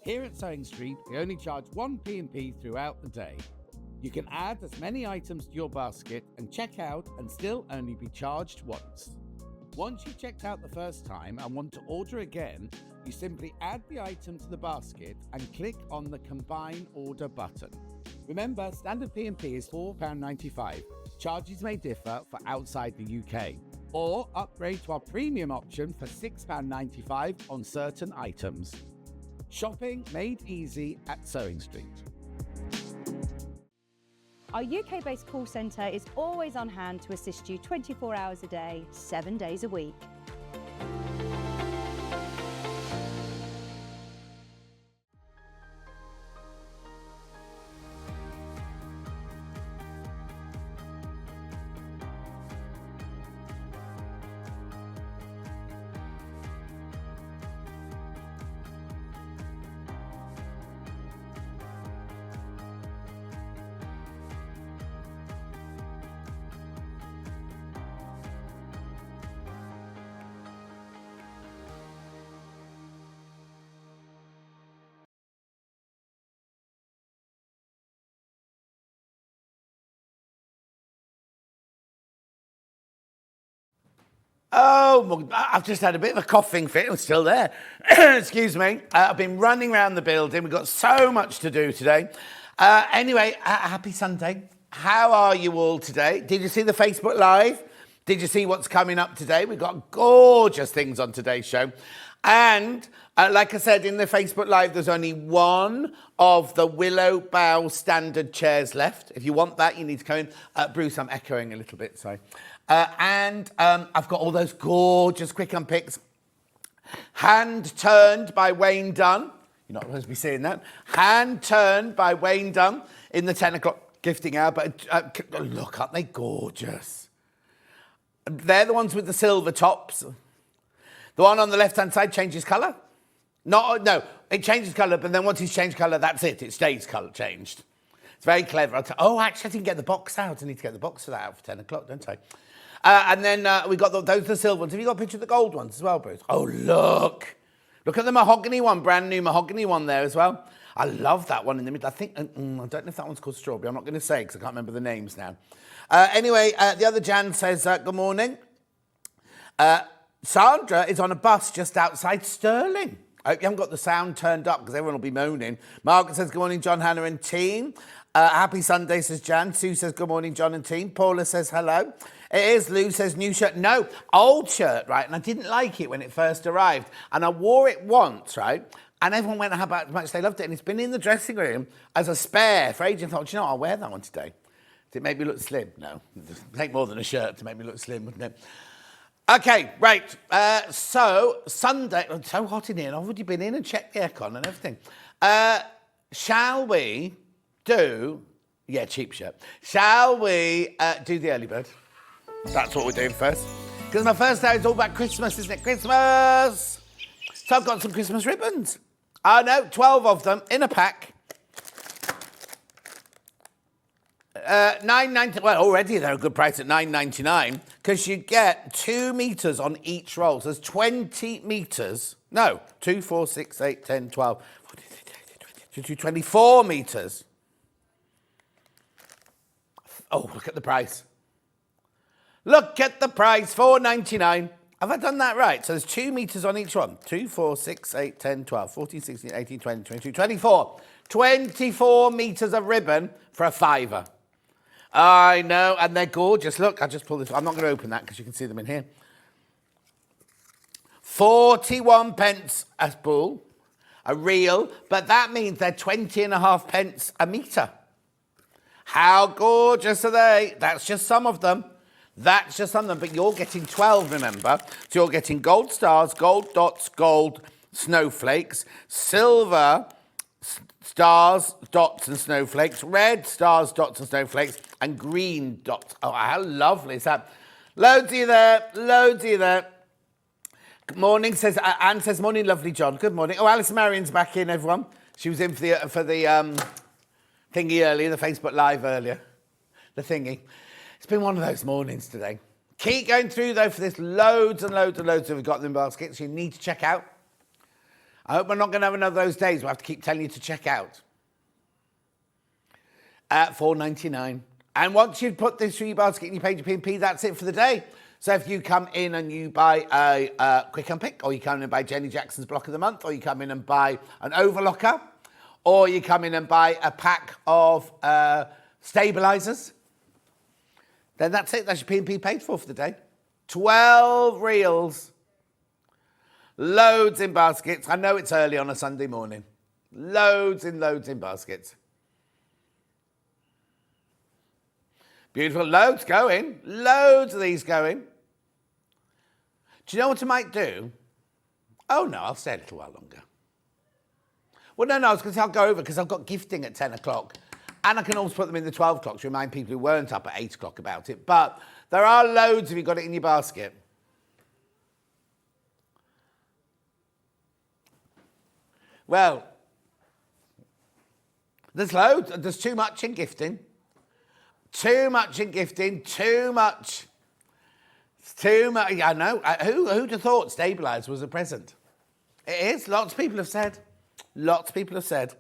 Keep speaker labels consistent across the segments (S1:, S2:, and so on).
S1: Here at Sewing Street, we only charge one P&P throughout the day. You can add as many items to your basket and check out and still only be charged once. Once you've checked out the first time and want to order again, you simply add the item to the basket and click on the Combine Order button. Remember, standard P&P is £4.95. Charges may differ for outside the UK. Or upgrade to our premium option for £6.95 on certain items. Shopping made easy at Sewing Street.
S2: Our UK-based call centre is always on hand to assist you 24 hours a day, 7 days a week.
S1: Oh, I've just had a bit of a coughing fit. I'm still there. Excuse me. I've been running around the building. We've got so much to do today. Anyway, happy Sunday. How are you all today? Did you see the Facebook Live? Did you see what's coming up today? We've got gorgeous things on today's show. And like I said, in the Facebook Live, there's only one of the willow bough standard chairs left. If you want that, you need to come in. Bruce, I'm echoing a little bit, sorry. And I've got all those gorgeous quick unpicks. Hand turned by Wayne Dunn. You're not supposed to be seeing that. Hand turned by Wayne Dunn in the 10 o'clock gifting hour. But look, aren't they gorgeous? They're the ones with the silver tops. The one on the left-hand side changes colour. No, it changes colour, but then once it's changed colour, that's it. It stays colour changed. It's very clever. Actually, I didn't get the box out. I need to get the box for that out for 10 o'clock, don't I? And then we got those are the silver ones. Have you got a picture of the gold ones as well, Bruce? Oh, look. Look at the mahogany one, brand new mahogany one there as well. I love that one in the middle. I think, I don't know if that one's called strawberry. I'm not going to say because I can't remember the names now. Anyway, the other Jan says, good morning. Sandra is on a bus just outside Stirling. I hope you haven't got the sound turned up because everyone will be moaning. Margaret says, good morning, John, Hannah and team. Happy Sunday, says Jan. Sue says, good morning, John and team. Paula says, hello. It is. Lou says, new shirt. No, old shirt, right? And I didn't like it when it first arrived. And I wore it once, right? And everyone went how much they loved it. And it's been in the dressing room as a spare for ages. I thought, you know what, I'll wear that one today. Did it make me look slim? No. It'd take more than a shirt to make me look slim, wouldn't it? Okay, right. So, Sunday. It's so hot in here. I've already been in and checked the aircon and everything. Shall we do... Yeah, cheap shirt. Shall we do the early bird? That's what we're doing first. Because my first day is all about Christmas, isn't it? Christmas! So I've got some Christmas ribbons. I know, 12 of them in a pack. $9.90. Well, already they're a good price at $9.99 because you get 2 meters on each roll. So there's 20 meters. No, 2, 4, 6, 8, 10, 12, 24 meters. Oh, look at the price. Look at the price, $4.99. Have I done that right? So there's 2 meters on each one. 2, 4, 6, 8, 10, 12, 14, 16, 18, 20, 22, 24. 24 meters of ribbon for a £5. I know, and they're gorgeous. Look, I just pulled this. I'm not going to open that because you can see them in here. 41 pence a spool, a reel, but that means they're 20.5 pence a metre. How gorgeous are they? That's just some of them. That's just some of them, but you're getting 12, remember? So you're getting gold stars, gold dots, gold snowflakes, silver stars, dots and snowflakes, red stars, dots and snowflakes, and green dots. Oh, how lovely is that? Loads of you there, loads of you there. Good morning, says Anne says, morning, lovely John. Good morning. Oh, Alice Marion's back in, everyone. She was in for the thingy earlier, the Facebook Live earlier. The thingy. It's been one of those mornings today. Keep going through, though, for this. Loads and loads and loads that we've got in the baskets you need to check out. I hope we're not going to have another of those days. We'll have to keep telling you to check out. At $4.99. And once you've put this through your basket and you paid your P&P, that's it for the day. So if you come in and you buy a quick unpick, or you come in and buy Jenny Jackson's block of the month, or you come in and buy an overlocker, or you come in and buy a pack of stabilizers, then that's it. That's your P&P paid for the day. 12 reels. Loads in baskets. I know it's early on a Sunday morning. Loads in baskets. Beautiful. Loads going. Loads of these going. Do you know what I might do? Oh, no, I'll stay a little while longer. Well, no, I was going to say I'll go over because I've got gifting at 10 o'clock. And I can always put them in the 12 o'clock to remind people who weren't up at 8 o'clock about it. But there are loads if you've got it in your basket. Well, there's loads. There's too much in gifting. Too much in gifting. Too much. It's too much. I know. Who'd have thought stabiliser was a present? It is. Lots of people have said. Lots of people have said.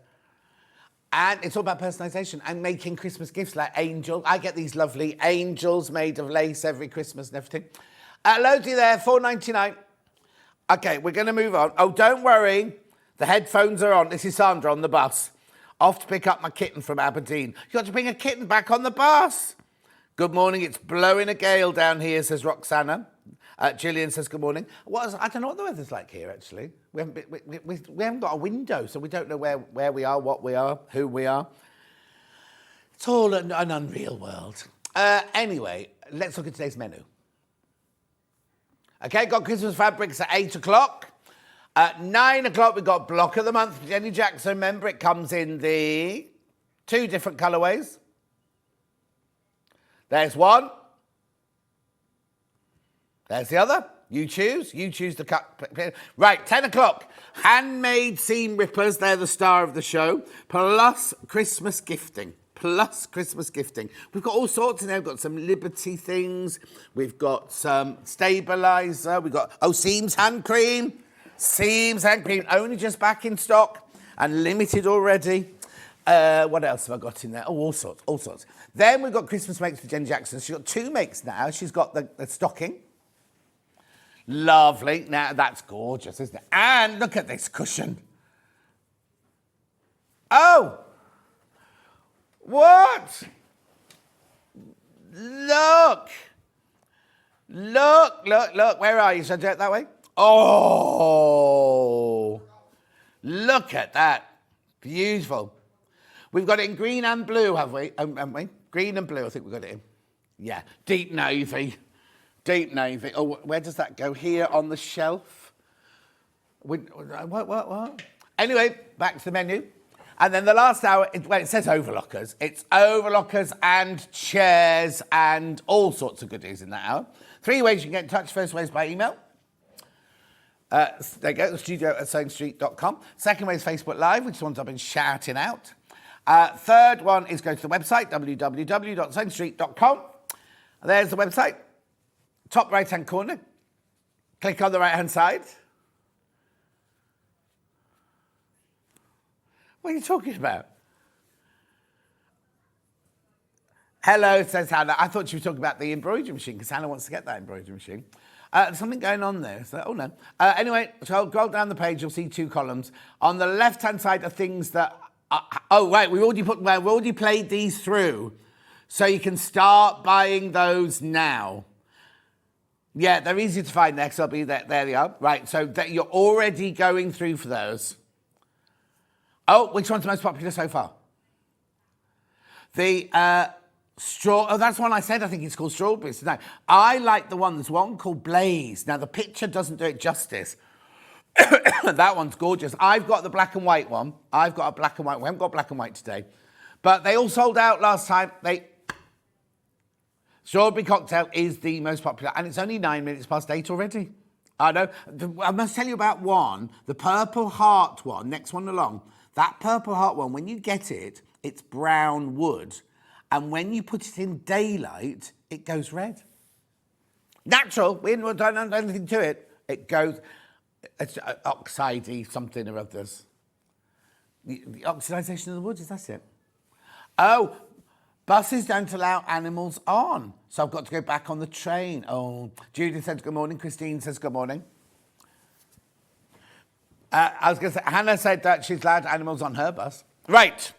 S1: And it's all about personalisation and making Christmas gifts like angels. I get these lovely angels made of lace every Christmas and everything. Loads you there, $4.99. Okay, we're going to move on. Oh, don't worry. The headphones are on. This is Sandra on the bus. Off to pick up my kitten from Aberdeen. You got to bring a kitten back on the bus. Good morning. It's blowing a gale down here, says Roxana. Gillian says good morning. I don't know what the weather's like here, actually. We haven't got a window, so we don't know where we are, what we are, who we are. It's all an unreal world. Anyway, let's look at today's menu. Okay, got Christmas fabrics at 8 o'clock. At 9 o'clock, we've got Block of the Month. Jenny Jackson, remember, it comes in the 2 different colourways. There's one. There's the other. You choose. You choose the cut. Right, 10 o'clock. Handmade Seam Rippers. They're the star of the show. Plus Christmas gifting. Plus Christmas gifting. We've got all sorts in there. We've got some Liberty things. We've got some stabiliser. We've got, Seams hand cream. Seams hand cream. Only just back in stock and limited already. What else have I got in there? Oh, all sorts. Then we've got Christmas makes for Jen Jackson. She's got 2 makes now. She's got the stocking. Lovely. Now, that's gorgeous, isn't it? And look at this cushion. Oh! What? Look. Where are you? Should I do it that way? Oh! Look at that. Beautiful. We've got it in green and blue, haven't we? Green and blue, I think we've got it in. Yeah. Deep navy. Deep navy. Oh, where does that go? Here on the shelf? What? Anyway, back to the menu. And then the last hour, it says overlockers. It's overlockers and chairs and all sorts of goodies in that hour. 3 ways you can get in touch. First way is by email. There you go, the studio@sewingstreet.com. Second way is Facebook Live, which is the ones I've been shouting out. Third one is go to the website, www.sewingstreet.com. There's the website. Top right-hand corner. Click on the right-hand side. What are you talking about? Hello, says Hannah. I thought she was talking about the embroidery machine because Hannah wants to get that embroidery machine. There's something going on there. So, oh, no. Anyway, so I'll go down the page. You'll see 2 columns. On the left-hand side are things that... right. We've already played these through. So you can start buying those now. Yeah, they're easy to find next. I'll be there. There they are. Right, so that you're already going through for those. Oh, which one's the most popular so far? The straw. Oh, that's one I said. I think it's called Strawberries. No, I like the one. There's one called Blaze. Now, the picture doesn't do it justice. That one's gorgeous. I've got the black and white one. I've got a black and white. We haven't got black and white today. But they all sold out last time. Strawberry cocktail is the most popular, and it's only 9 minutes past 8 already. I know. I must tell you about one, the purple heart one, next one along. That purple heart one, when you get it, it's brown wood, and when you put it in daylight, it goes red. Natural. We haven't done anything to it. It goes. It's oxidey something or others. The oxidisation of the wood, is that it? Oh, buses don't allow animals on. So I've got to go back on the train. Oh, Judith says good morning. Christine says good morning. I was going to say, Hannah said that she's allowed animals on her bus. Right.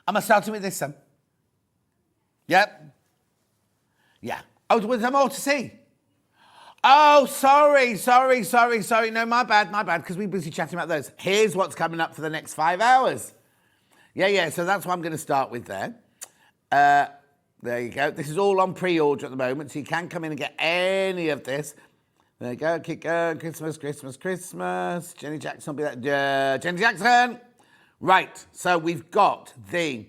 S1: Am I starting with this then? Yep. Yeah. Oh, was there more to see? Oh, sorry. No, my bad, because we're busy chatting about those. Here's what's coming up for the next 5 hours. Yeah, so that's what I'm going to start with there. There you go. This is all on pre-order at the moment, so you can come in and get any of this. There you go, keep going. Christmas. Jenny Jackson will be there. Jenny Jackson! Right, so we've got the...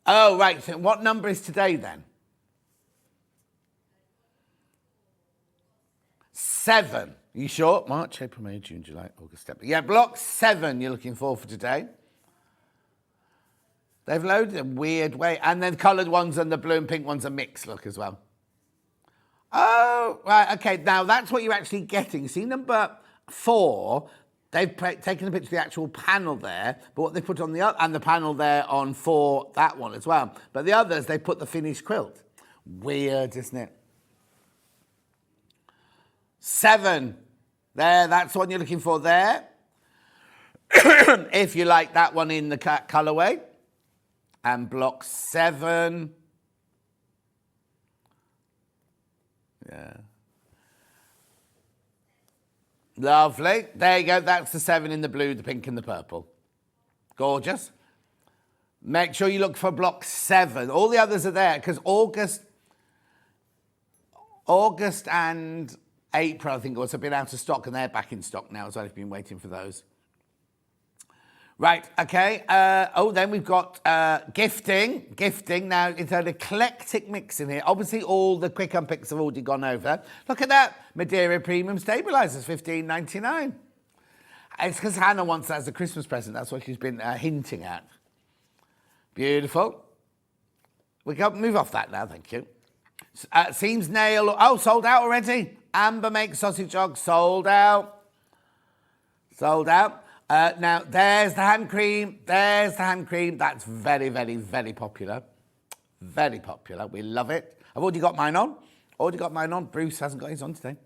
S1: Oh, right, so what number is today then? 7. Are you sure? March, April, May, June, July, August, September. Yeah, block 7 you're looking for today. They've loaded a weird way. And then coloured ones and the blue and pink ones are mixed look as well. Oh, right, okay. Now, that's what you're actually getting. See, number 4, they've taken a picture of the actual panel there, but what they put on the other, and the panel there on 4, that one as well. But the others, they put the finished quilt. Weird, isn't it? 7. There, that's the one you're looking for there. If you like that one in the colourway. And block 7. Yeah. Lovely. There you go. That's the 7 in the blue, the pink and the purple. Gorgeous. Make sure you look for block 7. All the others are there because August and April, I think it was, have been out of stock and they're back in stock now, so I've been waiting for those. Right, okay. Then we've got gifting. Gifting. Now, it's an eclectic mix in here. Obviously, all the quick unpicks have already gone over. Look at that. Madeira Premium Stabilizers, $15.99. It's because Hannah wants that as a Christmas present. That's what she's been hinting at. Beautiful. We can move off that now, thank you. Seams Nail. Oh, sold out already. Amber Makes Sausage Jog, sold out. Sold out. Now, there's the hand cream. There's the hand cream. That's very, very, very popular. Very popular. We love it. I've already got mine on. Bruce hasn't got his on today.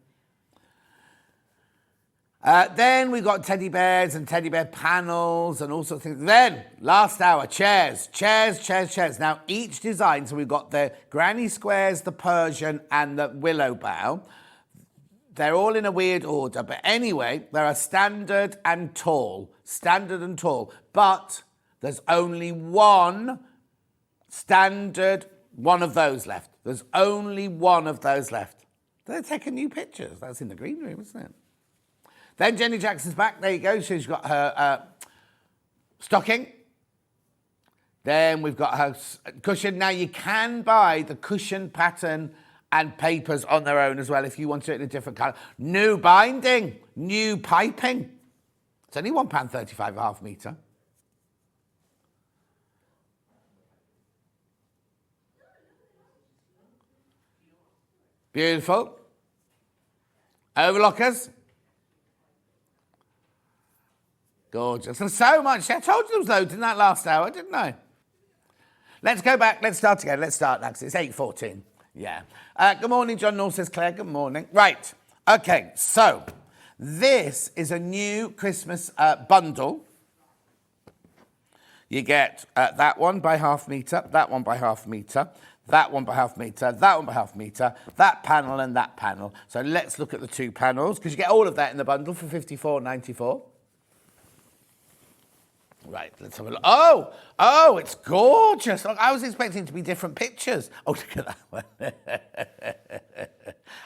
S1: Then we've got teddy bears and teddy bear panels and all sorts of things. Then, last hour, chairs. Now, each design, so we've got the granny squares, the Persian, and the willow bough. They're all in a weird order, but anyway, there are standard and tall. But there's only one standard, one of those left. There's only one of those left. They're taking new pictures. That's in the green room, isn't it? Then Jenny Jackson's back. There you go. She's got her stocking. Then we've got her cushion. Now, you can buy the cushion pattern and papers on their own as well if you want it in a different colour. New binding, new piping. It's only £1.35 a half metre. Beautiful. Overlockers. Gorgeous. There's so much. I told you there was loads in that last hour, didn't I? Let's go back. Let's start again. Let's start now because it's 8:14. Yeah. Good morning, John North, says Claire. Good morning. Right. Okay, so this is a new Christmas bundle. You get that one by half metre, that one by half metre, that one by half metre, that one by half metre, that panel and that panel. So let's look at the 2 panels because you get all of that in the bundle for $54.94. Right, let's have a look. Oh, it's gorgeous. Look, I was expecting it to be different pictures. Oh, look at that one.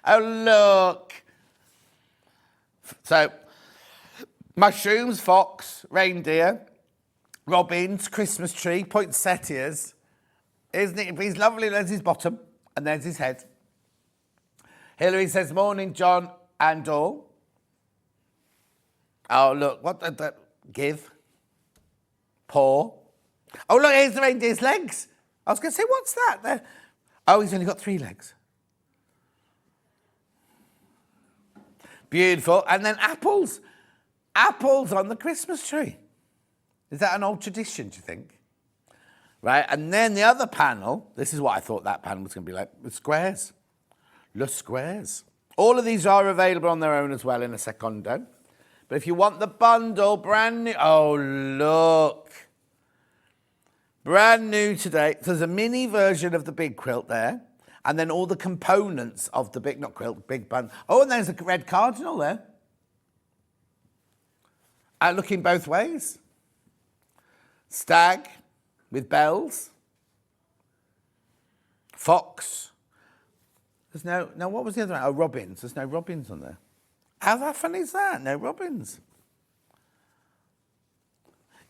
S1: Oh, look. So, mushrooms, fox, reindeer, robins, Christmas tree, poinsettias. Isn't it? He's lovely. There's his bottom, and there's his head. Hilary says, morning, John and all. Oh, look, what the give? Paw. Oh, look, here's the reindeer's legs. I was going to say, what's that? There. Oh, he's only got 3 legs. Beautiful. And then apples. Apples on the Christmas tree. Is that an old tradition, do you think? Right, and then the other panel, this is what I thought that panel was going to be like, with squares. Le squares. All of these are available on their own as well in a secondo. But if you want the bundle, brand new, oh, look. Brand new today. So there's a mini version of the big quilt there. And then all the components of the big, not quilt, big bundle. Oh, and there's a red cardinal there. Looking both ways. Stag with bells. Fox. There's no, what was the other one? Oh, robins. There's no robins on there. How funny is that? No robins.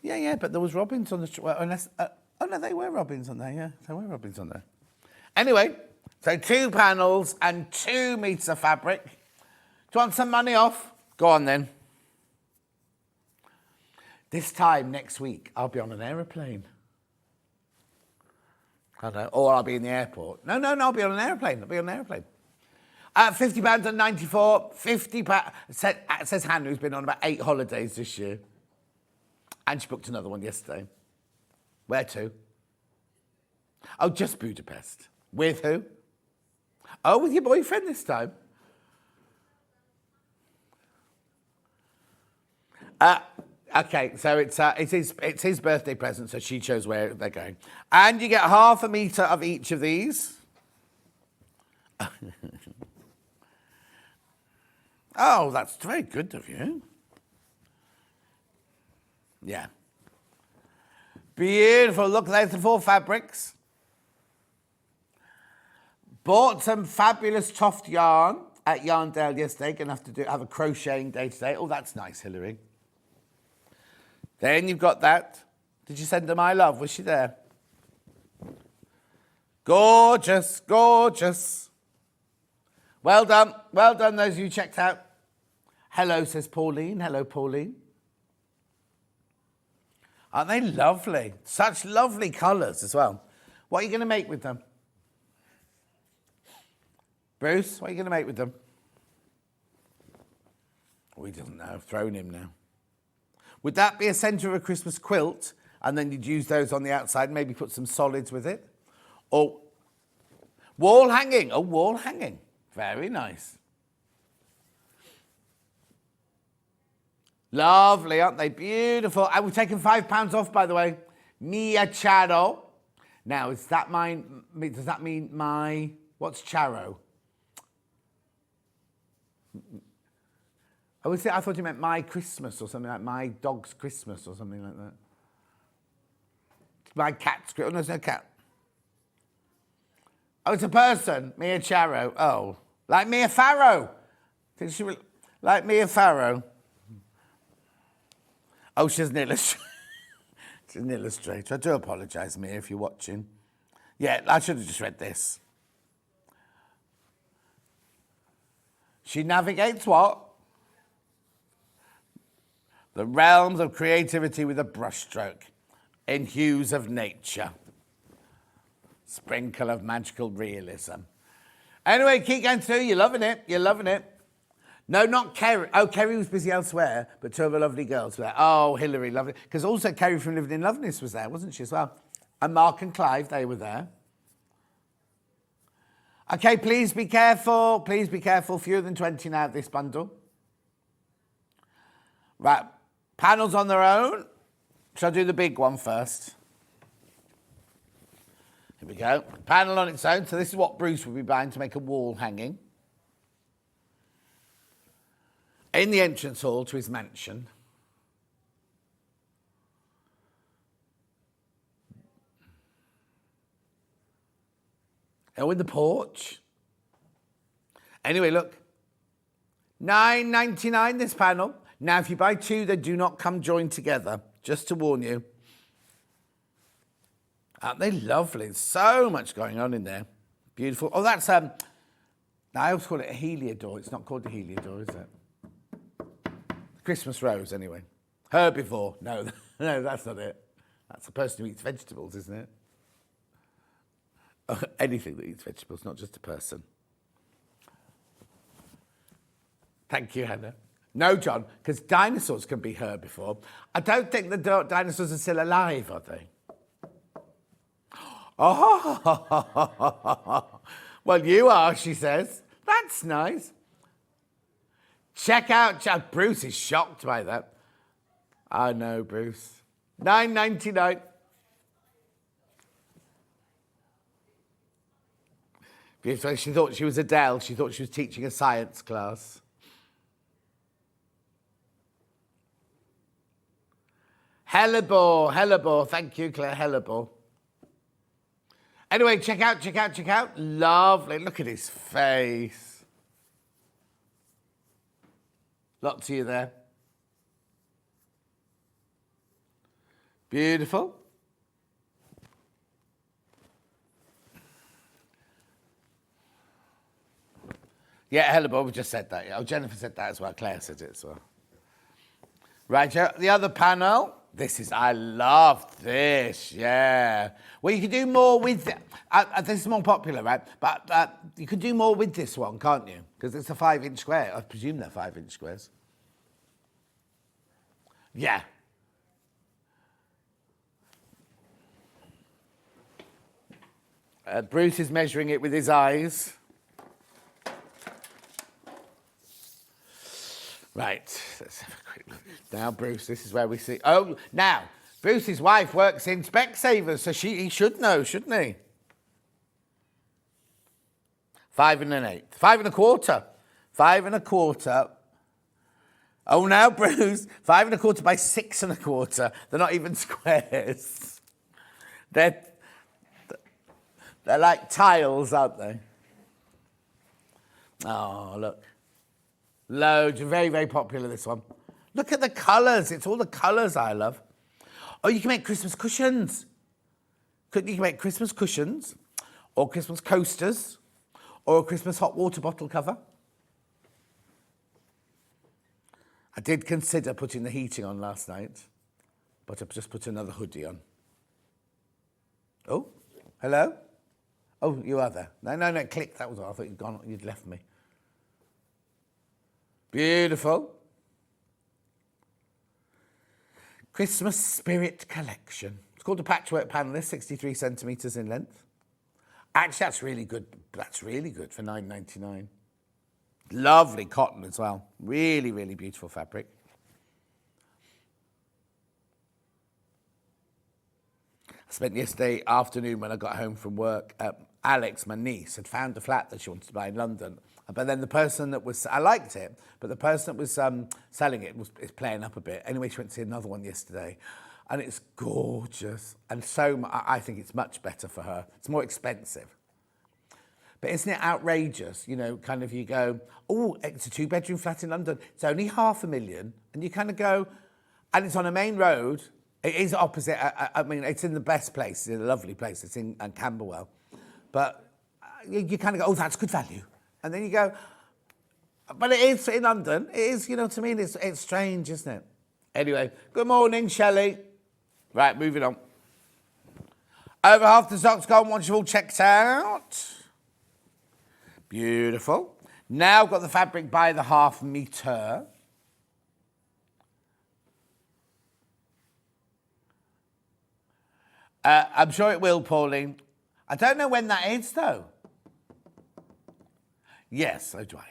S1: Yeah, but there was robins on the... Well, unless... oh, no, they were robins on there, yeah. There were robins on there. Anyway, so 2 panels and 2 meters of fabric. Do you want some money off? Go on, then. This time next week, I'll be on an aeroplane. I don't know. Or I'll be in the airport. No, I'll be on an aeroplane. I'll be on an aeroplane. £50 and 94. £50. It says Hannah, who's been on about 8 holidays this year. And she booked another one yesterday. Where to? Oh, just Budapest. With who? Oh, with your boyfriend this time. Okay, so it's his birthday present, so she chose where they're going. And you get half a metre of each of these. Oh, that's very good of you. Yeah. Beautiful. Look, there's the 4 fabrics. Bought some fabulous Toft yarn at Yarndale yesterday. Going to have a crocheting day today. Oh, that's nice, Hilary. Then you've got that. Did you send her my love? Was she there? Gorgeous, gorgeous. Well done. Well done, those of you checked out. Hello, says Pauline. Hello, Pauline. Aren't they lovely? Such lovely colours as well. What are you going to make with them? Bruce, what are you going to make with them? Oh, he doesn't know. I've thrown him now. Would that be a centre of a Christmas quilt? And then you'd use those on the outside, maybe put some solids with it? Or wall hanging. Oh, wall hanging. Very nice. Lovely, aren't they? Beautiful. And we've taken £5 off, by the way. Mia Charo. Now, does that mean my... What's Charo? I thought you meant my Christmas or something like my dog's Christmas or something like that. My cat's Christmas. Oh, no, there's no cat. Oh, it's a person. Mia Charo. Oh, like Mia Farrow. Like Mia Farrow. Oh, she's an illustrator. She's an illustrator. I do apologise, Mia, if you're watching. Yeah, I should have just read this. She navigates what? The realms of creativity with a brushstroke in hues of nature. Sprinkle of magical realism. Anyway, keep going through. You're loving it. You're loving it. No, not Kerry. Oh, Kerry was busy elsewhere, but 2 of her lovely girls were there. Oh, Hilary, lovely. Because also Kerry from Living in Loveness was there, wasn't she, as well? And Mark and Clive, they were there. Okay, please be careful. Please be careful. Fewer than 20 now of this bundle. Right. Panels on their own. Shall I do the big one first? Here we go. Panel on its own. So this is what Bruce will be buying to make a wall hanging. In the entrance hall to his mansion. Oh, in the porch. Anyway, look. $9.99 this panel. Now, if you buy 2, they do not come joined together. Just to warn you. Aren't they lovely? So much going on in there. Beautiful. Oh, that's... I always call it a heliodor. It's not called a heliodor, is it? Christmas rose, anyway. Herbivore. No, no, that's not it. That's the person who eats vegetables, isn't it? Anything that eats vegetables, not just a person. Thank you, Hannah. No, John, because dinosaurs can be herbivore. I don't think the dinosaurs are still alive, are they? Oh, well, you are, she says. That's nice. Check out, Bruce is shocked by that. I know, Bruce. $9.99. Beautiful. She thought she was Adele. She thought she was teaching a science class. Hellebore. Thank you, Claire. Hellebore. Anyway, check out. Lovely. Look at his face. Lots of you there. Beautiful. Yeah, Hellebore, we just said that. Oh, Jennifer said that as well. Claire said it as well. Right, the other panel. I love this, yeah. Well, you can do more with this is more popular, right? But you can do more with this one, can't you? Because it's a 5-inch square. I presume they're 5-inch squares. Yeah. Bruce is measuring it with his eyes. Right, let's have a quick look. Now, Bruce, this is where we see... Oh, now, Bruce's wife works in Specsavers, so he should know, shouldn't he? 5 1/8. 5 1/4. 5 1/4. Oh, now, Bruce, 5 1/4 by 6 1/4. They're not even squares. They're like tiles, aren't they? Oh, look. Loads. Very, very popular, this one. Look at the colours. It's all the colours I love. Oh, you can make Christmas cushions. You can make Christmas cushions or Christmas coasters or a Christmas hot water bottle cover. I did consider putting the heating on last night, but I've just put another hoodie on. Oh, hello? Oh, you are there. No, click. That was all. I thought you'd left me. Beautiful. Christmas Spirit Collection. It's called a patchwork panelist, 63 centimetres in length. Actually, that's really good. That's really good for $9.99. Lovely cotton as well. Really, really beautiful fabric. I spent yesterday afternoon when I got home from work. Alex, my niece, had found a flat that she wanted to buy in London. But then the person that was, I liked it, but the person that was selling it is playing up a bit. Anyway, she went to see another one yesterday, and it's gorgeous. And I think it's much better for her. It's more expensive. But isn't it outrageous? You know, kind of you go, oh, it's a 2-bedroom flat in London. It's only $500,000. And you kind of go, and it's on a main road. It is opposite, I mean, it's in the best place. It's a lovely place. It's in Camberwell. But you kind of go, oh, that's good value. And then you go, but it is in London. It is, you know what I mean? It's strange, isn't it? Anyway, good morning, Shelley. Right, moving on. Over half the stock's gone once you've all checked out. Beautiful. Now I've got the fabric by the half metre. I'm sure it will, Pauline. I don't know when that is, though. Yes, so do I.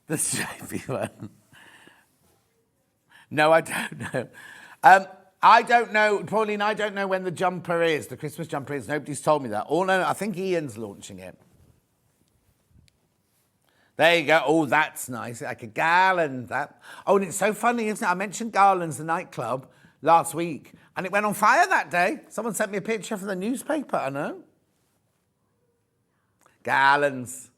S1: The stripy one. No, I don't know. I don't know, Pauline, I don't know when the jumper is, the Christmas jumper is. Nobody's told me that. Oh, no, I think Ian's launching it. There you go. Oh, that's nice. Like a garland, that. Oh, and it's so funny, isn't it? I mentioned Garland's, the nightclub, last week, and it went on fire that day. Someone sent me a picture from the newspaper, I know. Garlands.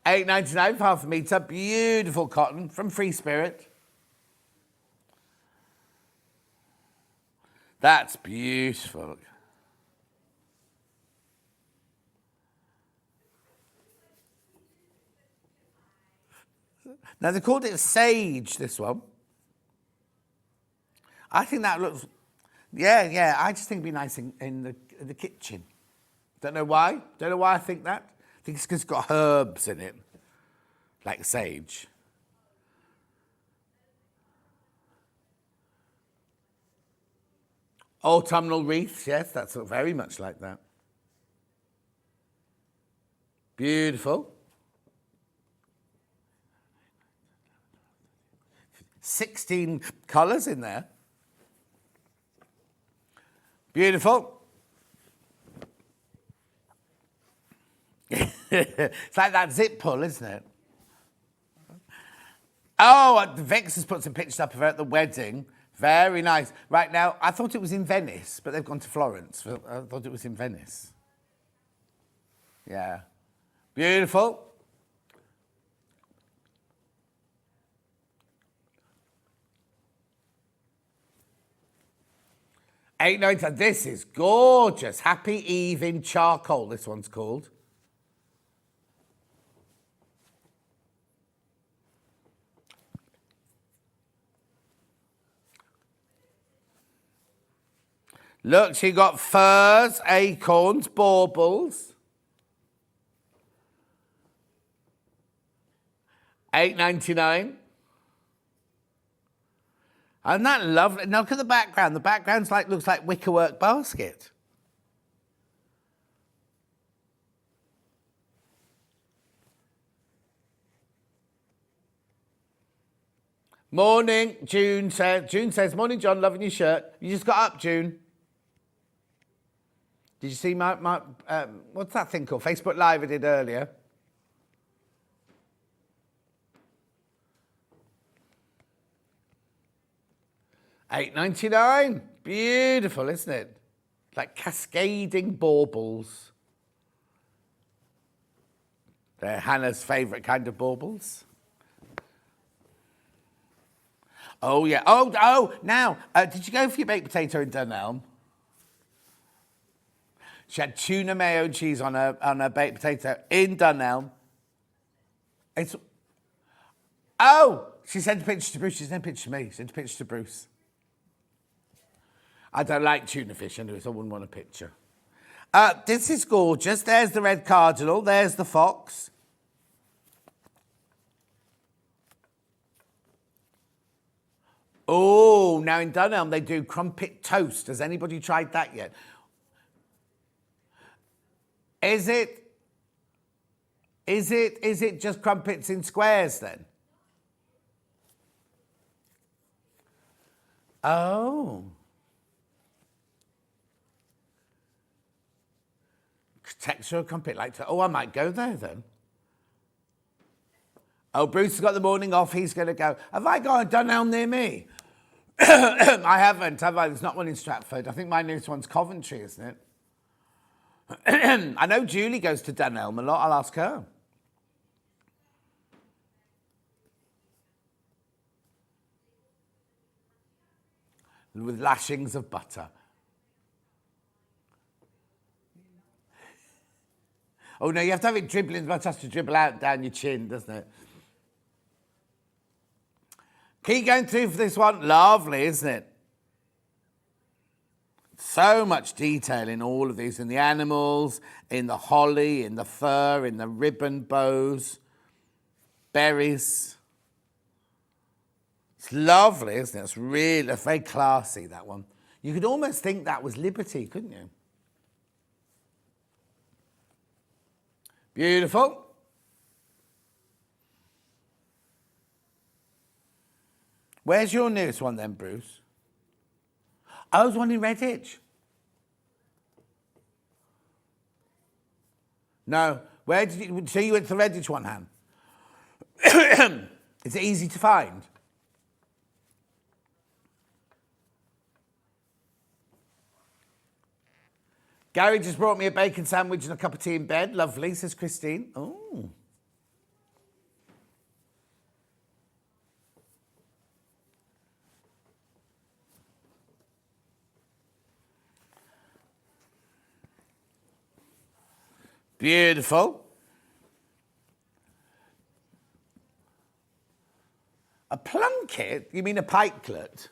S1: $8.99 for half a metre. Beautiful cotton from Free Spirit. That's beautiful. Now, they called it Sage, this one. I think that looks... Yeah. I just think it'd be nice in the kitchen. Don't know why. Don't know why I think that. I think it's because it's got herbs in it, like sage. Autumnal wreaths, yes, that's very much like that. Beautiful. 16 colours in there. Beautiful. It's like that zip pull, isn't it? Oh, Vex has put some pictures up of her at the wedding. Very nice. Right now, I thought it was in Venice, but they've gone to Florence. I thought it was in Venice. Yeah. Beautiful. $8.99. This is gorgeous. Happy Eve in charcoal, this one's called. Look, she got firs, acorns, baubles. $8.99. Isn't that lovely? Now look at the background. The background's looks like wickerwork basket. Morning, June says. June says, morning, John, loving your shirt. You just got up, June. Did you see my what's that thing called? Facebook Live I did earlier. $8.99. Beautiful, isn't it? Like cascading baubles. They're Hannah's favourite kind of baubles. Oh, yeah. Oh, now, did you go for your baked potato in Dunelm? She had tuna mayo and cheese on her baked potato in Dunelm. She sent a picture to Bruce. She sent a picture to me. She sent a picture to Bruce. I don't like tuna fish anyway, so I wouldn't want a picture. This is gorgeous. There's the red cardinal. There's the fox. Oh, now in Dunelm they do crumpet toast. Has anybody tried that yet? Is it just crumpets in squares then? Oh. Texture of crumpet like that. Oh, I might go there then. Oh, Bruce has got the morning off. He's going to go. Have I got a Dunelm near me? I haven't, have I? There's not one in Stratford. I think my nearest one's Coventry, isn't it? I know Julie goes to Dunelm a lot. I'll ask her. With lashings of butter. Oh, no, you have to have it dribbling. It has to dribble out down your chin, doesn't it? Keep going through for this one. Lovely, isn't it? So much detail in all of these, in the animals, in the holly, in the fur, in the ribbon bows, berries. It's lovely, isn't it? It's really very classy, that one. You could almost think that was Liberty, couldn't you? Beautiful. Where's your nearest one then, Bruce? I was one in Redditch. No. Where did you... So you went to the Redditch one, Han? Is it easy to find? Gary just brought me a bacon sandwich and a cup of tea in bed. Lovely, says Christine. Oh. Beautiful. A plunket? You mean a pikelet?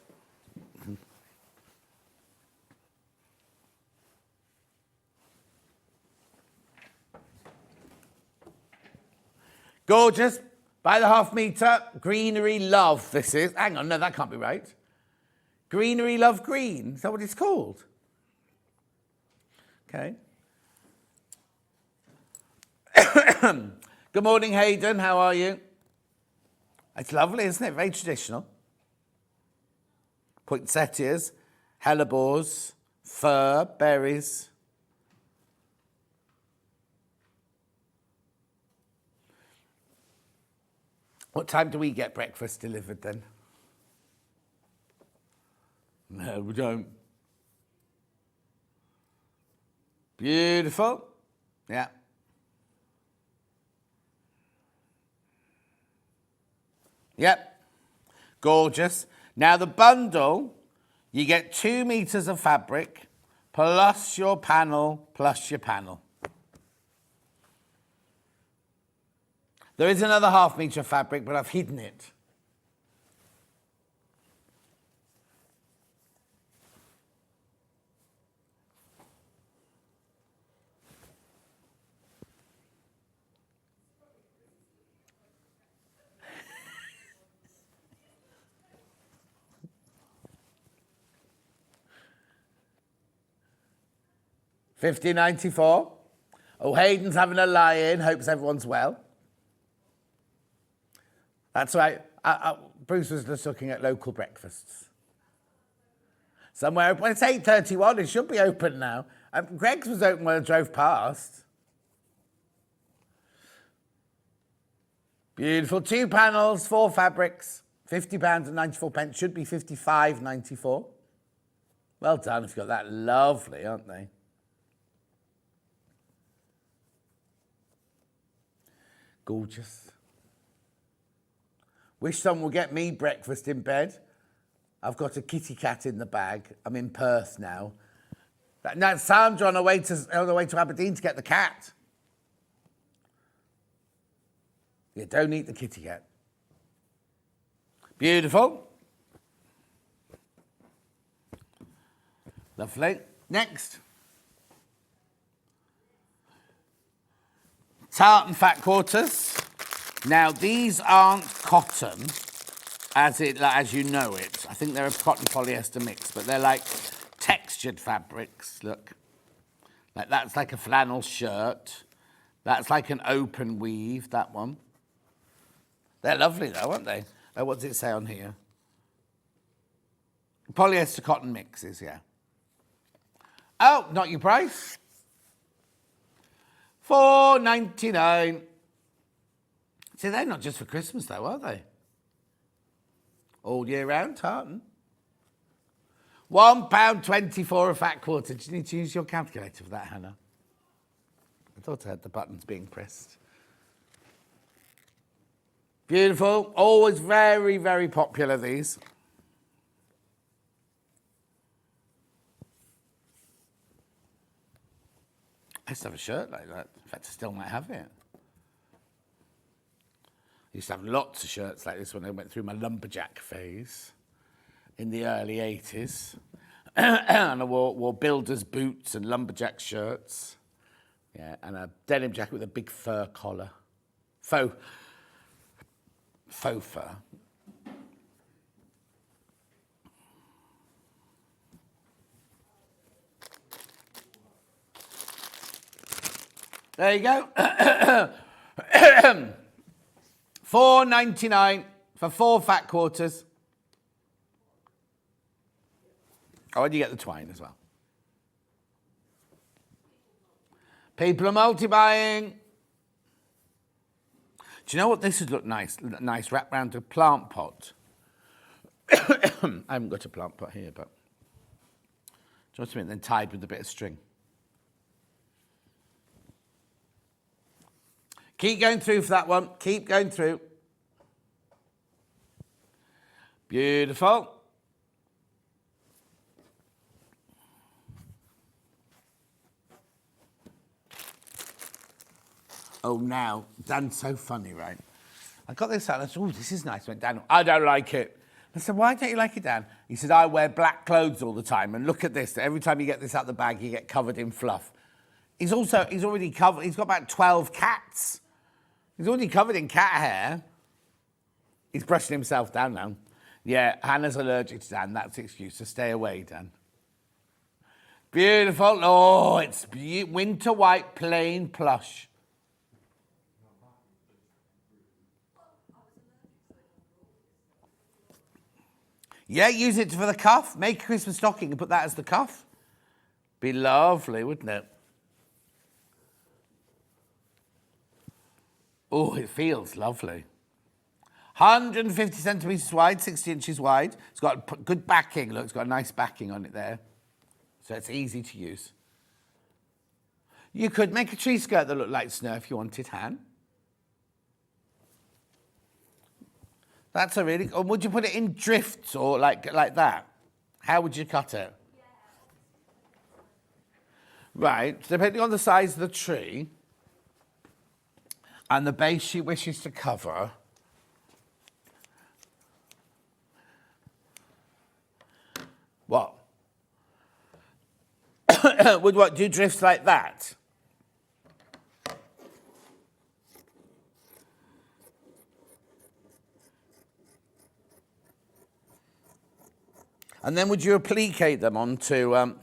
S1: Gorgeous. By the half metre, Greenery Love, this is. Hang on, no, that can't be right. Greenery Love Green, is that what it's called? Okay. Good morning, Hayden, how are you? It's lovely, isn't it? Very traditional. Poinsettias, hellebores, fir, berries. What time do we get breakfast delivered then? No, we don't. Beautiful. Yeah. Yep. Gorgeous. Now the bundle, you get 2 meters of fabric plus your panel plus your panel. There is another half metre of fabric, but I've hidden it. $50.94. Oh, Hayden's having a lie-in. Hopes everyone's well. That's right. Bruce was just looking at local breakfasts. Somewhere, well, it's 8:31. It should be open now. Greg's was open when I drove past. Beautiful. 2 panels, 4 fabrics, £50.94. Should be $55.94. Well done if you got that. Lovely, aren't they? Gorgeous. Wish someone would get me breakfast in bed. I've got a kitty cat in the bag. I'm in Perth now. Now Sandra on her way to Aberdeen to get the cat. Yeah, don't eat the kitty cat. Beautiful. Lovely. Next. Tartan fat quarters. Now, these aren't cotton as you know it. I think they're a cotton polyester mix, but they're like textured fabrics. Look. Like that's like a flannel shirt. That's like an open weave, that one. They're lovely though, aren't they? Oh, what does it say on here? Polyester cotton mixes, yeah. Oh, not your price. $4.99. See, they're not just for Christmas, though, are they? All year round, tartan. £1.24 a fat quarter. Do you need to use your calculator for that, Hannah? I thought I had the buttons being pressed. Beautiful. Always very, very popular, these. I used to have a shirt like that. In fact, I still might have it. I used to have lots of shirts like this when I went through my lumberjack phase in the early 80s. And I wore builder's boots and lumberjack shirts. Yeah, and a denim jacket with a big fur collar. Faux fur. There you go. $4.99 for 4 fat quarters. Oh, and you get the twine as well. People are multi-buying. Do you know what? This would look nice. Nice wrapped around a plant pot. I haven't got a plant pot here, but do you know what I mean? Then tied with a bit of string. Keep going through for that one. Keep going through. Beautiful. Oh, now, Dan's so funny, right? I got this out and I said, oh, this is nice. I went, Dan, I don't like it. I said, why don't you like it, Dan? He said, I wear black clothes all the time. And look at this. Every time you get this out the bag, you get covered in fluff. He's already covered. He's got about 12 cats. He's already covered in cat hair. He's brushing himself down now. Yeah, Hannah's allergic to Dan. That's the excuse. So stay away, Dan. Beautiful. Oh, it's winter white plain plush. Yeah, use it for the cuff. Make a Christmas stocking and put that as the cuff. Be lovely, wouldn't it? Oh, it feels lovely. 150 centimetres wide, 60 inches wide. It's got good backing. Look, it's got a nice backing on it there. So it's easy to use. You could make a tree skirt that looked like snow if you wanted, Han. That's a really... Or would you put it in drifts or like that? How would you cut it? Yeah. Right, depending on the size of the tree and the base she wishes to cover, what? Would what, do drifts like that? And then would you applicate them onto...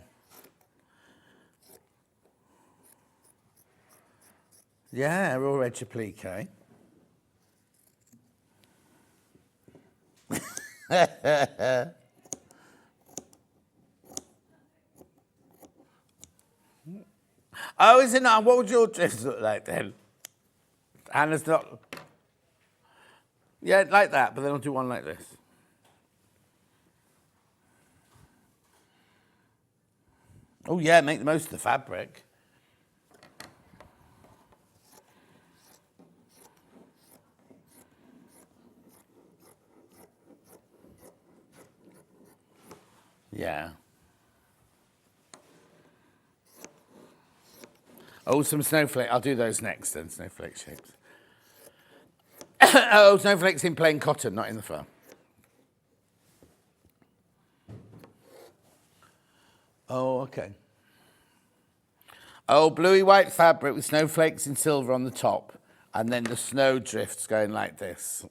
S1: yeah, raw edge applique. Oh, is it not? What would your dress look like then? Hannah's not... Yeah, like that, but then I'll do one like this. Oh, yeah, make the most of the fabric. Yeah. Oh, some snowflake. I'll do those next then, snowflake shapes. Oh, snowflakes in plain cotton, not in the fur. Oh, okay. Oh, bluey white fabric with snowflakes in silver on the top, and then the snow drifts going like this.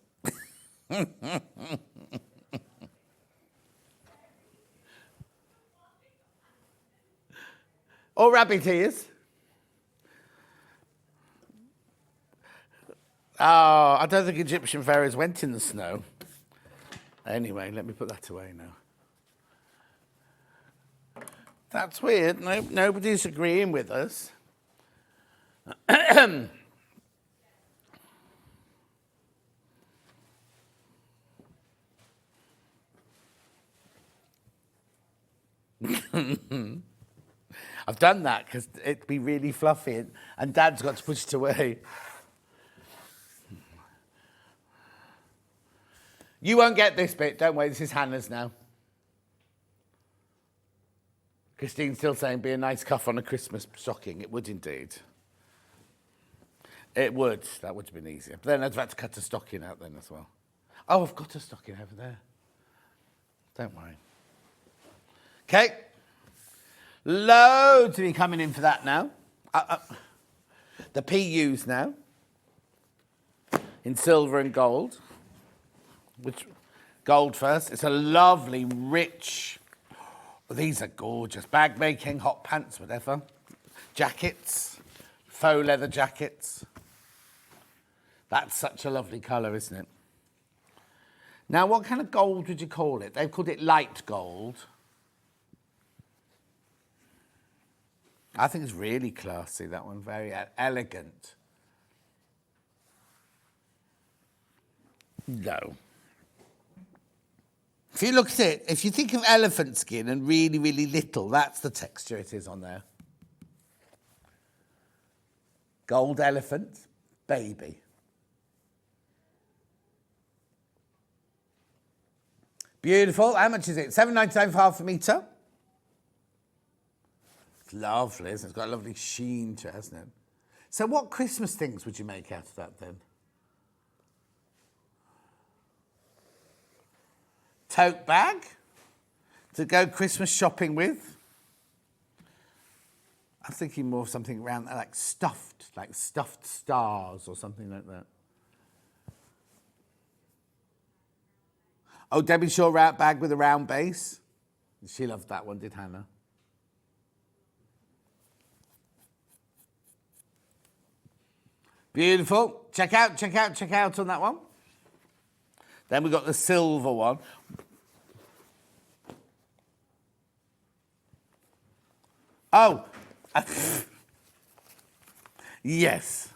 S1: Or rabbit ears. Oh, I don't think Egyptian pharaohs went in the snow. Anyway, let me put that away now. That's weird. Nobody's agreeing with us. I've done that because it'd be really fluffy and Dad's got to push it away. You won't get this bit, don't worry, this is Hannah's now. Christine's still saying, be a nice cuff on a Christmas stocking. It would indeed. It would. That would have been easier. But then I'd have had to cut a stocking out then as well. Oh, I've got a stocking over there. Don't worry. Okay. Loads of you coming in for that now. The PUs now. In silver and gold. Which gold first. It's a lovely, rich... These are gorgeous. Bag making, hot pants, whatever. Jackets, faux leather jackets. That's such a lovely colour, isn't it? Now, what kind of gold would you call it? They've called it light gold. I think it's really classy, that one. Very elegant. No. If you look at it, if you think of elephant skin and really, really little, that's the texture it is on there. Gold elephant, baby. Beautiful. How much is it? $7.99 for half a metre. It's lovely, isn't it? It's got a lovely sheen to it, hasn't it? So what Christmas things would you make out of that then? Tote bag to go Christmas shopping with. I'm thinking more of something around like stuffed stars or something like that. Oh, Debbie Shaw route bag with a round base. She loved that one, did Hannah? Beautiful. Check out on that one. Then we got the silver one. Oh, yes.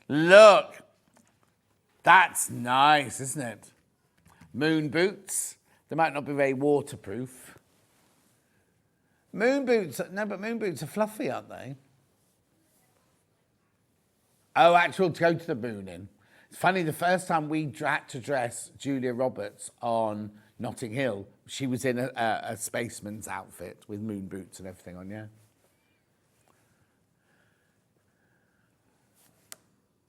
S1: Look, that's nice, isn't it? Moon boots. They might not be very waterproof. Moon boots, no, but moon boots are fluffy, aren't they? Oh, actual to go to the moon in. It's funny, the first time we had to dress Julia Roberts on Notting Hill, she was in a spaceman's outfit with moon boots and everything on, yeah.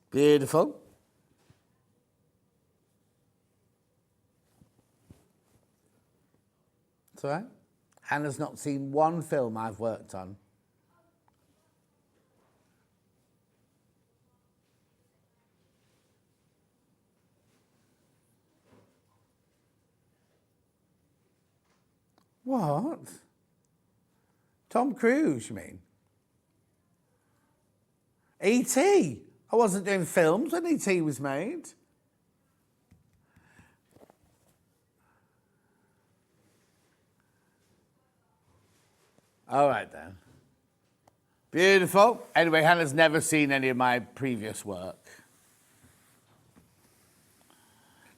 S1: Beautiful. It's all right. Hannah's not seen one film I've worked on. What? Tom Cruise, you mean? E.T. I wasn't doing films when E.T. was made. All right, then. Beautiful. Anyway, Hannah's never seen any of my previous work.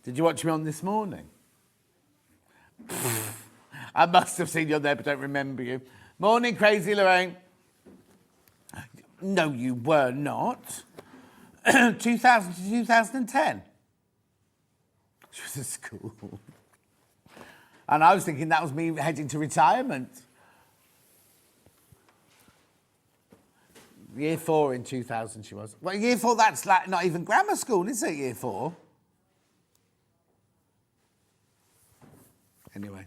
S1: Did you watch me on This Morning? I must have seen you on there, but don't remember you. Morning, Crazy Lorraine. No, you were not. 2000 to 2010. She was at school. And I was thinking that was me heading to retirement. Year 4 in 2000 she was. Well, year 4, that's like not even grammar school, is it, year 4? Anyway.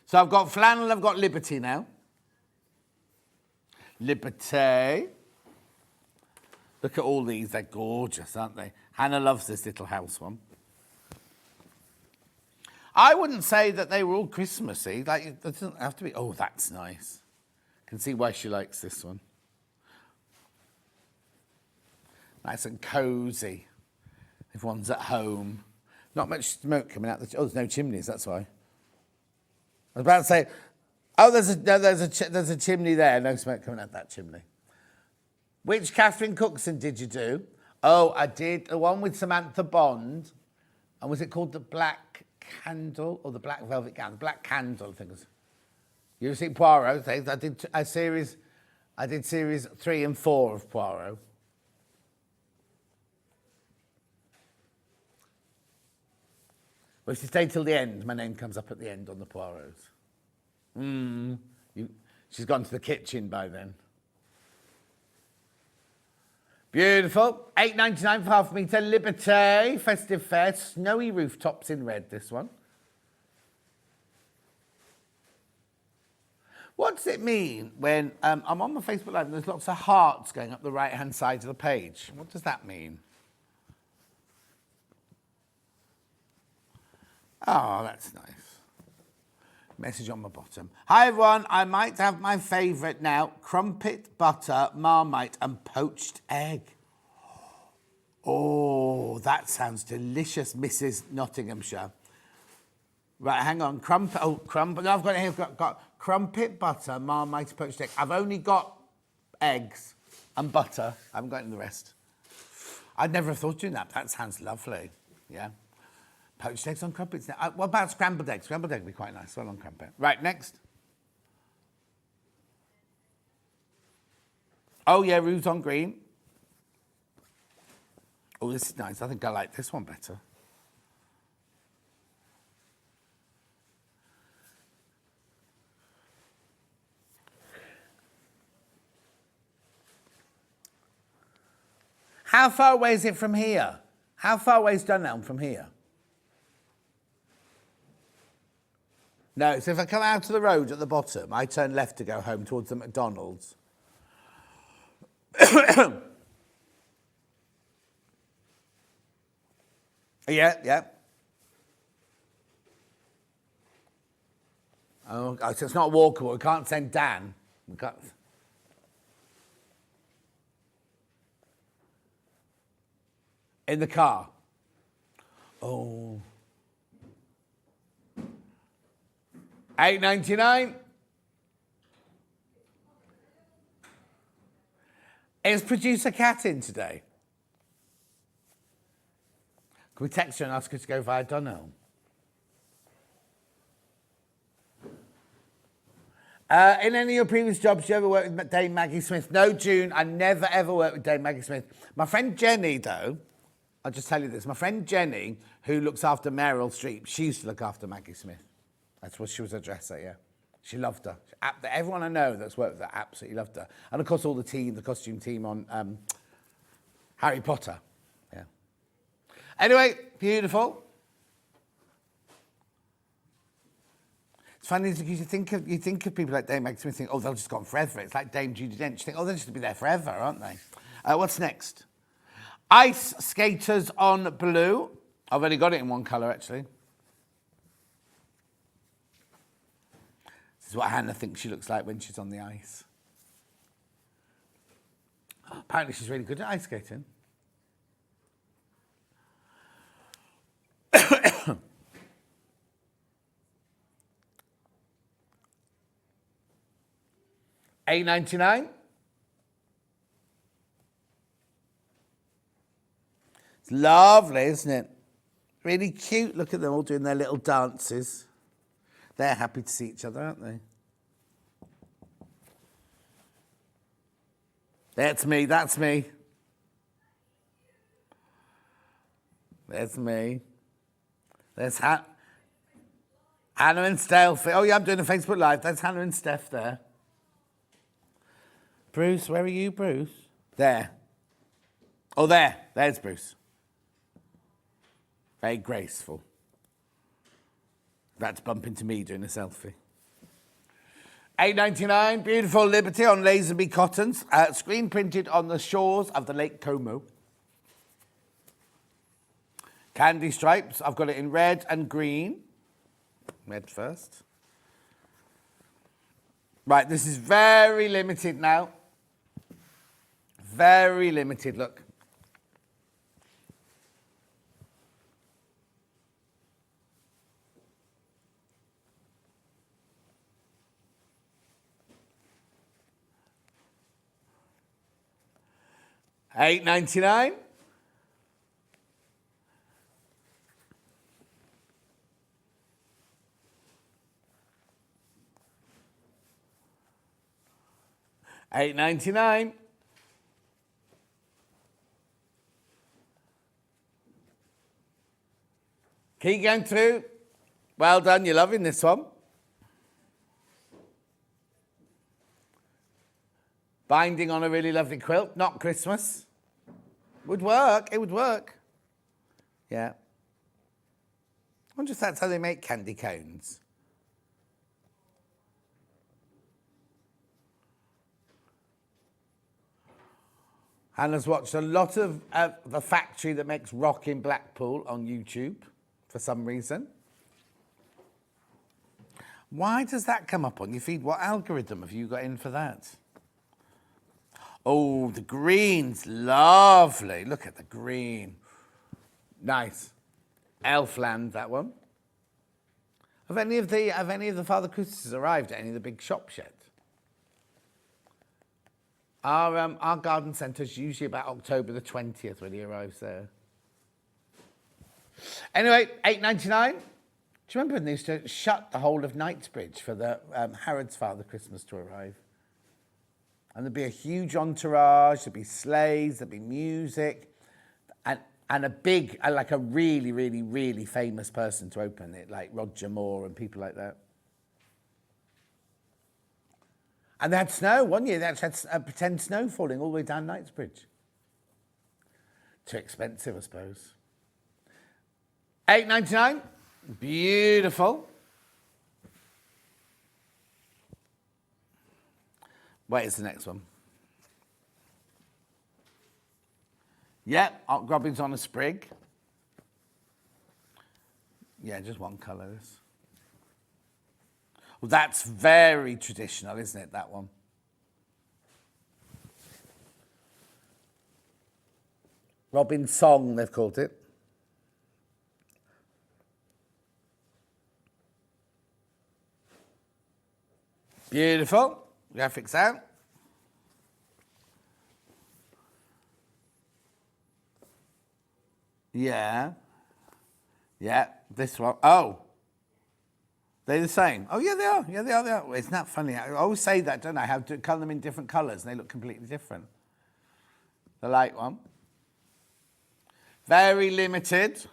S1: So I've got flannel, I've got Liberty now. Liberty. Look at all these, they're gorgeous, aren't they? Hannah loves this little house one. I wouldn't say that they were all Christmassy. Like, it doesn't have to be. Oh, that's nice. Can see why she likes this one. Nice and cosy. Everyone's at home. Not much smoke coming out. Oh, there's no chimneys, that's why. I was about to say, oh, there's a chimney there. No smoke coming out that chimney. Which Catherine Cookson did you do? Oh, I did the one with Samantha Bond. And was it called The Black Candle or The Black Velvet Gown? The Black Candle, I think it was. You've seen Poirot. I did series 3 and 4 of Poirot. Well, if you stay till the end, my name comes up at the end on the Poirots. She's gone to the kitchen by then. Beautiful. £8.99 for half a metre. Liberty. Festive Fair. Snowy rooftops in red, this one. What does it mean when I'm on my Facebook Live and there's lots of hearts going up the right-hand side of the page? What does that mean? Oh, that's nice. Message on my bottom. Hi, everyone. I might have my favourite now. Crumpet, butter, Marmite and poached egg. Oh, that sounds delicious, Mrs. Nottinghamshire. Right, hang on. Crumpet. No, I've got it here. I've got crumpet, butter, Marmite, poached egg. I've only got eggs and butter. I haven't got any of the rest. I'd never have thought of doing that. That sounds lovely. Yeah. Poached eggs on crumpets. Now, what about scrambled eggs? Scrambled egg would be quite nice, well on crumpet. Right, next. Oh, yeah, Rouge on green. Oh, this is nice. I think I like this one better. How far away is it from here? How far away is Dunelm from here? No, so if I come out to the road at the bottom, I turn left to go home towards the McDonald's. Yeah. Oh, so it's not walkable. We can't send Dan. We can't. In the car. Oh. $8.99. Is producer Kat in today? Can we text her and ask her to go via Dunelm? In any of your previous jobs, did you ever work with Dame Maggie Smith? No, June, I never ever worked with Dame Maggie Smith. My friend Jenny, though, I'll just tell you this. My friend Jenny, who looks after Meryl Streep, she used to look after Maggie Smith. That's what she was a dresser, yeah. She loved her. Everyone I know that's worked with her absolutely loved her. And of course, all the costume team on Harry Potter. Yeah. Anyway, beautiful. It's funny because you think of people like Dame Maggie Smith, think, oh, they'll just go on forever. It's like Dame Judi Dench. You think, oh, they'll just be there forever, aren't they? What's next? Ice skaters on blue. I've only got it in one colour, actually. This is what Hannah thinks she looks like when she's on the ice. Apparently she's really good at ice skating. $8.99. It's lovely, isn't it? Really cute. Look at them all doing their little dances. They're happy to see each other, aren't they? That's me, that's me. There's me. There's Hannah and Steph. Oh, yeah, I'm doing a Facebook Live. There's Hannah and Steph there. Bruce, where are you, Bruce? There. Oh, there. There's Bruce. Very graceful. About to bump into me doing a selfie. $8.99. Beautiful Liberty on Lazenby cottons. Screen printed on the shores of the Lake Como. Candy stripes. I've got it in red and green. Red first. Right, this is very limited now. Very limited, look. $8.99. $8.99. Keep going through. Well done, you're loving this one. Binding on a really lovely quilt, not Christmas. Would work, it would work. Yeah. I wonder if that's how they make candy cones. Hannah's watched a lot of the factory that makes rock in Blackpool on YouTube for some reason. Why does that come up on your feed? What algorithm have you got in for that? Oh, the green's lovely. Look at the green. Nice. Elfland, that one. Have any of the Father Christmases arrived at any of the big shops yet? Our garden centre's usually about October the 20th when he arrives there. Anyway, $8.99. Do you remember when they used to shut the whole of Knightsbridge for the Harrods Father Christmas to arrive? And there'd be a huge entourage, there'd be sleighs, there'd be music, and a big, like a really, really, really famous person to open it, like Roger Moore and people like that. And they had snow. One year they actually had pretend snow falling all the way down Knightsbridge. Too expensive, I suppose. $8.99. Beautiful. Where's the next one? Yep, Robin's on a sprig. Yeah, just one colour. This. Well, that's very traditional, isn't it, that one? Robin's Song, they've called it. Beautiful. Graphics out. Yeah. Yeah, this one. Oh. They're the same. Oh, yeah, they are. Yeah, they are. They are. Isn't that funny? I always say that, don't I? How to colour them in different colours and they look completely different. The light one. Very limited.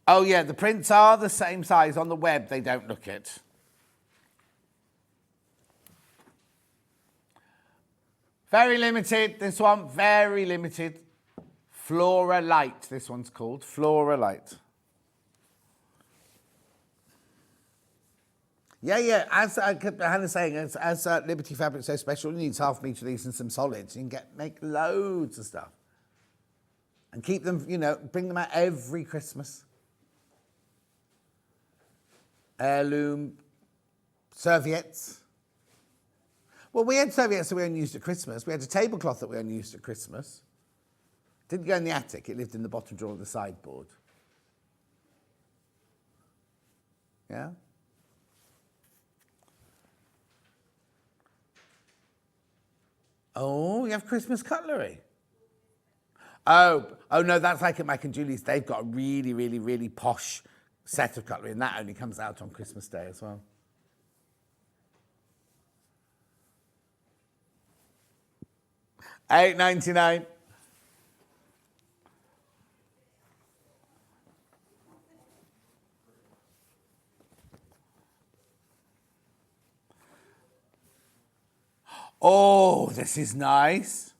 S1: Oh, yeah, the prints are the same size. On the web, they don't look it. Very limited. This one, very limited. Flora Light, this one's called. Flora Light. Yeah. As Hannah's saying, as Liberty Fabric's so special, you need half a metre of these and some solids. You can make loads of stuff. And keep them, bring them out every Christmas. Heirloom serviettes. Well, we had serviettes that we only used at Christmas. We had a tablecloth that we only used at Christmas. Didn't go in the attic. It lived in the bottom drawer of the sideboard. Yeah? Oh, you have Christmas cutlery? Oh no, that's like at Mike and Julie's. They've got a really, really, really posh set of cutlery, and that only comes out on Christmas Day as well. $8.99. Oh, this is nice.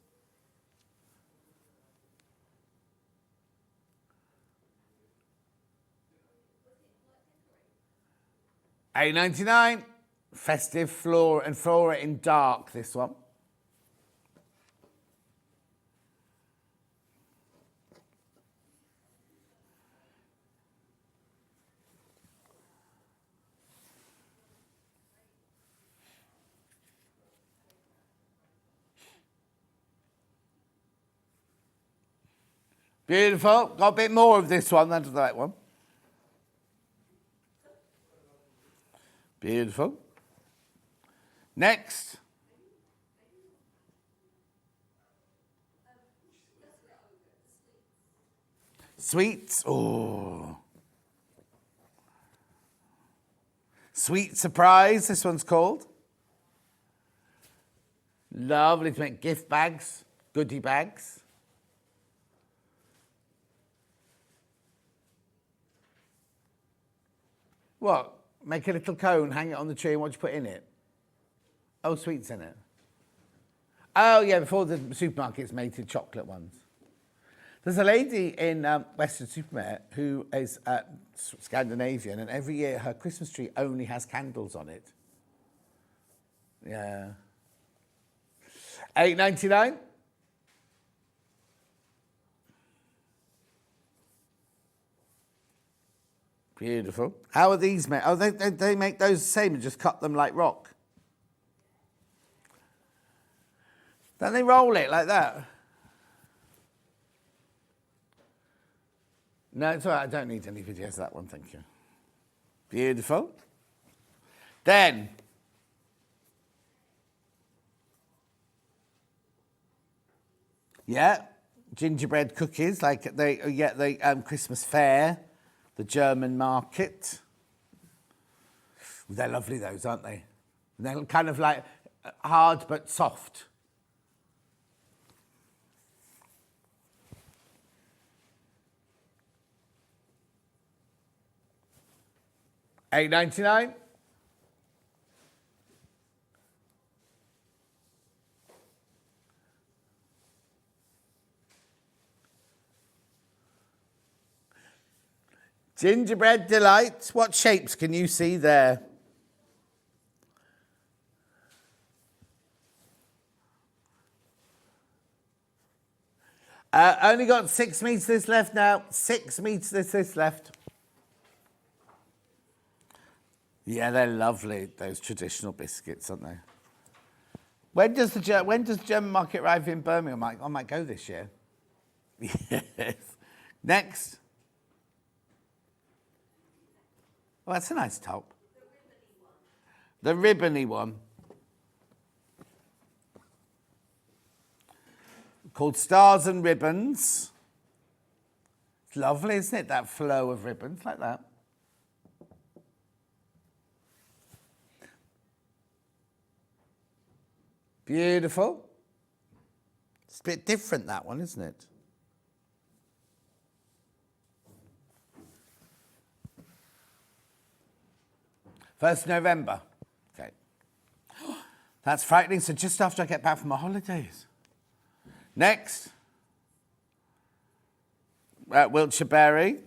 S1: $8.99. Festive flora in dark, this one. Beautiful. Got a bit more of this one than the that one. Beautiful. Next. Sweets. Oh. Sweet Surprise, this one's called. Lovely to make gift bags, goodie bags. What? Make a little cone, hang it on the tree, and what do you put in it? Oh, sweets in it. Oh, yeah, before the supermarkets made the chocolate ones. There's a lady in Western-super-Mare who is Scandinavian, and every year her Christmas tree only has candles on it. Yeah. $8.99. Beautiful. How are these made? Oh, they make those the same and just cut them like rock. Then they roll it like that. No, it's all right. I don't need any videos of that one, thank you. Beautiful. Then, yeah, gingerbread cookies, like the Christmas fair, the German market. They're lovely, those, aren't they? They're kind of like hard but soft. $8.99. Gingerbread Delight. What shapes can you see there? Only got 6 meters left now. 6 meters this left. Yeah, they're lovely, those traditional biscuits, aren't they? When does the German market arrive in Birmingham? I might go this year. Yes. Next. Oh, that's a nice top. The ribbony one. Called Stars and Ribbons. It's lovely, isn't it? That flow of ribbons like that. Beautiful. It's a bit different, that one, isn't it? First November. Okay. That's frightening. So just after I get back from my holidays. Next. Wiltshire berry.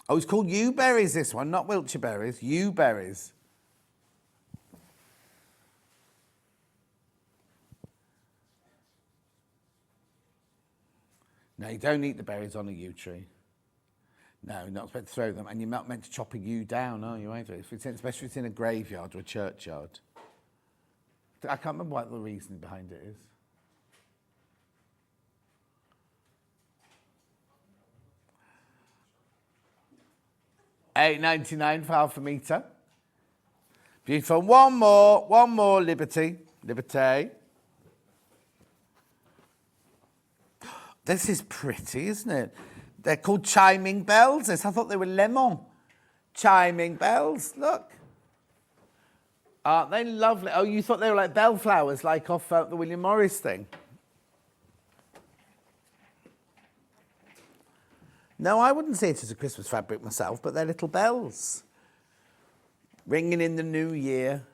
S1: Oh, it's called yew berries, this one, not Wiltshire berries. Yew berries. No, you don't eat the berries on a yew tree. No, you're not supposed to throw them. And you're not meant to chop a yew down, are you, either? Especially if it's in a graveyard or a churchyard. I can't remember what the reason behind it is. $8.99 for half a metre. Beautiful. One more, Liberty. This is pretty, isn't it? They're called chiming bells. I thought they were lemon. Chiming bells, look. Aren't they lovely? Oh, you thought they were like bellflowers, like off the William Morris thing? No, I wouldn't say it as a Christmas fabric myself, but they're little bells. Ringing in the new year.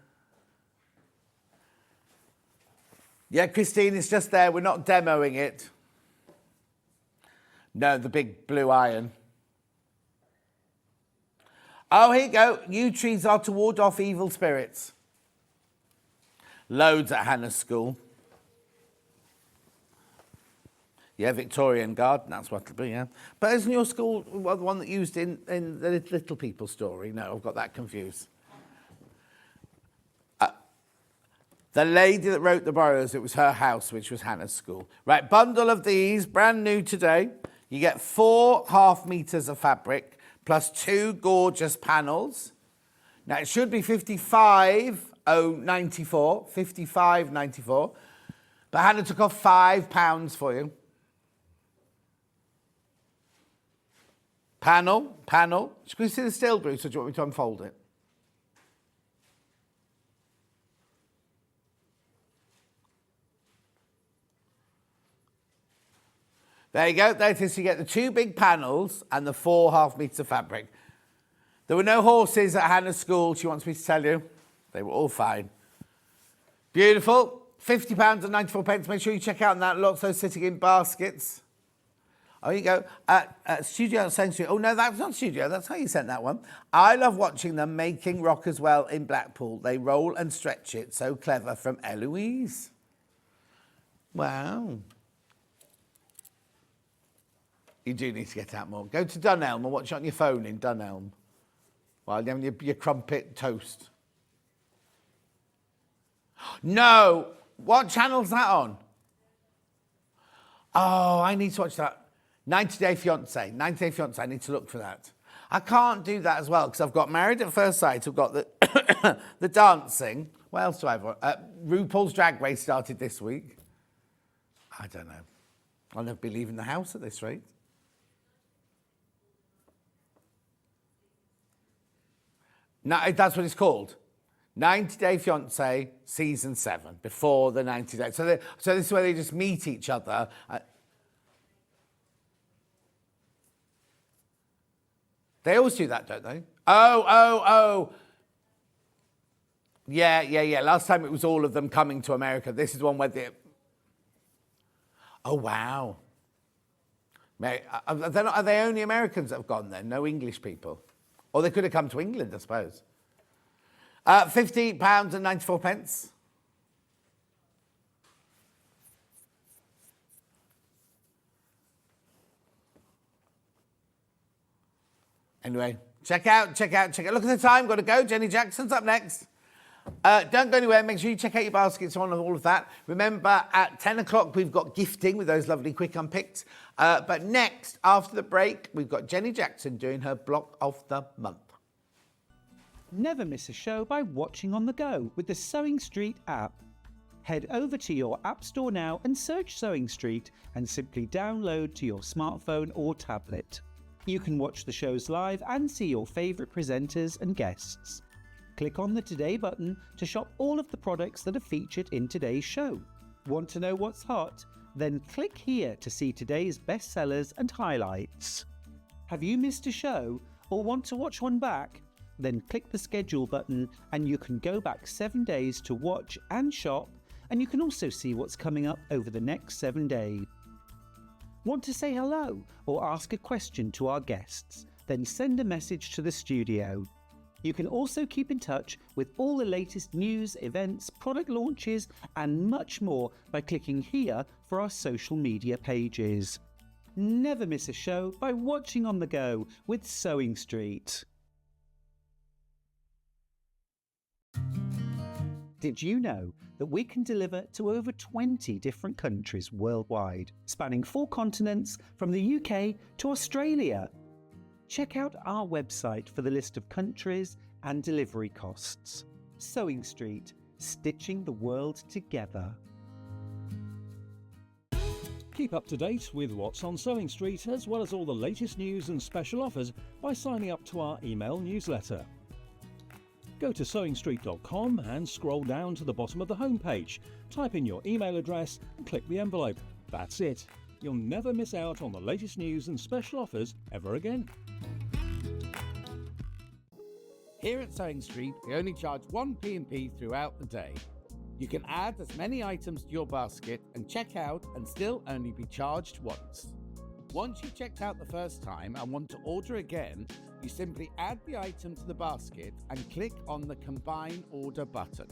S1: Yeah, Christine, it's just there. We're not demoing it. No, the big blue iron. Oh, here you go. Yew trees are to ward off evil spirits. Loads at Hannah's school. Yeah, Victorian garden, that's what it'll be, yeah. But isn't your school the one that used in the Little People story? No, I've got that confused. The lady that wrote the Burrows, it was her house, which was Hannah's school. Right, bundle of these, brand new today. You get 4 half meters of fabric plus 2 gorgeous panels. Now, it should be $55.94, but Hannah took off £5 for you. Panel. Should we see the still, Bruce, or do you want me to unfold it? There you go. There it is. You get the 2 big panels and the 4 half meters of fabric. There were no horses at Hannah's school, she wants me to tell you. They were all fine. Beautiful. £50.94. Make sure you check out that. Lots of those sitting in baskets. Oh, you go. Studio Sensory. Oh, no, that's not Studio. That's how you sent that one. I love watching them making rock as well in Blackpool. They roll and stretch it. So clever, from Eloise. Wow. You do need to get out more. Go to Dunelm and watch it on your phone in Dunelm while you're having your crumpet toast. No! What channel's that on? Oh, I need to watch that. 90 Day Fiancé. 90 Day Fiancé. I need to look for that. I can't do that as well because I've got Married at First Sight. I've got the the dancing. What else do I have? RuPaul's Drag Race started this week. I don't know. I'll never be leaving the house at this rate. No, that's what it's called. 90 Day Fiancé, Season 7, before the 90 days. So this is where they just meet each other. They always do that, don't they? Oh. Yeah. Last time it was all of them coming to America. This is one where they... Oh, wow. Are they only Americans that have gone then? No English people? Or they could have come to England, I suppose. £50.94. Anyway, check out. Look at the time. Got to go. Jenny Jackson's up next. Don't go anywhere. Make sure you check out your baskets on and all of that. Remember, at 10 o'clock, we've got gifting with those lovely quick unpicks. But next, after the break, we've got Jenny Jackson doing her block of the month.
S3: Never miss a show by watching on the go with the Sewing Street app. Head over to your app store now and search Sewing Street and simply download to your smartphone or tablet. You can watch the shows live and see your favourite presenters and guests. Click on the Today button to shop all of the products that are featured in today's show. Want to know what's hot? Then click here to see today's bestsellers and highlights. Have you missed a show or want to watch one back? Then click the schedule button and you can go back 7 days to watch and shop, and you can also see what's coming up over the next 7 days. Want to say hello or ask a question to our guests? Then send a message to the studio. You can also keep in touch with all the latest news, events, product launches, and much more by clicking here for our social media pages. Never miss a show by watching on the go with Sewing Street. Did you know that we can deliver to over 20 different countries worldwide, spanning 4 continents from the UK to Australia? Check out our website for the list of countries and delivery costs. Sewing Street, stitching the world together.
S4: Keep up to date with what's on Sewing Street, as well as all the latest news and special offers by signing up to our email newsletter. Go to sewingstreet.com and scroll down to the bottom of the homepage. Type in your email address and click the envelope. That's it. You'll never miss out on the latest news and special offers ever again.
S1: Here at Sewing Street, we only charge one P&P throughout the day. You can add as many items to your basket and check out and still only be charged once. Once you've checked out the first time and want to order again, you simply add the item to the basket and click on the Combine Order button.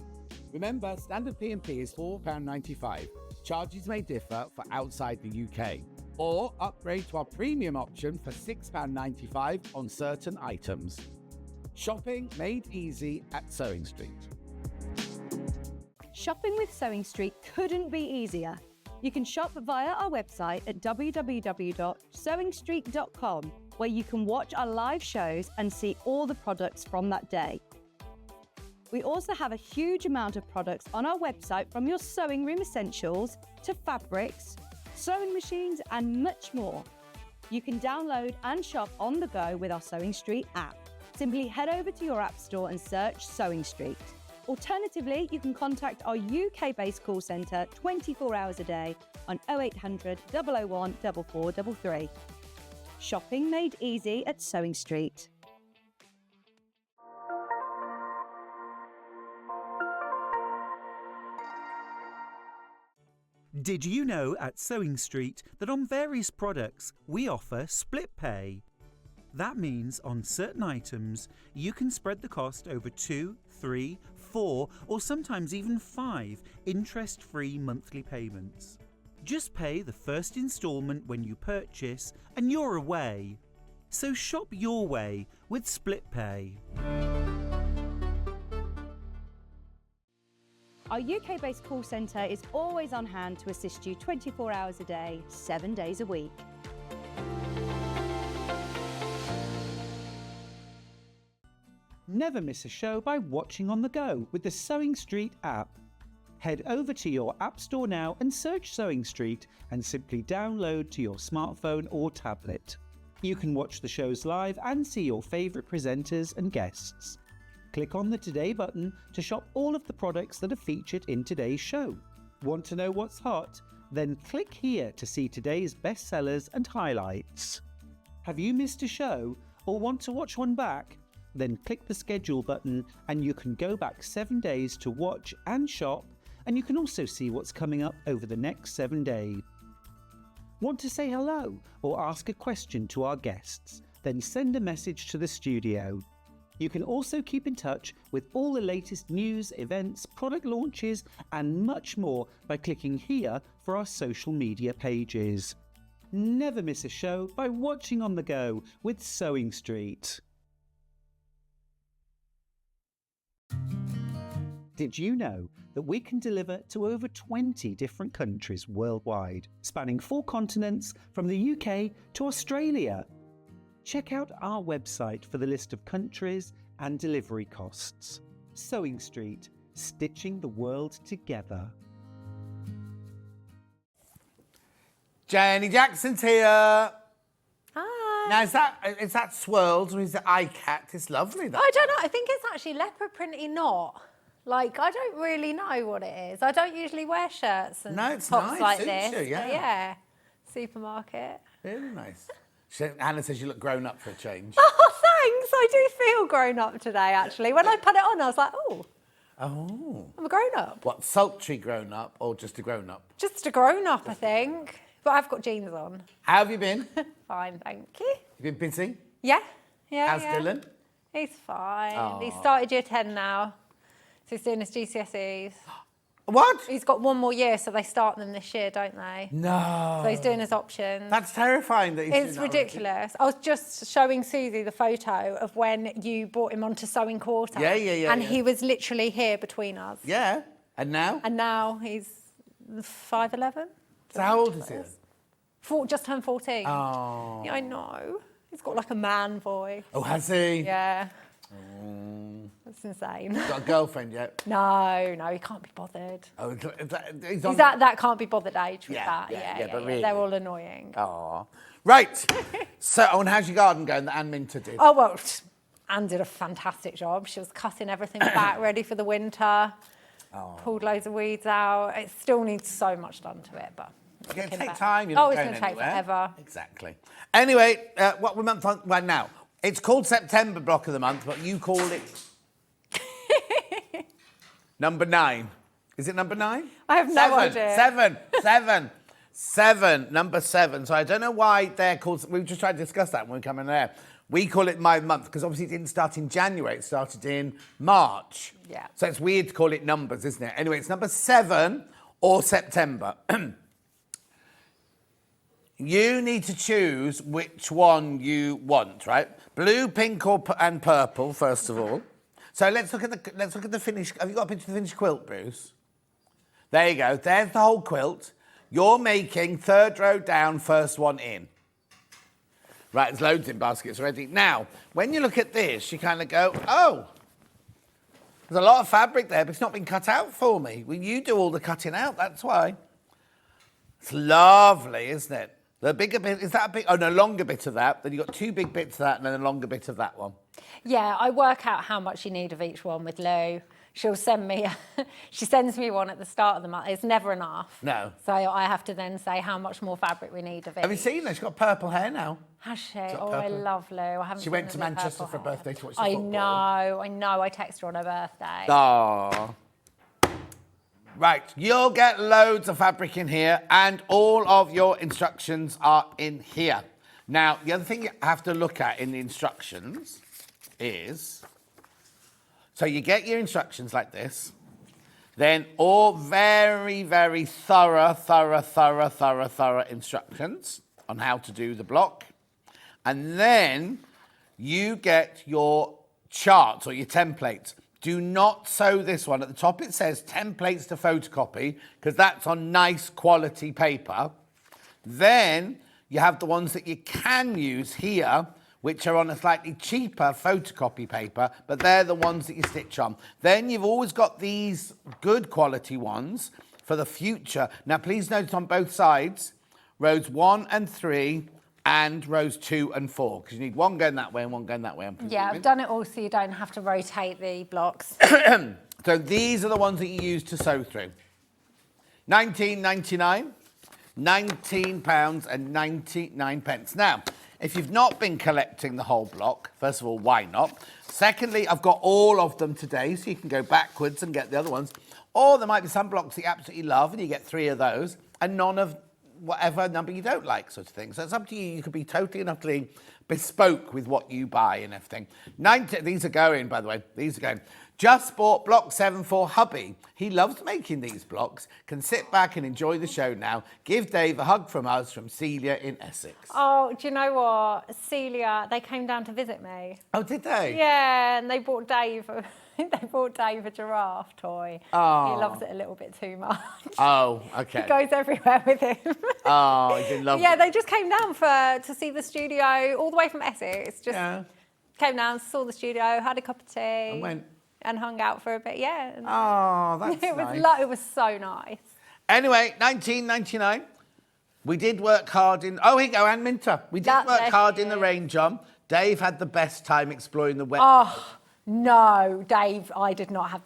S1: Remember, standard P&P is £4.95. Charges may differ for outside the UK. Or upgrade to our premium option for £6.95 on certain items. Shopping made easy at Sewing Street.
S2: Shopping with Sewing Street couldn't be easier. You can shop via our website at www.sewingstreet.com, where you can watch our live shows and see all the products from that day. We also have a huge amount of products on our website, from your sewing room essentials to fabrics, sewing machines, and much more. You can download and shop on the go with our Sewing Street app. Simply head over to your app store and search Sewing Street. Alternatively, you can contact our UK-based call centre 24 hours a day on 0800 001 4433. Shopping made easy at Sewing Street.
S3: Did you know at Sewing Street that on various products we offer split pay? That means on certain items you can spread the cost over 2, 3, 4 or sometimes even 5 interest-free monthly payments. Just pay the first instalment when you purchase and you're away. So shop your way with split pay.
S2: Our UK-based call centre is always on hand to assist you 24 hours a day, 7 days a week.
S3: Never miss a show by watching on the go with the Sewing Street app. Head over to your app store now and search Sewing Street and simply download to your smartphone or tablet. You can watch the shows live and see your favourite presenters and guests. Click on the Today button to shop all of the products that are featured in today's show. Want to know what's hot? Then click here to see today's bestsellers and highlights. Have you missed a show or want to watch one back? Then click the schedule button and you can go back 7 days to watch and shop, and you can also see what's coming up over the next 7 days. Want to say hello or ask a question to our guests? Then send a message to the studio. You can also keep in touch with all the latest news, events, product launches, and much more by clicking here for our social media pages. Never miss a show by watching on the go with Sewing Street. Did you know that we can deliver to over 20 different countries worldwide, spanning 4 continents from the UK to Australia? Check out our website for the list of countries and delivery costs. Sewing Street, stitching the world together.
S1: Jenny Jackson's here.
S5: Hi.
S1: Now, is that swirls or is it iCat? It's lovely, that.
S5: I don't know. I think it's actually leopard printy knot. Like, I don't really know what it is. I don't usually wear shirts and
S1: No, it's
S5: tops
S1: nice,
S5: like
S1: suits
S5: this.
S1: you, yeah.
S5: But yeah. Supermarket.
S1: Really nice. Hannah says you look grown up for a change.
S5: Oh, thanks. I do feel grown up today, actually. When I put it on, I was like, oh,
S1: Oh.
S5: I'm a grown up.
S1: What, sultry grown up or just a grown up?
S5: Just a grown up, I think. But I've got jeans on.
S1: How have you been?
S5: Fine, thank you.
S1: You been busy?
S5: Yeah. Yeah.
S1: How's
S5: yeah.
S1: Dylan?
S5: He's fine.
S1: Aw.
S5: He started year 10 now. So he's doing his GCSEs.
S1: What?
S5: He's got one more year, so they start them this year, don't they?
S1: No.
S5: So he's doing his options.
S1: That's terrifying that he's
S5: It's
S1: doing that
S5: ridiculous. I was just showing Susie the photo of when you brought him onto Sewing Quarter.
S1: Yeah.
S5: And he was literally here between us.
S1: already. Yeah. And now?
S5: And now he's 5'11".
S1: So how old is he?
S5: Just turned 14.
S1: Oh.
S5: Yeah, I know. He's got like a man voice.
S1: Oh, has he?
S5: Yeah. That's insane.
S1: Got a girlfriend yet?
S5: No, he can't be bothered.
S1: Oh, he's
S5: He's at that can't be bothered age with
S1: Yeah,
S5: that.
S1: yeah, but really.
S5: They're all annoying.
S1: Oh. Right. So, and how's your garden going that Anne Minter did?
S5: Oh, well, Anne did a fantastic job. She was cutting everything back, ready for the winter. Pulled loads of weeds out. It still needs so much done to it, but...
S1: It's going to
S5: looking
S1: take
S5: back-
S1: time. You're not
S5: it's
S1: going
S5: going to take
S1: anywhere.
S5: forever.
S1: Exactly. Anyway, what we month on right now? It's called September Block of the Month, but you call it number 9. Is it number 9?
S5: I have no idea.
S1: Seven. Number 7. So I don't know why they're called. We were just trying to discuss that when we come in there. We call it My Month because obviously it didn't start in January. It started in March.
S5: Yeah.
S1: So it's weird to call it numbers, isn't it? Anyway, it's number 7 or September. You need to choose which one you want, right? Blue, pink, and purple, first of all. So let's look at the finished. Have you got a picture of the finished quilt, Bruce? There you go. There's the whole quilt. You're making 3rd row down, first one in. Right, there's loads in baskets already. Now, when you look at this, you kind of go, oh, there's a lot of fabric there, but it's not been cut out for me. Well, you do all the cutting out, that's why. It's lovely, isn't it? The bigger bit, is that a big, oh no, longer bit of that. Then you've got 2 big bits of that and then a longer bit of that one.
S5: Yeah, I work out how much you need of each one with Lou. She'll send me, she sends me one at the start of the month. It's never enough.
S1: No.
S5: So I have to then say how much more fabric we need of it.
S1: Have you seen her? She's got purple hair now.
S5: Has she?
S1: got
S5: Oh, I
S1: purple.
S5: love Lou. I haven't
S1: She
S5: seen
S1: went
S5: her
S1: to
S5: with
S1: Manchester
S5: purple
S1: for her
S5: hair.
S1: birthday to watch the
S5: I
S1: football.
S5: know. I texted her on her birthday.
S1: Aww. Right, you'll get loads of fabric in here and all of your instructions are in here. Now, the other thing you have to look at in the instructions is, so you get your instructions like this, then all very, very thorough instructions on how to do the block. And then you get your charts or your templates. Do not sew this one. At the top it says templates to photocopy because that's on nice quality paper. Then you have the ones that you can use here, which are on a slightly cheaper photocopy paper, but they're the ones that you stitch on. Then you've always got these good quality ones for the future. Now, please note on both sides, rows 1 and 3 and rows 2 and 4, because you need one going that way and one going that way.
S5: Yeah, I've done it all so you don't have to rotate the blocks.
S1: So these are the ones that you use to sew through. £19.99, £19.99. Now, if you've not been collecting the whole block, first of all, why not? Secondly, I've got all of them today, so you can go backwards and get the other ones. Or there might be some blocks that you absolutely love, and you get 3 of those, and none of whatever number you don't like, sort of thing. So it's up to you. You could be totally and utterly bespoke with what you buy and everything. These are going, by the way. These are going. Just bought block 7 for hubby. He loves making these blocks. Can sit back and enjoy the show now. Give Dave a hug from us, from Celia in Essex.
S5: Oh, do you know what? Celia, they came down to visit me.
S1: Oh, did they?
S5: Yeah, and they bought Dave a giraffe toy.
S1: Oh.
S5: He loves it a little bit too much.
S1: Oh, okay.
S5: He goes everywhere with him.
S1: Oh, he did love
S5: Yeah,
S1: it.
S5: they just came down to see the studio all the way from Essex. Just came down, saw the studio, had a cup of tea.
S1: And went.
S5: And hung out for a bit, yeah.
S1: Oh, that's
S5: it was
S1: nice.
S5: It was so nice.
S1: Anyway, 1999. We did work hard in... Oh, here you go, Anne Minter. We did work hard in the rain, John. Dave had the best time exploring the wet.
S5: Oh, no, Dave, I did not have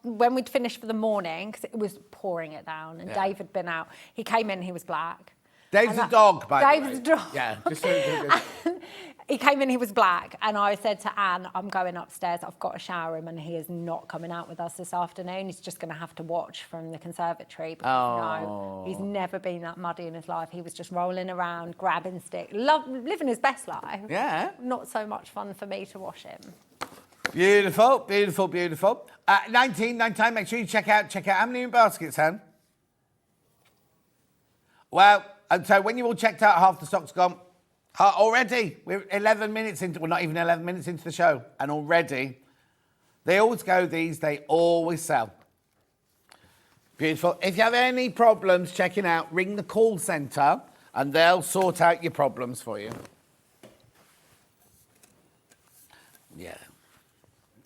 S5: when we'd finished for the morning, because it was pouring it down, and Dave had been out. He came in, he was black.
S1: Dave's a dog, by the way.
S5: Dave's a dog.
S1: Yeah, just so you know.
S5: He came in, he was black, and I said to Anne, I'm going upstairs, I've got to shower him, and he is not coming out with us this afternoon. He's just going to have to watch from the conservatory. Because, no, he's never been that muddy in his life. He was just rolling around, grabbing sticks, living his best life.
S1: Yeah.
S5: Not so much fun for me to wash him.
S1: Beautiful, beautiful, beautiful. 1999, make sure you check out how many baskets, Han? Well, and so when you all checked out, half the stock's gone. Already, we're 11 minutes into, well, not even 11 minutes into the show, and already, they always go these, they always sell. Beautiful. If you have any problems checking out, ring the call centre, and they'll sort out your problems for you. Yeah.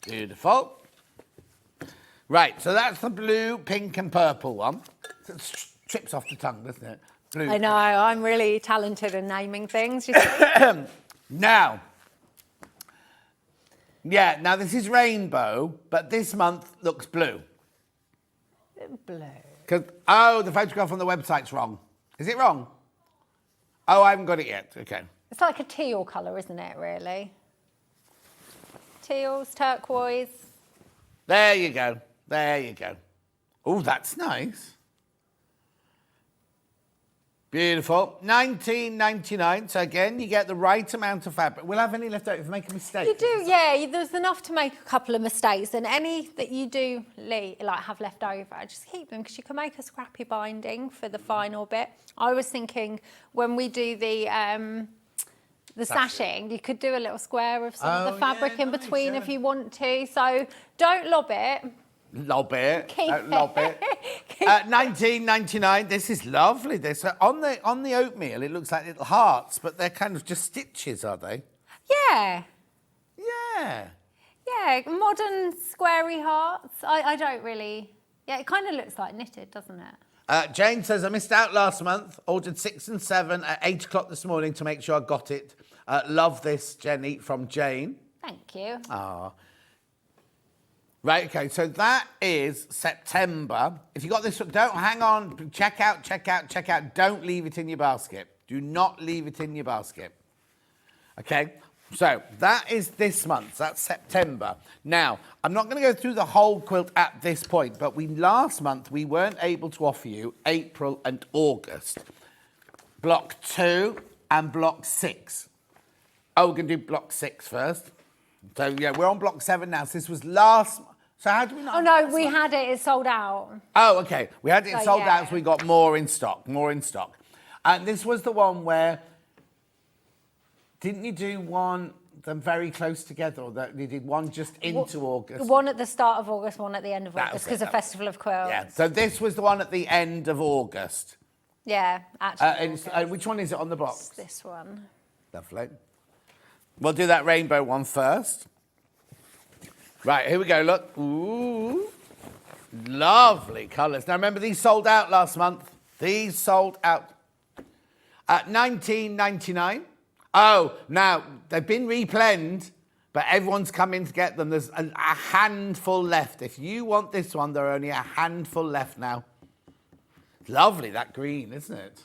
S1: Beautiful. Right, so that's the blue, pink, and purple one. So it trips off the tongue, doesn't it? Blue.
S5: I know, I'm really talented in naming things. You see?
S1: Now this is rainbow, but this month looks blue.
S5: Blue.
S1: The photograph on the website's wrong. Is it wrong? Oh, I haven't got it yet. Okay.
S5: It's like a teal colour, isn't it, really? Teals, turquoise.
S1: There you go. There you go. Oh, that's nice. Beautiful. 1999. So again, you get the right amount of fabric. We'll have any left over if you make a mistake.
S5: You do, yeah. There's enough to make a couple of mistakes, and any that you do have left over, just keep them, because you can make a scrappy binding for the final bit. I was thinking when we do the sashing, you could do a little square of some of the fabric in between if you want to. So don't lob it.
S1: Lob it.
S5: Keep
S1: lob it. 1999. This is lovely. This on the oatmeal, it looks like little hearts, but they're kind of just stitches, are they?
S5: Yeah.
S1: Yeah.
S5: Yeah, modern squarey hearts. I don't really... Yeah, it kind of looks like knitted, doesn't it?
S1: Jane says, I missed out last month. Ordered 6 and 7 at 8 o'clock this morning to make sure I got it. Love this, Jenny, from Jane.
S5: Thank you.
S1: Ah. Right, okay, so that is September. If you got this, don't hang on. Check out. Don't leave it in your basket. Do not leave it in your basket. Okay, so that is this month. That's September. Now, I'm not going to go through the whole quilt at this point, but last month we weren't able to offer you April and August. Block 2 and block 6. Oh, we're going to do block 6 first. So, yeah, we're on block 7 now. So this was last... So how do we not...
S5: Oh, no, we had it. It sold out.
S1: Oh, OK. We had it sold out, so we got more in stock. And this was the one where... Didn't you do them very close together, or that you did one just into August?
S5: One at the start of August, one at the end of August, because of Festival of Quilts.
S1: Yeah, so this was the one at the end of August.
S5: Yeah, actually.
S1: Which one is it on the box?
S5: It's this one.
S1: Lovely. We'll do that rainbow one first. Right, here we go, look. Ooh. Lovely colours. Now, remember, these sold out last month. These sold out at $19.99. Oh, now, they've been replenned, but everyone's come in to get them. There's a handful left. If you want this one, there are only a handful left now. Lovely, that green, isn't it?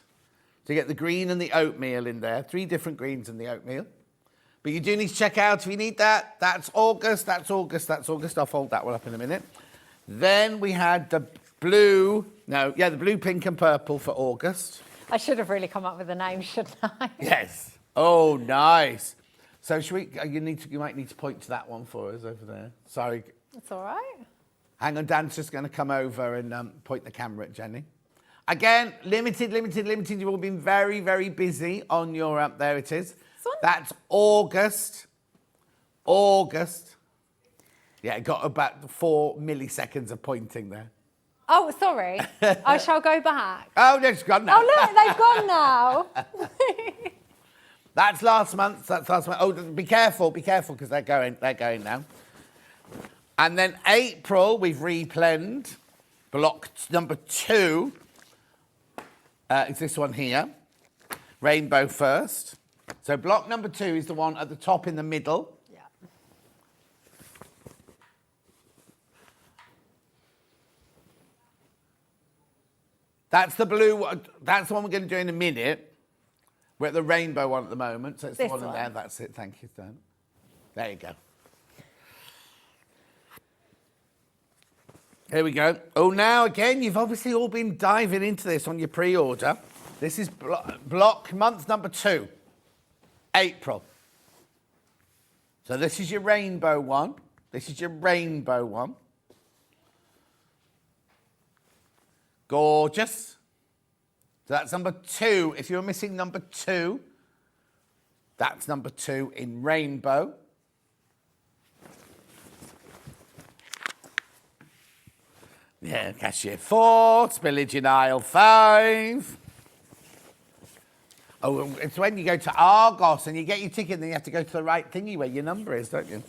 S1: So you get the green and the oatmeal in there. 3 different greens in the oatmeal. But you do need to check out if you need that. That's August. I'll fold that one up in a minute. Then we had the blue, the blue, pink and purple for August.
S5: I should have really come up with a name, shouldn't I?
S1: Yes. Oh, nice. So you might need to point to that one for us over there. Sorry.
S5: That's all right.
S1: Hang on, Dan's just going to come over and point the camera at Jenny. Again, limited. You've all been very, very busy on your, there it is. That's August. Yeah, it got about 4 milliseconds of pointing there.
S5: Oh, sorry. I shall go back.
S1: Oh, no, it's gone now.
S5: Oh, look, they've gone now.
S1: That's last month. Oh, be careful, because they're going now. And then April, we've replanned. Block number 2 is this one here. Rainbow first. So block number 2 is the one at the top in the middle.
S5: Yeah.
S1: That's the blue one. That's the one we're going to do in a minute. We're at the rainbow one at the moment. So it's the one in there. That's it. Thank you, Dan. There you go. Here we go. Oh, now again, you've obviously all been diving into this on your pre-order. This is block month number 2, April. So this is your rainbow one. Gorgeous. So that's number 2. If you're missing number 2, that's number 2 in rainbow. Yeah, cashier 4, spillage in aisle 5. Oh, it's when you go to Argos and you get your ticket, then you have to go to the right thingy where your number is, don't you?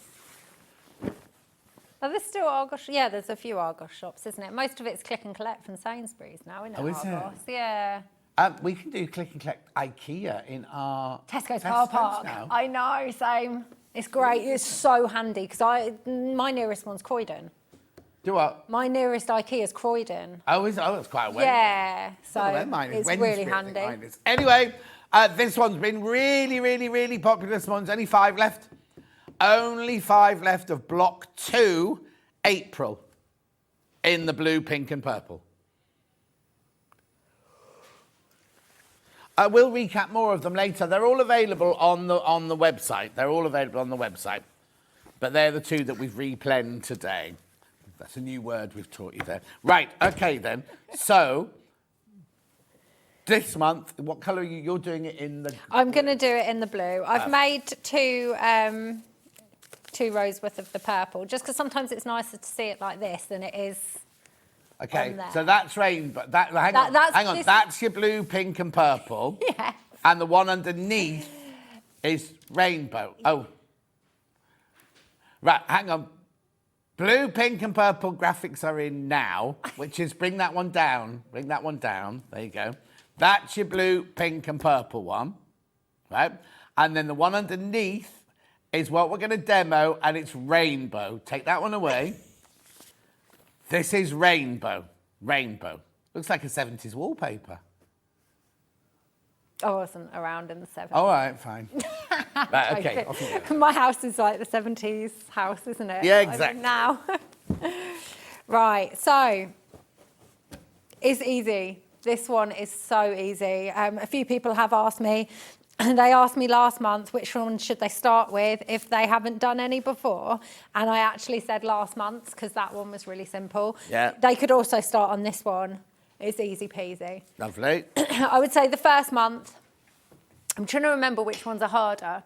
S5: Are there still Argos? Yeah, there's a few Argos shops, isn't it? Most of it's click and collect from Sainsbury's now, isn't it?
S1: Oh, is
S5: Argos?
S1: it?
S5: Yeah.
S1: We can do click and collect IKEA in our
S5: Tesco's car park.
S1: now.
S5: I know, same. It's great. It's so handy because my nearest one's Croydon.
S1: Do what?
S5: My nearest IKEA is Croydon.
S1: Oh, that's quite a way.
S5: Yeah, so
S1: Mine is
S5: it's
S1: Wednesbury,
S5: really
S1: I think
S5: handy.
S1: mine is. Anyway, this one's been really popular. This one's only 5 left. Only 5 left of block 2, April, in the blue, pink and purple. I will recap more of them later. They're all available on the website. But they're the 2 that we've replanned today. That's a new word we've taught you there. Right, okay then. So, this month, what colour are you? You're doing it in the...
S5: I'm going to do it in the blue. I've made 2 rows worth of the purple, just because sometimes it's nicer to see it like this than it is
S1: Okay,
S5: on there.
S1: so that's rainbow. Hang on. That's your blue, pink and purple.
S5: Yeah.
S1: And the one underneath is rainbow. Oh. Right, hang on. Blue, pink and purple graphics are in now, which is bring that one down. There you go. That's your blue, pink and purple one, right? And then the one underneath is what we're going to demo, and it's rainbow. Take that one away. This is rainbow. Looks like a 70s wallpaper.
S5: I wasn't around in the 70s.
S1: All right, fine. Right, okay, off you go.
S5: My house is like the 70s house, isn't it?
S1: Yeah, exactly.
S5: Now. Right, so it's easy. This one is so easy. A few people have asked me, and they asked me last month which one should they start with if they haven't done any before. And I actually said last month because that one was really simple.
S1: Yeah.
S5: They could also start on this one. It's easy peasy.
S1: Lovely.
S5: I would say the first month, I'm trying to remember which ones are harder.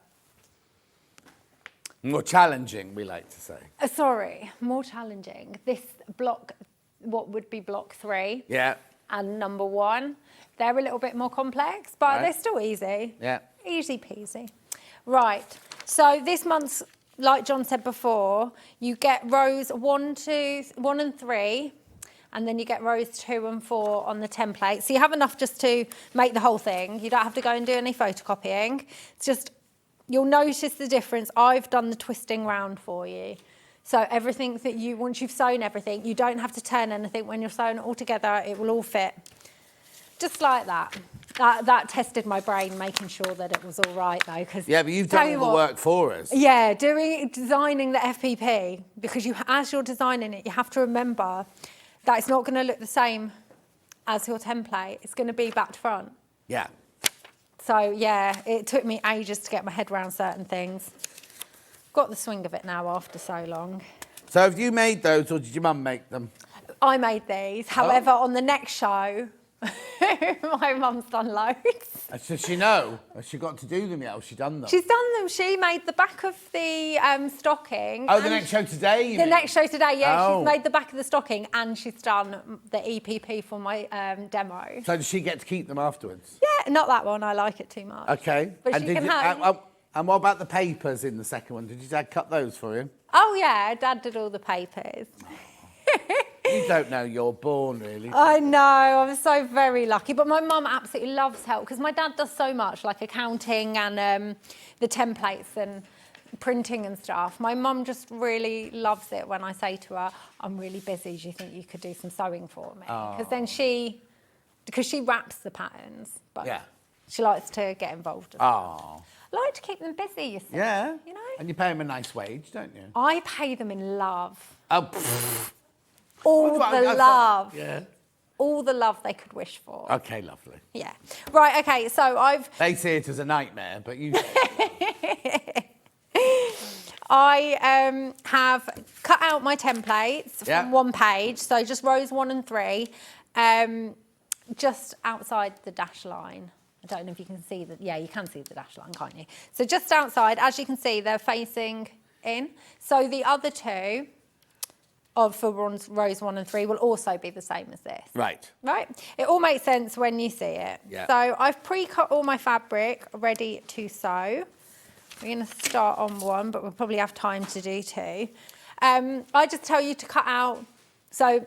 S1: More challenging, we like to say.
S5: Sorry, more challenging. This block, what would be block 3?
S1: Yeah.
S5: And number 1, they're a little bit more complex, but they're still easy.
S1: Yeah.
S5: Easy peasy. Right, so this month's, like John said before, you get rows 1 and 3, and then you get rows 2 and 4 on the template. So you have enough just to make the whole thing. You don't have to go and do any photocopying. It's just, you'll notice the difference. I've done the twisting round for you. So everything that once you've sewn everything, you don't have to turn anything. When you're sewing it all together, it will all fit. Just like that. That tested my brain, making sure that it was all right, though.
S1: Yeah, but you've done all the work for us.
S5: Yeah, designing the FPP, because as you're designing it, you have to remember that it's not going to look the same as your template. It's going to be back to front.
S1: Yeah.
S5: So, yeah, it took me ages to get my head around certain things. Got the swing of it now after so long.
S1: So have you made those or did your mum make them?
S5: I made these. However, on the next show, my mum's done loads.
S1: Does she know? Has she got to do them yet? Or has she done them?
S5: She's done them. She made the back of the stocking.
S1: Oh, the next show today, you
S5: The
S1: mean?
S5: next show today, yeah.
S1: Oh.
S5: She's made the back of the stocking and she's done the EPP for my demo.
S1: So does she get to keep them afterwards?
S5: Yeah, not that one. I like it too much.
S1: Okay.
S5: But
S1: and
S5: she can
S1: you,
S5: have...
S1: and what about the papers in the second one? Did your dad cut those for you?
S5: Oh, yeah. Dad did all the papers.
S1: You don't know you're born, really.
S5: I know, I'm so very lucky. But my mum absolutely loves help because my dad does so much, like accounting and the templates and printing and stuff. My mum just really loves it when I say to her, I'm really busy, do you think you could do some sewing for me? Because then because she wraps the patterns, but
S1: Yeah.
S5: she likes to get involved.
S1: Oh.
S5: I like to keep them busy, you see.
S1: Yeah.
S5: You know?
S1: And you pay them a nice wage, don't you?
S5: I pay them in love.
S1: Oh, pfft.
S5: All
S1: That's what
S5: the
S1: I-
S5: love.
S1: Yeah.
S5: All the love they could wish for.
S1: Okay, lovely.
S5: Yeah. Right, okay, so
S1: They see it as a nightmare, but you...
S5: I have cut out my templates
S1: Yeah.
S5: from one page, so just rows 1 and 3, just outside the dash line. I don't know if you can see that. Yeah, you can see the dash line, can't you? So just outside, as you can see, they're facing in. So the other two for rows 1 and 3 will also be the same as this.
S1: Right.
S5: Right? It all makes sense when you see it.
S1: Yeah.
S5: So I've pre-cut all my fabric ready to sew. We're going to start on one, but we'll probably have time to do 2. I just tell you to cut out. So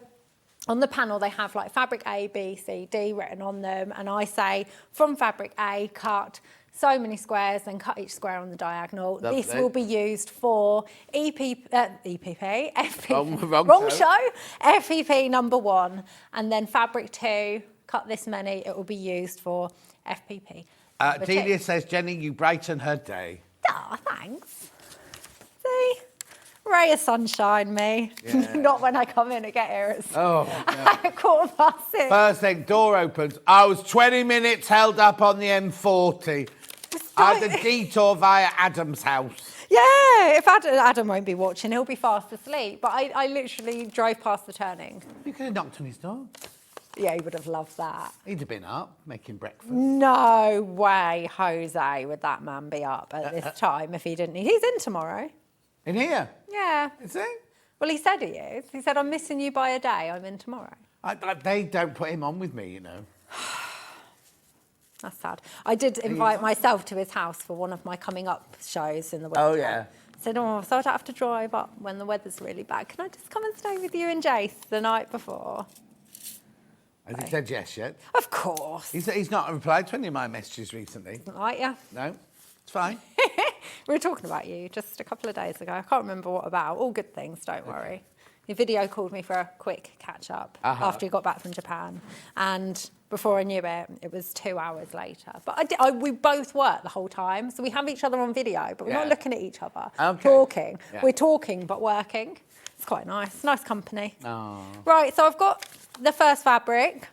S5: on the panel, they have like fabric A, B, C, D written on them. And I say from fabric A, cut so many squares and cut each square on the diagonal.
S1: Lovely.
S5: This will be used for EPP, FPP,
S1: Wrong
S5: show, FPP number 1. And then fabric 2, cut this many, it will be used for FPP. number 2.
S1: Delia says, Jenny, you brighten her day.
S5: Oh, thanks. See? Ray of sunshine, me.
S1: Yeah.
S5: Not when I come in to get here at
S1: Oh, no.
S5: 6:15.
S1: First thing, door opens. I was 20 minutes held up on the M40. I had a detour via Adam's house.
S5: Yeah, if Adam won't be watching, he'll be fast asleep. But I literally drove past the turning.
S1: You could have knocked on his door.
S5: Yeah, he would have loved that.
S1: He'd have been up making breakfast.
S5: No way, Jose, would that man be up at this time if he didn't. He's in tomorrow.
S1: In here?
S5: Yeah.
S1: Is he?
S5: Well, he said he is. He said, I'm missing you by a day. I'm in tomorrow.
S1: They don't put him on with me, you know.
S5: That's sad. I did invite myself to his house for one of my coming up shows in the winter.
S1: Oh, yeah.
S5: I said, oh, so I don't have to drive up when the weather's really bad. Can I just come and stay with you and Jace the night before?
S1: Has he said yes yet?
S5: Of course.
S1: He's not replied to any of my messages recently.
S5: Right, yeah.
S1: No, it's fine.
S5: We were talking about you just a couple of days ago. I can't remember what about. All good things, don't worry. Your video called me for a quick catch-up after you got back from Japan. And before I knew it, it was 2 hours later. But we both worked the whole time. So we have each other on video, but we're not looking at each other.
S1: Okay.
S5: Talking.
S1: Yeah.
S5: We're talking, but working. It's quite nice. Nice company.
S1: Oh.
S5: Right, so I've got the first fabric.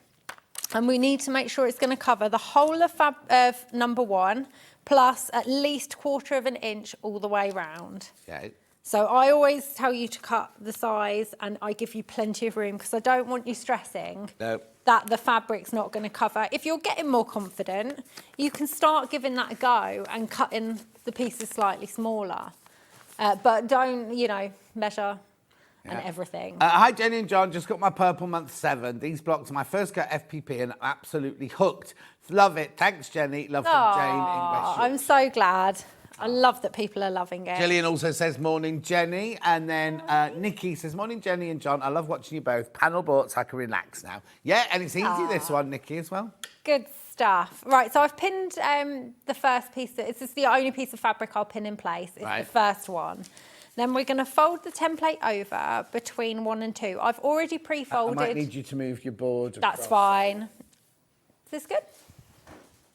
S5: And we need to make sure it's going to cover the whole of number 1, plus at least 1/4 inch all the way round.
S1: Okay.
S5: So I always tell you to cut the size and I give you plenty of room because I don't want you stressing that the fabric's not going to cover. If you're getting more confident, you can start giving that a go and cutting the pieces slightly smaller. But don't, measure and everything.
S1: Hi, Jenny and John. Just got my purple month 7. These blocks are my first go FPP and I'm absolutely hooked. Love it. Thanks, Jenny. Love from Jane in West Yorkshire.
S5: I'm so glad. I love that people are loving it.
S1: Gillian also says, morning, Jenny. And then Nikki says, morning, Jenny and John. I love watching you both. Panel bought so I can relax now. Yeah, and it's easy, this one, Nikki, as well.
S5: Good stuff. Right, so I've pinned the first piece. This is the only piece of fabric I'll pin in place. It's the first one. Then we're going to fold the template over between 1 and 2. I've already pre-folded.
S1: I might need you to move your board
S5: That's
S1: across.
S5: fine. Is this good?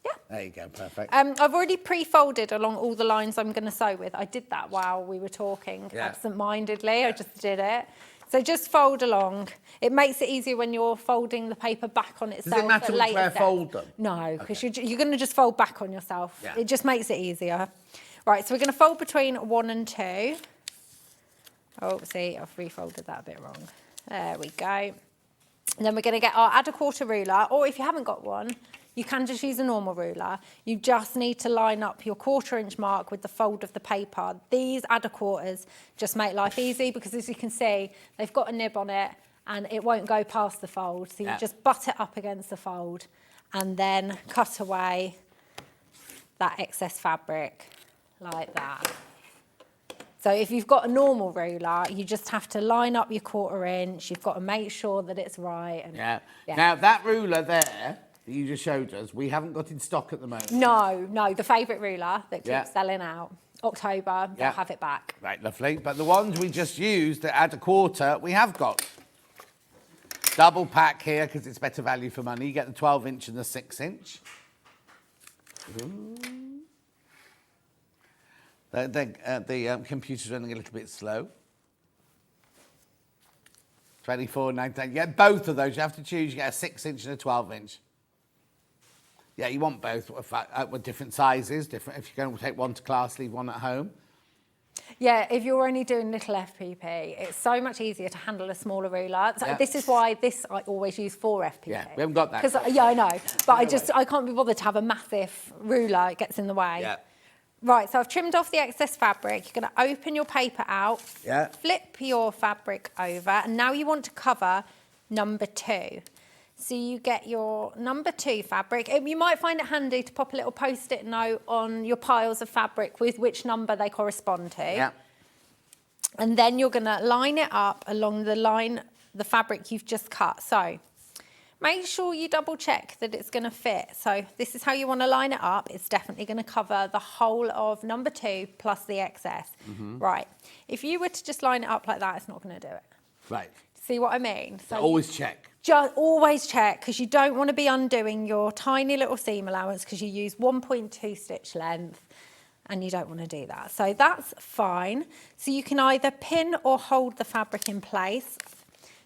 S5: Yeah.
S1: There you go, perfect.
S5: I've already pre-folded along all the lines I'm going to sew with. I did that while we were talking, absent-mindedly. I just did it. So just fold along. It makes it easier when you're folding the paper back on itself.
S1: Does it matter which way I fold them?
S5: No, because you're going to just fold back on yourself.
S1: Yeah.
S5: It just makes it easier. Right, so we're going to fold between 1 and 2. Oh, see, I've refolded that a bit wrong. There we go. And then we're going to get our add a quarter ruler, or if you haven't got one, you can just use a normal ruler. You just need to line up your 1/4 inch mark with the fold of the paper. These add a quarters just make life easy because, as you can see, they've got a nib on it and it won't go past the fold. So you just butt it up against the fold and then cut away that excess fabric like that. So if you've got a normal ruler, you just have to line up your 1/4 inch. You've got to make sure that it's right. And,
S1: yeah. Now, that ruler there that you just showed us, we haven't got in stock at the moment.
S5: No, the favourite ruler that keeps selling out. October, they'll have it back.
S1: Right, lovely. But the ones we just used that add a quarter, we have got. Double pack here because it's better value for money. You get the 12 inch and the 6 inch. Ooh. The computer's running a little bit slow. 24.99. You get both of those. You have to choose. You get a 6 inch and a 12 inch. Yeah, you want both with different sizes. Different. If you're going to take one to class, leave one at home.
S5: Yeah, if you're only doing little FPP, it's so much easier to handle a smaller ruler. So this is why I always use 4 FPP.
S1: Yeah, we haven't got that.
S5: Yeah, I know. But I can't be bothered to have a massive ruler. It gets in the way.
S1: Yeah.
S5: Right, so I've trimmed off the excess fabric. You're going to open your paper out, flip your fabric over, and now you want to cover number 2. So you get your number 2 fabric. You might find it handy to pop a little post-it note on your piles of fabric with which number they correspond to.
S1: Yeah.
S5: And then you're going to line it up along the fabric you've just cut. So make sure you double check that it's going to fit. So this is how you want to line it up. It's definitely going to cover the whole of number 2 plus the excess. Right. If you were to just line it up like that, it's not going to do it.
S1: Right.
S5: See what I mean?
S1: So always check.
S5: Just always check, because you don't want to be undoing your tiny little seam allowance because you use 1.2 stitch length and you don't want to do that. So that's fine. So you can either pin or hold the fabric in place,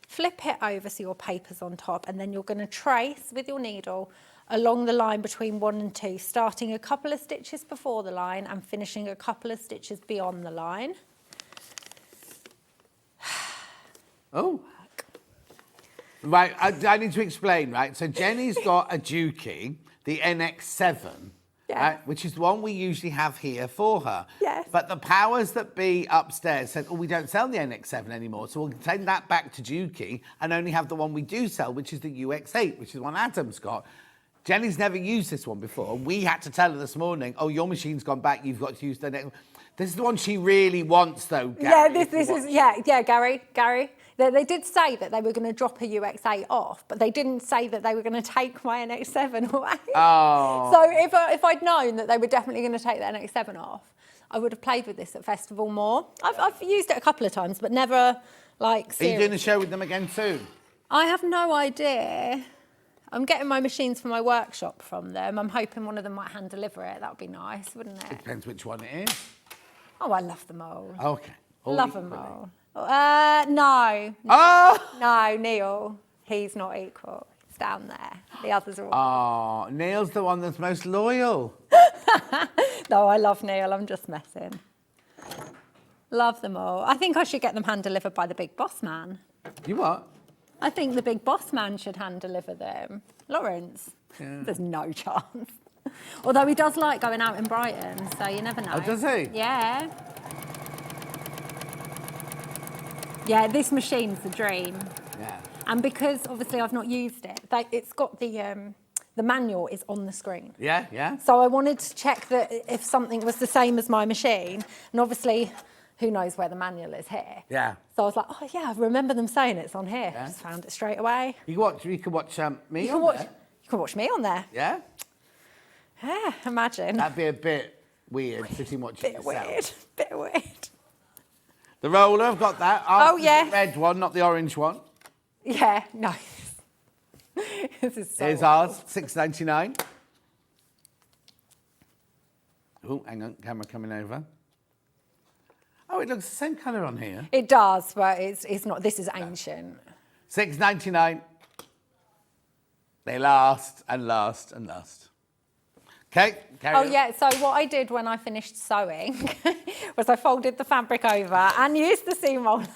S5: flip it over so your paper's on top, and then you're going to trace with your needle along the line between 1 and 2, starting a couple of stitches before the line and finishing a couple of stitches beyond the line.
S1: Oh. Right, I need to explain, right? So Jenny's got a Juki, the NX7, right, which is the one we usually have here for her.
S5: Yes.
S1: But the powers that be upstairs said, oh, we don't sell the NX7 anymore, so we'll take that back to Juki and only have the one we do sell, which is the UX8, which is the one Adam's got. Jenny's never used this one before. We had to tell her this morning, oh, your machine's gone back, you've got to use the next. This is the one she really wants, though, Gary.
S5: Yeah, this is, Gary. They did say that they were going to drop a UX8 off, but they didn't say that they were going to take my NX7 away.
S1: Oh.
S5: So if I'd known that they were definitely going to take the NX7 off, I would have played with this at Festival more. I've used it a couple of times, but never, like, seriously.
S1: Are you doing a show with them again soon?
S5: I have no idea. I'm getting my machines from my workshop from them. I'm hoping one of them might hand deliver it. That would be nice, wouldn't it?
S1: It depends which one it is.
S5: Oh, I love them all.
S1: Okay.
S5: Love them all. No.
S1: Oh!
S5: No, Neil. He's not equal. It's down there. The others are all.
S1: Oh, Neil's the one that's most loyal.
S5: No, I love Neil. I'm just messing. Love them all. I think I should get them hand delivered by the big boss man.
S1: You what?
S5: I think the big boss man should hand deliver them. Lawrence. Yeah. There's no chance. Although he does like going out in Brighton, so you never know.
S1: Oh, does he?
S5: Yeah. Yeah, this machine's the dream.
S1: Yeah.
S5: And because obviously I've not used it, it's got the manual is on the screen.
S1: Yeah, yeah.
S5: So I wanted to check that if something was the same as my machine, and obviously, who knows where the manual is here.
S1: Yeah.
S5: So I was like, oh yeah, I remember them saying it's on here. Yeah. Just found it straight away.
S1: You can watch me
S5: You can watch me on there.
S1: Yeah.
S5: Yeah, imagine.
S1: That'd be a bit weird sitting watching yourself.
S5: Bit weird.
S1: The roller, I've got that.
S5: Oh, yeah.
S1: The red one, not the orange one.
S5: Yeah, nice. This is so
S1: Here's ours, $6.99. Oh, hang on, camera coming over. Oh, it looks the same colour on here.
S5: It does, but it's not. This is ancient.
S1: $6.99. They last and last and last. Okay, carry
S5: Oh
S1: on.
S5: yeah, so what I did when I finished sewing was I folded the fabric over and used the seam roller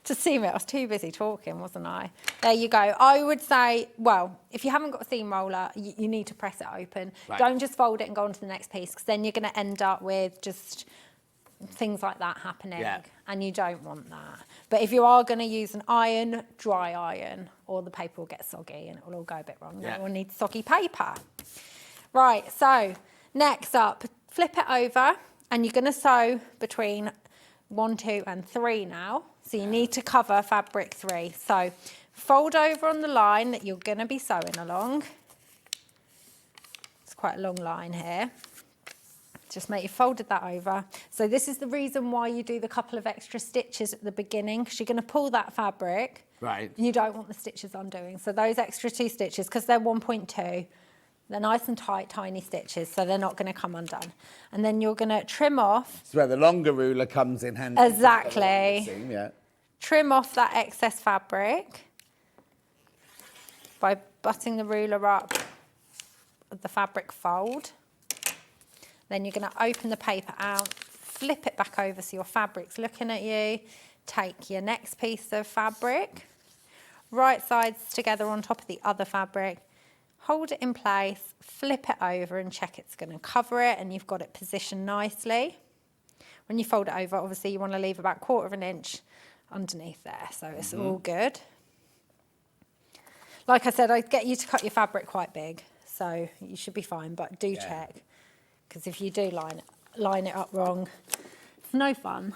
S5: to seam it. I was too busy talking, wasn't I? There you go. I would say, well, if you haven't got a seam roller, you need to press it open.
S1: Right.
S5: Don't just fold it and go on to the next piece, because then you're going to end up with just things like that happening, and you don't want that. But if you are going to use an iron, dry iron, or the paper will get soggy and it will all go a bit wrong.
S1: Yeah.
S5: No one needs soggy paper. Right, so next up, flip it over, and you're going to sew between 1, 2 and 3 now. So you need to cover fabric 3. So fold over on the line that you're going to be sewing along. It's quite a long line here. Just make you folded that over. So this is the reason why you do the couple of extra stitches at the beginning, because you're going to pull that fabric.
S1: Right.
S5: You don't want the stitches undoing. So those extra 2 stitches, because they're 1.2, they're nice and tight, tiny stitches, so they're not going to come undone. And then you're going to trim off.
S1: It's where the longer ruler comes in handy.
S5: Exactly.
S1: Seam, yeah.
S5: Trim off that excess fabric by butting the ruler up at the fabric fold. Then you're going to open the paper out, flip it back over so your fabric's looking at you. Take your next piece of fabric, right sides together on top of the other fabric. Hold it in place, flip it over and check it's going to cover it, and you've got it positioned nicely. When you fold it over, obviously you want to leave about 1/4 inch underneath there, so it's all good. Like I said, I'd get you to cut your fabric quite big, so you should be fine, but do check, because if you do line it up wrong, it's no fun.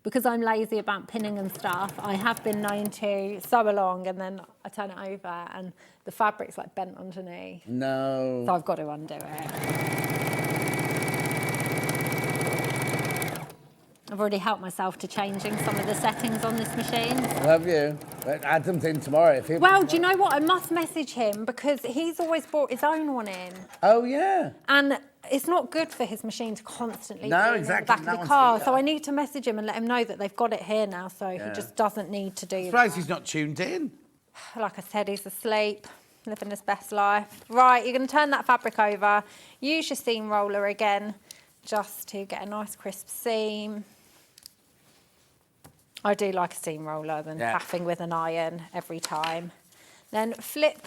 S5: Because I'm lazy about pinning and stuff, I have been known to sew along and then I turn it over and the fabric's like bent underneath.
S1: No.
S5: So I've got to undo it. I've already helped myself to changing some of the settings on this machine.
S1: Love you. Adam's in tomorrow. If he
S5: Well, do you know what? I must message him because he's always brought his own one in.
S1: Oh, yeah.
S5: And it's not good for his machine to constantly
S1: No,
S5: be
S1: exactly.
S5: in the back
S1: No
S5: of the
S1: one's
S5: car.
S1: seen
S5: So
S1: that.
S5: I need to message him and let him know that they've got it here now, so he just doesn't need to do
S1: Surprised
S5: that.
S1: he's not tuned in.
S5: Like I said, he's asleep, living his best life. Right, you're going to turn that fabric over. Use your seam roller again, just to get a nice crisp seam. I do like a seam roller than faffing with an iron every time. Then flip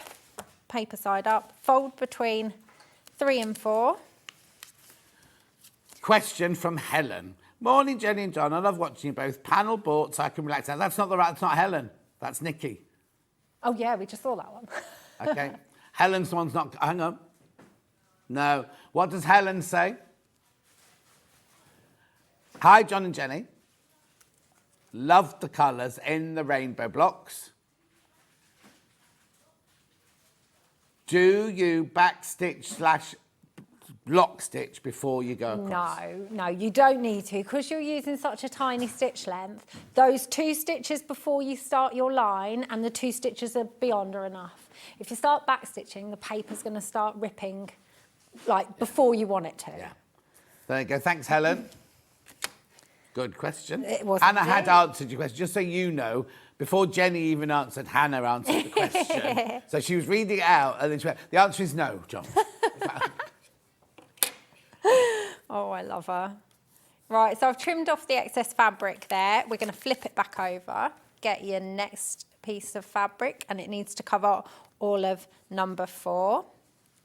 S5: paper side up, fold between 3 and 4.
S1: Question from Helen. Morning, Jenny and John. I love watching you both. Panel bought so I can relax. Now, that's not Helen. That's Nikki.
S5: Oh yeah, we just saw that one.
S1: Okay. Helen's one's not... Hang on. No. What does Helen say? Hi, John and Jenny. Love the colours in the rainbow blocks. Do you backstitch / block stitch before you go across?
S5: No, you don't need to, because you're using such a tiny stitch length. Those 2 stitches before you start your line and the 2 stitches beyond are enough. If you start backstitching, the paper's going to start ripping like before you want it to.
S1: Yeah. There you go. Thanks, Helen. Good question.
S5: It was
S1: Hannah had
S5: indeed.
S1: answered your question. Just so you know, before Jenny even answered, Hannah answered the question. So she was reading it out, and then she went, the answer is no, John.
S5: Oh, I love her. Right, so I've trimmed off the excess fabric there. We're going to flip it back over, get your next piece of fabric, and it needs to cover all of number 4,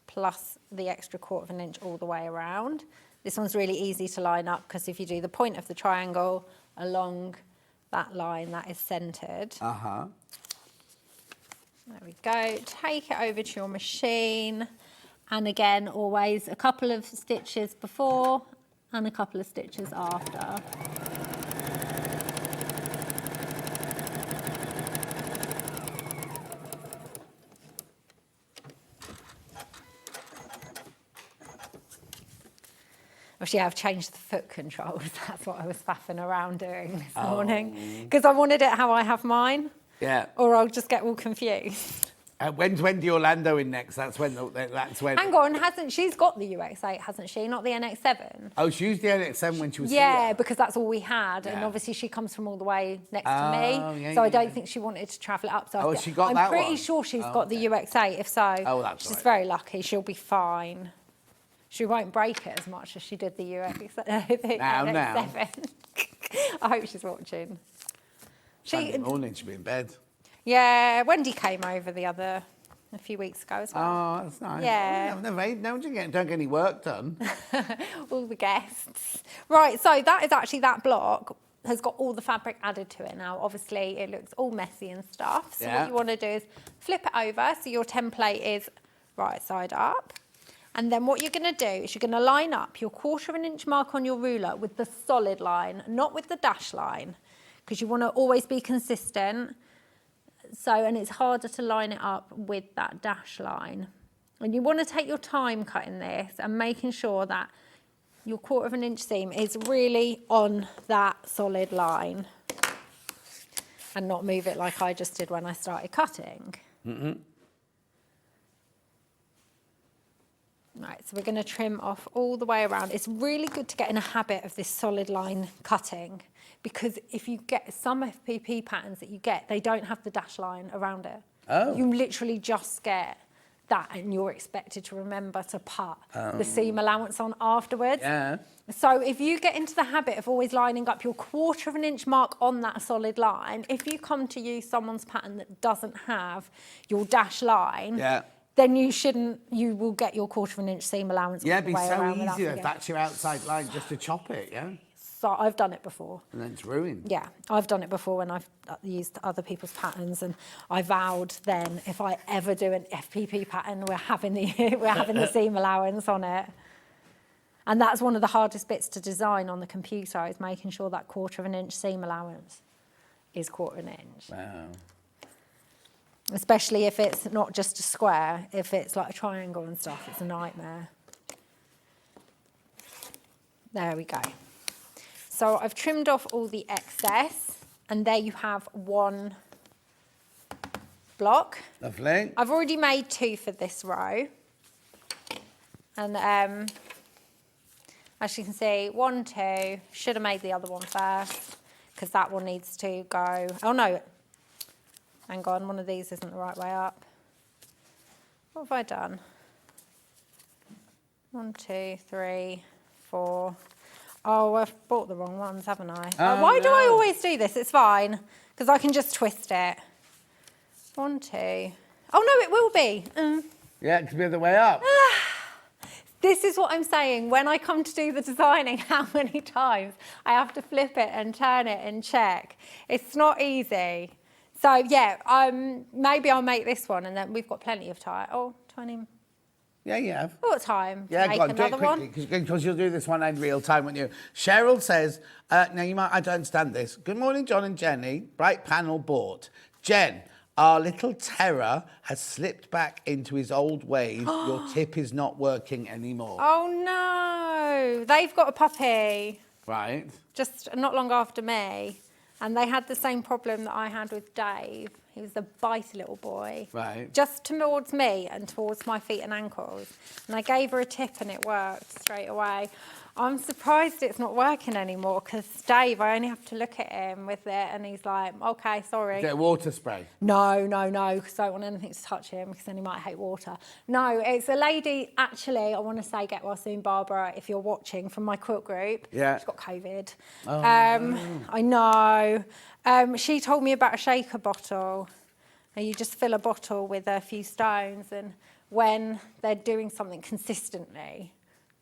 S5: plus the extra 1/4 inch all the way around. This one's really easy to line up, because if you do the point of the triangle along that line, that is centred.
S1: Uh-huh.
S5: There we go. Take it over to your machine. And again, always a couple of stitches before and a couple of stitches after. Actually, I've changed the foot controls. That's what I was faffing around doing this morning. Because I wanted it how I have mine.
S1: Yeah.
S5: Or I'll just get all confused.
S1: When's Wendy Orlando in next? That's when.
S5: Hang on, she's got the UX8, hasn't she? Not the NX7.
S1: Oh, she used the NX7 when she was
S5: Yeah,
S1: here.
S5: because that's all we had, and
S1: Yeah.
S5: obviously she comes from all the way next to me,
S1: yeah,
S5: so I
S1: yeah,
S5: don't
S1: yeah.
S5: think she wanted to travel it up. So
S1: Oh, has she got that
S5: I'm pretty
S1: one?
S5: sure she's
S1: Oh,
S5: got the UX8. If so,
S1: Oh, that's
S5: she's
S1: right.
S5: very lucky. She'll be fine. She won't break it as much as she did the NX7. I hope she's watching.
S1: Sunday morning, she'll be in bed.
S5: Yeah, Wendy came over a few weeks ago as well.
S1: Oh, that's nice.
S5: Yeah.
S1: No, don't get any work done.
S5: All the guests. Right, so that is actually that block has got all the fabric added to it now. Obviously, it looks all messy and stuff. So what you want to do is flip it over so your template is right side up. And then what you're going to do is you're going to line up your 1/4 inch mark on your ruler with the solid line, not with the dash line, because you want to always be consistent. So, and it's harder to line it up with that dash line. And you want to take your time cutting this and making sure that your 1/4 inch seam is really on that solid line and not move it like I just did when I started cutting. Right, so we're going to trim off all the way around. It's really good to get in a habit of this solid line cutting, because if you get some FPP patterns that you get, they don't have the dash line around it.
S1: Oh.
S5: You literally just get that, and you're expected to remember to put the seam allowance on afterwards.
S1: Yeah.
S5: So if you get into the habit of always lining up your 1/4 inch mark on that solid line, if you come to use someone's pattern that doesn't have your dash line, then you will get your 1/4 inch seam allowance.
S1: Yeah, it'd be
S5: way
S1: so
S5: around without
S1: easy if
S5: forgetting.
S1: that's your outside line, just to chop it, yeah?
S5: So I've done it before.
S1: And then it's ruined.
S5: Yeah, I've done it before when I've used other people's patterns, and I vowed then if I ever do an FPP pattern, we're having the seam allowance on it. And that's one of the hardest bits to design on the computer, is making sure that 1/4 inch seam allowance is 1/4 inch.
S1: Wow.
S5: Especially if it's not just a square, if it's like a triangle and stuff, it's a nightmare. There we go. So I've trimmed off all the excess, and there you have one block.
S1: Lovely.
S5: I've already made 2 for this row. And as you can see, 1, 2, should have made the other one first, because that one needs to go, oh no, hang on, one of these isn't the right way up. What have I done? 1, 2, 3, 4. Oh, I've bought the wrong ones, haven't I?
S1: Oh,
S5: why do I
S1: no.
S5: always do this? It's fine, because I can just twist it. 1, 2. Oh no, it will be.
S1: Yeah, it could be the way up.
S5: This is what I'm saying. When I come to do the designing, how many times I have to flip it and turn it and check. It's not easy. So yeah, maybe I'll make this one, and then we've got plenty of time. Oh, 20.
S1: Yeah, you have.
S5: What time?
S1: Yeah,
S5: to
S1: go
S5: make
S1: on, do it
S5: another one?
S1: quickly, because you'll do this one in real time, won't you? Cheryl says, I don't understand this. Good morning, John and Jenny. Bright panel bought. Jen, our little terror has slipped back into his old ways. Your tip is not working anymore.
S5: Oh no, they've got a puppy
S1: Right.
S5: just not long after me, and they had the same problem that I had with Dave. He was a bitey little boy.
S1: Right.
S5: Just towards me and towards my feet and ankles. And I gave her a tip and it worked straight away. I'm surprised it's not working anymore, because Dave, I only have to look at him with it and he's like, okay, sorry.
S1: Is it a water spray?
S5: No, because I don't want anything to touch him, because then he might hate water. No, it's a lady, actually, I want to say get well soon, Barbara, if you're watching, from my quilt group.
S1: Yeah.
S5: She's got COVID.
S1: Oh,
S5: I know. She told me about a shaker bottle. And you just fill a bottle with a few stones, and when they're doing something consistently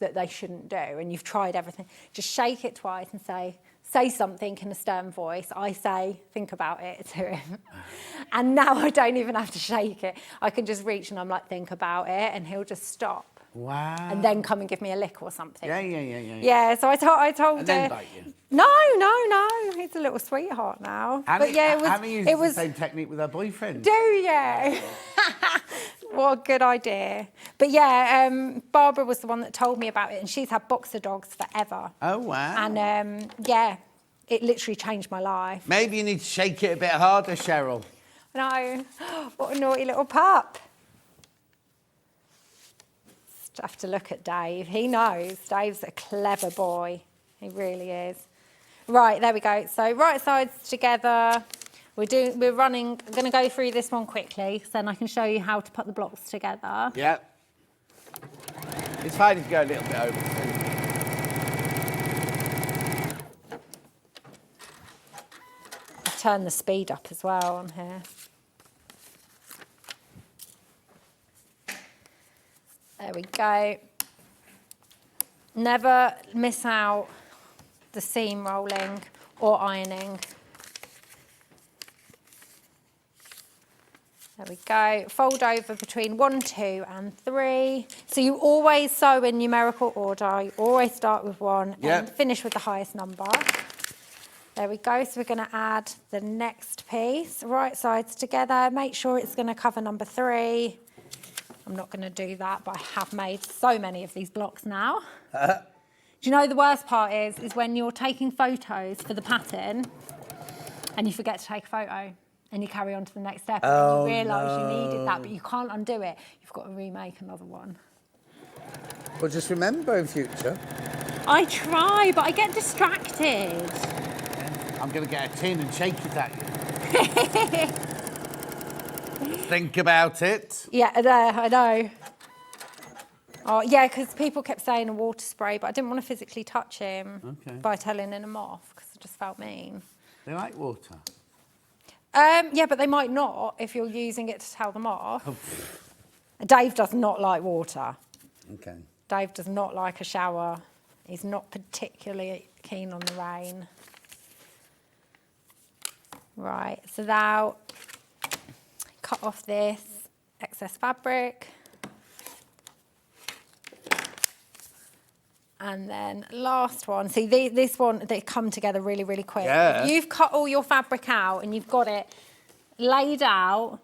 S5: that they shouldn't do, and you've tried everything, just shake it twice and say something in a stern voice. I say, think about it to him. And now I don't even have to shake it. I can just reach and I'm like, think about it, and he'll just stop.
S1: Wow.
S5: And then come and give me a lick or something.
S1: Yeah.
S5: Yeah, so I told
S1: And then
S5: her.
S1: bite you.
S5: No. He's a little sweetheart now.
S1: Annie,
S5: But yeah,
S1: Annie uses the same technique with her boyfriend.
S5: Do you? What a good idea. But yeah, Barbara was the one that told me about it, and she's had boxer dogs forever.
S1: Oh, wow.
S5: And yeah, it literally changed my life.
S1: Maybe you need to shake it a bit harder, Cheryl.
S5: No, what a naughty little pup. Just have to look at Dave. He knows. Dave's a clever boy. He really is. Right, there we go. So right sides together. We're going to go through this one quickly, so then I can show you how to put the blocks together.
S1: Yeah. It's fine if you go a little bit over.
S5: Turn the speed up as well on here. There we go. Never miss out the seam rolling or ironing. There we go. Fold over between 1, 2 and 3. So you always sew in numerical order. You always start with 1 and finish with the highest number. There we go. So we're going to add the next piece. Right sides together. Make sure it's going to cover number 3. I'm not going to do that, but I have made so many of these blocks now. Do you know the worst part is when you're taking photos for the pattern and you forget to take a photo and you carry on to the next step and you realise you needed that, but you can't undo it. You've got to remake another one.
S1: Well, just remember in future.
S5: I try, but I get distracted.
S1: I'm going to get a tin and shake it at you. Think about it.
S5: Yeah, I know. Oh, yeah, because people kept saying a water spray, but I didn't want to physically touch him by telling him off because I just felt mean.
S1: They like water.
S5: Yeah, but they might not if you're using it to tell them off. Dave does not like water.
S1: Okay.
S5: Dave does not like a shower. He's not particularly keen on the rain. Right, so now cut off this excess fabric. And then last one, see this one, they come together really, really quick.
S1: Yeah.
S5: If you've cut all your fabric out and you've got it laid out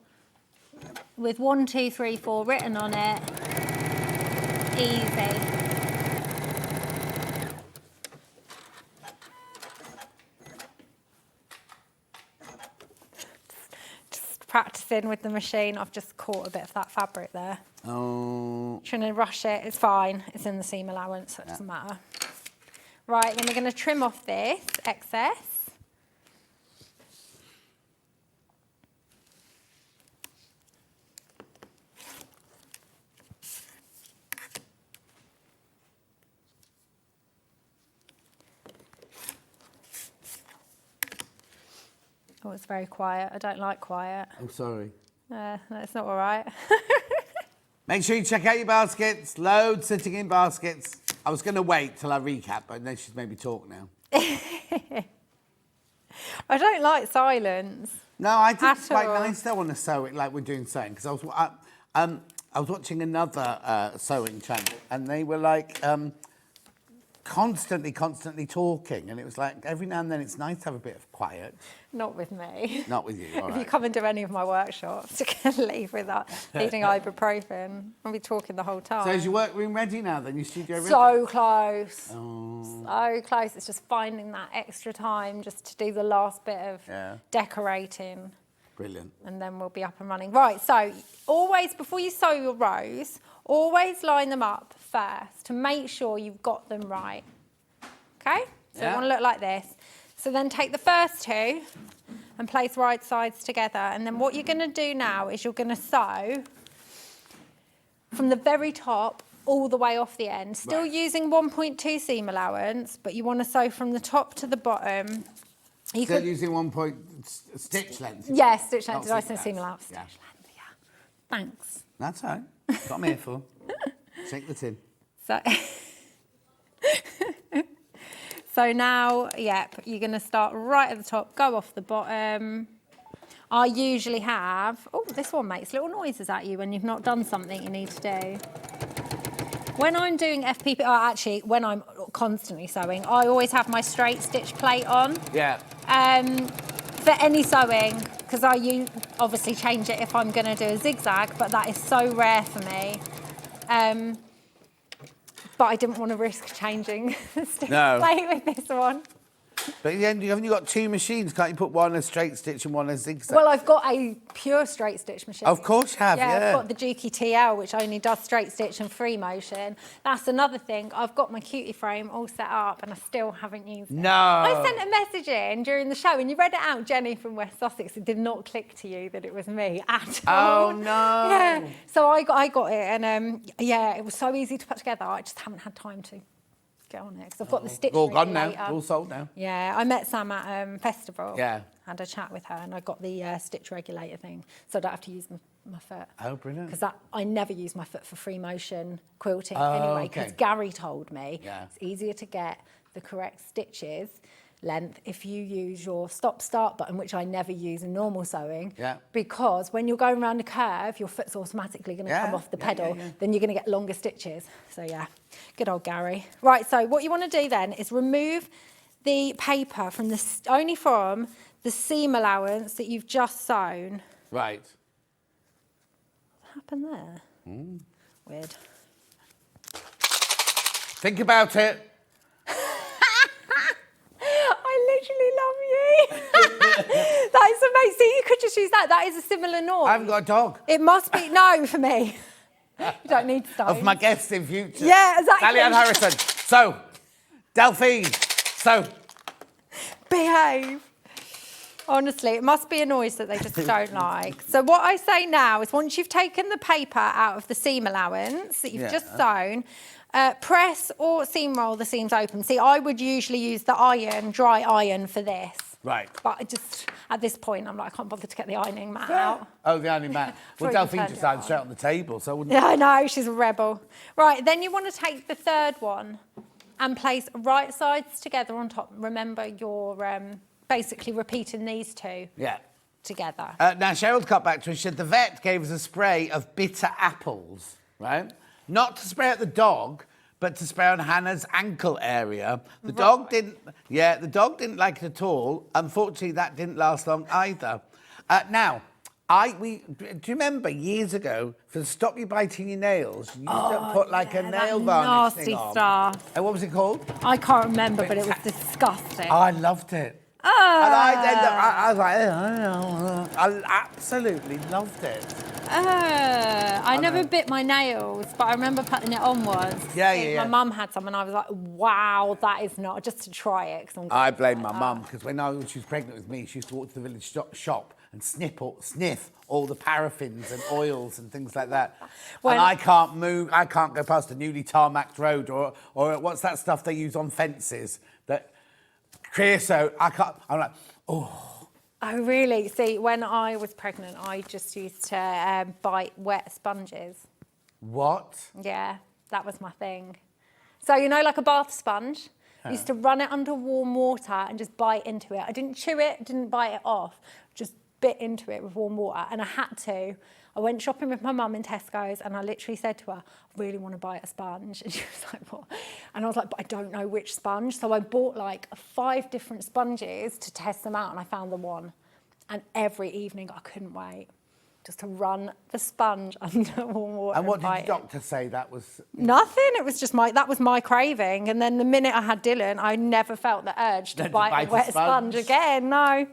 S5: with 1, 2, 3, 4 written on it, easy. Just practicing with the machine, I've just caught a bit of that fabric there.
S1: Oh.
S5: Trying to rush it, it's fine. It's in the seam allowance, so it doesn't matter. Right, then we're going to trim off this excess. Oh, it's very quiet. I don't like quiet.
S1: I'm sorry.
S5: No, it's not all right.
S1: Make sure you check out your baskets. Loads sitting in baskets. I was going to wait till I recap, but then she's made me talk now.
S5: I don't like silence.
S1: No, I think it's
S5: At
S1: quite
S5: all.
S1: nice though on a sew it like we're doing sewing because I was watching another sewing channel and they were like constantly talking and it was like every now and then it's nice to have a bit of quiet.
S5: Not with me.
S1: Not with you. All
S5: If
S1: right.
S5: you come and do any of my workshops, you can leave with that. Eating ibuprofen. I'll be talking the whole time.
S1: So is your workroom ready now then? Your studio ready?
S5: So close.
S1: Oh.
S5: So close. It's just finding that extra time just to do the last bit of decorating.
S1: Brilliant.
S5: And then we'll be up and running. Right, so always, before you sew your rows, always line them up first to make sure you've got them right. Okay? So they want to look like this. So then take the first 2 and place right sides together. And then what you're going to do now is you're going to sew from the very top all the way off the end. Still using 1.2 seam allowance, but you want to sew from the top to the bottom. You
S1: Still
S5: could,
S1: using 1 point stitch length?
S5: yes, stitch length. Did
S1: Not
S5: I
S1: seam
S5: say seam
S1: allowance.
S5: allowance?
S1: Yeah.
S5: Stitch length, yeah. Thanks.
S1: That's all right. That's what I'm here for. Shake the tin.
S5: So, so now, you're going to start right at the top, go off the bottom. I usually have, oh, this one makes little noises at you when you've not done something you need to do. When I'm doing FPP, actually, when I'm constantly sewing, I always have my straight stitch plate on.
S1: Yeah.
S5: For any sewing, because I obviously change it if I'm going to do a zigzag, but that is so rare for me. But I didn't want to risk changing the stitch plate with this one.
S1: But then haven't you got two machines? Can't you put one a straight stitch and one a zigzag?
S5: Well, I've got a pure straight stitch machine.
S1: Of course you have, yeah.
S5: I've got the Juki TL, which only does straight stitch and free motion. That's another thing. I've got my cutie frame all set up and I still haven't used it.
S1: No.
S5: I sent a message in during the show and you read it out, Jenny from West Sussex. It did not click to you that it was me at all.
S1: Oh, no.
S5: Yeah. So I got it and yeah, it was so easy to put together. I just haven't had time to get on it because I've got the stitch
S1: All gone now.
S5: regulator.
S1: All sold now.
S5: Yeah, I met Sam at Festival.
S1: Yeah.
S5: Had a chat with her and I got the stitch regulator thing so I don't have to use my foot.
S1: Oh, brilliant.
S5: Because I never use my foot for free motion quilting
S1: Oh,
S5: anyway because
S1: okay.
S5: Gary told me
S1: Yeah.
S5: it's easier to get the correct stitches length if you use your stop-start button, which I never use in normal sewing.
S1: Yeah.
S5: Because when you're going around a curve, your foot's automatically going to come off the pedal. Then you're going to get longer stitches. So yeah, good old Gary. Right, so what you want to do then is remove the paper from only from the seam allowance that you've just sewn.
S1: Right.
S5: What happened there? Weird.
S1: Think about it.
S5: I literally love you. That is amazing. See, you could just use that. That is a similar noise.
S1: I haven't got a dog.
S5: It must be, no, for me. You don't need to
S1: Of my guests in future.
S5: Yeah, exactly.
S1: Sally-Ann Harrison. So, Delphine. So.
S5: Behave. Honestly, it must be a noise that they just don't like. So what I say now is once you've taken the paper out of the seam allowance that you've just sewn, press or seam roll the seams open. See, I would usually use the dry iron for this.
S1: Right.
S5: But I just, at this point, I'm like, I can't bother to get the ironing mat out.
S1: Oh, the ironing mat. Well,
S5: Before you
S1: Delphine
S5: turned
S1: just
S5: it
S1: had
S5: on.
S1: straight on the table, so I wouldn't...
S5: Yeah, I know, she's a rebel. Right, then you want to take the third one and place right sides together on top. Remember, you're basically repeating these two together.
S1: Now, Cheryl's cut back to us. She said the vet gave us a spray of bitter apples, right? Not to spray at the dog, but to spray on Hannah's ankle area. The dog didn't like it at all. Unfortunately, that didn't last long either. Now, do you remember years ago, for Stop You Biting Your Nails, you used to put like a nail varnish thing on.
S5: Nasty stuff.
S1: And what was it called?
S5: I can't remember, but it was disgusting.
S1: I loved it. And I was like, I absolutely loved it.
S5: I never bit my nails, but I remember putting it on once.
S1: Yeah.
S5: My mum had some and I was like, wow, that is not, just to try it.
S1: I blame my mum, because when she was pregnant with me, she used to walk to the village shop and sniff all the paraffins and oils and things like that. And I can't move, I can't go past a newly tarmacked road or what's that stuff they use on fences? That creosote, I'm like, oh.
S5: Oh, really? See, when I was pregnant, I just used to bite wet sponges.
S1: What?
S5: Yeah, that was my thing. So, you know, like a bath sponge? I used to run it under warm water and just bite into it. I didn't chew it, didn't bite it off, just bit into it with warm water. And I had to. I went shopping with my mum in Tesco's and I literally said to her, I really want to bite a sponge. And she was like, what? And I was like, but I don't know which sponge. So I bought like 5 different sponges to test them out and I found the one. And every evening I couldn't wait just to run the sponge under warm water.
S1: And what did
S5: bite
S1: the doctor say that was?
S5: Nothing. It was just that was my craving. And then the minute I had Dylan, I never felt the urge to bite a wet sponge again. No.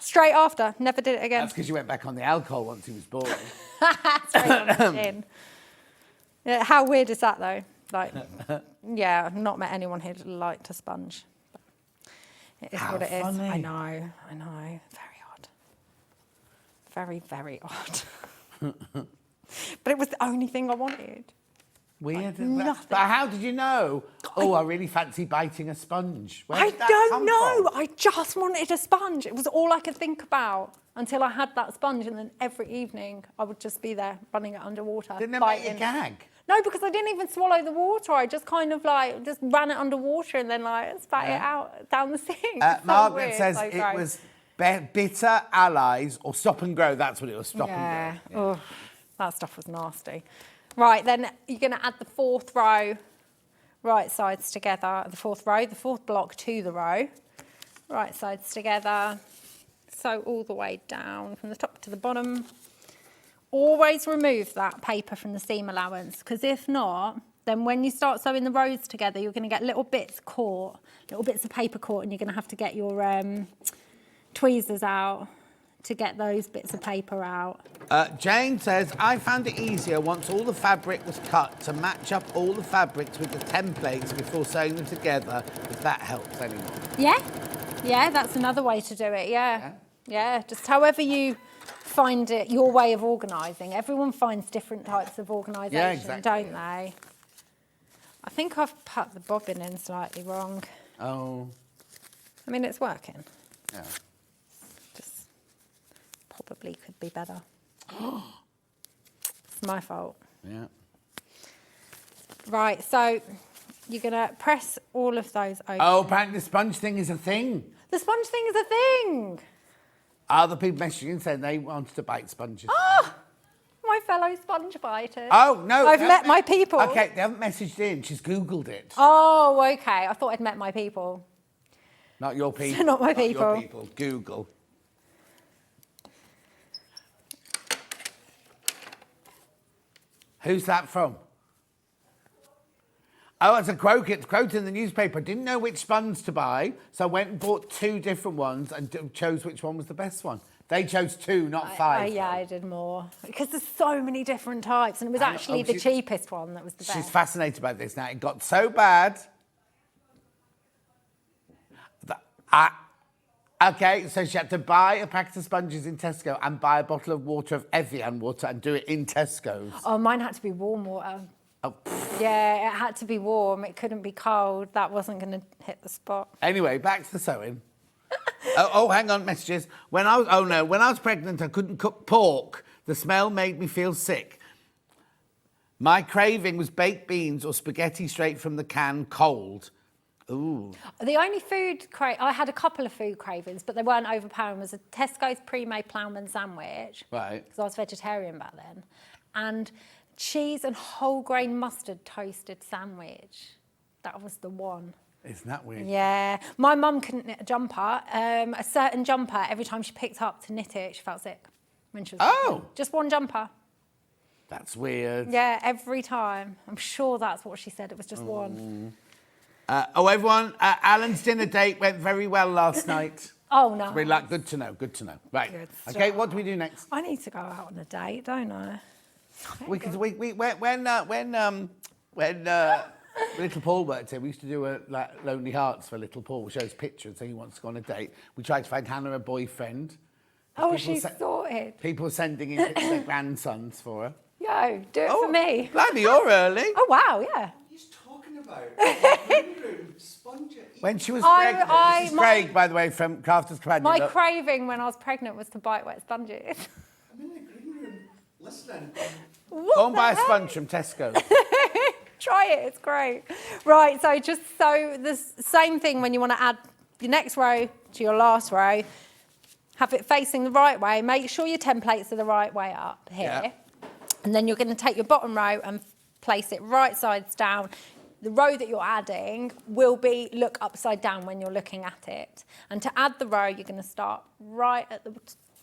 S5: Straight after. Never did it again.
S1: That's because you went back on the alcohol once he was born.
S5: Straight on the chin. Yeah, how weird is that though? Like, yeah, I've not met anyone who liked a sponge. It is what it is.
S1: Funny.
S5: I know. Very odd. Very, very odd. But it was the only thing I wanted.
S1: Weird.
S5: Nothing.
S1: But how did you know? I really fancy biting a sponge. Where
S5: I
S1: did that
S5: don't
S1: come
S5: know.
S1: from?
S5: I just wanted a sponge. It was all I could think about until I had that sponge. And then every evening I would just be there running it underwater.
S1: Didn't it make you gag?
S5: No, because I didn't even swallow the water. I just kind of like just ran it underwater and then like spat it out down the sink.
S1: Margaret says it was bitter allies or stop and grow. That's what it was. Stop and grow.
S5: Oh, that stuff was nasty. Right, then you're going to add the 4th row right sides together. The 4th row, the 4th block to the row. Right sides together. Sew all the way down from the top to the bottom. Always remove that paper from the seam allowance because if not, then when you start sewing the rows together, you're going to get little bits caught, little bits of paper caught, and you're going to have to get your tweezers out to get those bits of paper out.
S1: Jane says, I found it easier once all the fabric was cut to match up all the fabrics with the templates before sewing them together, if that helps anymore.
S5: Yeah, that's another way to do it, yeah. Just however you find it, your way of organising. Everyone finds different types of organisation, don't they? I think I've put the bobbin in slightly wrong.
S1: Oh.
S5: I mean, it's working.
S1: Yeah.
S5: Just probably could be better. It's my fault.
S1: Yeah.
S5: Right, so you're going to press all of those open.
S1: Oh, apparently the sponge thing is a thing.
S5: The sponge thing is a thing.
S1: Other people messaging saying they wanted to bite sponges.
S5: Oh, my fellow sponge biters.
S1: Oh, no.
S5: I've met my people.
S1: Okay, they haven't messaged in. She's Googled it.
S5: Oh, okay. I thought I'd met my people.
S1: Not your people.
S5: Not my
S1: Not
S5: people.
S1: your people. Google. Who's that from? Oh, it's a quote. It's quote in the newspaper. Didn't know which sponge to buy, so I went and bought 2 different ones and chose which one was the best one. They chose 2, not 5.
S5: Yeah, I did more. Because there's so many different types, and it was actually the cheapest one that was the best.
S1: She's fascinated by this now. It got so bad that okay, so she had to buy a packet of sponges in Tesco and buy a bottle of water of Evian water and do it in Tesco's.
S5: Oh, mine had to be warm water.
S1: Oh.
S5: Yeah, it had to be warm. It couldn't be cold. That wasn't going to hit the spot.
S1: Anyway, back to the sewing. oh, hang on, messages. When I was pregnant, I couldn't cook pork. The smell made me feel sick. My craving was baked beans or spaghetti straight from the can, cold. Ooh.
S5: The only I had a couple of food cravings, but they weren't overpowering. Was a Tesco's pre-made ploughman sandwich.
S1: Right.
S5: Because I was vegetarian back then. And cheese and whole grain mustard toasted sandwich. That was the one.
S1: Isn't that weird?
S5: Yeah. My mum couldn't knit a jumper. A certain jumper, every time she picked up to knit it, she felt sick when she was pregnant. Just one jumper.
S1: That's weird.
S5: Yeah, every time. I'm sure that's what she said. It was just one.
S1: Everyone, Alan's dinner date went very well last night.
S5: Oh, no.
S1: We're like, good to know. Right.
S5: Good
S1: Okay,
S5: stuff.
S1: what do we do next?
S5: I need to go out on a date, don't I?
S1: When Little Paul worked here, we used to do a Lonely Hearts for Little Paul. We shows pictures, so he wants to go on a date. We tried to find Hannah a boyfriend.
S5: Oh, she's sorted.
S1: People were sending in pictures of their grandsons for her.
S5: Yo, do it for me.
S1: Blimey, you're early.
S5: Oh, wow, yeah.
S3: He's talking about sponge.
S1: When she was pregnant, this is Craig, by the way, from Crafters Companion.
S5: My craving when I was pregnant was to bite wet sponges.
S3: I'm in the green room listening.
S1: Go and buy a sponge from Tesco.
S5: Try it, it's great. Right, so just sew the same thing when you want to add your next row to your last row. Have it facing the right way. Make sure your templates are the right way up here.
S1: Yeah.
S5: And then you're going to take your bottom row and place it right sides down. The row that you're adding will look upside down when you're looking at it. And to add the row, you're going to start right at the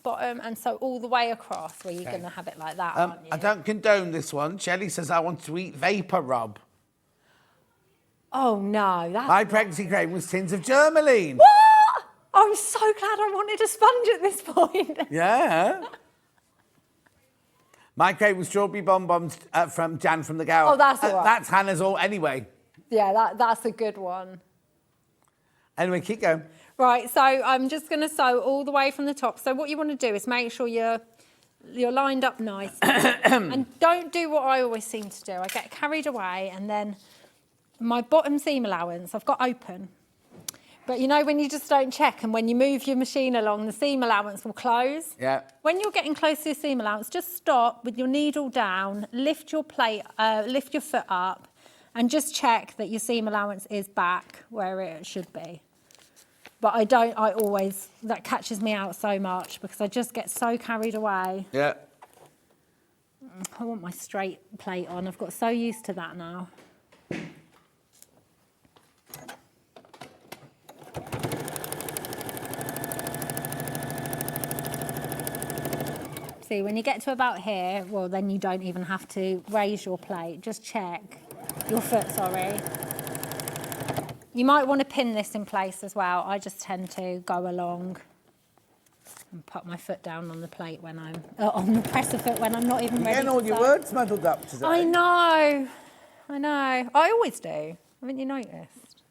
S5: bottom and sew all the way across where you're going to have it like that, aren't you?
S1: I don't condone this one. Shelley says, I want to eat vapor rub.
S5: Oh, no.
S1: My pregnancy craving was tins of Germaline.
S5: What? I'm so glad I wanted a sponge at this point.
S1: Yeah. My craving was strawberry bonbons from Jan from the Gower.
S5: Oh, that's all right.
S1: That's Hannah's all anyway.
S5: Yeah, that's a good one.
S1: Anyway, keep going.
S5: Right, so I'm just going to sew all the way from the top. So what you want to do is make sure you're lined up nice. And don't do what I always seem to do. I get carried away and then my bottom seam allowance I've got open. But you know when you just don't check and when you move your machine along, the seam allowance will close?
S1: Yeah.
S5: When you're getting close to your seam allowance, just stop with your needle down, lift your foot up and just check that your seam allowance is back where it should be. But that catches me out so much because I just get so carried away.
S1: Yeah.
S5: I want my straight plate on. I've got so used to that now. See, when you get to about here, well, then you don't even have to raise your plate. Just check Your foot, sorry. You might want to pin this in place as well. I just tend to go along and put my foot down on the plate when I'm on the presser foot when I'm not even ready.
S1: Getting all your words muddled up today.
S5: I know. I always do. Haven't you noticed?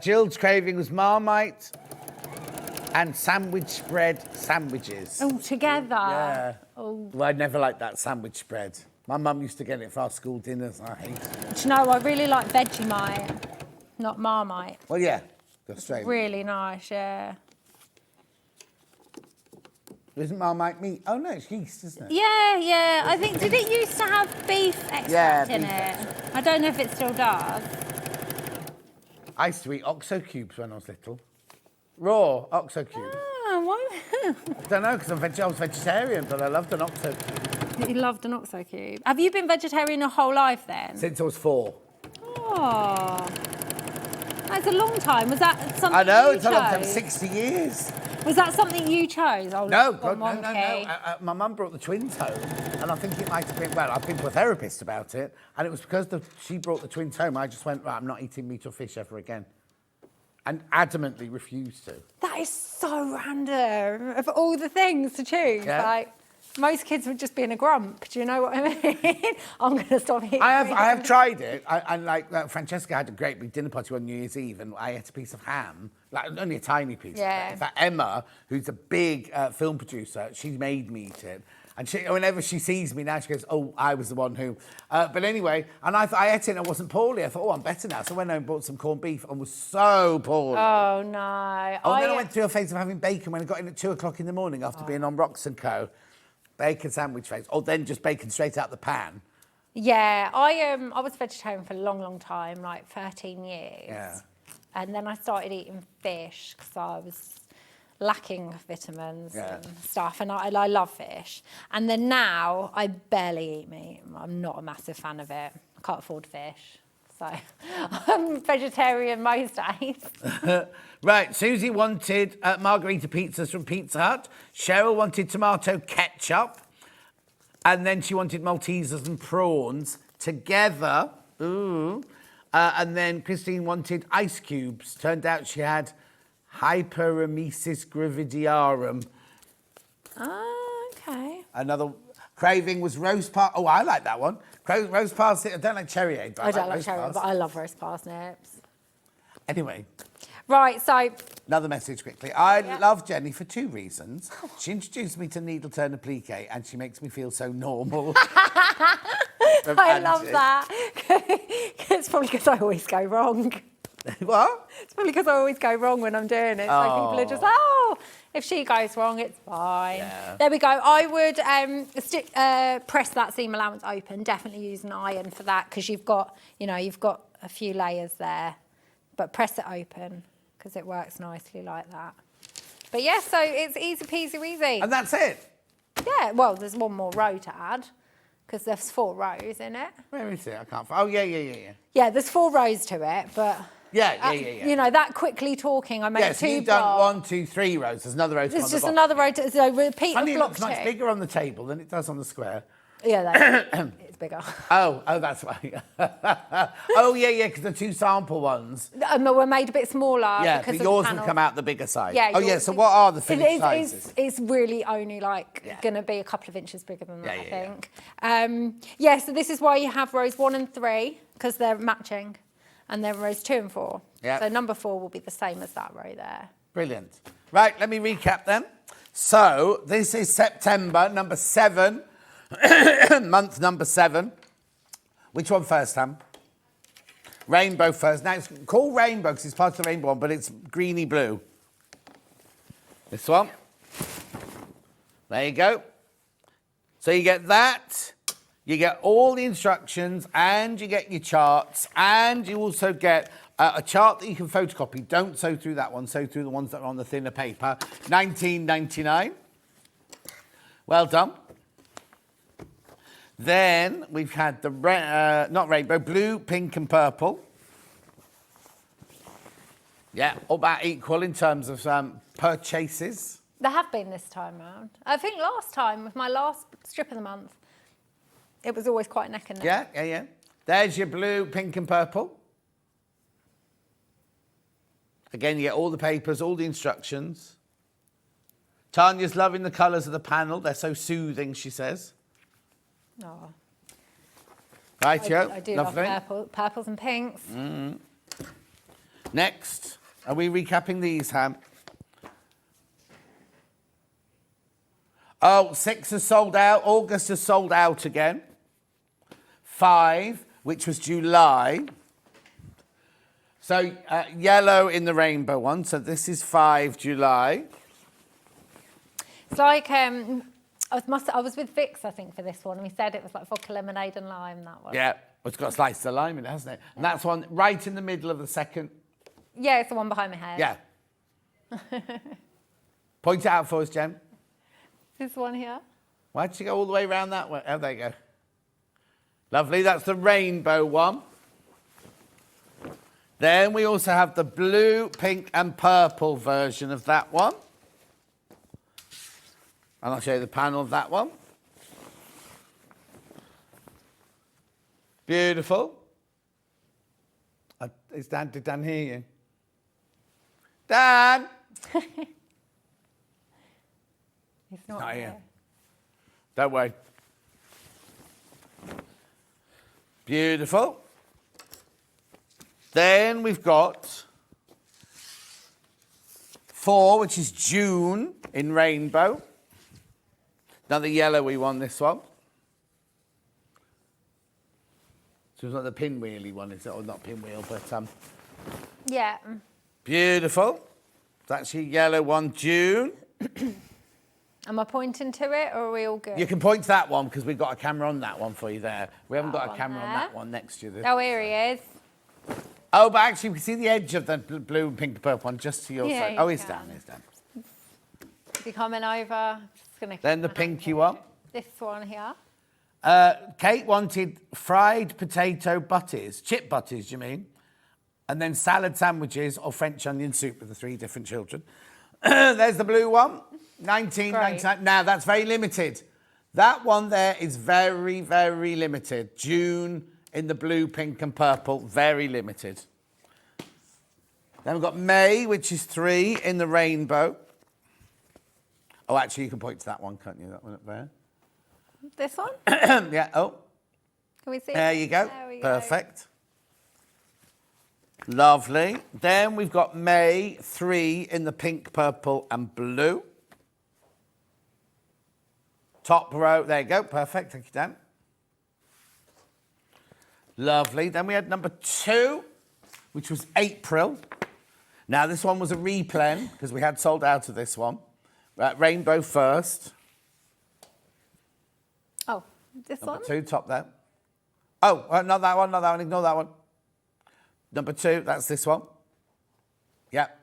S1: Jill's craving was Marmite and sandwich spread sandwiches.
S5: All together.
S1: Yeah.
S5: Oh.
S1: Well, I never liked that sandwich spread. My mum used to get it for our school dinners. I hate it.
S5: Do you know, I really like Vegemite, not Marmite.
S1: Well, yeah. Go straight.
S5: Really nice, yeah.
S1: Isn't Marmite meat? Oh, no, it's yeast, isn't it?
S5: Yeah. I think, did it used to have beef extract in
S1: beef
S5: it?
S1: extract.
S5: I don't know if it still does.
S1: I used to eat OXO cubes when I was little. Raw OXO cubes.
S5: Oh, why?
S1: I don't know, because I was vegetarian, but I loved an OXO cube.
S5: You loved an OXO cube. Have you been vegetarian your whole life then?
S1: Since I was 4.
S5: Oh, that's a long time. Was that something
S1: I know,
S5: you
S1: it's a long time,
S5: chose?
S1: 60 years.
S5: Was that something you chose? Oh,
S1: No,
S5: God,
S1: no.
S5: monkey.
S1: My mum brought the twins home, and I think it might have been, well, I've been to a therapist about it, and it was because she brought the twins home, I just went, right, I'm not eating meat or fish ever again. And adamantly refused to.
S5: That is so random. Of all the things to choose,
S1: Yeah.
S5: like most kids would just be in a grump. Do you know what I mean? I'm going to stop eating.
S1: I have tried it. Francesca had a great big dinner party on New Year's Eve, and I ate a piece of ham, like only a tiny piece.
S5: Yeah.
S1: In fact, Emma, who's a big film producer, she made me eat it. And whenever she sees me now, she goes, "Oh, I was the one who." But anyway, and I ate it and I wasn't poorly. I thought, "Oh, I'm better now." So I went home and bought some corned beef and was so poorly.
S5: Oh no!
S1: And then I went through a phase of having bacon when I got in at 2:00 in the morning after being on Rocks and Co. Bacon sandwich face, or then just bacon straight out the pan.
S5: Yeah, I was vegetarian for a long, long time, like 13 years.
S1: Yeah.
S5: And then I started eating fish because I was lacking vitamins and stuff, and I love fish. And then now I barely eat meat. I'm not a massive fan of it. I can't afford fish. So I'm vegetarian most days.
S1: Right, Susie wanted margarita pizzas from Pizza Hut. Cheryl wanted tomato ketchup. And then she wanted Maltesers and prawns together. Ooh. And then Christine wanted ice cubes. Turned out she had hyperemesis gravidarum.
S5: Oh, okay.
S1: Another craving was roast parsnip. Oh, I like that one. Roast parsnip. I don't like cherry egg, but
S5: I don't like
S1: roast
S5: cherry, but
S1: parsnip.
S5: I love roast parsnips.
S1: Anyway,
S5: Right, so
S1: another message quickly. I love Jenny for 2 reasons. She introduced me to needle turn applique, and she makes me feel so normal.
S5: I love that. It's probably because I always go wrong.
S1: What?
S5: It's probably because I always go wrong when I'm doing it. So people are just like, oh, if she goes wrong, it's fine.
S1: Yeah.
S5: There we go. I would press that seam allowance open. Definitely use an iron for that because you've got a few layers there. But press it open because it works nicely like that. But yeah, so it's easy peasy weasy.
S1: And that's it.
S5: Yeah, well, there's one more row to add because there's 4 rows in it.
S1: Where is it? I can't find. Oh, yeah.
S5: Yeah, there's 4 rows to it, but...
S1: Yeah.
S5: You know, that quickly talking, I made
S1: Yes,
S5: 2
S1: you've
S5: blocks.
S1: done 1, 2, 3 rows. There's another row to
S5: There's
S1: on
S5: just
S1: the
S5: another row to... So repeat
S1: Funny,
S5: of
S1: it
S5: block
S1: looks much
S5: 2.
S1: bigger on the table than it does on the square.
S5: Yeah, it's bigger.
S1: Oh, that's why. Oh, yeah, because the 2 sample ones.
S5: Were made a bit smaller.
S1: Yeah,
S5: because
S1: but
S5: of
S1: yours
S5: the
S1: would
S5: panel.
S1: come out the bigger size.
S5: Yeah,
S1: Oh, yeah,
S5: yours-
S1: so what are the finished sizes?
S5: It's really only going to be a couple of inches bigger than that, I think. Yeah, so this is why you have rows 1 and 3, because they're matching, and then rows 2 and 4.
S1: Yeah.
S5: So number 4 will be the same as that row there.
S1: Brilliant. Right, let me recap them. So this is September, number 7, month number 7. Which one first, Ham? Rainbow first. Now, it's called rainbow because it's part of the rainbow one, but it's greeny blue. This one. There you go. So you get that. You get all the instructions, and you get your charts, and you also get a chart that you can photocopy. Don't sew through that one. Sew through the ones that are on the thinner paper. $19.99. Well done. Then we've had the, not rainbow, blue, pink and purple. Yeah, all about equal in terms of purchases.
S5: There have been this time round. I think last time, with my last strip of the month, it was always quite neck and neck.
S1: Yeah. There's your blue, pink and purple. Again, you get all the papers, all the instructions. Tanya's loving the colours of the panel. They're so soothing, she says.
S5: Oh,
S1: Rightio,
S5: I do
S1: lovely.
S5: love purples and pinks.
S1: Next, are we recapping these, Ham? Oh, 6 has sold out. August has sold out again. 5, which was July. So yellow in the rainbow one. So this is 5 July.
S5: It's like I was with Vix, I think, for this one, and we said it was like vodka, lemonade, and lime. That one.
S1: Yeah, it's got a slice of lime in it, hasn't it? And that's one right in the middle of the second.
S5: Yeah, it's the one behind my head.
S1: Yeah. Point it out for us, Jen.
S5: This one here.
S1: Why'd you go all the way around that way? Oh, there you go. Lovely. That's the rainbow one. Then we also have the blue, pink, and purple version of that one. And I'll show you the panel of that one. Beautiful. Did Dan hear you? Dan!
S5: He's not here.
S1: Don't worry. Beautiful. Then we've got 4, which is June in rainbow. Another yellowy one, this one. So it's not the pinwheely one, is it? Or not pinwheel, but
S5: Yeah.
S1: beautiful. That's your yellow one, June.
S5: Am I pointing to it, or are we all good?
S1: You can point to that one because we've got a camera on that one for you there. We haven't got a
S5: one
S1: camera on
S5: there.
S1: that one next to you.
S5: Oh, here he is.
S1: Oh, but actually, we can see the edge of the blue and pink and purple one just to your
S5: Yeah,
S1: side.
S5: you
S1: Oh, he's
S5: can.
S1: down, he's down.
S5: Is he coming over? Just gonna
S1: Then the
S5: keep my hand
S1: pinky
S5: here.
S1: one.
S5: This one here.
S1: Kate wanted fried potato butties, chip butties, you mean? And then salad sandwiches or French onion soup with the 3 different children. There's the blue one, 19.99. Now, that's very limited. That one there is very, very limited. June in the blue, pink and purple, very limited. Then we've got May, which is 3 in the rainbow. Oh, actually, you can point to that one, can't you? That one up there.
S5: This one?
S1: Yeah, oh.
S5: Can we see
S1: There
S5: it?
S1: you go.
S5: There we go.
S1: Perfect. Lovely. Then we've got May 3 in the pink, purple and blue. Top row. There you go. Perfect. Thank you, Dan. Lovely. Then we had number 2, which was April. Now, this one was a replen because we had sold out of this one. Rainbow first.
S5: Oh, this
S1: Number
S5: one?
S1: 2, top there. Oh, not that one, not that one. Ignore that one. Number 2, that's this one. Yep.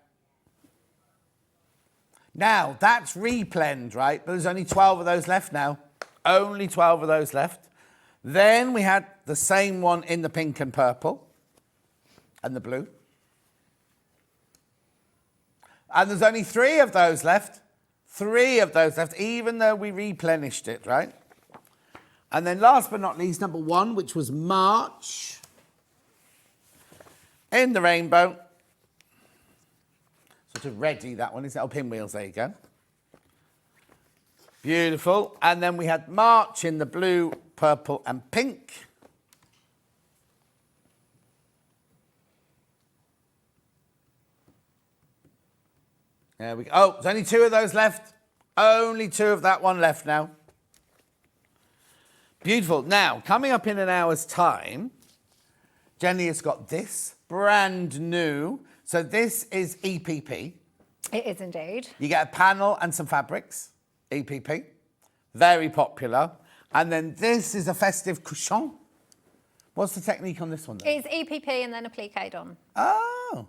S1: Now, that's replenned, right? But there's only 12 of those left now. Only 12 of those left. Then we had the same one in the pink and purple and the blue. And there's only 3 of those left. 3 of those left, even though we replenished it, right? And then last but not least, number 1, which was March in the rainbow. Sort of ready, that one, isn't it? Oh, pinwheels, there you go. Beautiful. And then we had March in the blue, purple and pink. There we go. Oh, there's only 2 of those left. Only 2 of that one left now. Beautiful. Now, coming up in an hour's time, Jenny has got this brand new. So this is EPP.
S5: It is indeed.
S1: You get a panel and some fabrics. EPP. Very popular. And then this is a festive cushion. What's the technique on this one, though?
S5: It's EPP and then appliqued on.
S1: Oh.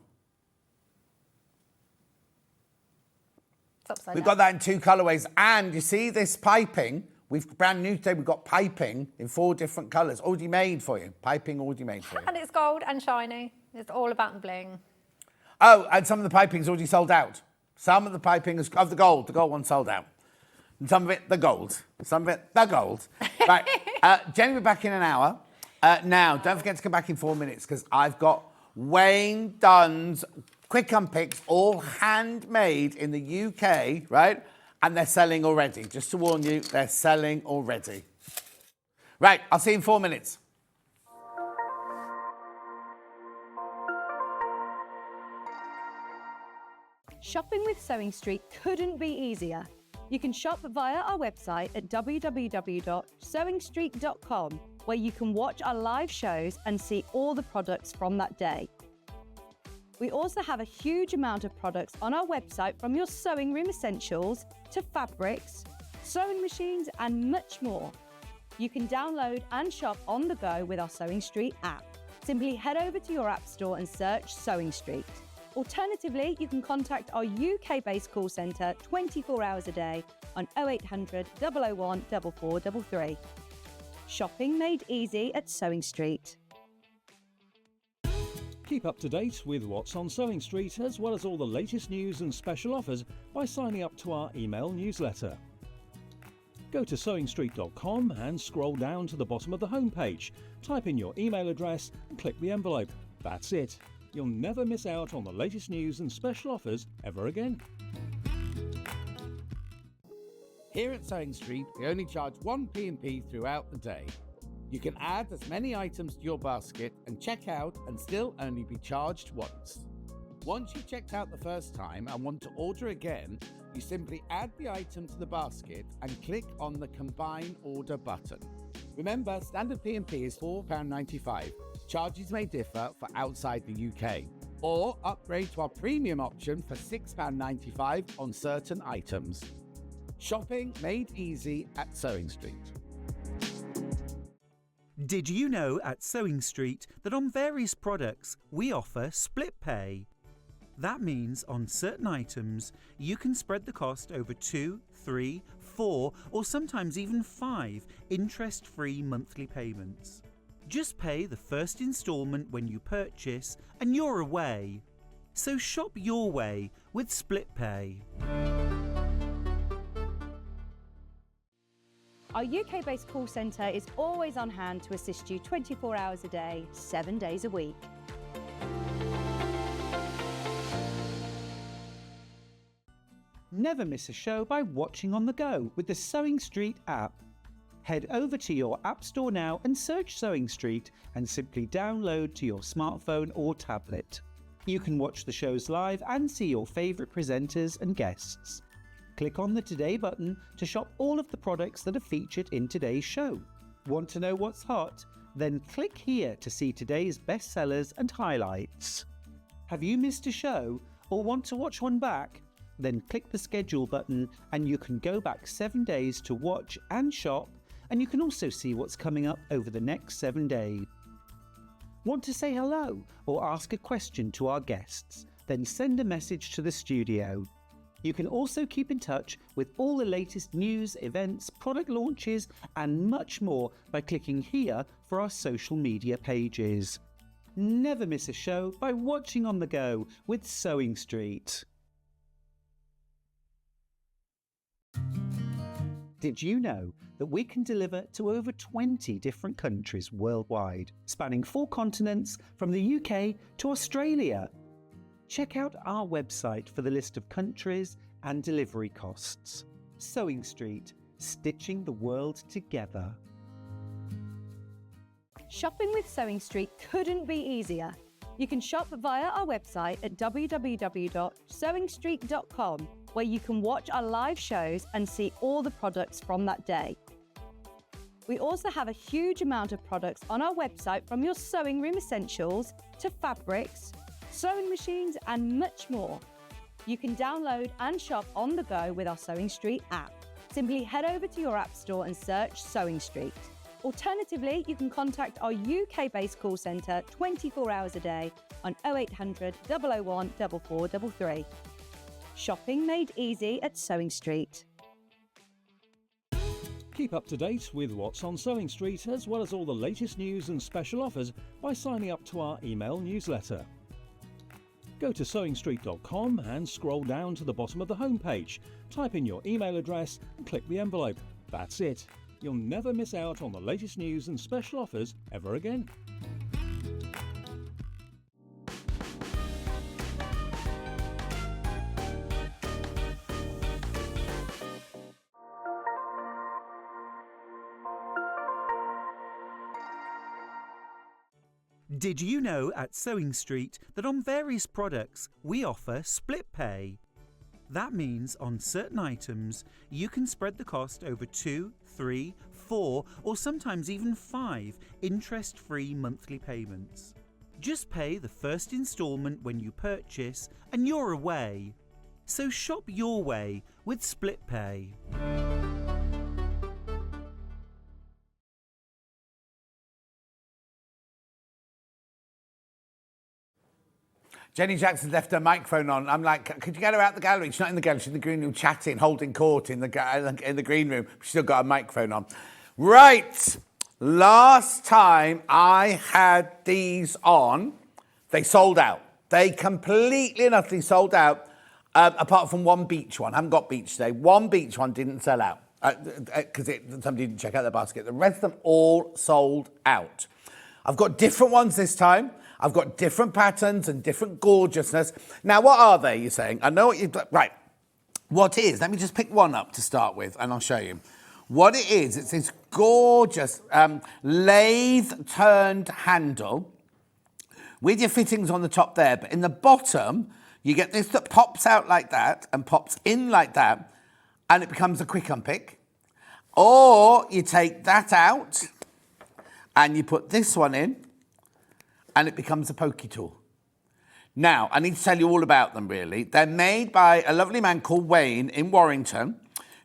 S5: It's upside
S1: We've
S5: down.
S1: got that in 2 colourways. And you see this piping? We've brand new today. We've got piping in 4 different colours. Already made for you. Piping already made for you.
S5: And it's gold and shiny. It's all about the bling.
S1: Oh, and some of the piping's already sold out. Some of the piping is of the gold one sold out. And some of it, the gold. Some of it, the gold. Right, Jenny will be back in an hour. Now, don't forget to come back in 4 minutes because I've got Wayne Dunn's quick unpicks, all handmade in the UK, right? And they're selling already. Just to warn you, they're selling already. Right, I'll see you in 4 minutes.
S2: Shopping with Sewing Street couldn't be easier. You can shop via our website at www.sewingstreet.com, where you can watch our live shows and see all the products from that day. We also have a huge amount of products on our website, from your sewing room essentials to fabrics, sewing machines and much more. You can download and shop on the go with our Sewing Street app. Simply head over to your app store and search Sewing Street. Alternatively, you can contact our UK-based call centre 24 hours a day on 0800 001 4433. Shopping made easy at Sewing Street.
S4: Keep up to date with what's on Sewing Street, as well as all the latest news and special offers by signing up to our email newsletter. Go to sewingstreet.com and scroll down to the bottom of the homepage. Type in your email address and click the envelope. That's it. You'll never miss out on the latest news and special offers ever again.
S1: Here at Sewing Street, we only charge one P&P throughout the day. You can add as many items to your basket and check out and still only be charged once. Once you've checked out the first time and want to order again, you simply add the item to the basket and click on the Combine Order button. Remember, standard P&P is £4.95. Charges may differ for outside the UK. Or upgrade to our premium option for £6.95 on certain items. Shopping made easy at Sewing Street.
S3: Did you know at Sewing Street that on various products we offer split pay? That means on certain items you can spread the cost over 2, 3, 4 or sometimes even 5 interest-free monthly payments. Just pay the first instalment when you purchase and you're away. So shop your way with split pay.
S2: Our UK-based call centre is always on hand to assist you 24 hours a day, 7 days a week.
S3: Never miss a show by watching on the go with the Sewing Street app. Head over to your app store now and search Sewing Street and simply download to your smartphone or tablet. You can watch the shows live and see your favourite presenters and guests. Click on the Today button to shop all of the products that are featured in today's show. Want to know what's hot? Then click here to see today's bestsellers and highlights. Have you missed a show or want to watch one back? Then click the schedule button and you can go back 7 days to watch and shop, and you can also see what's coming up over the next 7 days. Want to say hello or ask a question to our guests? Then send a message to the studio. You can also keep in touch with all the latest news, events, product launches and much more by clicking here for our social media pages. Never miss a show by watching on the go with Sewing Street. Did you know that we can deliver to over 20 different countries worldwide, spanning 4 continents from the UK to Australia? Check out our website for the list of countries and delivery costs. Sewing Street, stitching the world together.
S2: Shopping with Sewing Street couldn't be easier. You can shop via our website at www.sewingstreet.com, where you can watch our live shows and see all the products from that day. We also have a huge amount of products on our website, from your sewing room essentials to fabrics, sewing machines and much more. You can download and shop on the go with our Sewing Street app. Simply head over to your app store and search Sewing Street. Alternatively, you can contact our UK-based call centre 24 hours a day on 0800 001 4433. Shopping made easy at Sewing Street.
S4: Keep up to date with what's on Sewing Street, as well as all the latest news and special offers by signing up to our email newsletter. Go to sewingstreet.com and scroll down to the bottom of the homepage. Type in your email address and click the envelope. That's it. you'll never miss out on the latest news and special offers ever again.
S3: Did you know at Sewing Street that on various products we offer split pay? That means on certain items you can spread the cost over 2, 3, 4 or sometimes even 5 interest-free monthly payments. Just pay the first instalment when you purchase and you're away. So shop your way with split pay.
S1: Jenny Jackson's left her microphone on. I'm like, could you get her out the gallery? She's not in the gallery. She's in the green room chatting, holding court in the green room. She's still got a microphone on. Right. Last time I had these on, they sold out. They completely and utterly sold out, apart from one beach one. I haven't got beach today. One beach one didn't sell out because somebody didn't check out their basket. The rest of them all sold out. I've got different ones this time. I've got different patterns and different gorgeousness. Now, what are they, you're saying? I know what you've got. Right. What is? Let me just pick one up to start with, and I'll show you. What it is, it's this gorgeous lathe-turned handle with your fittings on the top there. But in the bottom, you get this that pops out like that and pops in like that, and it becomes a quick unpick. Or you take that out, and you put this one in, and it becomes a pokey tool. Now, I need to tell you all about them, really. They're made by a lovely man called Wayne in Warrington,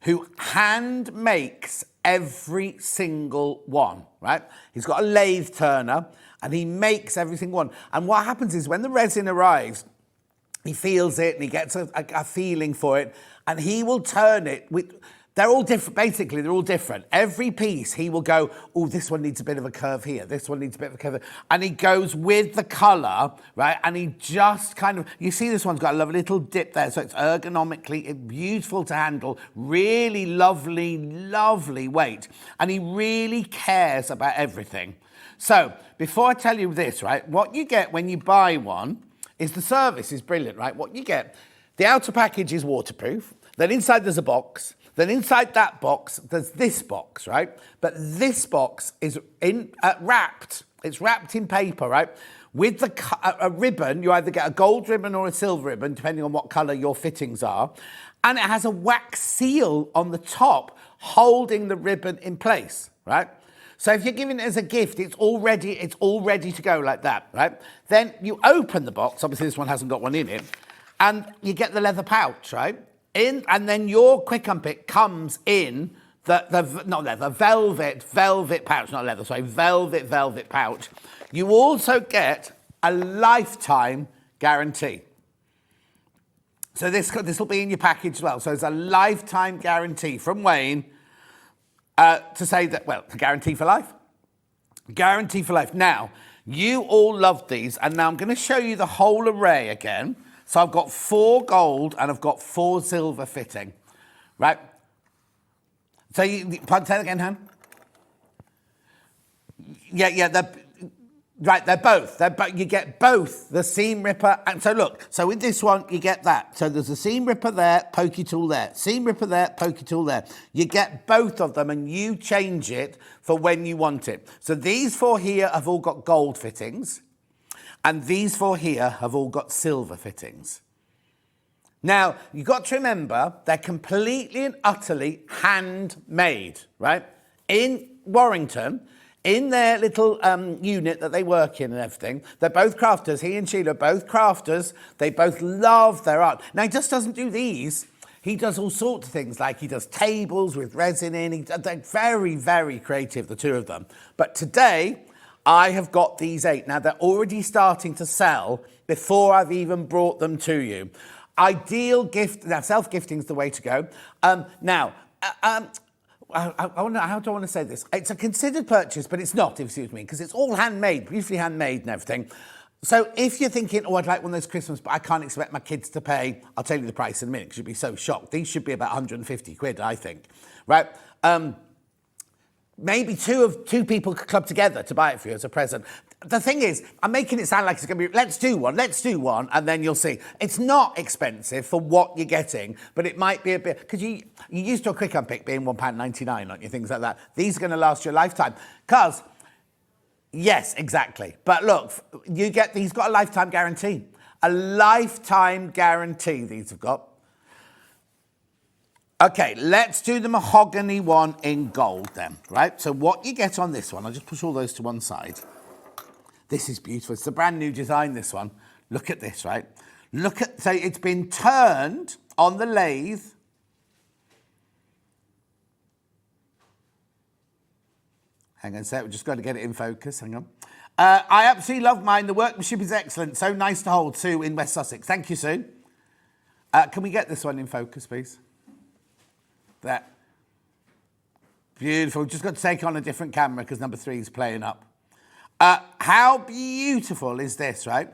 S1: who hand makes every single one, right? He's got a lathe turner, and he makes every single one. And what happens is when the resin arrives, he feels it, and he gets a feeling for it, and he will turn it with... They're all different, basically, they're all different. Every piece, he will go, oh, this one needs a bit of a curve here, this one needs a bit of a curve here. And he goes with the colour, right? And he just kind of, you see this one's got a lovely little dip there, so it's ergonomically beautiful to handle, really lovely, lovely weight. And he really cares about everything. So, before I tell you this, right, what you get when you buy one is the service is brilliant, right? What you get, the outer package is waterproof, then inside there's a box. Then inside that box, there's this box, right? But this box is wrapped. It's wrapped in paper, right? With a ribbon, you either get a gold ribbon or a silver ribbon, depending on what colour your fittings are. And it has a wax seal on the top holding the ribbon in place, right? So if you're giving it as a gift, it's all ready to go like that, right? Then you open the box. Obviously, this one hasn't got one in it. And you get the leather pouch, right? And then your quick unpick comes in velvet pouch, not leather, sorry, velvet pouch. You also get a lifetime guarantee. So this will be in your package as well. So it's a lifetime guarantee from Wayne to say that, well, a guarantee for life. Guarantee for life. Now, you all love these, and now I'm going to show you the whole array again. So I've got 4 gold and I've got 4 silver fitting, right? So say that again, Han? Yeah, they're both. You get both the seam ripper, and so look, so with this one, you get that. So there's a seam ripper there, pokey tool there. Seam ripper there, pokey tool there. You get both of them and you change it for when you want it. So these 4 here have all got gold fittings. And these 4 here have all got silver fittings. Now, you've got to remember, they're completely and utterly handmade, right? In Warrington, in their little unit that they work in and everything. They're both crafters. He and Sheila are both crafters. They both love their art. Now, he just doesn't do these. He does all sorts of things, like he does tables with resin in. They're very, very creative, the two of them. But today... I have got these 8. Now, they're already starting to sell before I've even brought them to you. Ideal gift. Now, self-gifting is the way to go. How do I want to say this? It's a considered purchase, but it's not, if you see what I mean, because it's all handmade, beautifully handmade and everything. So if you're thinking, oh, I'd like one of those Christmas, but I can't expect my kids to pay, I'll tell you the price in a minute, because you'd be so shocked. These should be about 150 quid, I think, right? maybe two people could club together to buy it for you as a present. The thing is, I'm making it sound like it's going to be, let's do one, and then you'll see. It's not expensive for what you're getting, but it might be a bit, because you're used to a quick unpick being £1.99, aren't you? Things like that. These are going to last you a lifetime. Because, yes, exactly. But look, these got a lifetime guarantee. A lifetime guarantee these have got. Okay, let's do the mahogany one in gold then, right? So what you get on this one, I'll just push all those to one side. This is beautiful. It's a brand new design, this one. Look at this, right? So it's been turned on the lathe. Hang on a sec, we've just got to get it in focus. Hang on. I absolutely love mine. The workmanship is excellent. So nice to hold. Sue in West Sussex. Thank you, Sue. Can we get this one in focus, please? There. Beautiful. Just got to take on a different camera because number 3 is playing up. How beautiful is this, right?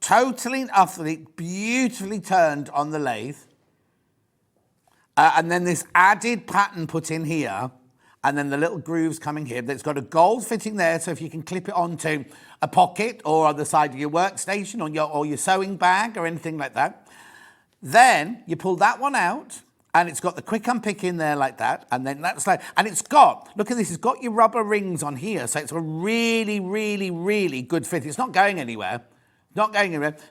S1: Totally and utterly beautifully turned on the lathe. And then this added pattern put in here. And then the little grooves coming here. It's got a gold fitting there, so if you can clip it onto a pocket or on the side of your workstation or your sewing bag or anything like that. Then you pull that one out, and it's got the quick unpick in there like that, and then that's like, and it's got, look at this, it's got your rubber rings on here, so it's a really, really, really good fit. It's not going anywhere,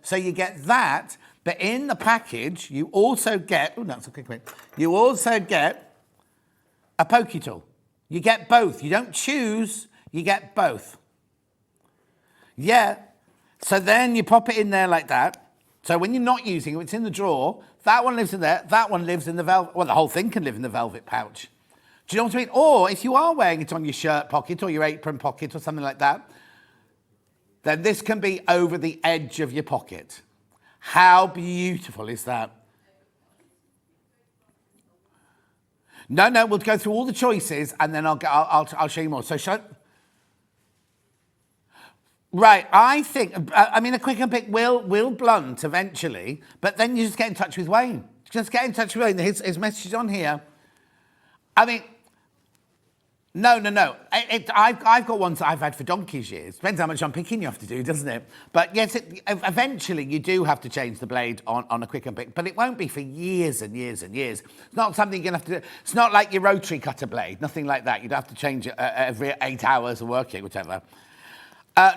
S1: So you get that, but in the package, you also get, oh, that's a quick one. You also get a pokey tool. You get both. You don't choose, you get both. Yeah. So then you pop it in there like that. So when you're not using it, it's in the drawer. That one lives in there. That one lives in the velvet. Well, the whole thing can live in the velvet pouch. Do you know what I mean? Or if you are wearing it on your shirt pocket or your apron pocket or something like that, then this can be over the edge of your pocket. How beautiful is that? No, we'll go through all the choices and then I'll show you more. So right, I think, a quick unpick will blunt eventually, but then you just get in touch with Wayne. Just get in touch with Wayne. His message is on here. No. I've got ones that I've had for donkey's years. Depends how much unpicking you have to do, doesn't it? But yes, eventually you do have to change the blade on a quick unpick, but it won't be for years and years and years. It's not something you're going to have to do. It's not like your rotary cutter blade, nothing like that. You'd have to change it every 8 hours of working, whatever.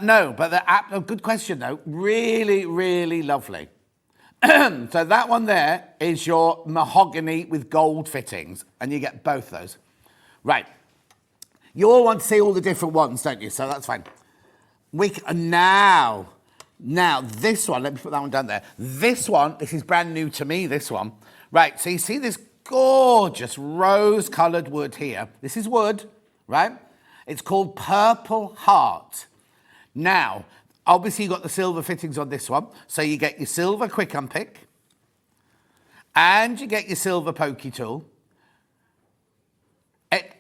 S1: No, but a good question, though. Really, really lovely. So that one there is your mahogany with gold fittings, and you get both those. Right. You all want to see all the different ones, don't you? So that's fine. Now, this one, let me put that one down there. This is brand new to me, this one. Right, so you see this gorgeous rose-coloured wood here. This is wood, right? It's called Purple Heart. Now, obviously you've got the silver fittings on this one. So you get your silver quick unpick. And you get your silver pokey tool.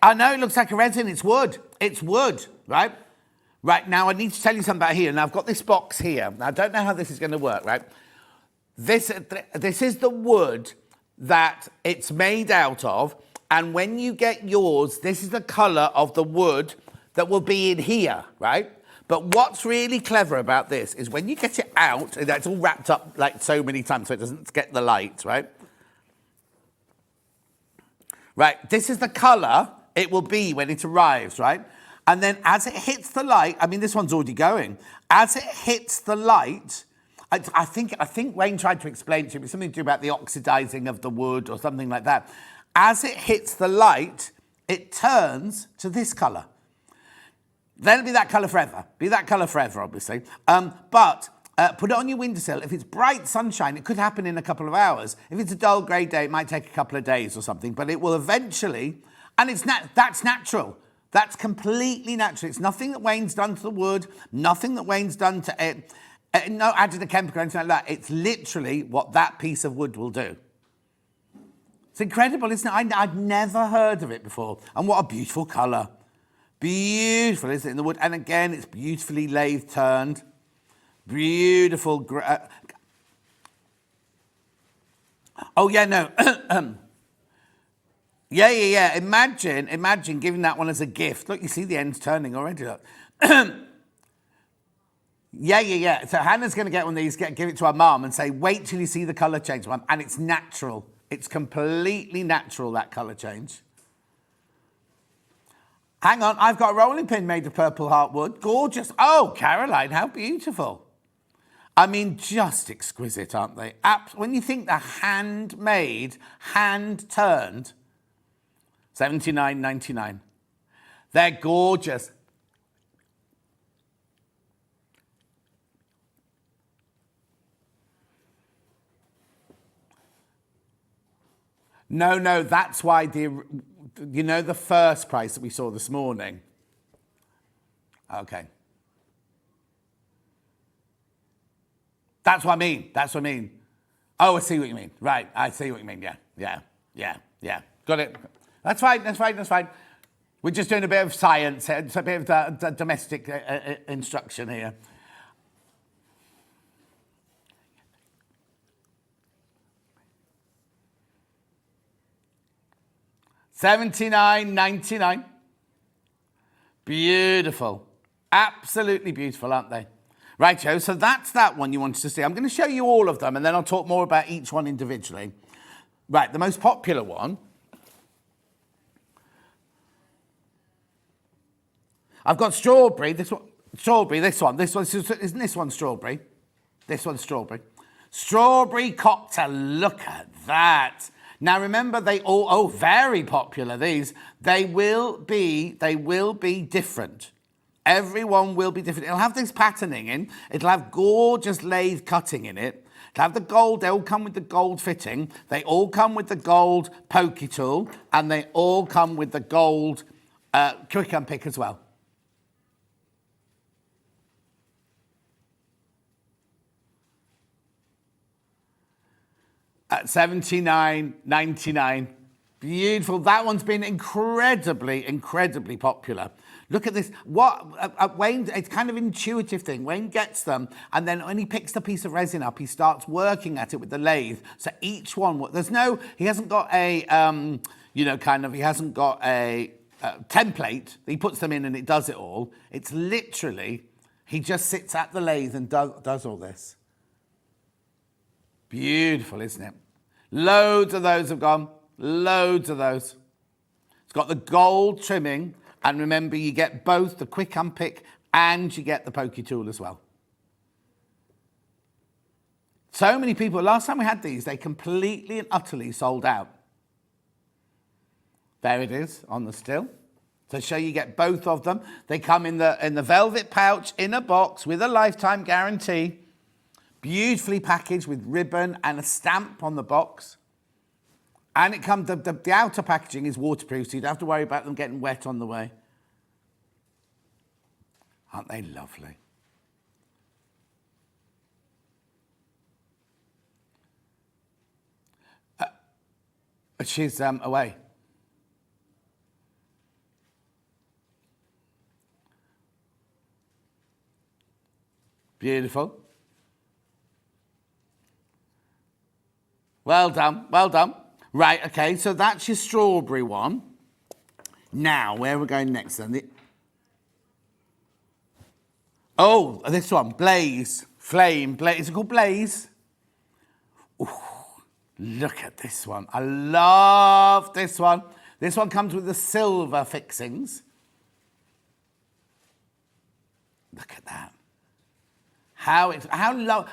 S1: I know it looks like a resin, it's wood. It's wood, right? Right, now I need to tell you something about here. Now I've got this box here. Now I don't know how this is going to work, right? This is the wood that it's made out of. And when you get yours, this is the colour of the wood that will be in here, right? But what's really clever about this is when you get it out, it's all wrapped up like so many times so it doesn't get the light, right? Right, this is the colour it will be when it arrives, right? And then as it hits the light, this one's already going. As it hits the light, I think Wayne tried to explain it to me, something to do about the oxidizing of the wood or something like that. As it hits the light, it turns to this colour. Then it'll be that colour forever. Obviously. But put it on your windowsill. If it's bright sunshine, it could happen in a couple of hours. If it's a dull grey day, it might take a couple of days or something, but it will eventually, and that's natural. That's completely natural. It's nothing that Wayne's done to the wood, nothing that Wayne's done to it, no added a chemical or anything like that. It's literally what that piece of wood will do. It's incredible, isn't it? I'd never heard of it before. And what a beautiful colour. Beautiful, isn't it, in the wood? And again, it's beautifully lathe turned. Beautiful. Oh, yeah, no. Yeah, yeah, yeah. Imagine giving that one as a gift. Look, you see the ends turning already. Look. Yeah, yeah, yeah. So Hannah's going to get one of these, give it to her mum and say, wait till you see the colour change, mum. And it's natural. It's completely natural, that colour change. Hang on, I've got a rolling pin made of purple heartwood. Gorgeous. Oh, Caroline, how beautiful. I mean, just exquisite, aren't they? When you think they're handmade, hand-turned, $79.99. They're gorgeous. No, that's why the first price that we saw this morning. Okay. That's what I mean. Oh, I see what you mean. Right, I see what you mean. Yeah. Got it. That's fine. We're just doing a bit of science. It's a bit of domestic instruction here. $79.99. Beautiful. Absolutely beautiful, aren't they? Right, Joe, so that's that one you wanted to see. I'm going to show you all of them, and then I'll talk more about each one individually. Right, the most popular one. I've got strawberry. This one. Isn't this one strawberry? This one's strawberry. Strawberry cocktail. Look at that. Now remember, very popular, these. They will be different. Everyone will be different. It'll have this patterning in. It'll have gorgeous lathe cutting in it. It'll have the gold. They all come with the gold fitting. They all come with the gold pokey tool. And they all come with the gold quick unpick as well. At $79.99. Beautiful. That one's been incredibly popular. Look at this. Wayne, it's kind of intuitive thing. Wayne gets them, and then when he picks the piece of resin up, he starts working at it with the lathe. So each one, he hasn't got a, he hasn't got a template. He puts them in and it does it all. It's literally, he just sits at the lathe and does all this. Beautiful, isn't it? Loads of those have gone. Loads of those. It's got the gold trimming. And remember, you get both the quick unpick and you get the pokey tool as well. So many people, last time we had these, they completely and utterly sold out. There it is on the still. To show you get both of them. They come in the velvet pouch in a box with a lifetime guarantee. Beautifully packaged with ribbon and a stamp on the box. And it comes, the outer packaging is waterproof, so you don't have to worry about them getting wet on the way. Aren't they lovely? She's away. Beautiful. Well done. Right, okay, so that's your strawberry one. Now, where are we going next then? This one, Blaze, Flame, Blaze. Is it called Blaze? Ooh, look at this one. I love this one. This one comes with the silver fixings. Look at that.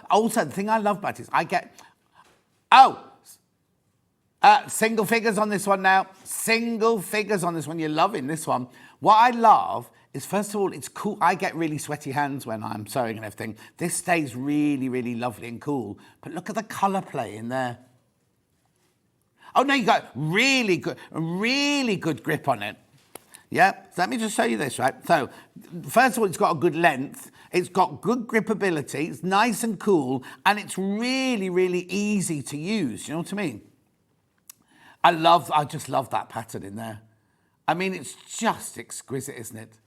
S1: Also, the thing I love about it is I get... single figures on this one now. Single figures on this one. You're loving this one. What I love is, first of all, it's cool. I get really sweaty hands when I'm sewing and everything. This stays really, really lovely and cool. But look at the colour play in there. Oh, no, you got really good grip on it. Yeah, so let me just show you this, right? So, first of all, it's got a good length. It's got good gripability. It's nice and cool. And it's really, really easy to use. You know what I mean? I just love that pattern in there. I mean, it's just exquisite, isn't it?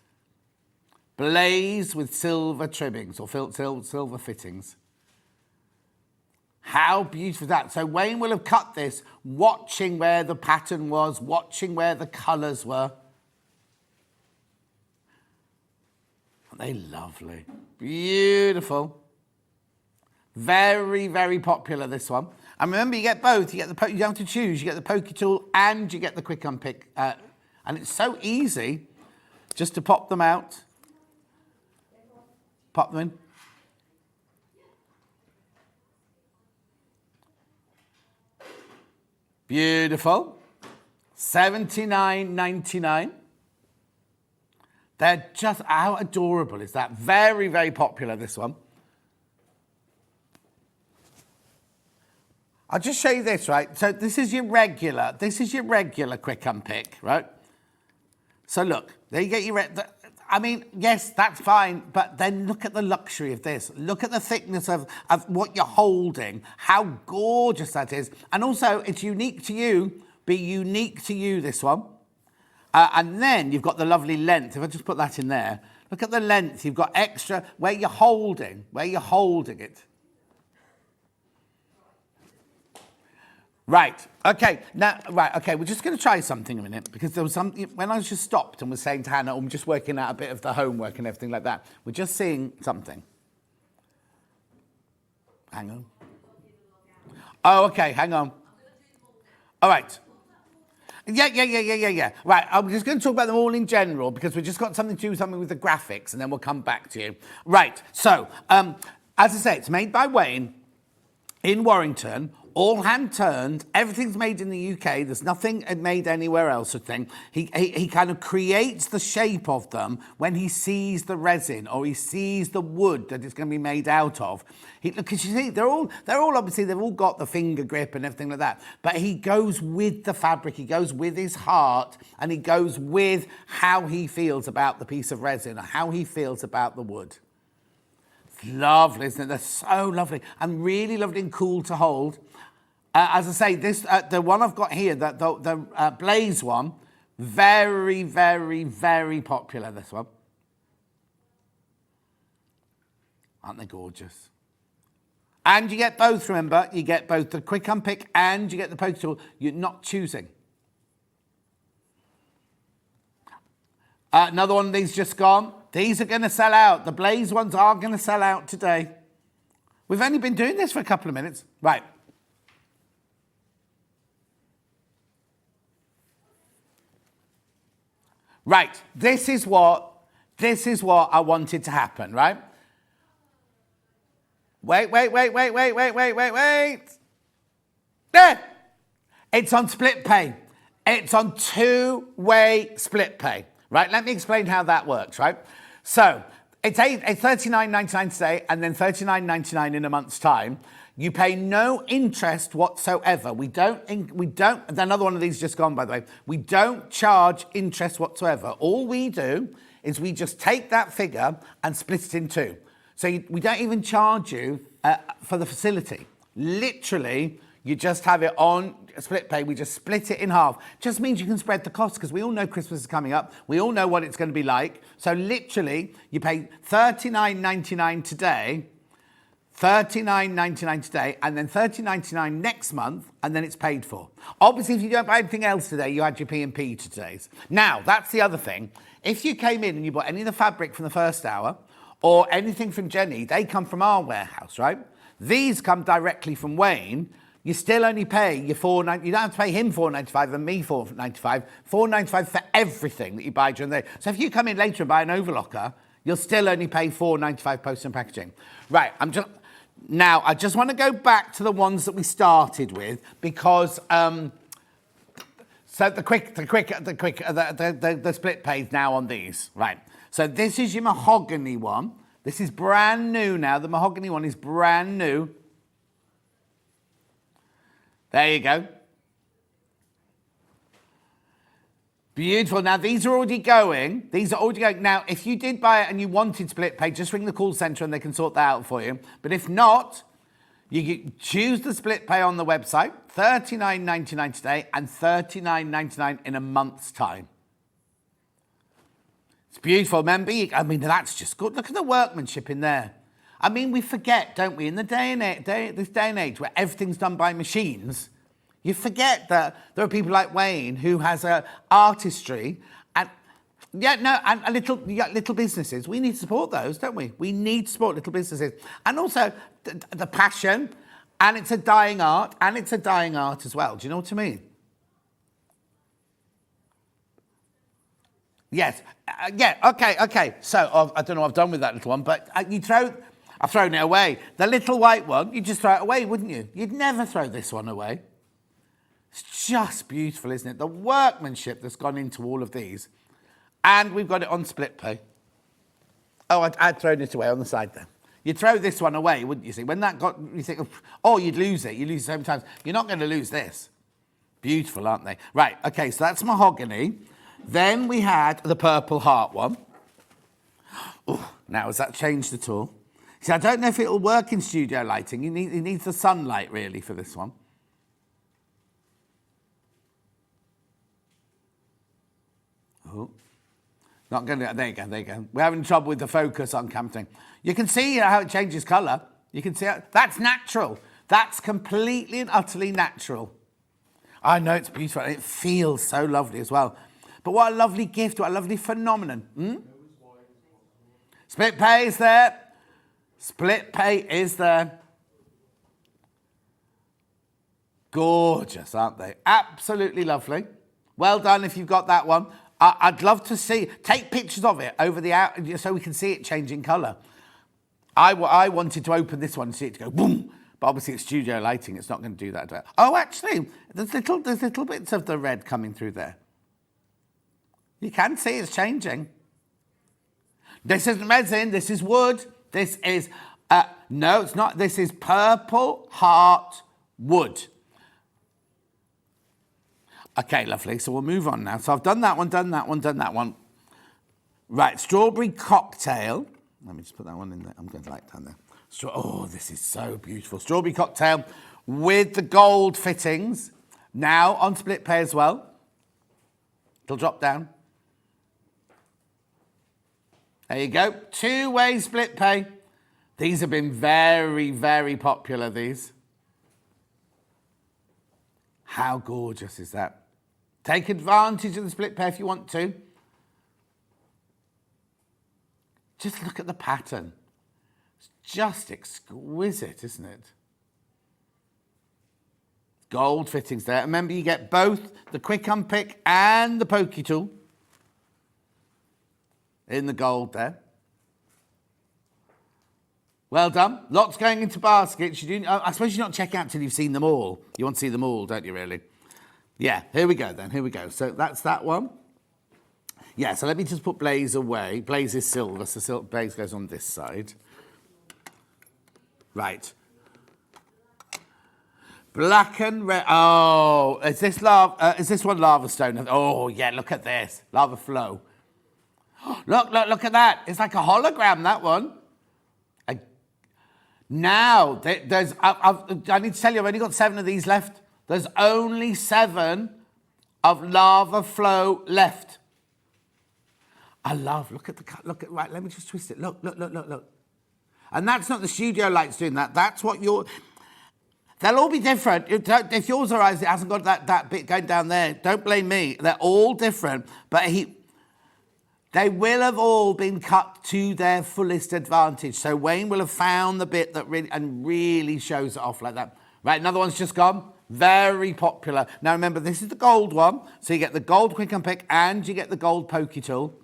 S1: Blaze with silver trimmings or silver fittings. How beautiful is that? So Wayne will have cut this, watching where the pattern was, watching where the colours were. Aren't they lovely? Beautiful. Very, very popular, this one. And remember, you get both. You don't have to choose. You get the pokey tool and you get the quick unpick. And it's so easy just to pop them out. Pop them in. Beautiful. $79.99. They're just, how adorable is that? Very, very popular, this one. I'll just show you this, right? So this is your regular quick unpick, right? So look, there you get your, I mean, yes, that's fine, but then look at the luxury of this. Look at the thickness of what you're holding, how gorgeous that is. And also, it's unique to you, be unique to you, this one. And then you've got the lovely length. If I just put that in there, look at the length. You've got extra where you're holding it. Right, okay, we're just going to try something a minute, because there was something, when I just stopped and was saying to Hannah, I'm just working out a bit of the homework and everything like that. We're just seeing something. Hang on. Oh, okay, hang on. All right. Yeah. Right, I'm just going to talk about them all in general, because we've just got something to do something with the graphics, and then we'll come back to you. Right, so, as I say, it's made by Wayne in Warrington. All hand-turned, everything's made in the UK, there's nothing made anywhere else, I think. He kind of creates the shape of them when he sees the resin or he sees the wood that it's going to be made out of. Because you see, they're all obviously, they've all got the finger grip and everything like that, but he goes with the fabric, he goes with his heart, and he goes with how he feels about the piece of resin or how he feels about the wood. It's lovely, isn't it? They're so lovely and really lovely and cool to hold. As I say, this the one I've got here, the Blaze one, very, very, very popular, this one. Aren't they gorgeous? And you get both, remember. You get both the quick unpick and you get the poke tool. You're not choosing. Another one of these just gone. These are going to sell out. The Blaze ones are going to sell out today. We've only been doing this for a couple of minutes. Right. Right, this is what I wanted to happen, right? Wait. There! It's on split pay. It's on two-way split pay, right? Let me explain how that works, right? So, it's $39.99 today and then $39.99 in a month's time. You pay no interest whatsoever. We don't, another one of these just gone, by the way. We don't charge interest whatsoever. All we do is we just take that figure and split it in two. So we don't even charge you for the facility. Literally, you just have it on split pay. We just split it in half. Just means you can spread the cost, because we all know Christmas is coming up. We all know what it's going to be like. So literally, you pay $39.99 today, $39.99 today, and then $39.99 next month, and then it's paid for. Obviously, if you don't buy anything else today, you add your P&P to today's. Now, that's the other thing. If you came in and you bought any of the fabric from the first hour, or anything from Jenny, they come from our warehouse, right? These come directly from Wayne. You still only pay your $4.95. You don't have to pay him $4.95 and me $4.95. $4.95 for everything that you buy during the day. So if you come in later and buy an overlocker, you'll still only pay $4.95 post and packaging. Right, Now, I just want to go back to the ones that we started with, because so the split pay now on these, right? So this is your mahogany one. This is brand new now. The mahogany one is brand new. There you go. Beautiful. Now, these are already going. Now, if you did buy it and you wanted split pay, just ring the call centre and they can sort that out for you. But if not, you can choose the split pay on the website, $39.99 today and $39.99 in a month's time. It's beautiful. Remember, that's just good. Look at the workmanship in there. I mean, we forget, don't we? In the this day and age where everything's done by machines, you forget that there are people like Wayne who has a artistry and little businesses. We need to support those, don't we? We need to support little businesses. And also the passion, and it's a dying art, as well. Do you know what I mean? Yes. Okay. So I don't know what I've done with that little one, but I've thrown it away. The little white one, you'd just throw it away, wouldn't you? You'd never throw this one away. It's just beautiful, isn't it? The workmanship that's gone into all of these. And we've got it on split pay. Oh, I'd thrown it away on the side there. You'd throw this one away, wouldn't you? See, when that got, you think, oh, you'd lose it. You lose it so many times. You're not going to lose this. Beautiful, aren't they? Right, okay, so that's mahogany. Then we had the purple heart one. Oh, now, has that changed at all? See, I don't know if it'll work in studio lighting. It needs the sunlight, really, for this one. Oh, not going to, there you go. We're having trouble with the focus on camera. You can see how it changes colour. You can see how, that's natural. That's completely and utterly natural. I know it's beautiful. It feels so lovely as well. But what a lovely gift, what a lovely phenomenon. Split pay is there. Split pay is there. Gorgeous, aren't they? Absolutely lovely. Well done if you've got that one. I'd love to take pictures of it over the out so we can see it changing colour. I wanted to open this one and see it to go boom, but obviously it's studio lighting. It's not going to do that. Oh, actually, there's little bits of the red coming through there. You can see it's changing. This isn't resin. This is wood. This is no, it's not. This is purple heart wood. Okay, lovely. So we'll move on now. So I've done that one. Right, strawberry cocktail. Let me just put that one in there. I'm going to light down there. Oh, this is so beautiful. Strawberry cocktail with the gold fittings. Now on split pay as well. It'll drop down. There you go. Two-way split pay. These have been very, very popular, these. How gorgeous is that? Take advantage of the split pay if you want to. Just look at the pattern. It's just exquisite, isn't it? Gold fittings there. Remember, you get both the quick unpick and the pokey tool in the gold there. Well done. Lots going into baskets. I suppose you're not checking out till you've seen them all. You want to see them all, don't you, really? Yeah, here we go then. Here we go. So that's that one. Yeah, so let me just put Blaze away. Blaze is silver, so Blaze goes on this side. Right. Black and red. Oh, is this one lava stone? Oh, yeah, look at this. Lava flow. Look at that. It's like a hologram, that one. Now, there's, I need to tell you, I've only got 7 of these left. There's only 7 of lava flow left. Look at, right, let me just twist it. Look. And that's not the studio lights doing that. That's what they'll all be different. If yours are eyes, it hasn't got that bit going down there. Don't blame me. They're all different, but they will have all been cut to their fullest advantage. So Wayne will have found the bit that really shows it off like that. Right, another one's just gone. Very popular. Now remember, this is the gold one. So you get the gold quick unpick and you get the gold pokey tool.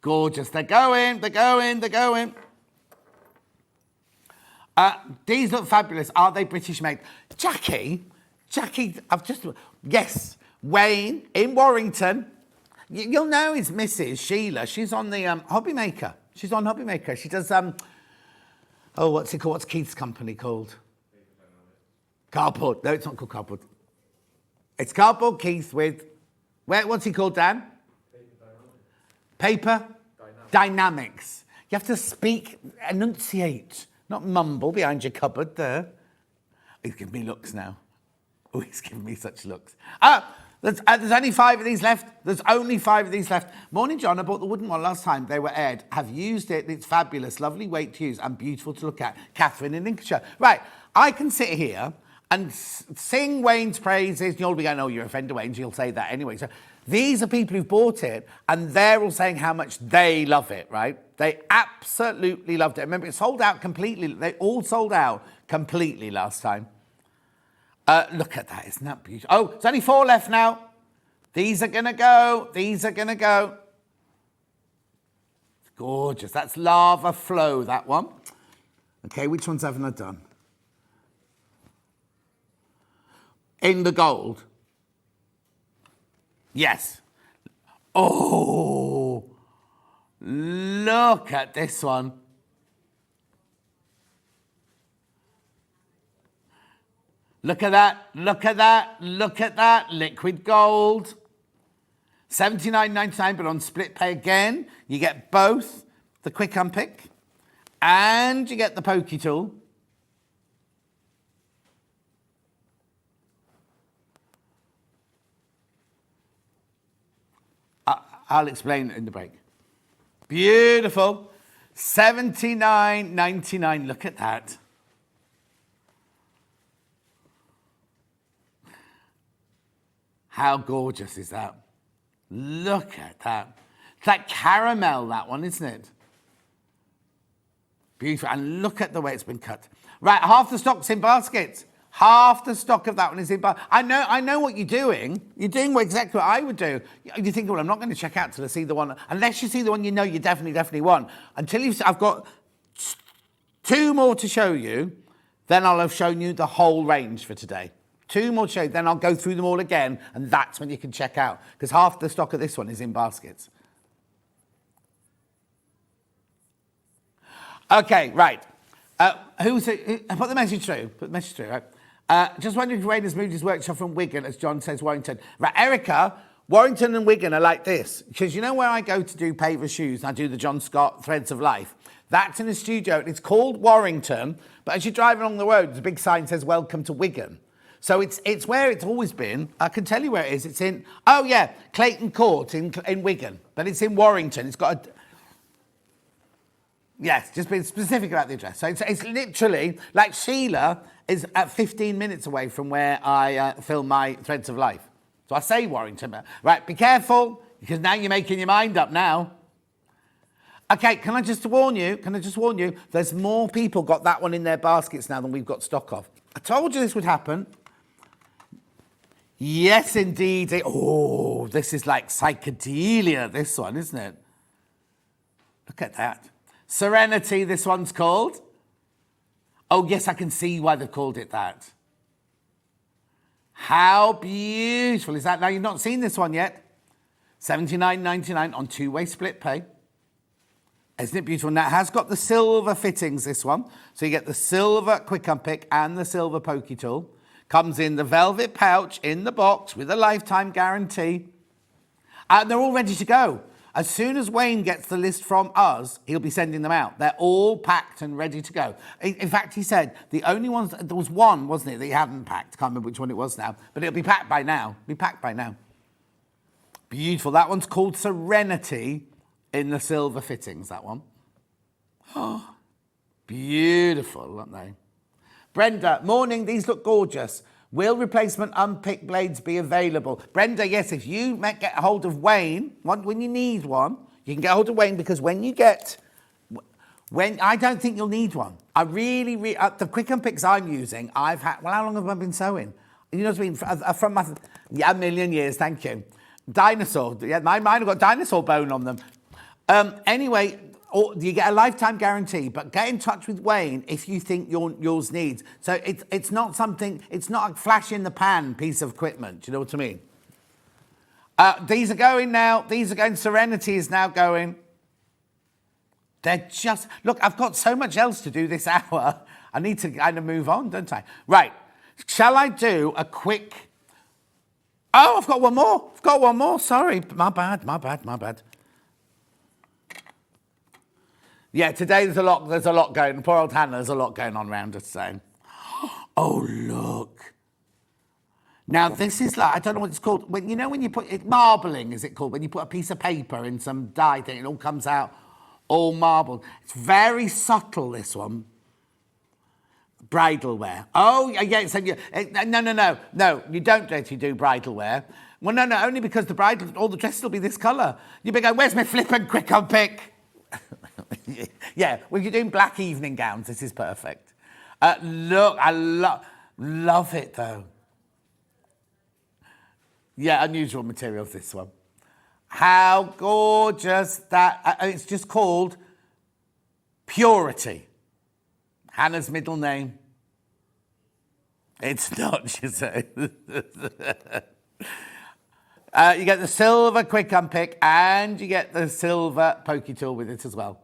S1: Gorgeous. They're going. These look fabulous. Are they British made? Jackie, yes. Wayne in Warrington. You'll know his Mrs. Sheila. She's on the Hobby Maker. She's on Hobby Maker. She does, what's it called? What's Keith's company called? Cardboard. No, it's not called Cardboard. It's Cardboard Keith with, what's he called, Dan? Paper? Dynamics. You have to speak, enunciate, not mumble behind your cupboard there. He's giving me looks now. Oh, he's giving me such looks. There's only 5 of these left. There's only 5 of these left. Morning, John. I bought the wooden one last time. They were aired. Have used it. It's fabulous. Lovely weight to use and beautiful to look at. Catherine in Lincolnshire. Right. I can sit here and sing Wayne's praises. You'll be going, oh, you're a friend of Wayne's. You'll say that anyway. So these are people who've bought it and they're all saying how much they love it, right? They absolutely loved it. Remember, it sold out completely. They all sold out completely last time. Look at that. Isn't that beautiful? Oh, there's only 4 left now. These are going to go. These are going to go. It's gorgeous. That's Lava Flow, that one. Okay, which ones haven't I done? In the gold. Yes. Oh, look at this one. Look at that, look at that, look at that. Liquid gold. $79.99, but on split pay again. You get both the quick unpick and you get the pokey tool. I'll explain in the break. Beautiful. $79.99. Look at that. How gorgeous is that? Look at that. It's like caramel, that one, isn't it? Beautiful. And look at the way it's been cut. Right, half the stock's in baskets. Half the stock of that one is in baskets. I know what you're doing. You're doing exactly what I would do. You think, well, I'm not going to check out till I see the one. Unless you see the one you know you definitely want. I've got 2 more to show you. Then I'll have shown you the whole range for today. 2 more to show you, then I'll go through them all again, and that's when you can check out, because half the stock of this one is in baskets. Okay, right. Put the message through. Right? Just wondering if Wayne has moved his workshop from Wigan, as John says, Warrington. Right, Erica, Warrington and Wigan are like this, because you know where I go to do paver shoes, and I do the John Scott Threads of Life? That's in a studio. It's called Warrington, but as you drive along the road, there's a big sign that says, welcome to Wigan. So it's where it's always been. I can tell you where it is. It's in, Clayton Court in Wigan. But it's in Warrington. It's got a... Yes, just being specific about the address. So it's literally, like Sheila is at 15 minutes away from where I film my Threads of Life. So I say Warrington. Right, be careful, because now you're making your mind up now. Okay, can I just warn you? There's more people got that one in their baskets now than we've got stock of. I told you this would happen. Yes, indeed. Oh, this is like psychedelia, this one, isn't it? Look at that. Serenity, this one's called. Oh, yes, I can see why they've called it that. How beautiful is that? Now, you've not seen this one yet. $79.99 on 2-way split pay. Isn't it beautiful? Now, it has got the silver fittings, this one. So you get the silver quick unpick and the silver pokey tool. Comes in the velvet pouch in the box with a lifetime guarantee. And they're all ready to go. As soon as Wayne gets the list from us, he'll be sending them out. They're all packed and ready to go. In fact, he said the only ones, there was one, wasn't it, that he hadn't packed. Can't remember which one it was now. But it'll be packed by now. Beautiful. That one's called Serenity in the silver fittings, that one. Oh, beautiful, aren't they? Brenda, morning, these look gorgeous. Will replacement unpicked blades be available? Brenda, yes, if you get a hold of Wayne, when you need one, you can get a hold of Wayne, because when I don't think you'll need one. I really, the quick unpicks I'm using, I've had, how long have I been sewing? You know what I mean? From a million years, thank you. Dinosaur, mine have got dinosaur bone on them. Anyway, or you get a lifetime guarantee, but get in touch with Wayne if you think yours needs. So it's not a flash in the pan piece of equipment. Do you know what I mean? These are going now. Serenity is now going. They're just, look, I've got so much else to do this hour. I need to kind of move on, don't I? Right. Shall I do a quick... Oh, I've got one more. Sorry. My bad. Yeah, today there's a lot going. Poor old Hannah, there's a lot going on around us today. Oh, look. Now, this is like, I don't know what it's called. When you know when you put it, marbling, is it called? When you put a piece of paper in some dye thing, it all comes out all marbled. It's very subtle, this one. Bridal wear. Oh, yeah, so no, you don't actually do bridal wear. Well, no, only because the bridal, all the dresses will be this colour. You'll be going, where's my flippin' quick unpick? Yeah, when you're doing black evening gowns, this is perfect. Look, I love it, though. Yeah, unusual materials, this one. How gorgeous that... it's just called Purity. Hannah's middle name. It's not, she said. You get the silver quick unpick and you get the silver pokey tool with it as well.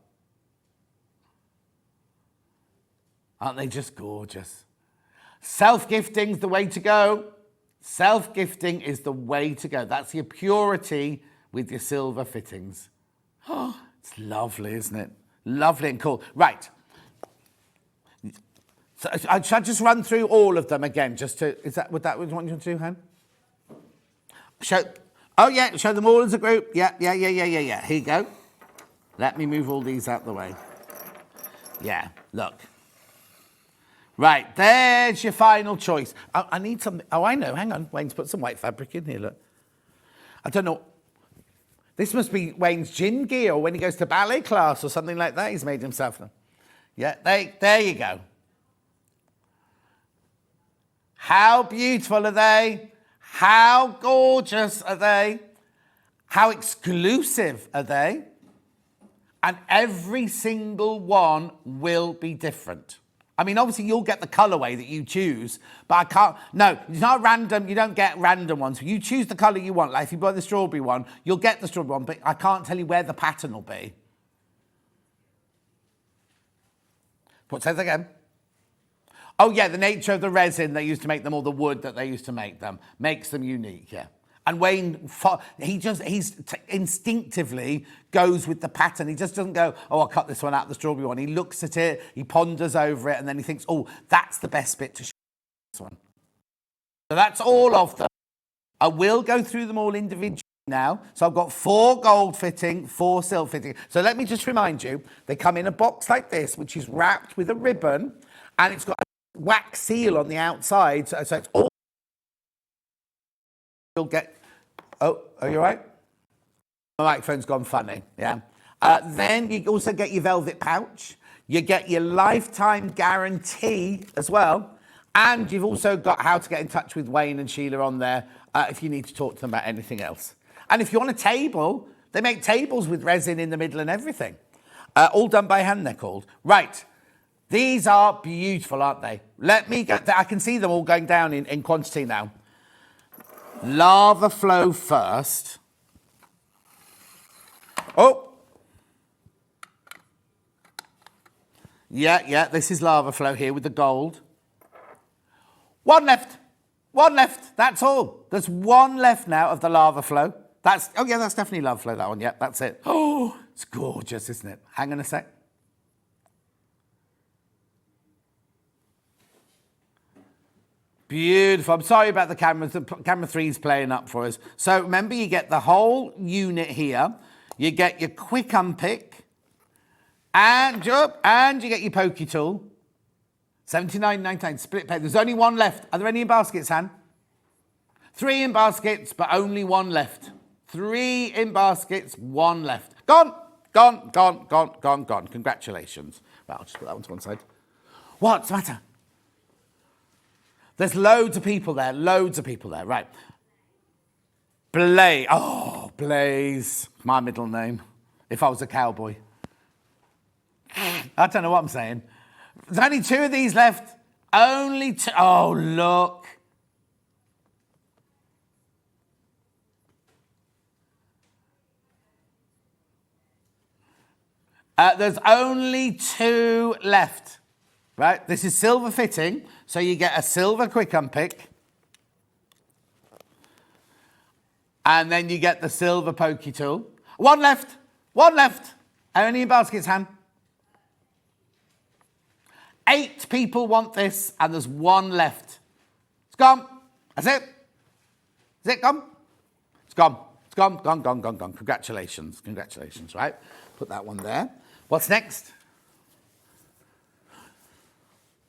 S1: Aren't they just gorgeous? Self-gifting's the way to go. Self-gifting is the way to go. That's your Purity with your silver fittings. Oh, it's lovely, isn't it? Lovely and cool. Right. So, should I just run through all of them again? Just to, would that what you want to do, Han? Show them all as a group. Yeah. Here you go. Let me move all these out the way. Yeah, look. Right, there's your final choice. I need some, I know, hang on. Wayne's put some white fabric in here, look. I don't know. This must be Wayne's gym gear or when he goes to ballet class or something like that. He's made himself. Yeah, there you go. How beautiful are they? How gorgeous are they? How exclusive are they? And every single one will be different. I mean, obviously, you'll get the colourway that you choose, but I can't... No, it's not random. You don't get random ones. You choose the colour you want. Like, if you buy the strawberry one, you'll get the strawberry one, but I can't tell you where the pattern will be. Say that again. Oh, yeah, the nature of the resin they used to make them, or the wood that they used to make them, makes them unique, yeah. And Wayne, he instinctively goes with the pattern. He just doesn't go, oh, I'll cut this one out, the strawberry one. He looks at it, he ponders over it, and then he thinks, oh, that's the best bit to show this one. So that's all of them. I will go through them all individually now. So I've got 4 gold fitting, 4 silver fitting. So let me just remind you, they come in a box like this, which is wrapped with a ribbon, and it's got a wax seal on the outside. So it's all... You'll get... Oh, are you all right? My microphone's gone funny, yeah. Then you also get your velvet pouch. You get your lifetime guarantee as well. And you've also got how to get in touch with Wayne and Sheila on there if you need to talk to them about anything else. And if you want a table, they make tables with resin in the middle and everything. All done by hand, they're called. Right. These are beautiful, aren't they? Let me get... I can see them all going down in quantity now. Lava flow first. Oh. Yeah, this is lava flow here with the gold. One left. That's all. There's one left now of the lava flow. That's definitely lava flow, that one. Yeah, that's it. Oh, it's gorgeous, isn't it? Hang on a sec. Beautiful. I'm sorry about the camera. Camera 3 is playing up for us. So remember, you get the whole unit here. You get your quick unpick. And you get your pokey tool. $79.99 split pay. There's only one left. Are there any in baskets, Han? 3 in baskets, but only 1 left. 3 in baskets, 1 left. Gone. Congratulations. Well, I'll just put that one to one side. What's the matter? There's loads of people there. Right. Blaze. Oh, Blaze. My middle name. If I was a cowboy. I don't know what I'm saying. There's only 2 of these left. Only 2. Oh, look. There's only 2 left. Right? This is silver fitting. So you get a silver quick unpick. And then you get the silver pokey tool. 1 left. How many in baskets, Han? 8 people want this, and there's 1 left. It's gone. That's it. Is it gone? It's gone. It's gone. Congratulations. Congratulations, right? Put that one there. What's next?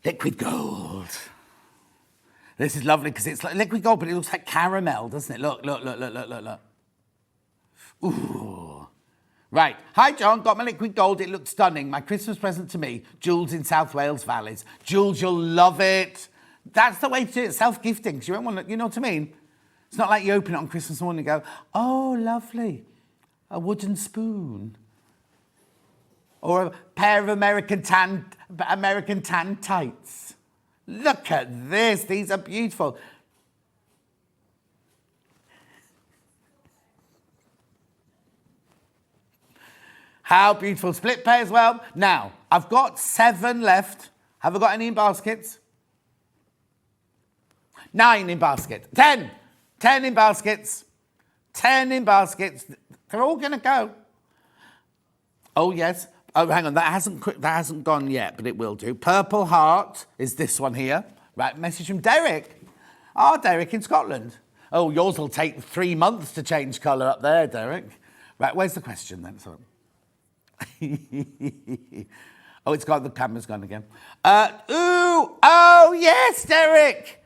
S1: Liquid gold. This is lovely because it's like liquid gold, but it looks like caramel, doesn't it? Look. Ooh. Right. Hi, John. Got my liquid gold. It looks stunning. My Christmas present to me. Jules in South Wales Valleys. Jules, you'll love it. That's the way to do it. Self-gifting. Because you won't want to, you know what I mean? It's not like you open it on Christmas morning and go, oh, lovely. A wooden spoon. Or a pair of American tan tights. Look at this. These are beautiful. How beautiful. Split pay as well. Now, I've got 7 left. Have I got any in baskets? 9 in basket. 10. 10 in baskets. 10 in baskets. They're all going to go. Oh, yes. Oh, hang on. That hasn't gone yet, but it will do. Purple heart is this one here. Right, message from Derek. Oh, Derek in Scotland. Oh, yours will take 3 months to change colour up there, Derek. Right, where's the question then? Sorry. Oh, it's gone. The camera's gone again. Oh, yes, Derek.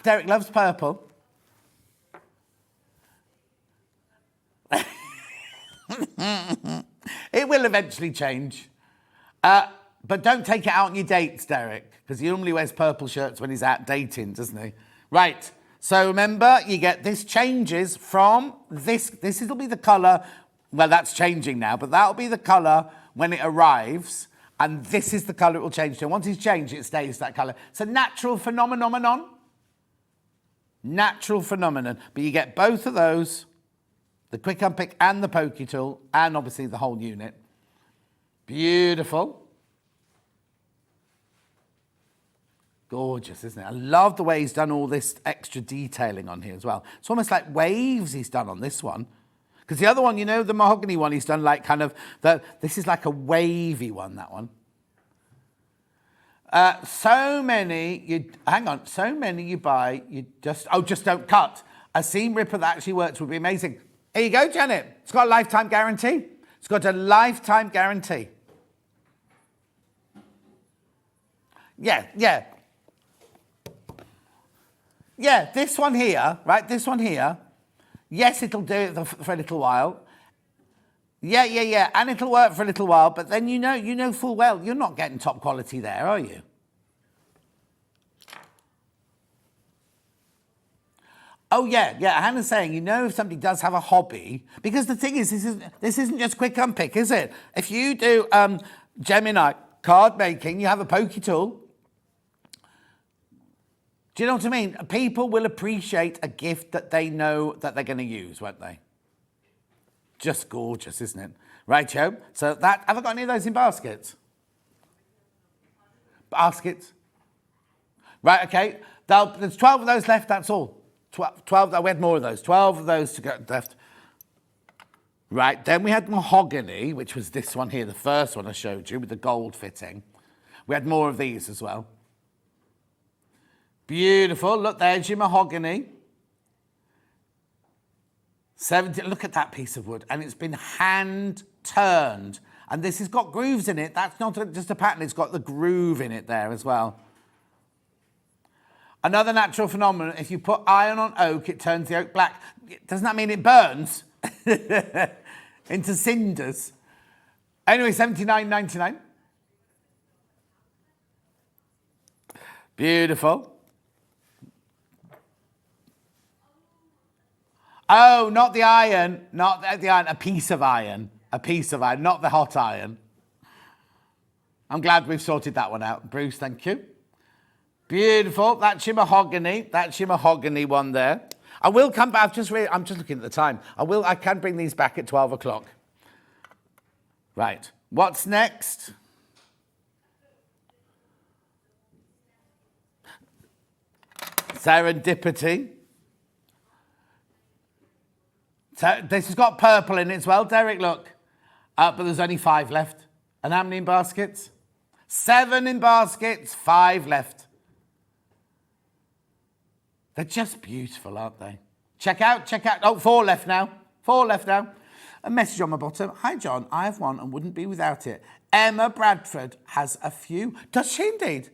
S1: Derek loves purple. It will eventually change. But don't take it out on your dates, Derek, because he normally wears purple shirts when he's out dating, doesn't he? Right. So remember, you get this changes from this. This will be the colour. Well, that's changing now, but that'll be the colour when it arrives. And this is the colour it will change to. Once it's changed, it stays that colour. It's a natural phenomenon. Natural phenomenon. But you get both of those, the quick unpick and the pokey tool, and obviously the whole unit. Beautiful. Gorgeous, isn't it? I love the way he's done all this extra detailing on here as well. It's almost like waves he's done on this one. Because the other one, you know, the mahogany one, he's done like kind of, this is like a wavy one, that one. So many you buy, just don't cut. A seam ripper that actually works would be amazing. Here you go, Janet. It's got a lifetime guarantee. It's got a lifetime guarantee. Yeah, this one here, right? This one here. Yes, it'll do it for a little while. Yeah. And it'll work for a little while, but then you know full well you're not getting top quality there, are you? Oh, yeah. Hannah's saying, if somebody does have a hobby, because the thing is, this isn't just quick unpick, is it? If you do Gemini card making, you have a pokey tool. Do you know what I mean? People will appreciate a gift that they know that they're going to use, won't they? Just gorgeous, isn't it? Right, Joe? So have I got any of those in baskets? Baskets? Right, okay. There's 12 of those left, that's all. 12, we had more of those. 12 of those to go left. Right, then we had mahogany, which was this one here, the first one I showed you with the gold fitting. We had more of these as well. Beautiful. Look, there's your mahogany. 70. Look at that piece of wood. And it's been hand turned. And this has got grooves in it. That's not just a pattern. It's got the groove in it there as well. Another natural phenomenon. If you put iron on oak, it turns the oak black. Doesn't that mean it burns into cinders? Anyway, $79.99. Beautiful. Oh, not the iron, a piece of iron, not the hot iron. I'm glad we've sorted that one out. Bruce, thank you. Beautiful, that's your mahogany one there. I will come back, I'm just looking at the time. I can bring these back at 12 o'clock. Right, what's next? Serendipity. So this has got purple in it as well, Derek, look. But there's only 5 left. And how many in baskets? 7 in baskets, 5 left. They're just beautiful, aren't they? Check out. Oh, 4 left now. 4 left now. A message on my bottom. Hi, John. I have one and wouldn't be without it. Emma Bradford has a few. Does she indeed?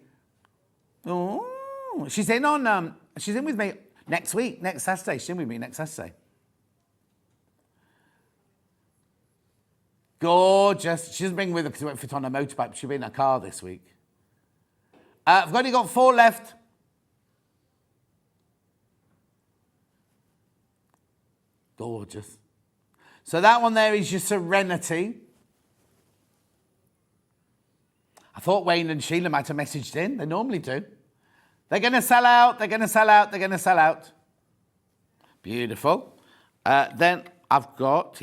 S1: Oh, she's in on. She's in with me next week, next Saturday. She's in with me next Saturday. Gorgeous. She doesn't bring with her because she won't fit on her motorbike, but she'll be in her car this week. I've only got 4 left. Gorgeous. So that one there is your Serenity. I thought Wayne and Sheila might have messaged in. They normally do. They're going to sell out. They're going to sell out. They're going to sell out. Beautiful. Then I've got,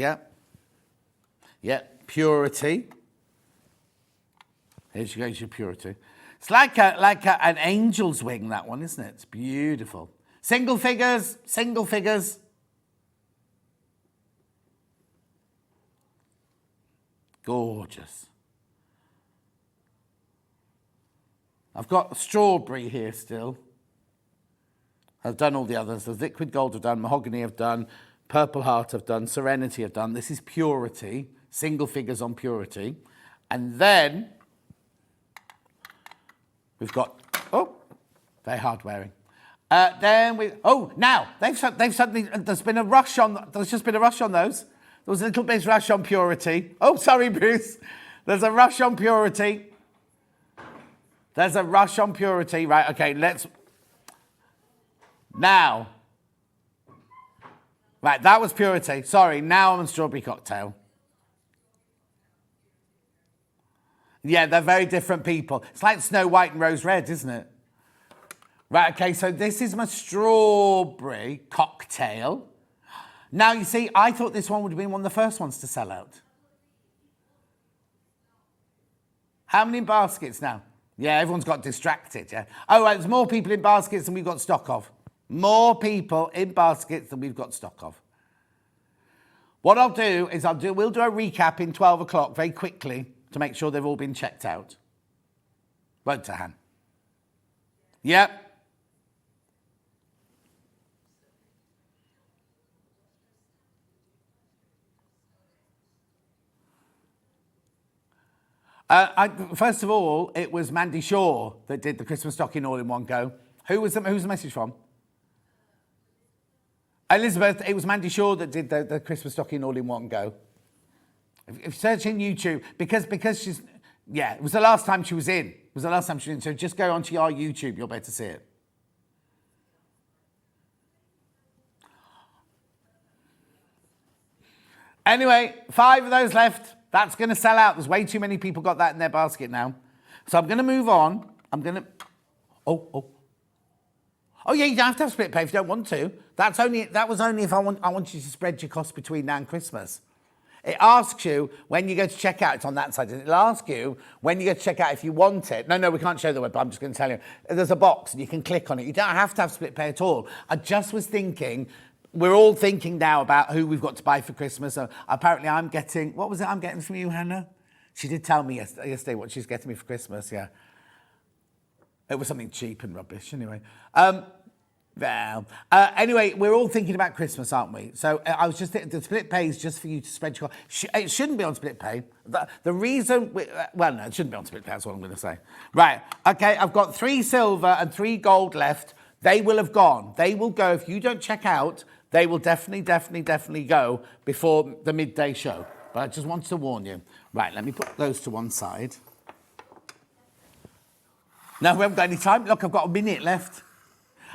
S1: Purity. Here she goes, your Purity. It's like an angel's wing, that one, isn't it? It's beautiful. Single figures. Gorgeous. I've got strawberry here still. I've done all the others. The liquid gold I've done, mahogany I've done, purple heart I've done, serenity I've done. This is Purity, single figures on Purity. And then we've got, very hard wearing. Now, they've suddenly, there's been a rush on, there's just been a rush on those. There was a little bit of rush on Purity. Oh, sorry, Bruce. There's a rush on Purity. There's a rush on Purity. Right, okay, now. Right, that was Purity. Sorry, now I'm on Strawberry Cocktail. Yeah, they're very different people. It's like Snow White and Rose Red, isn't it? Right, okay, so this is my Strawberry Cocktail. Now, you see, I thought this one would have been one of the first ones to sell out. How many in baskets now? Yeah, everyone's got distracted, yeah. Oh, right, there's more people in baskets than we've got stock of. More people in baskets than we've got stock of. What I'll do is we'll do a recap in 12 o'clock very quickly to make sure they've all been checked out. Won't I, Han? Yep. First of all, it was Mandy Shaw that did the Christmas stocking all in one go. Who's the message from? Elizabeth, it was Mandy Shaw that did the Christmas stocking all in one go. If you search in YouTube, because she's, it was the last time she was in. So just go onto our YouTube, you'll be able to see it. Anyway, 5 of those left. That's going to sell out. There's way too many people got that in their basket now. So I'm going to move on. Oh, yeah, you don't have to have split pay if you don't want to. That was only if I want you to spread your costs between now and Christmas. It asks you when you go to check out, it's on that side, and it'll ask you when you go to check out if you want it. No, we can't show the web, but I'm just going to tell you. There's a box and you can click on it. You don't have to have split pay at all. I just was thinking, we're all thinking now about who we've got to buy for Christmas. So apparently I'm getting, what was it I'm getting from you, Hannah? She did tell me yesterday what she's getting me for Christmas, yeah. It was something cheap and rubbish, anyway. Anyway, we're all thinking about Christmas, aren't we? So I was just thinking, the split pay is just for you to spread your costs. It shouldn't be on split pay. The reason, no, it shouldn't be on split pay, that's what I'm going to say. Right, okay, I've got 3 silver and 3 gold left. They will have gone. They will go. If you don't check out, they will definitely go before the midday show. But I just wanted to warn you. Right, let me put those to one side. No, we haven't got any time. Look, I've got a minute left.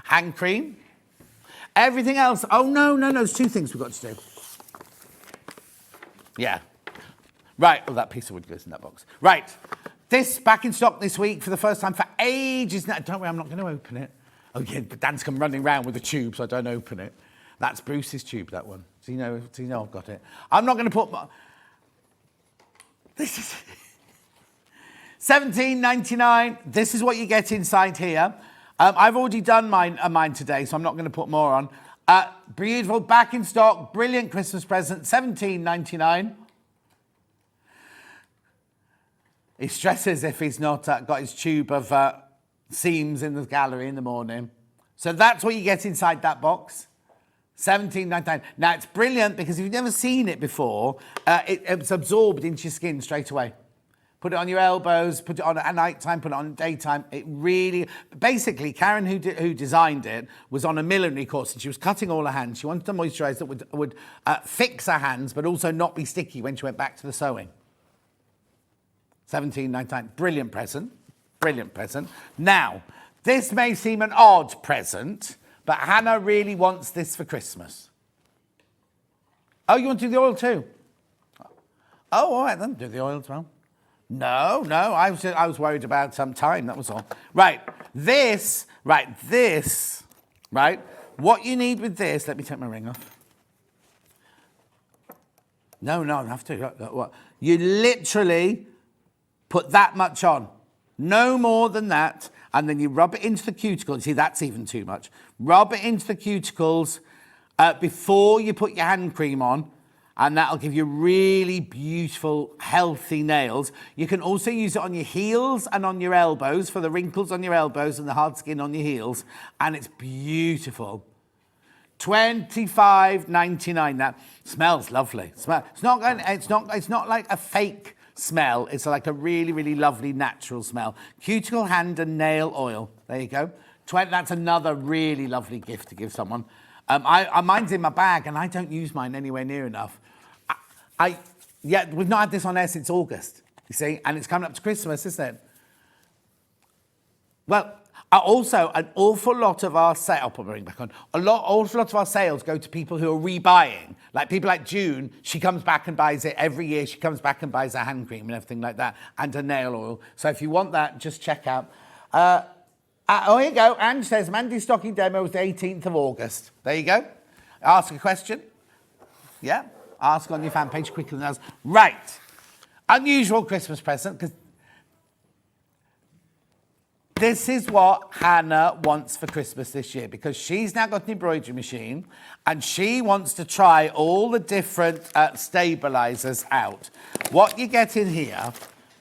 S1: Hand cream. Everything else. Oh, no. There's 2 things we've got to do. Yeah. Right. Oh, that piece of wood goes in that box. Right. This back in stock this week for the first time for ages now. Don't worry, I'm not going to open it. Oh, yeah, but Dan's come running around with a tube, so I don't open it. That's Bruce's tube, that one. Do you know I've got it? I'm not going to put my... This is... $17.99. This is what you get inside here. I've already done mine today, so I'm not going to put more on. Beautiful, back in stock, brilliant Christmas present, $17.99. He stresses if he's not got his tube of seams in the gallery in the morning. So that's what you get inside that box. 17.99. Now, it's brilliant because if you've never seen it before, it's absorbed into your skin straight away. Put it on your elbows, put it on at night time, put it on daytime. It really, basically, Karen, who designed it, was on a millinery course and she was cutting all her hands. She wanted a moisturiser that would fix her hands, but also not be sticky when she went back to the sewing. 17.99. Brilliant present. Brilliant present. Now, this may seem an odd present, but Hannah really wants this for Christmas. Oh, you want to do the oil too? Oh, all right, then do the oil as well. No, I was worried about some time, that was all. Right, this, what you need with this, let me take my ring off. No, I have to. What? You literally put that much on, no more than that, and then you rub it into the cuticles. See, that's even too much. Rub it into the cuticles before you put your hand cream on, and that'll give you really beautiful, healthy nails. You can also use it on your heels and on your elbows for the wrinkles on your elbows and the hard skin on your heels, and it's beautiful. $25.99. That smells lovely. It's not like a fake smell. It's like a really, really lovely natural smell. Cuticle, hand and nail oil. There you go. That's another really lovely gift to give someone. Mine's in my bag and I don't use mine anywhere near enough. We've not had this on air since August, you see, and it's coming up to Christmas, isn't it? Well, also an awful lot of our sales, I'll put my ring back on, awful lot of our sales go to people who are rebuying. Like people like June, she comes back and buys it every year. She comes back and buys her hand cream and everything like that, and her nail oil. So if you want that, just check out. Here you go. Ange says, Mandy's stocking demo was the 18th of August. There you go. Ask a question. Yeah. Ask on your fan page quicker than us. Right. Unusual Christmas present, because this is what Hannah wants for Christmas this year, because she's now got an embroidery machine and she wants to try all the different stabilizers out. What you get in here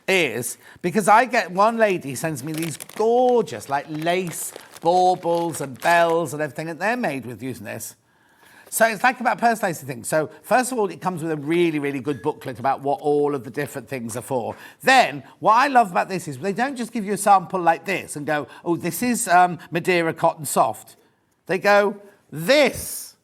S1: is, because I get one lady sends me these gorgeous like lace baubles and bells and everything, and they're made with using this. So it's like about personalising things. So first of all, it comes with a really, really good booklet about what all of the different things are for. Then what I love about this is they don't just give you a sample like this and go, oh, this is Madeira Cotton Soft. They go, this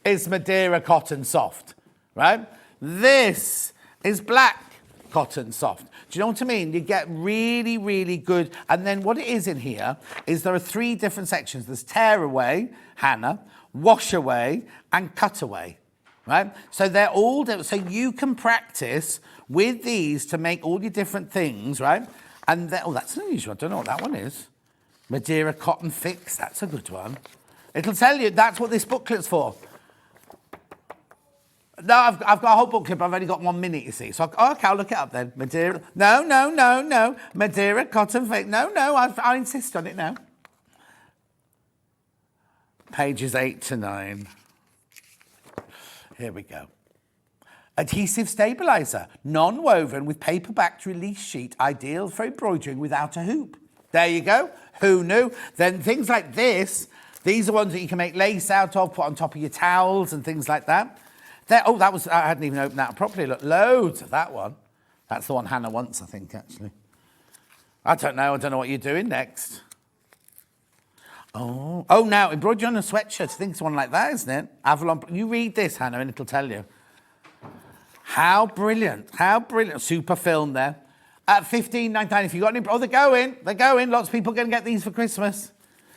S1: is Madeira Cotton Soft, right? This is Black Cotton Soft. Do you know what I mean? You get really, really good. And then what it is in here is there are 3 different sections. There's tear away, Hannah, wash away and cut away, right? So they're all so you can practice with these to make all your different things, right? And oh, that's unusual. I don't know what that one is. Madeira Cotton Fix. That's a good one. It'll tell you that's what this booklet's for. No, I've got a whole booklet, but I've only got 1 minute, you see. So, okay, I'll look it up then. Madeira. No. Madeira Cotton Fix. No, I insist on it now. Pages 8 to 9. Here we go. Adhesive stabilizer, non-woven with paper-backed release sheet, ideal for embroidering without a hoop. There you go. Who knew? Then things like this, these are ones that you can make lace out of, put on top of your towels and things like that. Oh, that was, I hadn't even opened that properly. Look, loads of that one. That's the one Hannah wants, I think, actually. I don't know what you're doing next. Oh, now, embroidery on a sweatshirt. I think it's one like that, isn't it? Avalon. You read this, Hannah, and it'll tell you. How brilliant. Super film there. At $15.99, if you've got any... Oh, they're going. Lots of people are going to get these for Christmas.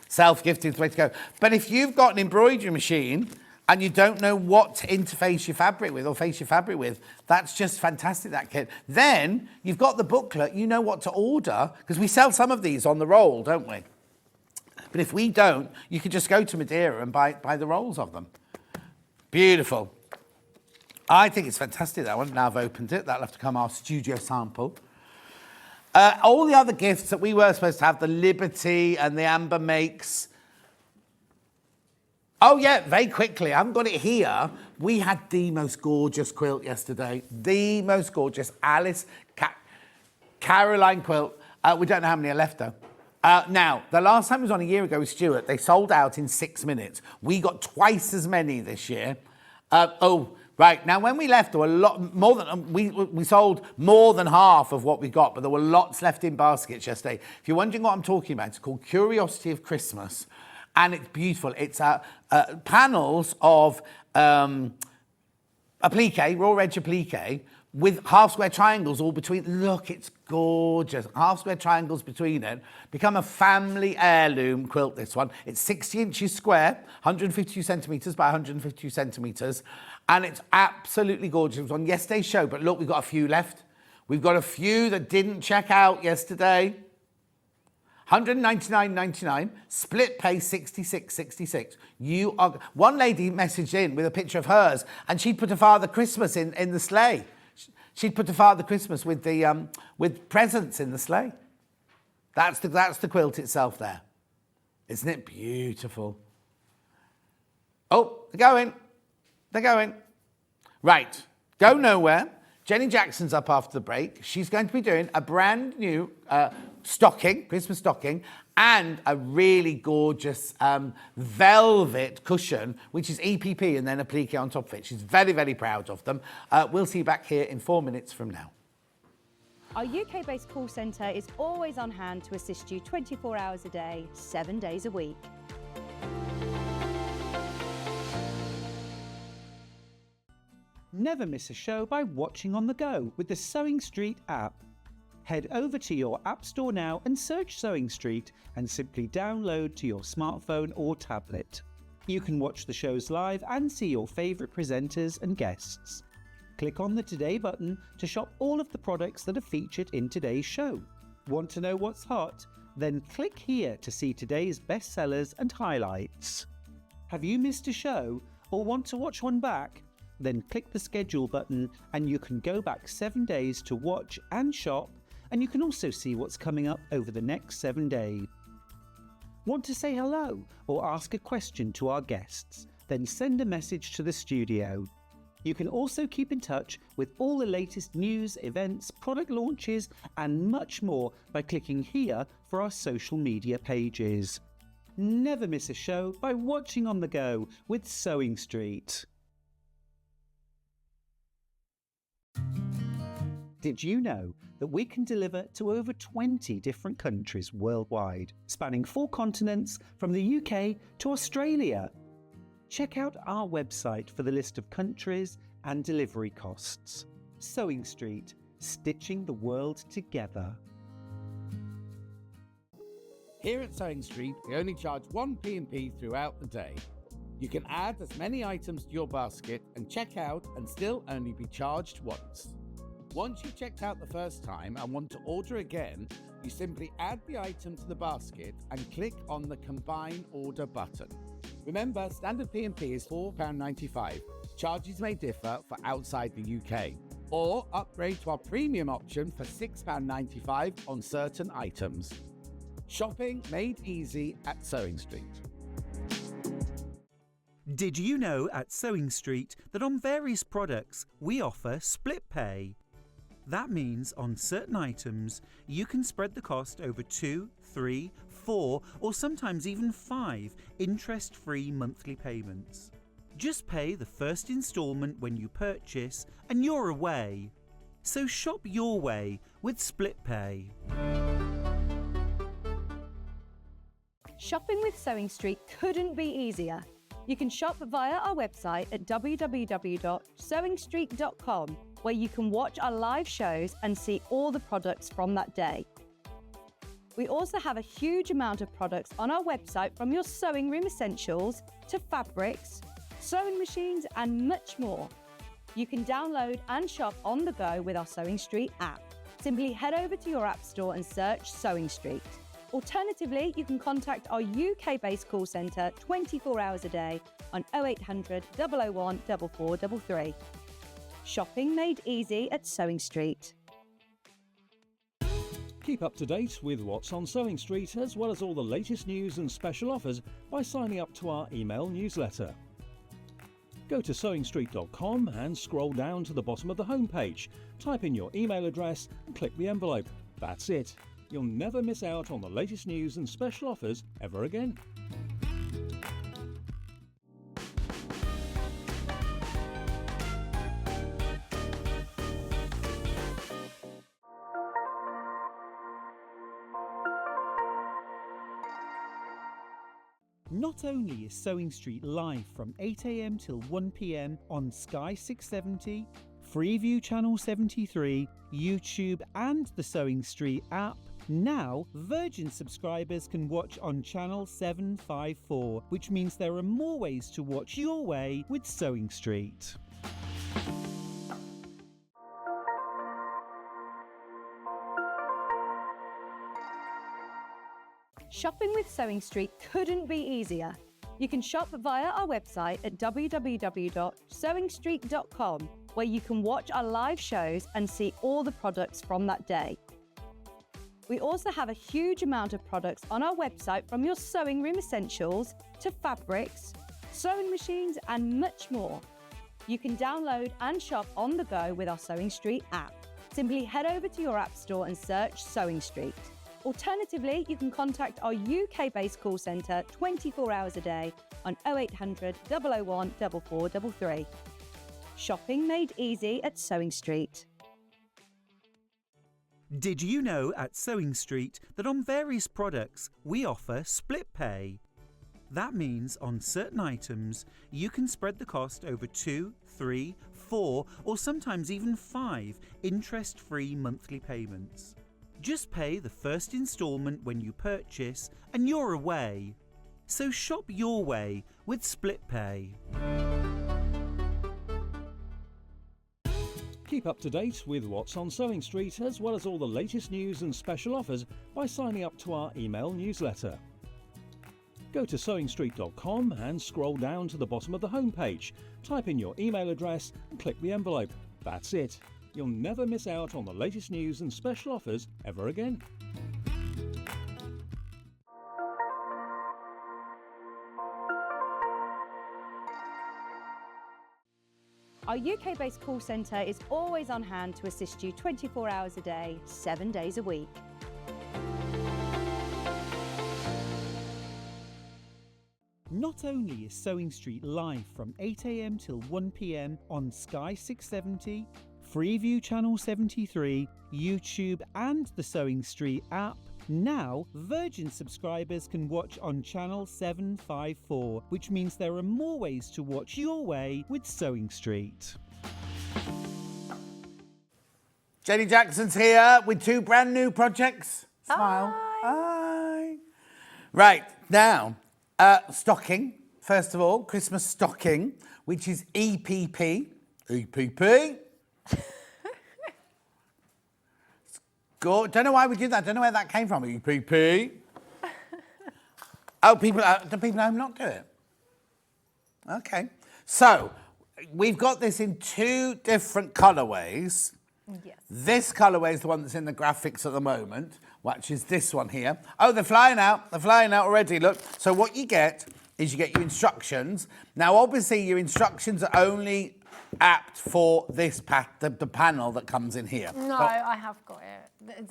S1: Self-gifted is the way to go. But if you've got an embroidery machine and you don't know what to interface your fabric with or face your fabric with, that's just fantastic, that kit. Then you've got the booklet. You know what to order, because we sell some of these on the roll, don't we? But if we don't, you can just go to Madeira and buy the rolls of them. Beautiful. I think it's fantastic, that one. Now I've opened it. That'll have to come our studio sample. All the other gifts that we were supposed to have, the Liberty and the Amber Makes. Oh, yeah, very quickly. I haven't got it here. We had the most gorgeous quilt yesterday. The most gorgeous Caroline quilt. We don't know how many are left, though. Now, the last time was on a year ago with Stuart. They sold out in 6 minutes. We got twice as many this year. Right. Now, when we left, there were a lot more than we sold more than half of what we got, but there were lots left in baskets yesterday. If you're wondering what I'm talking about, it's called Curiosity of Christmas, and it's beautiful. It's panels of applique, raw edge applique, with half square triangles all between. Look, it's gorgeous. Half square triangles between it. Become a family heirloom quilt, this one. It's 60 inches square, 152 centimetres by 152 centimetres. And it's absolutely gorgeous. It was on yesterday's show, but look, we've got a few left. We've got a few that didn't check out yesterday. $199.99, split pay $66.66. You are. One lady messaged in with a picture of hers, and she'd put a Father Christmas in the sleigh. She'd put a Father Christmas with the with presents in the sleigh. That's the quilt itself there. Isn't it beautiful? Oh, they're going. They're going. Right, go nowhere. Jenny Jackson's up after the break. She's going to be doing a brand new stocking, Christmas stocking, and a really gorgeous velvet cushion, which is EPP and then applique on top of it. She's very, very proud of them. We'll see you back here in 4 minutes from now.
S2: Our UK-based call centre is always on hand to assist you 24 hours a day, 7 days a week.
S3: Never miss a show by watching on the go with the Sewing Street app. Head over to your App Store now and search Sewing Street and simply download to your smartphone or tablet. You can watch the shows live and see your favourite presenters and guests. Click on the Today button to shop all of the products that are featured in today's show. Want to know what's hot? Then click here to see today's bestsellers and highlights. Have you missed a show or want to watch one back? Then click the schedule button and you can go back 7 days to watch and shop, and you can also see what's coming up over the next 7 days. Want to say hello or ask a question to our guests? Then send a message to the studio. You can also keep in touch with all the latest news, events, product launches and much more by clicking here for our social media pages. Never miss a show by watching on the go with Sewing Street. Did you know that we can deliver to over 20 different countries worldwide, spanning 4 continents from the UK to Australia? Check out our website for the list of countries and delivery costs. Sewing Street, stitching the world together.
S1: Here at Sewing Street, we only charge 1 P&P throughout the day. You can add as many items to your basket and check out and still only be charged once. Once you've checked out the first time and want to order again, you simply add the item to the basket and click on the Combine Order button. Remember, standard P&P is £4.95. Charges may differ for outside the UK. Or upgrade to our premium option for £6.95 on certain items. Shopping made easy at Sewing Street.
S3: Did you know at Sewing Street that on various products we offer split pay? That means on certain items you can spread the cost over 2, 3, 4 or sometimes even 5 interest-free monthly payments. Just pay the first instalment when you purchase and you're away. So shop your way with split pay.
S2: Shopping with Sewing Street couldn't be easier. You can shop via our website at www.sewingstreet.com, where you can watch our live shows and see all the products from that day. We also have a huge amount of products on our website, from your sewing room essentials to fabrics, sewing machines and much more. You can download and shop on the go with our Sewing Street app. Simply head over to your app store and search Sewing Street. Alternatively, you can contact our UK-based call centre 24 hours a day on 0800 001 4433. Shopping made easy at Sewing Street.
S4: Keep up to date with what's on Sewing Street, as well as all the latest news and special offers by signing up to our email newsletter. Go to sewingstreet.com and scroll down to the bottom of the homepage. Type in your email address and click the envelope. That's it. You'll never miss out on the latest news and special offers ever again.
S3: Not only is Sewing Street live from 8 a.m. till 1 p.m. on Sky 670, Freeview Channel 73, YouTube and the Sewing Street app, now Virgin subscribers can watch on Channel 754, which means there are more ways to watch your way with Sewing Street.
S2: Shopping with Sewing Street couldn't be easier. You can shop via our website at www.sewingstreet.com, where you can watch our live shows and see all the products from that day. We also have a huge amount of products on our website, from your sewing room essentials to fabrics, sewing machines and much more. You can download and shop on the go with our Sewing Street app. Simply head over to your app store and search Sewing Street. Alternatively, you can contact our UK-based call centre 24 hours a day on 0800 001 4433. Shopping made easy at Sewing Street.
S3: Did you know at Sewing Street that on various products we offer split pay? That means on certain items you can spread the cost over 2, 3, 4 or sometimes even 5 interest-free monthly payments. Just pay the first instalment when you purchase and you're away. So shop your way with split pay.
S4: Keep up to date with what's on Sewing Street, as well as all the latest news and special offers, by signing up to our email newsletter. Go to sewingstreet.com and scroll down to the bottom of the homepage. Type in your email address and click the envelope. That's it. You'll never miss out on the latest news and special offers ever again.
S2: Our UK-based call centre is always on hand to assist you 24 hours a day, 7 days a week.
S3: Not only is Sewing Street live from 8 a.m. till 1 p.m. on Sky 670, Freeview Channel 73, YouTube and the Sewing Street app, now Virgin subscribers can watch on Channel 754, which means there are more ways to watch your way with Sewing Street.
S1: Jenny Jackson's here with 2 brand new projects. Smile. Hi. Right, now, stocking, first of all, Christmas stocking, which is EPP. EPP. Don't know why we did that. Don't know where that came from. EPP. Oh, do people at home not do it? Okay. So, we've got this in 2 different colourways.
S5: Yes.
S1: This colourway is the one that's in the graphics at the moment, which is this one here. Oh, they're flying out. They're flying out already, look. So what you get is you get your instructions. Now, obviously, your instructions are only apt for this the panel that comes in here.
S5: No, I have got it.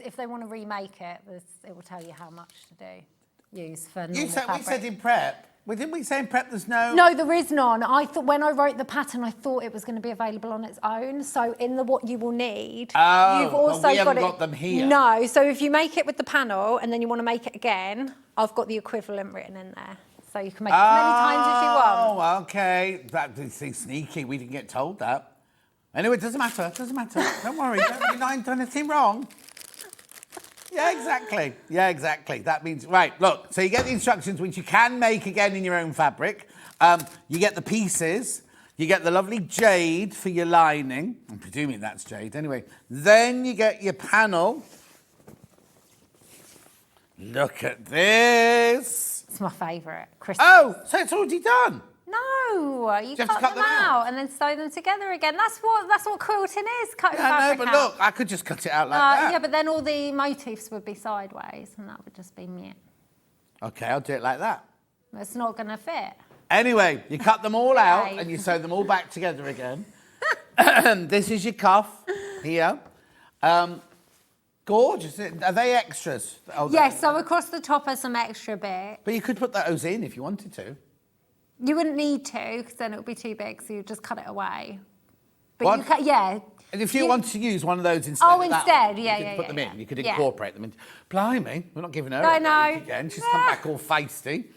S5: If they want to remake it, it will tell you how much to use for normal fabric.
S1: We said in prep. Well, didn't we say in prep there's no...
S5: No, there is none. I thought when I wrote the pattern, I thought it was going to be available on its own. So in the what you will need, you've also
S1: we haven't got them here.
S5: No, so if you make it with the panel and then you want to make it again, I've got the equivalent written in there. So you can make it as many times as you want.
S1: Oh, okay. That's sneaky. We didn't get told that. Anyway, it doesn't matter. It doesn't matter. Don't worry. You're not done anything wrong. Yeah, exactly. Yeah, exactly. That means, right, look, so you get the instructions, which you can make again in your own fabric. You get the pieces. You get the lovely jade for your lining. I'm presuming that's jade. Anyway, then you get your panel. Look at this.
S5: It's my favourite. Christmas.
S1: Oh, so it's already done.
S5: No, you
S1: have
S5: cut
S1: to cut
S5: them out and then sew them together again. That's what quilting is, cutting fabric
S1: but
S5: out.
S1: look, I could just cut it out like that.
S5: Yeah, but then all the motifs would be sideways and that would just be meh.
S1: Okay, I'll do it like that.
S5: It's not going to fit.
S1: Anyway, you cut them all out and you sew them all back together again. This is your cuff here. Gorgeous. Are they extras? Oh,
S5: Yes, so across the top are some extra bits.
S1: But you could put those in if you wanted to.
S5: You wouldn't need to, because then it would be too big, so you just cut it away. But
S1: What?
S5: you can, yeah.
S1: And if you wanted to use one of those instead
S5: Oh,
S1: of that
S5: instead,
S1: one,
S5: yeah,
S1: you could
S5: yeah,
S1: put
S5: yeah,
S1: them
S5: yeah.
S1: in. You could
S5: Yeah.
S1: incorporate them. Blimey, we're not giving her
S5: I
S1: a
S5: know.
S1: break again. She's come back all feisty.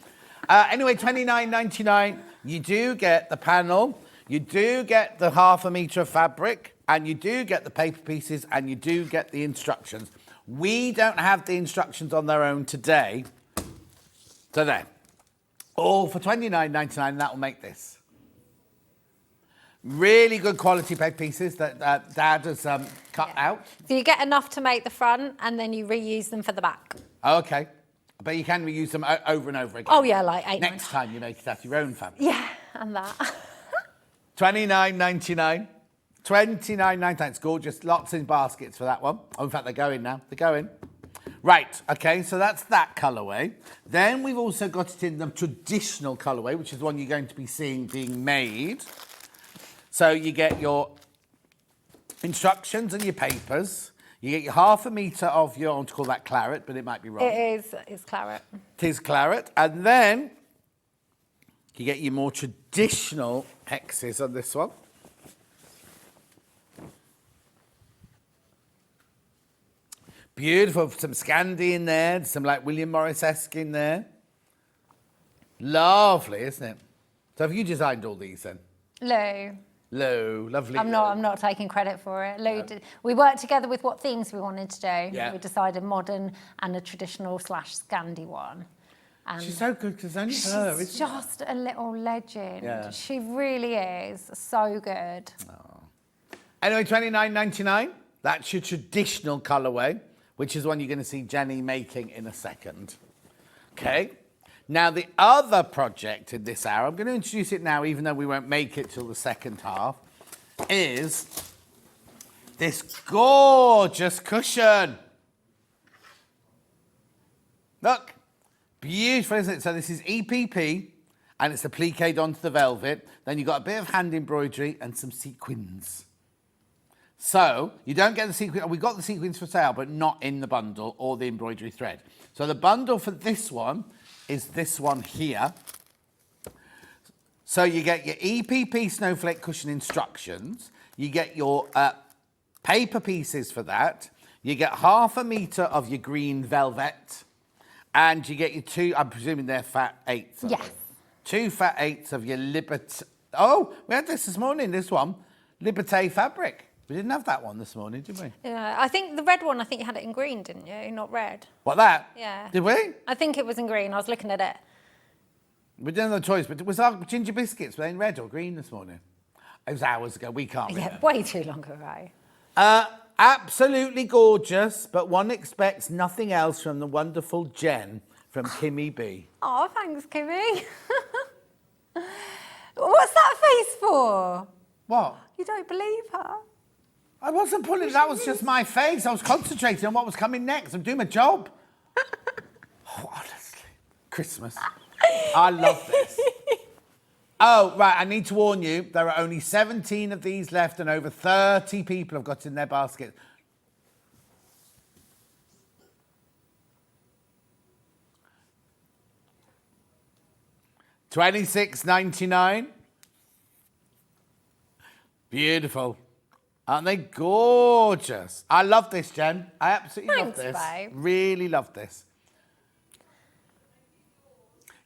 S1: Anyway, $29.99. You do get the panel. You do get the 1/2 metre of fabric. And you do get the paper pieces. And you do get the instructions. We don't have the instructions on their own today. So there. All for $29.99. That will make this. Really good quality paper pieces that Dad has cut out.
S5: So you get enough to make the front, and then you reuse them for the back.
S1: Okay. But you can reuse them over and over again.
S5: Oh, yeah, like 8
S1: Next time you make it out of your own fabric.
S5: Yeah, and that.
S1: $29.99. $29.99. It's gorgeous. Lots in baskets for that one. Oh, in fact, they're going now. They're going. Right, okay, so that's that colourway. Then we've also got it in the traditional colourway, which is the one you're going to be seeing being made. So you get your instructions and your papers. You get your 1/2 metre of your, I want to call that claret, but it might be wrong.
S5: It's claret.
S1: It is claret. And then you get your more traditional hexes on this one. Beautiful. Some Scandi in there. Some like William Morris-esque in there. Lovely, isn't it? So have you designed all these then?
S5: Lou.
S1: Lovely.
S5: I'm not taking credit for it. Lou did, we worked together with what themes we wanted to do.
S1: Yeah.
S5: We decided modern and a traditional / Scandi one. And
S1: She's so good because only her,
S5: she's
S1: isn't
S5: just a little legend.
S1: Yeah.
S5: She really is so good.
S1: Anyway, $29.99. That's your traditional colourway, which is one you're going to see Jenny making in a second. Okay. Now, the other project in this hour, I'm going to introduce it now, even though we won't make it till the second half, is this gorgeous cushion. Look, beautiful, isn't it? So this is EPP, and it's appliqued onto the velvet. Then you've got a bit of hand embroidery and some sequins. So you don't get the sequins. We got the sequins for sale, but not in the bundle or the embroidery thread. So the bundle for this one is this one here. So you get your EPP snowflake cushion instructions. You get your paper pieces for that. You get 1/2 metre of your green velvet. And you get your 2, I'm presuming they're fat 8s.
S5: Yes.
S1: 2 fat 8s of your Liberté. Oh, we had this morning, this one. Liberté fabric. We didn't have that one this morning, did we?
S5: Yeah, I think the red one, I think you had it in green, didn't you? Not red.
S1: What, that?
S5: Yeah.
S1: Did we?
S5: I think it was in green. I was looking at it.
S1: We didn't have no choice, but was our ginger biscuits, were they in red or green this morning? It was hours ago, we can't
S5: Yeah,
S1: remember.
S5: way too long ago.
S1: Absolutely gorgeous, but one expects nothing else from the wonderful Jen from Kimmy B.
S5: Oh, thanks, Kimmy. What's that face for?
S1: What?
S5: You don't believe her?
S1: I wasn't pulling, that was just my face. I was concentrating on what was coming next. I'm doing my job. Oh, honestly. Christmas. I love this. Oh, right, I need to warn you, there are only 17 of these left and over 30 people have got in their basket. $26.99. Beautiful. Aren't they gorgeous? I love this, Jen. I absolutely
S5: Thanks,
S1: love this.
S5: babe.
S1: Really love this.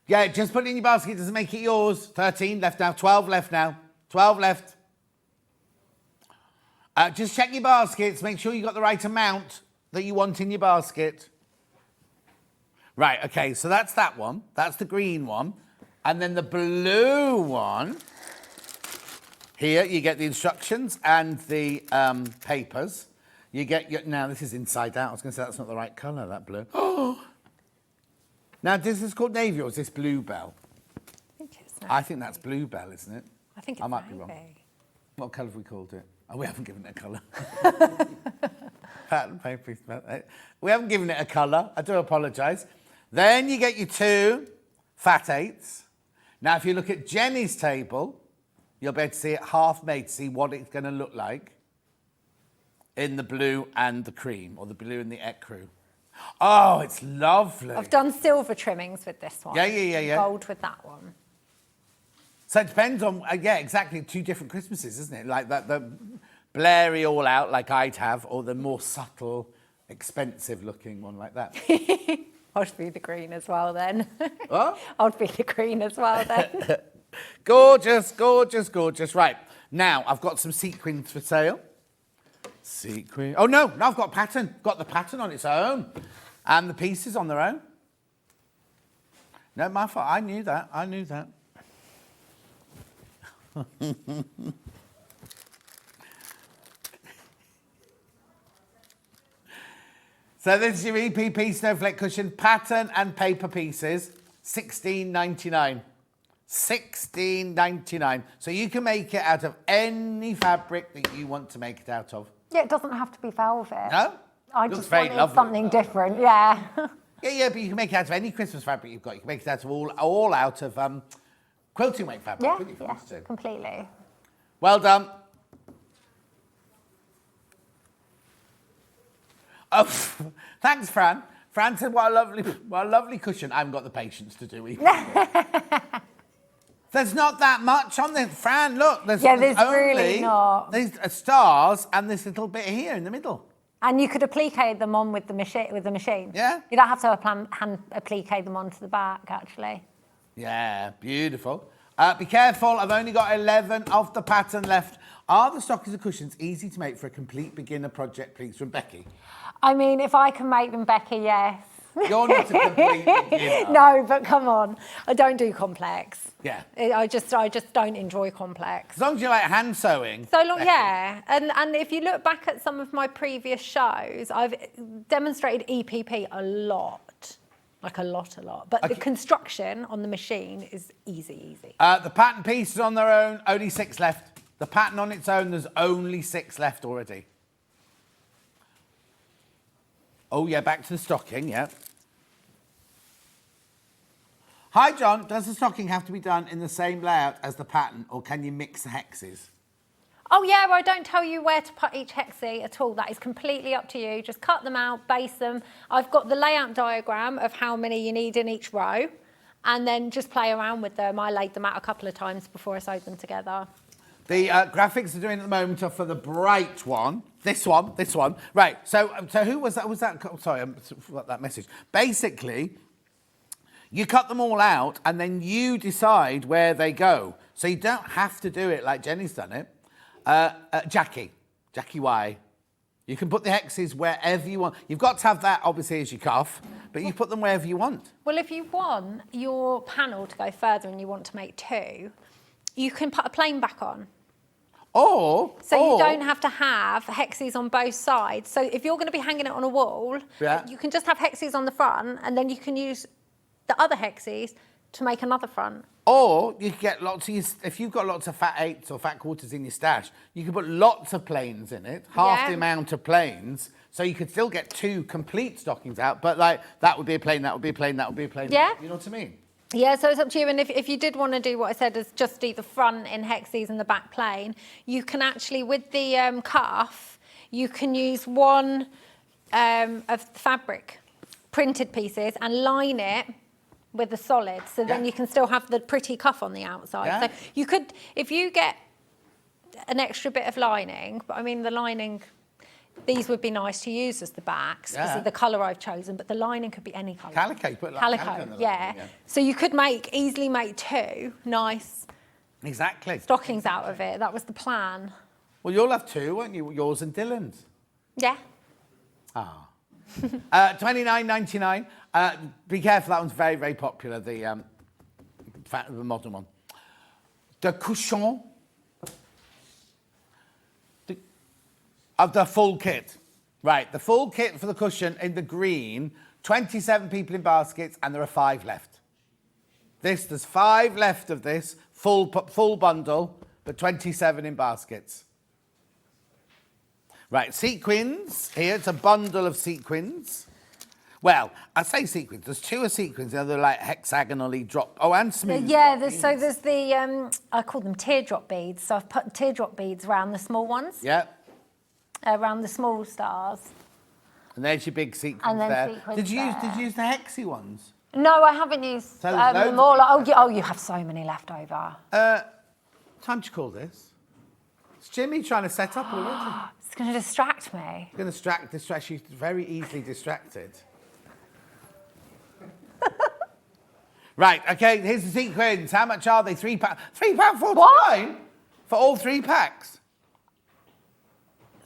S1: Yeah, just put it in your basket doesn't make it yours. 13 left now, 12 left now. 12 left. Just check your baskets. Make sure you got the right amount that you want in your basket. Right, okay, so that's that one. That's the green one. And then the blue one. Here, you get the instructions and the papers. You get your... Now, this is inside out. I was going to say that's not the right colour, that blue. Oh! Now, this is called navy or is this bluebell? I think that's bluebell, isn't it?
S5: I think it's
S1: I might be
S5: navy.
S1: wrong. What colour have we called it? Oh, we haven't given it a colour. Pattern paper. We haven't given it a colour. I do apologise. Then you get your 2 fat 8s. Now, if you look at Jenny's table, you'll be able to see it half made, see what it's going to look like. in the blue and the cream, or the blue and the ecru. Oh, it's lovely.
S5: I've done silver trimmings with this one.
S1: Yeah.
S5: Gold with that one.
S1: So it depends on, yeah, exactly, 2 different Christmases, isn't it? Like the blurry all out like I'd have, or the more subtle, expensive looking one like that.
S5: I'd be the green as well then.
S1: What?
S5: I'd be the green as well then.
S1: Gorgeous, gorgeous, gorgeous. Right, now I've got some sequins for sale. Sequin. Oh, no, I've got pattern. Got the pattern on its own. And the pieces on their own. No, my fault. I knew that. So this is your EPP snowflake cushion, pattern and paper pieces, $16.99. $16.99. So you can make it out of any fabric that you want to make it out of.
S5: Yeah, it doesn't have to be velvet.
S1: No?
S5: I
S1: Looks
S5: just
S1: very
S5: wanted
S1: lovely.
S5: something different, yeah.
S1: Yeah, but you can make it out of any Christmas fabric you've got. You can make it out of all out of quilting weight fabric.
S5: Yeah,
S1: couldn't you, if you wanted to?
S5: completely.
S1: Well done. Oh, thanks, Fran. Fran said, what a lovely cushion. I haven't got the patience to do either. There's not that much on this. Fran, look. There's
S5: really
S1: only
S5: not.
S1: These stars and this little bit here in the middle.
S5: And you could applique them on with the machine.
S1: Yeah.
S5: You don't have to hand applique them onto the back, actually.
S1: Yeah, beautiful. Be careful, I've only got 11 of the pattern left. Are the stockings and cushions easy to make for a complete beginner project, please, from Becky?
S5: I mean, if I can make them, Becky, yes.
S1: You're not a complete beginner.
S5: No, but come on. I don't do complex.
S1: Yeah.
S5: I just don't enjoy complex.
S1: As long as you like hand sewing.
S5: So long,
S1: Becky.
S5: yeah. And if you look back at some of my previous shows, I've demonstrated EPP a lot. Like a lot. But
S1: Okay.
S5: the construction on the machine is easy.
S1: The pattern pieces on their own, only 6 left. The pattern on its own, there's only 6 left already. Oh, yeah, back to the stocking, yeah. Hi, John. Does the stocking have to be done in the same layout as the pattern, or can you mix the hexes?
S5: Oh yeah, well, I don't tell you where to put each hexie at all. That is completely up to you. Just cut them out, base them. I've got the layout diagram of how many you need in each row, and then just play around with them. I laid them out a couple of times before I sewed them together.
S1: The graphics they're doing at the moment are for the bright one. This one. Right, so who was that? Oh, sorry, I forgot that message. Basically, you cut them all out, and then you decide where they go. So you don't have to do it like Jenny's done it. Jackie Y. You can put the hexes wherever you want. You've got to have that, obviously, as your cuff, but you put them wherever you want.
S5: Well, if you want your panel to go further and you want to make 2, you can put a plain back on.
S1: Or
S5: You don't have to have hexes on both sides. So if you're going to be hanging it on a wall,
S1: Yeah.
S5: you can just have hexes on the front, and then you can use the other hexes to make another front.
S1: Or you can get if you've got lots of fat 8s or fat quarters in your stash, you can put lots of plains in it, half the amount of plains, so you could still get 2 complete stockings out, but like that would be a plain, that would be a plain, that would be a plain.
S5: Yeah.
S1: You know what I mean?
S5: Yeah, so it's up to you. And if you did want to do what I said is just do the front in hexes and the back plain, you can actually, with the cuff, you can use one of the fabric printed pieces and line it with the solid, so then you can still have the pretty cuff on the outside.
S1: Yeah.
S5: So you could, if you get an extra bit of lining, but I mean the lining, these would be nice to use as the backs, because of the colour I've chosen, but the lining could be any colour.
S1: Calico, you put like
S5: Calico,
S1: calico in the
S5: yeah.
S1: lining, yeah.
S5: So you could easily make 2 nice
S1: Exactly.
S5: stockings out of it. That was the plan.
S1: Well, you'll have 2, won't you? Yours and Dylan's.
S5: Yeah.
S1: $29.99. Be careful, that one's very, very popular, the modern one. The cushion of the full kit. Right, the full kit for the cushion in the green, 27 people in baskets, and there are 5 left. There's 5 left of this, full bundle, but 27 in baskets. Right, sequins. Here, it's a bundle of sequins. Well, I say sequins. There's 2 of sequins. The other like hexagonally drop. Oh, and smooth.
S5: Yeah, there's the, I call them teardrop beads. So I've put teardrop beads around the small ones.
S1: Yeah.
S5: around the small stars.
S1: And there's your big sequins
S5: And then
S1: there.
S5: sequins
S1: Did you
S5: there.
S1: use the hexy ones?
S5: No, I haven't used
S1: So there's loads
S5: them
S1: of
S5: all.
S1: big
S5: Oh, you have so many left over.
S1: Time to call this. It's Jimmy trying to set up already.
S5: It's going to distract me.
S1: Going to distract. She's very easily distracted. Right, okay, here's the sequins. How much are they? £3. £3.49 for all 3 packs.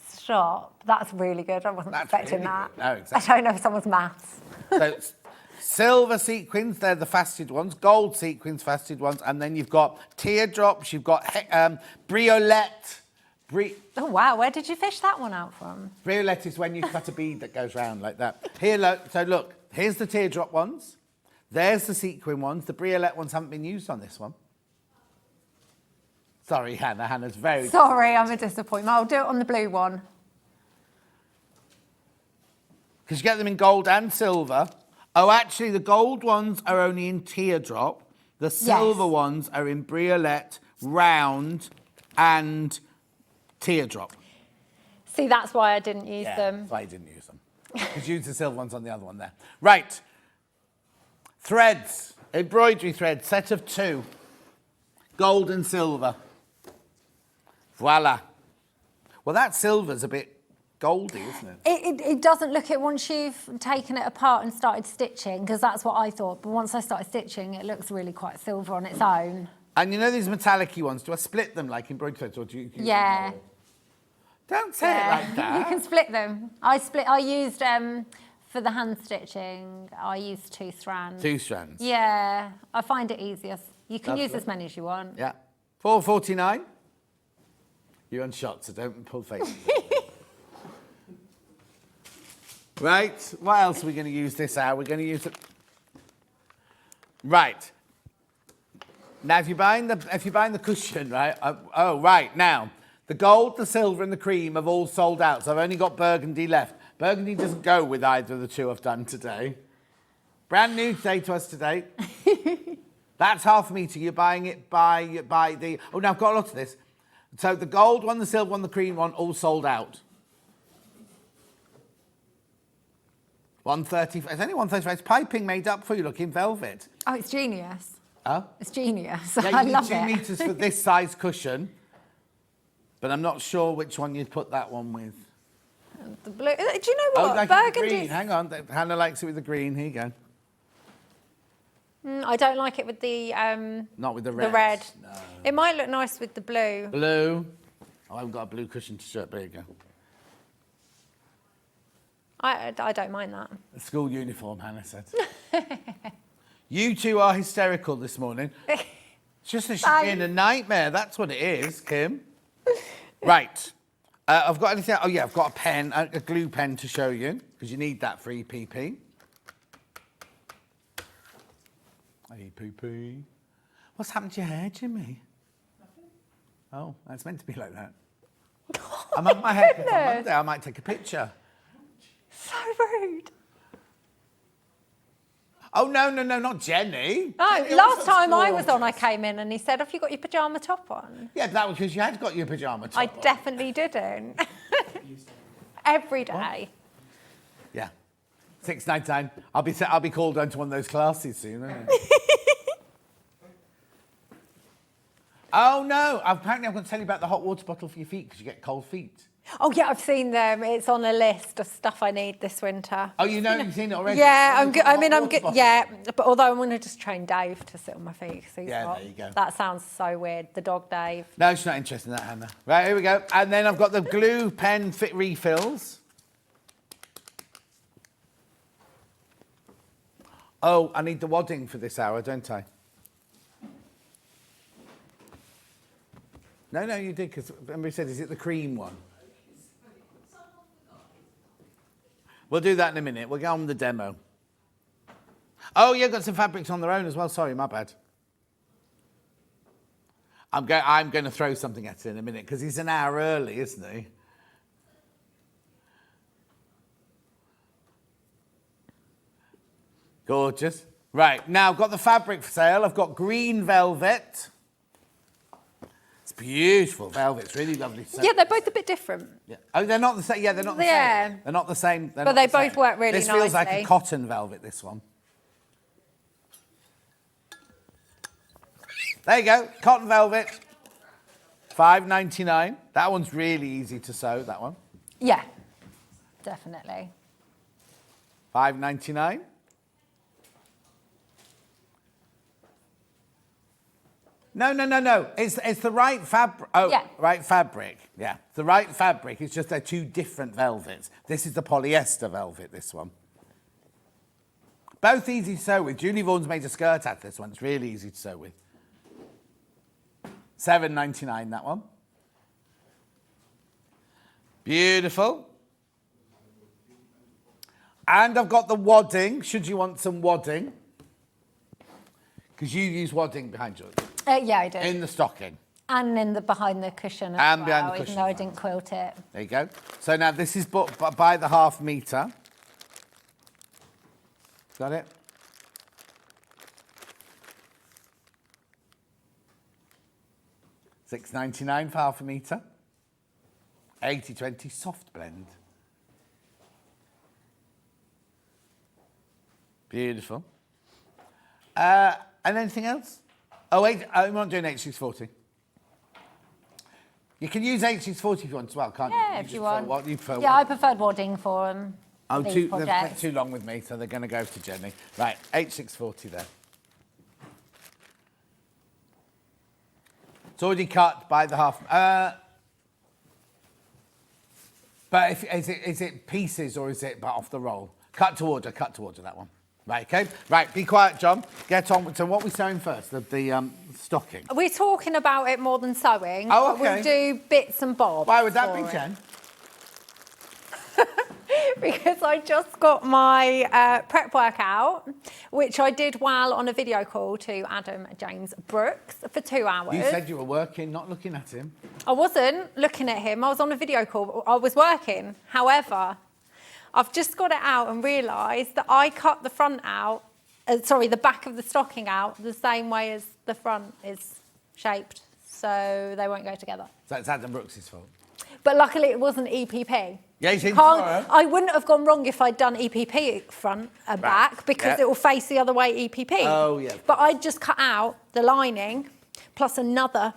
S5: Stop. That's really good. I wasn't
S1: That's
S5: expecting
S1: really
S5: that.
S1: good. No, exactly.
S5: I don't know if someone's maths.
S1: So it's silver sequins, they're the faceted ones. Gold sequins, faceted ones. And then you've got teardrops, you've got briolette.
S5: Oh, wow. Where did you fish that one out from?
S1: Briolette is when you cut a bead that goes round like that. Here, look, here's the teardrop ones. There's the sequin ones. The briolette ones haven't been used on this one. Sorry, Hannah. Hannah's very...
S5: Sorry, I'm a disappointment. I'll do it on the blue one.
S1: Because you get them in gold and silver. Oh, actually, the gold ones are only in teardrop. The silver ones are in briolette, round, and teardrop.
S5: See, that's why I didn't use them.
S1: That's why I didn't use them. Because you used the silver ones on the other one there. Right. Threads. Embroidery thread. Set of 2. Gold and silver. Voila. Well, that silver's a bit goldy, isn't it?
S5: It doesn't look it once you've taken it apart and started stitching, because that's what I thought. But once I started stitching, it looks really quite silver on its own.
S1: And you know these metallic-y ones, do I split them like embroidery threads, or do you...
S5: Yeah.
S1: Don't say it like that.
S5: You can split them. I used, for the hand stitching, I used 2 strands.
S1: 2 strands.
S5: Yeah, I find it easier. You can use
S1: Lovely.
S5: as many as you want.
S1: Yeah. £4.49. You're on shot, so don't pull faces. Right. What else are we going to use this hour? We're going to use it. Right. Now, if you're buying the cushion, right? Right. Now, the gold, the silver, and the cream have all sold out. So I've only got burgundy left. Burgundy doesn't go with either of the 2 I've done today. Brand new today to us today. That's half a metre. You're buying it by the... Oh, no, I've got a lot of this. So the gold one, the silver one, the cream one, all sold out. 130. It's only 135. It's piping made up for you. Look, in velvet.
S5: Oh, it's genius.
S1: Oh?
S5: It's genius.
S1: Yeah,
S5: I
S1: you
S5: love
S1: need 2
S5: it.
S1: metres for this size cushion. But I'm not sure which one you'd put that one with.
S5: The blue. Do you know what?
S1: like it with the
S5: Burgundy.
S1: green. Hang on. Hannah likes it with the green. Here you go.
S5: I don't like it with the
S1: Not with the red.
S5: the red.
S1: No.
S5: It might look nice with the blue.
S1: Blue. Oh, I haven't got a blue cushion to show. There you go.
S5: I don't mind that.
S1: A school uniform, Hannah said. You 2 are hysterical this morning. It's just that she's being a nightmare. That's what it is, Kim. Right. I've got anything. Oh, yeah, I've got a pen, a glue pen to show you, because you need that for EPP. EPP. What's happened to your hair, Jimmy? Nothing. Oh, that's meant to be like that. I'm on my haircut on Monday. I might take a picture.
S5: So rude.
S1: Oh, no, not Jenny.
S5: No,
S1: Jenny
S5: last
S1: also
S5: time I was
S1: gorgeous.
S5: on, I came in and he said, "Have you got your pyjama top on?"
S1: Yeah, but that was because you had got your pyjama top
S5: I
S1: on.
S5: definitely didn't. Every day.
S1: Yeah. £6.99. I'll be called onto one of those classes soon, won't I? Oh, no. Apparently, I'm going to tell you about the hot water bottle for your feet because you get cold feet.
S5: Oh yeah, I've seen them. It's on a list of stuff I need this winter.
S1: Oh, you've seen it already?
S5: Yeah,
S1: Oh,
S5: I'm good.
S1: hot
S5: I mean, I'm
S1: water
S5: good.
S1: bottle.
S5: Yeah, but although I'm going to just train Dave to sit on my feet. 'Cause he's
S1: Yeah,
S5: not-
S1: there you go.
S5: That sounds so weird. The dog Dave.
S1: No, she's not interested in that, Hannah. Right, here we go. And then I've got the glue pen fit refills. Oh, I need the wadding for this hour, don't I? No, you did, because somebody said, is it the cream one? We'll do that in a minute. We'll go on with the demo. Oh, yeah, got some fabrics on their own as well. Sorry, my bad. I'm going to throw something at it in a minute, because he's an hour early, isn't he? Gorgeous. Right, now I've got the fabric for sale. I've got green velvet. It's beautiful velvet. It's really lovely.
S5: Yeah, they're both a bit different.
S1: Yeah. Oh, they're not the same. Yeah, they're not the
S5: Yeah.
S1: same. They're not the same.
S5: But they both work really
S1: This feels like a
S5: nicely.
S1: cotton velvet, this one. There you go, cotton velvet. $5.99. That one's really easy to sew, that one.
S5: Yeah, definitely.
S1: $5.99. No. It's the right fabric. Oh,
S5: Yeah.
S1: right fabric. Yeah, it's the right fabric. It's just they're two different velvets. This is the polyester velvet, this one. Both easy to sew with. Julie Vaughan's made a skirt out of this one. It's really easy to sew with. $7.99, that one. Beautiful. And I've got the wadding, should you want some wadding. Because you use wadding behind yours.
S5: Yeah, I do.
S1: In the stocking.
S5: And in the behind the cushion as
S1: And
S5: well,
S1: behind the
S5: even
S1: cushion
S5: though I
S1: as well.
S5: didn't quilt it.
S1: There you go. So now this is by the half metre. Got it? $6.99 for half a metre. 80/20 soft blend. Beautiful. And anything else? Oh, wait, I'm not doing H640. You can use H640 if you want as well, can't you?
S5: Yeah, if
S1: just
S5: you
S1: prefer
S5: want.
S1: What you prefer.
S5: Yeah, I preferred wadding for them.
S1: Oh,
S5: these
S1: they've
S5: projects.
S1: kept too long with me, so they're going to go to Jenny. Right, H640 there. It's already cut by the half. But is it pieces or is it off the roll? Cut to order, that one. Right, okay. Right, be quiet, John. Get on with so what are we sewing first? The stocking.
S5: We're talking about it more than sewing.
S1: Oh,
S5: but
S1: okay.
S5: we'll do bits and bobs.
S1: Why would that
S5: for
S1: be,
S5: it.
S1: Jen?
S5: Because I just got my prep workout, which I did while on a video call to Adam James Brooks for 2 hours.
S1: You said you were working, not looking at him.
S5: I wasn't looking at him. I was on a video call. I was working. However, I've just got it out and realised that I cut the front out, the back of the stocking out the same way as the front is shaped, so they won't go together.
S1: So it's Adam Brooks' fault.
S5: But luckily it wasn't EPP.
S1: Yeah, he's in tomorrow.
S5: I wouldn't have gone wrong if I'd done EPP front and back because
S1: Yeah.
S5: it will face the other way EPP.
S1: Oh, yeah.
S5: But I just cut out the lining plus another.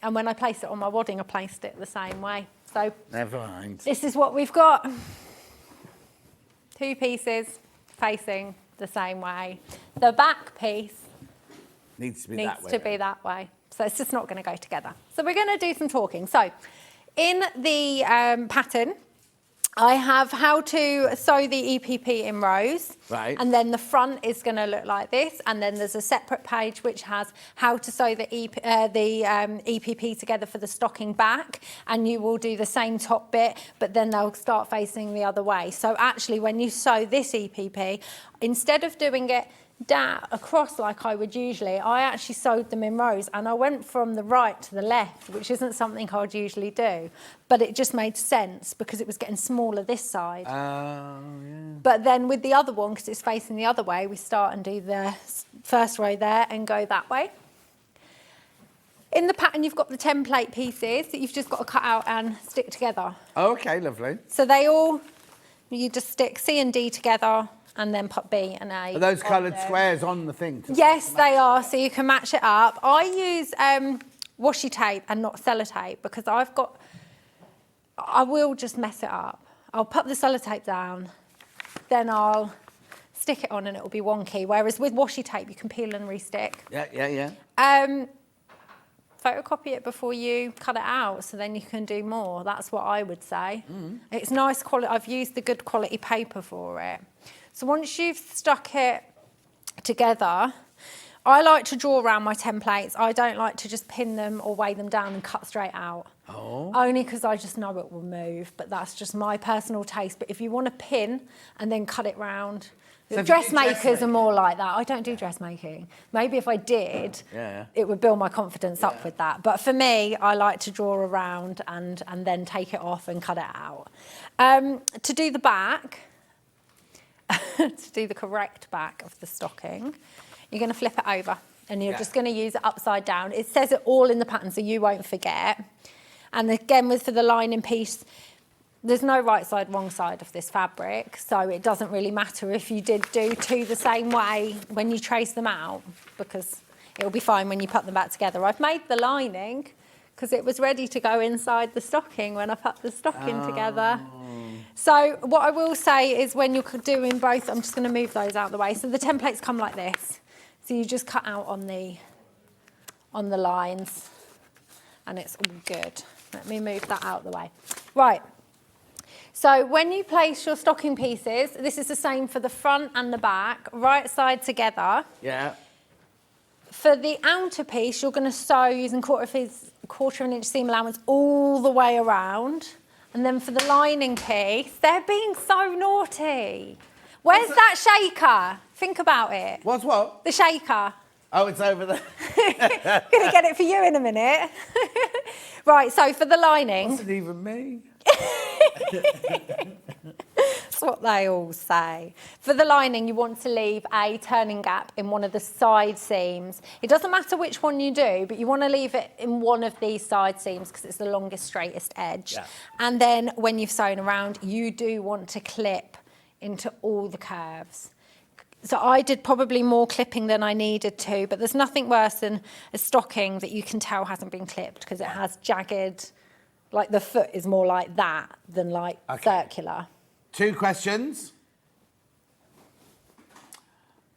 S5: And when I placed it on my wadding, I placed it the same way. So
S1: Never mind.
S5: this is what we've got. 2 pieces facing the same way. The back piece
S1: Needs to be
S5: needs
S1: that way.
S5: to be that way. So it's just not going to go together. So we're going to do some talking. So in the pattern, I have how to sew the EPP in rows.
S1: Right.
S5: And then the front is going to look like this. And then there's a separate page which has how to sew the EPP together for the stocking back. And you will do the same top bit, but then they'll start facing the other way. So actually, when you sew this EPP, instead of doing it down across like I would usually, I actually sewed them in rows and I went from the right to the left, which isn't something I'd usually do, but it just made sense because it was getting smaller this side.
S1: Yeah.
S5: But then with the other one, because it's facing the other way, we start and do the first row there and go that way. In the pattern, you've got the template pieces that you've just got to cut out and stick together.
S1: Okay, lovely.
S5: So you just stick C and D together and then put B and A.
S1: Are those
S5: on
S1: coloured
S5: them.
S1: squares on the thing?
S5: Yes, they are, so you can match it up. I use washi tape and not sellotape because I will just mess it up. I'll put the sellotape down, then I'll stick it on and it'll be wonky. Whereas with washi tape, you can peel and restick.
S1: Yeah.
S5: Photocopy it before you cut it out, so then you can do more. That's what I would say. It's nice quality. I've used the good quality paper for it. So once you've stuck it together, I like to draw around my templates. I don't like to just pin them or weigh them down and cut straight out.
S1: Oh.
S5: Only because I just know it will move, but that's just my personal taste. But if you want to pin and then cut it round,
S1: So if you do
S5: dressmakers are more like that. I don't do dressmaking. Maybe if I did, it would build my confidence up with that. But for me, I like to draw around and then take it off and cut it out. To do the back, to do the correct back of the stocking, you're going to flip it over. and you're just going to use it upside down. It says it all in the pattern, so you won't forget. And again, for the lining piece, there's no right side, wrong side of this fabric, so it doesn't really matter if you did do two the same way when you trace them out, because it'll be fine when you put them back together. I've made the lining because it was ready to go inside the stocking when I put the stocking together. So what I will say is when you're doing both, I'm just going to move those out of the way. So the templates come like this. So you just cut out on the lines, and it's all good. Let me move that out of the way. Right. So when you place your stocking pieces, this is the same for the front and the back, right side together.
S1: Yeah.
S5: For the outer piece, you're going to sew using quarter of an inch seam allowance all the way around. And then for the lining piece, they're being so naughty. Where's that shaker? Think about it.
S1: What's what?
S5: The shaker.
S1: Oh, it's over there.
S5: Gonna get it for you in a minute. Right, so for the lining.
S1: Wasn't even me.
S5: That's what they all say. For the lining, you want to leave a turning gap in one of the side seams. It doesn't matter which one you do, but you want to leave it in one of these side seams because it's the longest, straightest edge.
S1: Yeah.
S5: And then when you've sewn around, you do want to clip into all the curves. So I did probably more clipping than I needed to, but there's nothing worse than a stocking that you can tell hasn't been clipped because it has jagged, like the foot is more like that than like circular.
S1: 2 questions.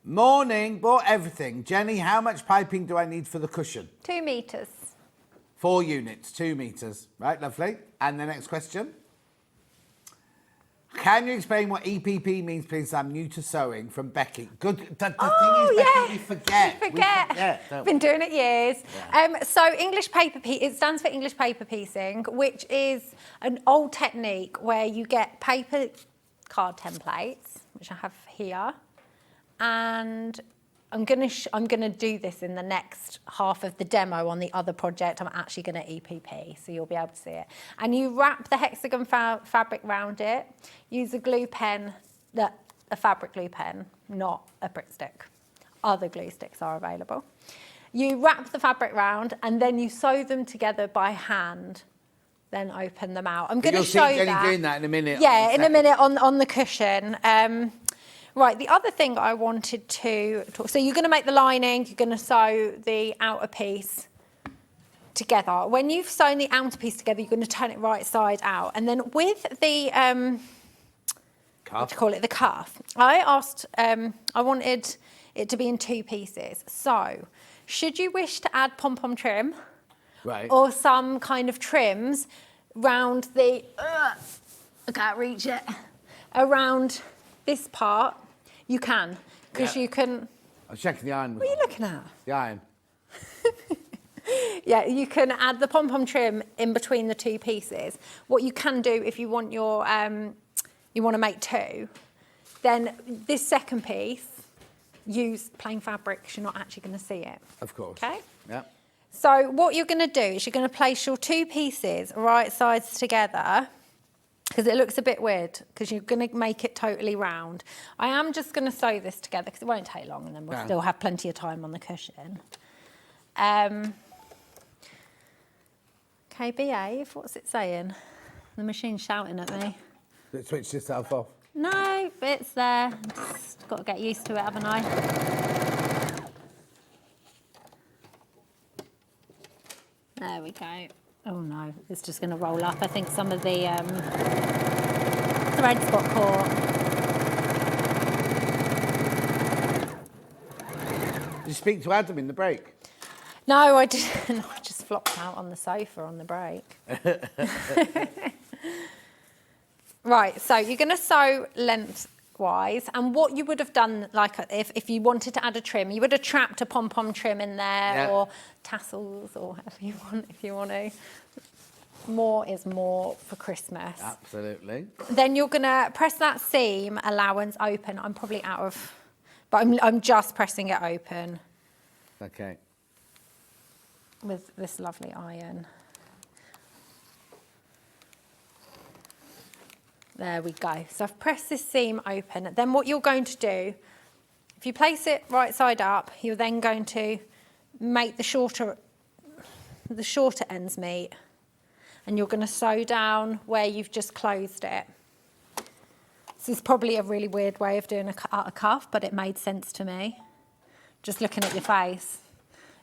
S1: Morning, bought everything. Jenny, how much piping do I need for the cushion?
S5: 2 meters.
S1: 4 units, 2 meters. Right, lovely. And the next question. Can you explain what EPP means, please? I'm new to sewing, from Becky. Good. The thing is, Becky, we forget.
S5: We forget.
S1: don't
S5: Been
S1: we?
S5: doing it years.
S1: Yeah.
S5: So English paper piece, it stands for English paper piecing, which is an old technique where you get paper card templates, which I have here, and I'm gonna do this in the next half of the demo on the other project. I'm actually gonna EPP, so you'll be able to see it. And you wrap the hexagon fabric around it. Use a glue pen, a fabric glue pen, not a Pritt stick. Other glue sticks are available. You wrap the fabric round and then you sew them together by hand. Then open them out. I'm going to show you that.
S1: You'll see Jenny doing that in a minute.
S5: Yeah, in a minute on the cushion. Right, the other thing I wanted to talk, so you're going to make the lining, you're going to sew the outer piece together. When you've sewn the outer piece together, you're going to turn it right side out. And then with the, what do you call it, the cuff, I wanted it to be in 2 pieces. So, should you wish to add pom-pom trim,
S1: right,
S5: or some kind of trims round the, I can't reach it, around this part, you can, because you can...
S1: I was checking the iron.
S5: What are you looking at?
S1: The iron.
S5: Yeah, you can add the pom-pom trim in between the 2 pieces. What you can do if you want your, you want to make 2, then this second piece, use plain fabric because you're not actually going to see it.
S1: Of course.
S5: Okay?
S1: Yeah.
S5: So what you're going to do is you're going to place your 2 pieces right sides together, because it looks a bit weird, because you're going to make it totally round. I am just going to sew this together because it won't take long, and then we'll still have plenty of time on the cushion. Okay, behave. What's it saying? The machine's shouting at me.
S1: It switched itself off.
S5: No, it's there. Just got to get used to it, haven't I? There we go. Oh no, it's just going to roll up. I think some of the threads got caught.
S1: Did you speak to Adam in the break?
S5: No, I didn't. I just flopped out on the sofa on the break. Right, so you're going to sew lengthwise, and what you would have done, like if you wanted to add a trim, you would have trapped a pom-pom trim in there, or tassels, or whatever you want, if you want to. More is more for Christmas.
S1: Absolutely.
S5: Then you're going to press that seam allowance open. I'm probably out of, but I'm just pressing it open.
S1: Okay.
S5: With this lovely iron. There we go. So I've pressed this seam open. Then what you're going to do, if you place it right side up, you're then going to make the shorter ends meet, and you're going to sew down where you've just closed it. This is probably a really weird way of doing a cuff, but it made sense to me. Just looking at your face.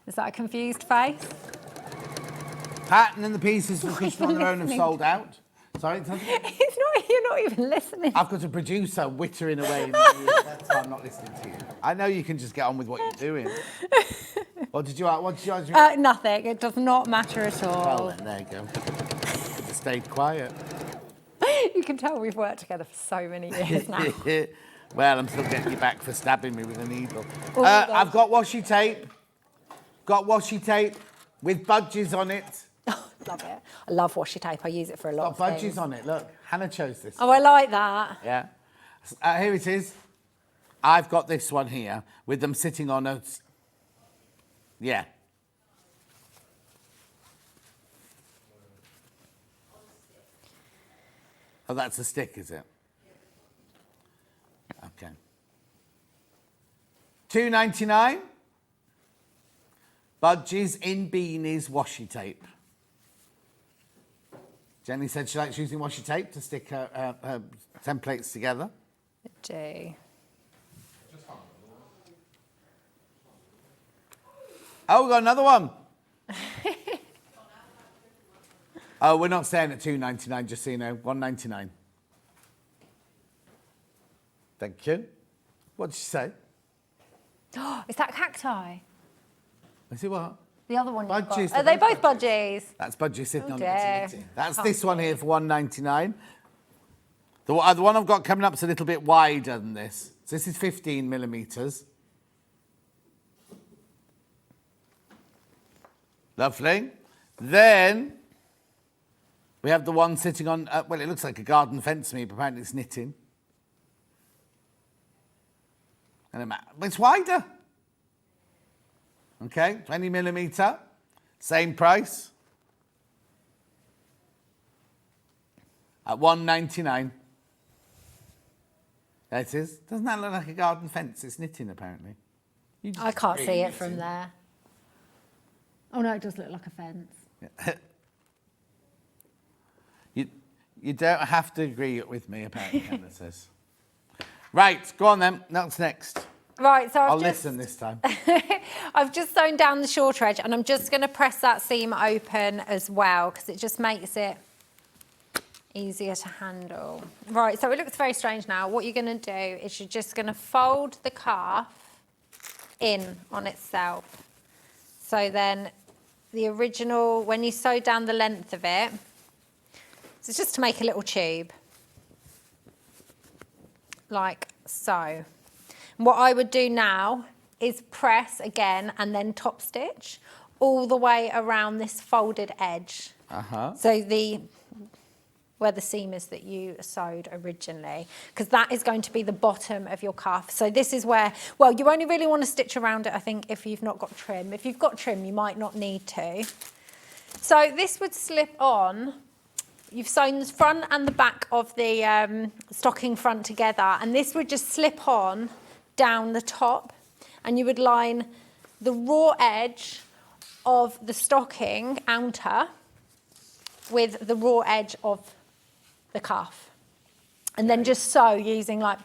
S5: Is that a confused face?
S1: Pattern and the pieces for Christian on their own have sold out. Sorry,
S5: You're not even listening.
S1: I've got a producer wittering away in my ear. That's why I'm not listening to you. I know you can just get on with what you're doing. What did you ask?
S5: Nothing. It does not matter at all.
S1: Well, then, there you go. Could have stayed quiet.
S5: You can tell we've worked together for so many years now.
S1: Well, I'm still getting you back for stabbing me with a needle. I've got washi tape. Got washi tape with budgies on it.
S5: Love it. I love washi tape. I use it for a lot of
S1: Got
S5: things.
S1: budgies on it. Look, Hannah chose this.
S5: Oh, I like that.
S1: Yeah. Here it is. I've got this one here with them sitting on a... Yeah. Oh, that's a stick, is it? Okay. $2.99. Budgies in beanies washi tape. Jenny said she likes using washi tape to stick her templates together.
S5: I do.
S1: Oh, we've got another one. Oh, we're not staying at $2.99, just so you know. $1.99. Thank you. What did she say?
S5: Is that cacti?
S1: Is it what?
S5: The other one you've got.
S1: Budgies.
S5: Are they both budgies?
S1: That's budgie sitting
S5: Oh
S1: on
S5: dear.
S1: it. That's this one here for $1.99. The one I've got coming up is a little bit wider than this. So this is 15 millimetres. Lovely. Then we have the one sitting on, well, it looks like a garden fence to me, but apparently it's knitting. And it's wider. Okay, 20 millimetre, same price. At $1.99. There it is. Doesn't that look like a garden fence? It's knitting, apparently.
S5: I can't see it from there. Oh no, it does look like a fence.
S1: You don't have to agree with me, apparently, Hannah says. Right, go on then. What's next?
S5: Right, so
S1: I'll listen this time.
S5: I've just sewn down the shorter edge, and I'm just going to press that seam open as well, because it just makes it easier to handle. Right, so it looks very strange now. What you're going to do is you're just going to fold the calf in on itself. So then the original, when you sew down the length of it, so it's just to make a little tube, like so. And what I would do now is press again and then top stitch all the way around this folded edge. So where the seam is that you sewed originally, because that is going to be the bottom of your cuff. So this is where, well, you only really want to stitch around it, I think, if you've not got trim. If you've got trim, you might not need to. So this would slip on. You've sewn the front and the back of the stocking front together, and this would just slip on down the top, and you would line the raw edge of the stocking outer with the raw edge of the cuff, and then just sew using like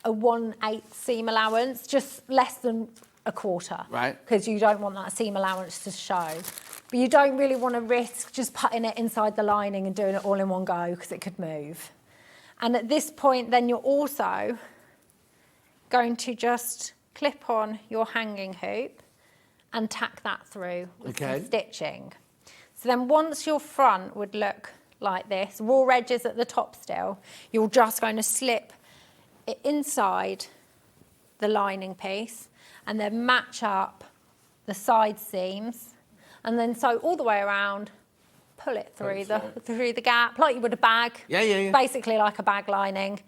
S5: a 1/8 seam allowance, just less than a quarter,
S1: right?
S5: Because you don't want that seam allowance to show, but you don't really want to risk just putting it inside the lining and doing it all in one go, because it could move. And at this point then you're also going to just clip on your hanging hoop and tack that through with some stitching. So then once your front would look like this, raw edges at the top still, you're just going to slip it inside the lining piece and then match up the side seams, and then sew all the way around, pull it through the gap like you would a bag.
S1: Yeah.
S5: Basically like a bag lining,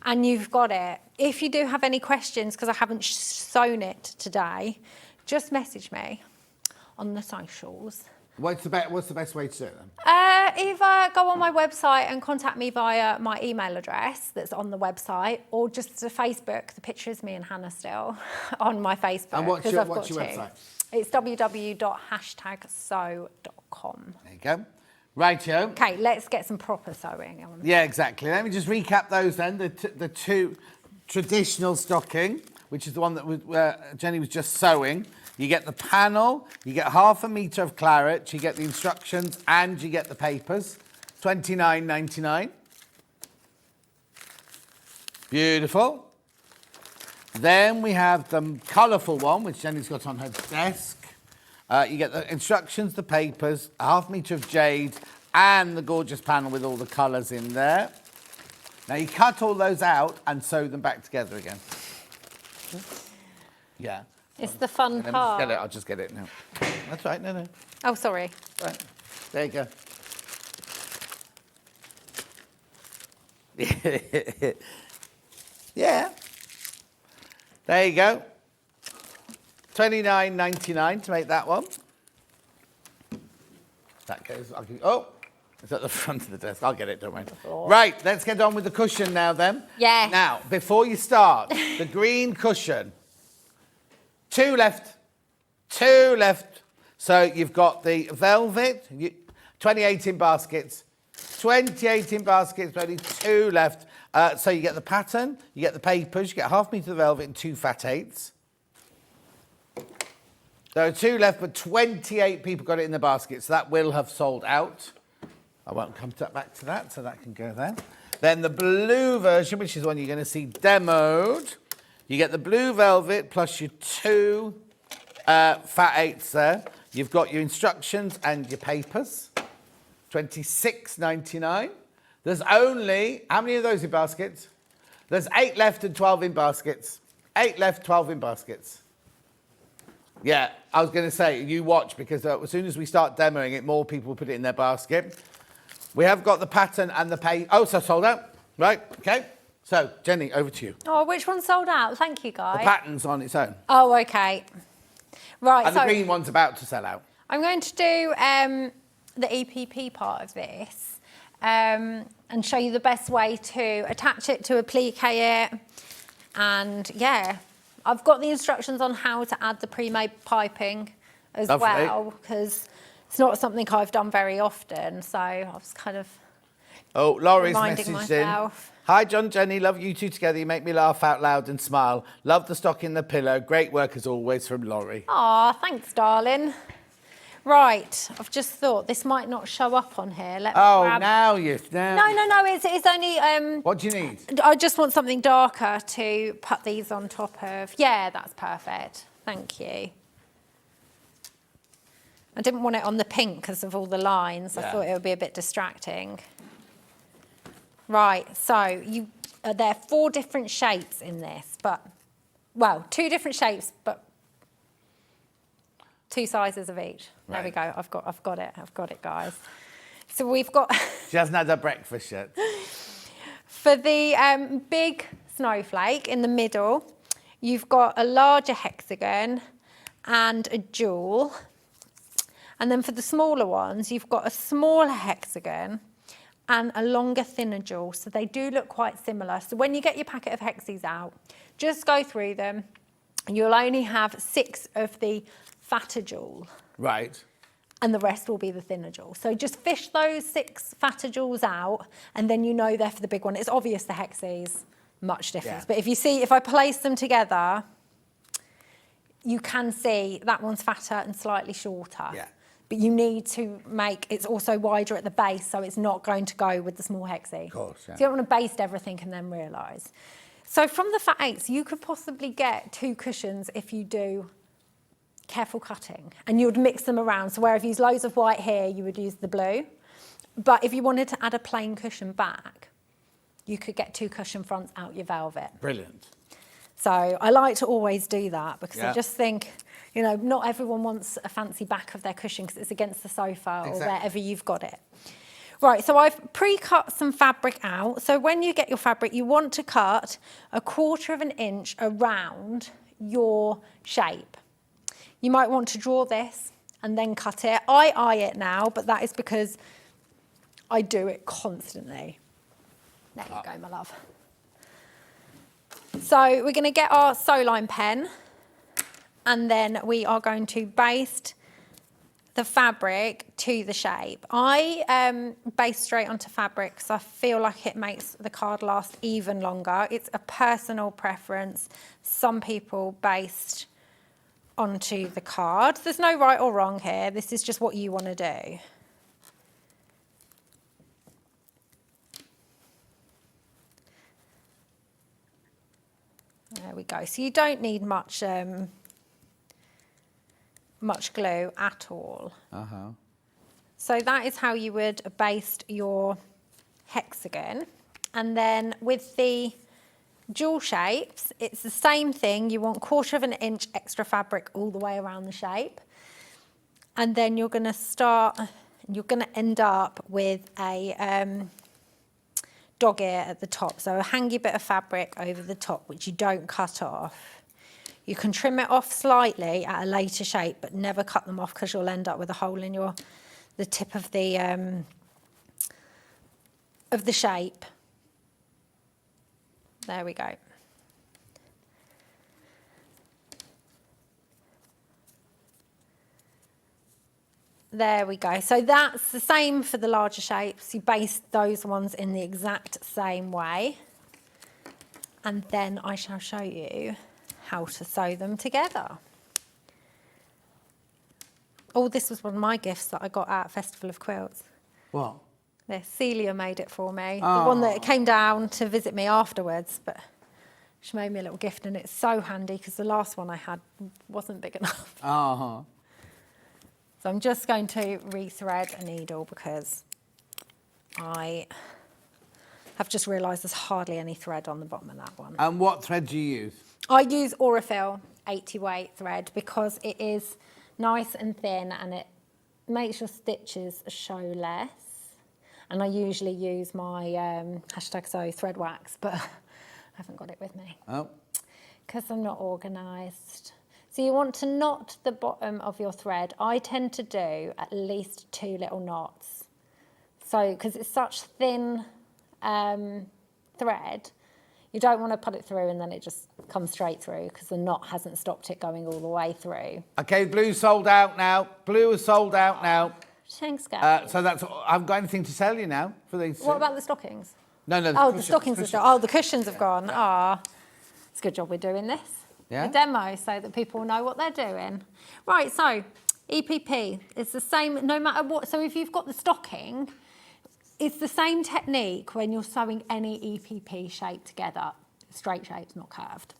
S5: and you've got it. If you do have any questions, because I haven't sewn it today, just message me on the socials
S1: What's the best way to do it then?
S5: Either go on my website and contact me via my email address that's on the website, or just to Facebook. The picture is me and Hannah still on my Facebook.
S1: And what's your website?
S5: It's www.sew.com.
S1: There you go. Rightio.
S5: Okay, let's get some proper sewing.
S1: Yeah, exactly. Let me just recap those then. The two traditional stocking, which is the one that Jenny was just sewing. You get the panel, you get 1/2 metre of claret, you get the instructions, and you get the papers. $29.99. Beautiful. Then we have the colourful one, which Jenny's got on her desk. You get the instructions, the papers, 1/2 metre of jade, and the gorgeous panel with all the colours in there. Now you cut all those out and sew them back together again. Yeah.
S5: It's the fun part.
S1: I'll just get it now. That's right, no.
S5: Oh, sorry.
S1: Right. There you go. Yeah. There you go. $29.99 to make that one. That goes. It's at the front of the desk. I'll get it, don't worry. Right, let's get on with the cushion now then.
S5: Yeah.
S1: Now, before you start, the green cushion. 2 left. 2 left. So you've got the velvet, 28 in baskets. 28 in baskets, only 2 left. So you get the pattern, you get the papers, you get 1/2 metre of velvet and 2 fat 8s. There are 2 left, but 28 people got it in the basket, so that will have sold out. I won't come back to that, so that can go there. Then the blue version, which is one you're going to see demoed. You get the blue velvet plus your 2 fat 8s there. You've got your instructions and your papers. $26.99. There's only, how many of those in baskets? There's 8 left and 12 in baskets. 8 left, 12 in baskets. Yeah, I was going to say, you watch, because as soon as we start demoing it, more people will put it in their basket. We have got the pattern and the pay. Oh, so sold out. Right, okay. So, Jenny, over to you.
S5: Oh, which one sold out? Thank you,
S1: The
S5: guys.
S1: pattern's on its own.
S5: Oh, okay. Right,
S1: And the green one's about to sell out.
S5: I'm going to do the EPP part of this and show you the best way to attach it, to applique it. And, yeah, I've got the instructions on how to add the pre-made piping as well, because it's not something I've done very often, so I was kind of
S1: Laurie's
S5: reminding
S1: messaged
S5: myself.
S1: in. Hi, John, Jenny, love you two together. You make me laugh out loud and smile. Love the stock in the pillow. Great work as always from Laurie.
S5: Aw, thanks, darling. Right, I've just thought this might not show up on here. Let me grab...
S1: now you've...
S5: No, it's only...
S1: What do you need?
S5: I just want something darker to put these on top of. Yeah, that's perfect. Thank you. I didn't want it on the pink because of all the lines. I thought it would be a bit distracting. Right, so there are 4 different shapes in this, but... Well, 2 different shapes, but 2 sizes of each. There we go. I've got it, guys. So we've got...
S1: She hasn't had her breakfast yet.
S5: For the big snowflake in the middle, you've got a larger hexagon and a jewel. And then for the smaller ones, you've got a smaller hexagon and a longer, thinner jewel. So they do look quite similar. So when you get your packet of hexes out, just go through them. You'll only have 6 of the fatter jewel.
S1: Right.
S5: And the rest will be the thinner jewel. So just fish those 6 fatter jewels out, and then you know they're for the big one. It's obvious the hexes, much difference. But if I place them together, you can see that one's fatter and slightly shorter. Yeah. But you need to make it's also wider at the base, so it's not going to go with the small hexie.
S1: Of course, yeah.
S5: So you don't want to baste everything and then realise. So from the fat 8s, you could possibly get 2 cushions if you do careful cutting, and you would mix them around. So where I've used loads of white here, you would use the blue. But if you wanted to add a plain cushion back, you could get 2 cushion fronts out your velvet.
S1: Brilliant.
S5: So I like to always do that because I just think, you know, not everyone wants a fancy back of their cushion because it's against the sofa or wherever you've got it. Right, so I've pre-cut some fabric out. So when you get your fabric, you want to cut 1/4 of an inch around your shape. You might want to draw this and then cut it. I eye it now, but that is because I do it constantly. There you go, my love. So we're going to get our sew line pen, and then we are going to baste the fabric to the shape. I baste straight onto fabric because I feel like it makes the card last even longer. It's a personal preference. Some people baste onto the card. There's no right or wrong here. This is just what you want to do. There we go. So you don't need much much glue at all. So that is how you would baste your hexagon. And then with the jewel shapes, it's the same thing. You want 1/4 of an inch extra fabric all the way around the shape. And then you're going to end up with a dog ear at the top. So a hangy bit of fabric over the top, which you don't cut off. You can trim it off slightly at a later shape, but never cut them off because you'll end up with a hole in the tip of the shape. There we go. There we go. So that's the same for the larger shapes. You baste those ones in the exact same way. And then I shall show you how to sew them together. Oh, this was one of my gifts that I got at Festival of Quilts.
S1: What?
S5: There, Celia made it for me. The one that came down to visit me afterwards, but she made me a little gift, and it's so handy because the last one I had wasn't big enough. So I'm just going to rethread a needle because I have just realised there's hardly any thread on the bottom of that one.
S1: And what thread do you use?
S5: I use Aurifil 80 weight thread because it is nice and thin and it makes your stitches show less. And I usually use my #sew thread wax, but I haven't got it with me. Oh. Because I'm not organised. So you want to knot the bottom of your thread. I tend to do at least 2 little knots. So, because it's such thin thread, you don't want to put it through and then it just comes straight through because the knot hasn't stopped it going all the way through.
S1: Okay, blue's sold out now. Blue is sold out now.
S5: Thanks, Gary.
S1: So that's. I've got anything to sell you now for these.
S5: What about the stockings?
S1: No.
S5: The stockings are still. Oh, the cushions have gone. It's a good job we're doing this.
S1: Yeah.
S5: A demo so that people know what they're doing. Right, so EPP, it's the same no matter what. So if you've got the stocking, it's the same technique when you're sewing any EPP shape together. Straight shapes, not curved.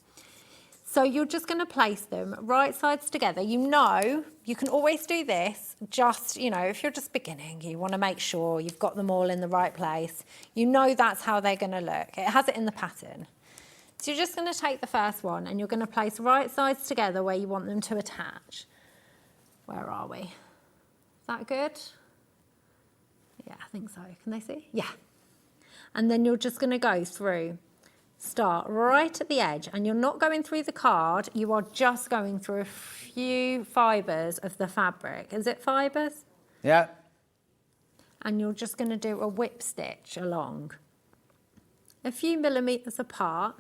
S5: So you're just going to place them right sides together. You know, you can always do this, just, if you're just beginning, you want to make sure you've got them all in the right place. You know that's how they're going to look. It has it in the pattern. So you're just going to take the first one and you're going to place right sides together where you want them to attach. Where are we? Is that good? Yeah, I think so. Can they see? Yeah. And then you're just going to go through. Start right at the edge, and you're not going through the card, you are just going through a few fibres of the fabric. Is it fibres?
S1: Yeah.
S5: And you're just going to do a whip stitch along. A few millimetres apart.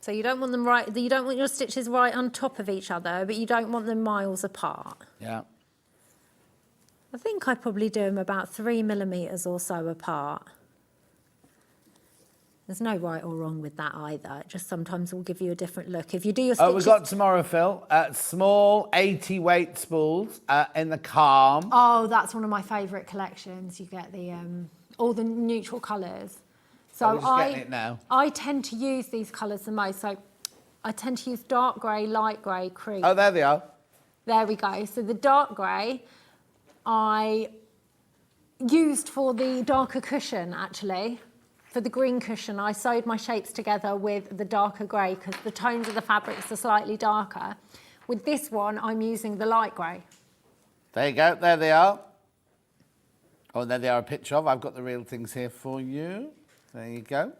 S5: So you don't want them you don't want your stitches right on top of each other, but you don't want them miles apart.
S1: Yeah.
S5: I think I probably do them about 3 millimetres or so apart. There's no right or wrong with that either. It just sometimes will give you a different look. If you do your stitches...
S1: we've got tomorrow, Phil. Small 80 weight spools in the Calm.
S5: Oh, that's one of my favourite collections. You get the all the neutral colours. So
S1: we're just getting it now.
S5: I tend to use these colours the most. So I tend to use dark grey, light grey, cream.
S1: Oh, there they are.
S5: There we go. So the dark grey I used for the darker cushion, actually. For the green cushion, I sewed my shapes together with the darker grey because the tones of the fabrics are slightly darker. With this one, I'm using the light grey.
S1: There you go. There they are. Oh, there they are, a picture of. I've got the real things here for you. There you go.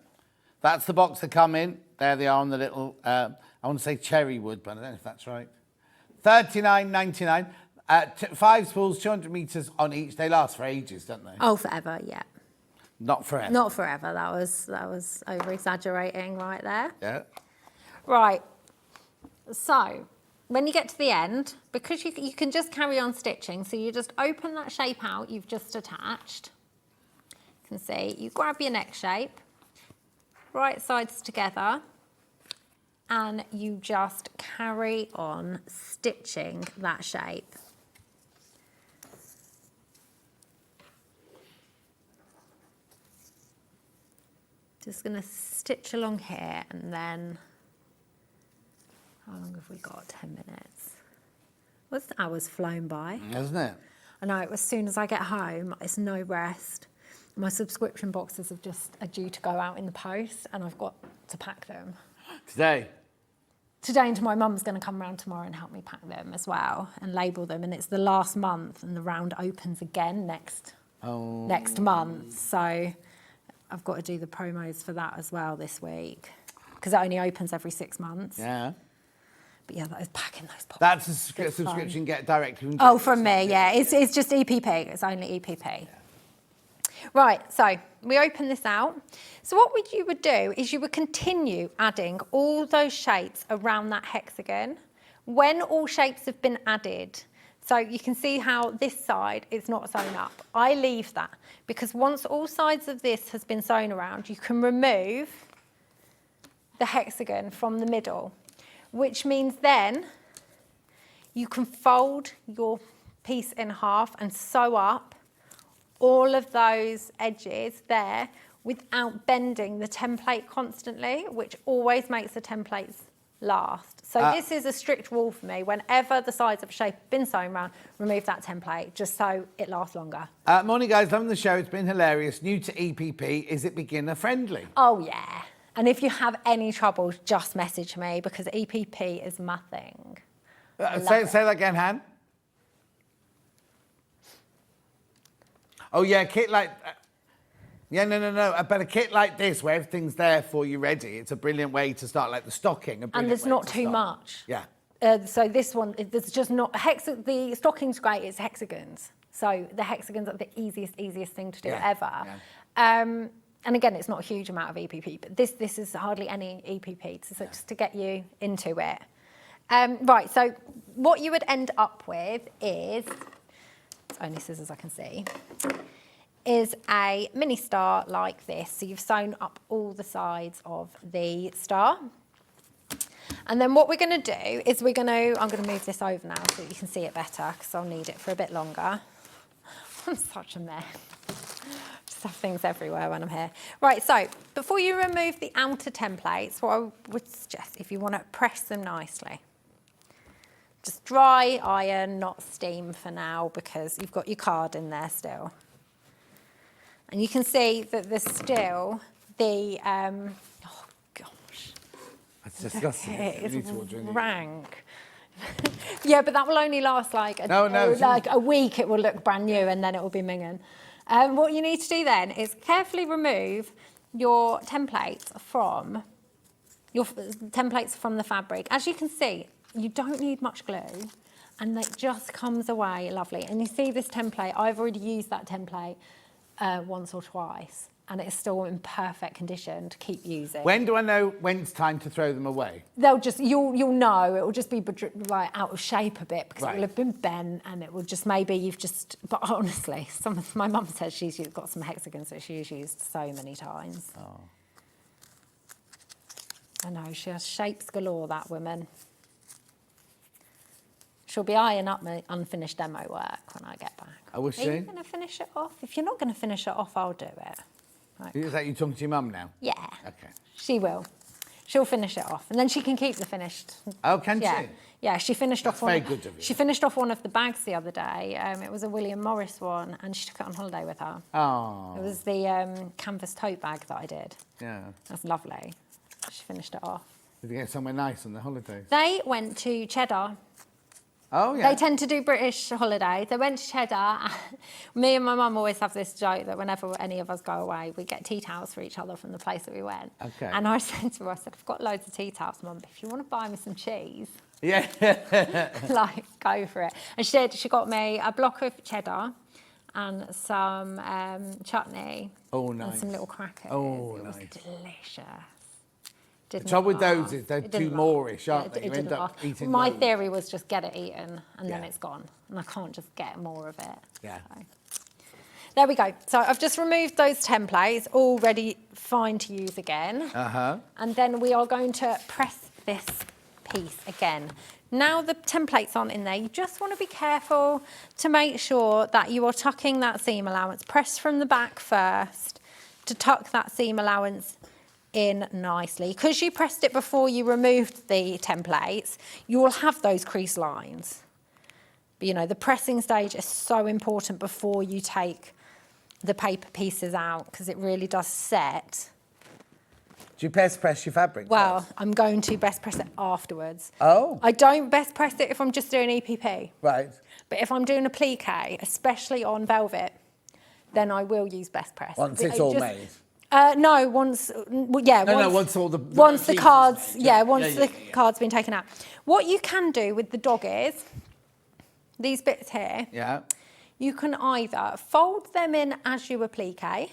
S1: That's the box they come in. There they are on the little, I want to say cherry wood, but I don't know if that's right. $39.99. 5 spools, 200 metres on each. They last for ages, don't they?
S5: Oh, forever, yeah.
S1: Not forever.
S5: Not forever. That was over exaggerating right there.
S1: Yeah.
S5: Right. So when you get to the end, because you can just carry on stitching, so you just open that shape out you've just attached. You can see, you grab your neck shape, right sides together, and you just carry on stitching that shape. Just going to stitch along here, and then, how long have we got? 10 minutes. Well, the hour's flown by.
S1: Hasn't it?
S5: I know, as soon as I get home, it's no rest. My subscription boxes are due to go out in the post, and I've got to pack them.
S1: Today?
S5: Today, and my mum's going to come round tomorrow and help me pack them as well and label them. And it's the last month, and the round opens again next month. So I've got to do the promos for that as well this week, because it only opens every 6 months.
S1: Yeah.
S5: But yeah, that is packing those boxes.
S1: That's a subscription get directly from...
S5: Oh, from me, yeah. It's just EPP. It's only EPP. Yeah. Right, so we open this out. So what you would do is you would continue adding all those shapes around that hexagon. When all shapes have been added, so you can see how this side is not sewn up. I leave that because once all sides of this has been sewn around, you can remove the hexagon from the middle, which means then you can fold your piece in half and sew up all of those edges there without bending the template constantly, which always makes the templates last. So this is a strict rule for me. Whenever the sides of a shape have been sewn around, remove that template just so it lasts longer.
S1: Morning, guys. Loving the show. It's been hilarious. New to EPP. Is it beginner friendly?
S5: Oh, yeah. And if you have any trouble, just message me because EPP is my thing.
S1: Say that again, Han. Oh, yeah, kit like... yeah, no. But a kit like this, where everything's there for you ready, it's a brilliant way to start, like the stocking.
S5: And there's not too much.
S1: Yeah.
S5: So this one, there's just not... the stocking's great, it's hexagons. So the hexagons are the easiest thing to do ever. Yeah. And again, it's not a huge amount of EPP, but this is hardly any EPP, so just to get you into it. Right, so what you would end up with is... it's only scissors I can see, is a mini star like this. So you've sewn up all the sides of the star. And then what we're going to do is I'm going to move this over now so that you can see it better because I'll need it for a bit longer. I'm such a mess. Just have things everywhere when I'm here. Right, so before you remove the outer templates, what I would suggest, if you want to press them nicely, just dry iron, not steam for now, because you've got your card in there still. And you can see that there's still the, oh gosh.
S1: That's disgusting.
S5: It's rank. Yeah, but that will only last like a week. It will look brand new and then it will be minging. What you need to do then is carefully remove your templates from the fabric. As you can see, you don't need much glue and it just comes away lovely. And you see this template, I've already used that template once or twice and it's still in perfect condition to keep using.
S1: When do I know when it's time to throw them away?
S5: You'll know, it will just be like out of shape a bit because it will have been bent and it will just, but honestly, my mum says she's got some hexagons that she's used so many times.
S1: Oh.
S5: I know, she has shapes galore, that woman. She'll be eyeing up my unfinished demo work when I get back.
S1: Oh, will she?
S5: Are you going to finish it off? If you're not going to finish it off, I'll do it. Right.
S1: Is that you talking to your mum now?
S5: Yeah.
S1: Okay.
S5: She will. She'll finish it off, and then she can keep the finished.
S1: Oh, can she?
S5: Yeah, she finished off one.
S1: Very good of you.
S5: She finished off one of the bags the other day. It was a William Morris one, and she took it on holiday with her.
S1: Oh.
S5: It was the canvas tote bag that I did.
S1: Yeah.
S5: That's lovely. She finished it off.
S1: Did you get somewhere nice on the holidays?
S5: They went to Cheddar.
S1: Oh, yeah.
S5: They tend to do British holidays. They went to Cheddar. Me and my mum always have this joke that whenever any of us go away, we get tea towels for each other from the place that we went.
S1: Okay.
S5: And I said to her, I said, I've got loads of tea towels, Mum, but if you want to buy me some cheese,
S1: Yeah.
S5: like, go for it. And she got me a block of cheddar and some chutney.
S1: Oh,
S5: And
S1: nice.
S5: some little crackers.
S1: Oh,
S5: it was
S1: nice.
S5: delicious.
S1: The trouble with those is they're too Moorish, aren't they?
S5: It
S1: You end
S5: didn't
S1: up
S5: last.
S1: eating
S5: My
S1: loads.
S5: theory was just get it eaten and then
S1: Yeah.
S5: it's gone. And I can't just get more of it.
S1: Yeah.
S5: So. There we go. So I've just removed those templates, all ready, fine to use again.
S1: Uh-huh.
S5: And then we are going to press this piece again. Now the templates aren't in there, you just want to be careful to make sure that you are tucking that seam allowance. Press from the back first to tuck that seam allowance in nicely. Because you pressed it before you removed the templates, you will have those crease lines. But, you know, the pressing stage is so important before you take the paper pieces out because it really does set.
S1: Do you best press your fabric?
S5: Well,
S1: first?
S5: I'm going to best press it afterwards.
S1: Oh.
S5: I don't best press it if I'm just doing EPP.
S1: Right.
S5: But if I'm doing a plique, especially on velvet, then I will use best press.
S1: Once it's all made.
S5: No, once, well, yeah.
S1: No, once all the
S5: once the
S1: pieces
S5: cards,
S1: made,
S5: yeah,
S1: yeah.
S5: once
S1: Yeah,
S5: the
S1: yeah.
S5: card's been taken out. What you can do with the doggies, these bits here,
S1: Yeah.
S5: you can either fold them in as you applique,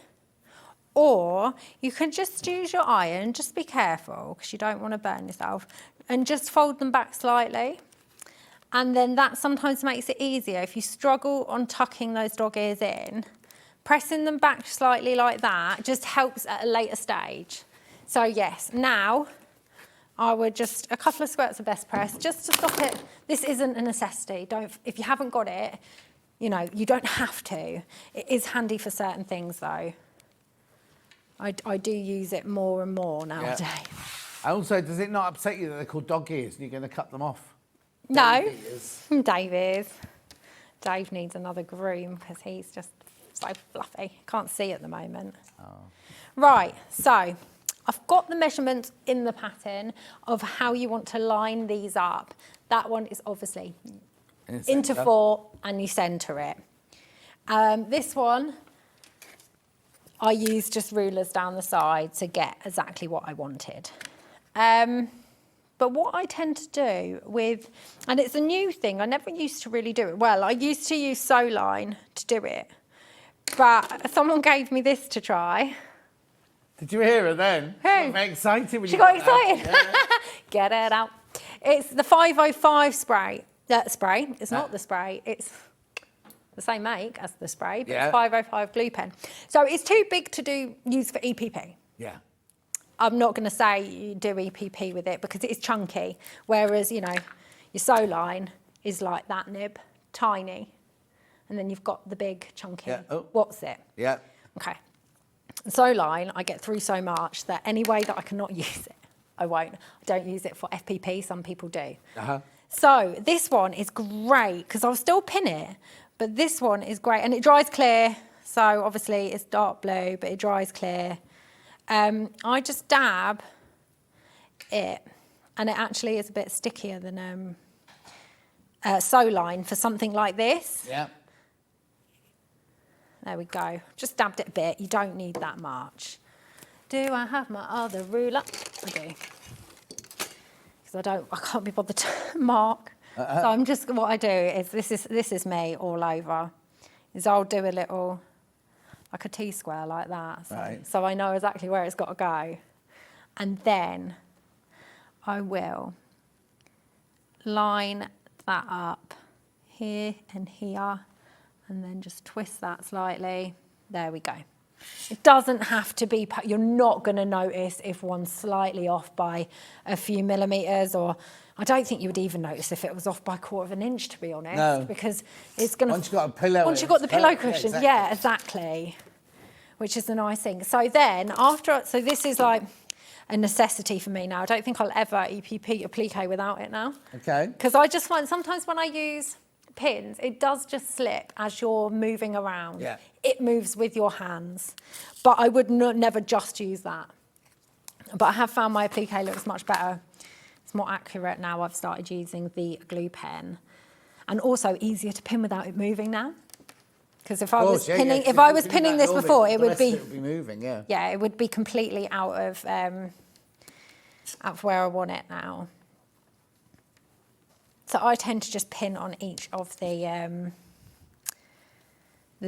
S5: or you can just use your iron, just be careful because you don't want to burn yourself, and just fold them back slightly. And then that sometimes makes it easier. If you struggle on tucking those dog ears in, pressing them back slightly like that just helps at a later stage. So yes, now I would just, a couple of squirts of best press just to stop it. This isn't a necessity. If you haven't got it, you know, you don't have to. It is handy for certain things though. I do use it more and more nowadays.
S1: Yeah. Also, does it not upset you that they're called dog ears and you're going to cut them off?
S5: No,
S1: Dog ears.
S5: Dave is. Dave needs another groom because he's just so fluffy. Can't see at the moment. Oh. Right, so I've got the measurements in the pattern of how you want to line these up. That one is obviously into 4 and you centre it. This one, I use just rulers down the side to get exactly what I wanted. But what I tend to do with, and it's a new thing, I never used to really do it. Well, I used to use sew line to do it, but someone gave me this to try.
S1: Did you hear her then?
S5: Who?
S1: She got very excited when
S5: She
S1: you
S5: got
S1: that.
S5: excited.
S1: Yeah.
S5: Get it out. It's the 505 spray. Spray. It's not the spray. It's the same make as the spray, but
S1: Yeah.
S5: it's 505 glue pen. So it's too big to use for EPP.
S1: Yeah.
S5: I'm not going to say you do EPP with it because it is chunky, whereas, you know, your sew line is like that nib, tiny, and then you've got the big chunky.
S1: Yeah. Oh.
S5: What's it?
S1: Yeah.
S5: Okay. Sew line, I get through so much that any way that I cannot use it, I won't. I don't use it for FPP, some people do.
S1: Uh-huh.
S5: So this one is great because I'll still pin it, but this one is great and it dries clear. So obviously it's dark blue, but it dries clear. I just dab it, and it actually is a bit stickier than sew line for something like this.
S1: Yeah.
S5: There we go. Just dabbed it a bit. You don't need that much. Do I have my other ruler? I do. Because I can't be bothered to mark. So I'm just, what I do is, this is me all over, is I'll do a little, like a T-square like that. So,
S1: Right.
S5: so I know exactly where it's got to go. And then I will line that up here and here, and then just twist that slightly. There we go. It doesn't have to be, you're not going to notice if one's slightly off by a few millimetres, or I don't think you would even notice if it was off by 1/4 of an inch, to be honest.
S1: No.
S5: Because it's going to...
S1: Once you've got a pillow...
S5: Once you've got the pillow cushion,
S1: exactly.
S5: yeah, exactly. Which is the nice thing. So then, so this is like a necessity for me now. I don't think I'll ever EPP applique without it now.
S1: Okay.
S5: Because I just find sometimes when I use pins, it does just slip as you're moving around.
S1: Yeah.
S5: It moves with your hands. But I would never just use that. But I have found my applique looks much better. It's more accurate now. I've started using the glue pen. and also easier to pin without it moving now. Because if I
S1: Of
S5: was
S1: course, yeah,
S5: pinning,
S1: yeah,
S5: if I was pinning this
S1: that
S5: before,
S1: orbit,
S5: it
S1: the
S5: would
S1: rest of
S5: be,
S1: it would be moving, yeah.
S5: yeah, it would be completely out of where I want it now. So I tend to just pin on each of the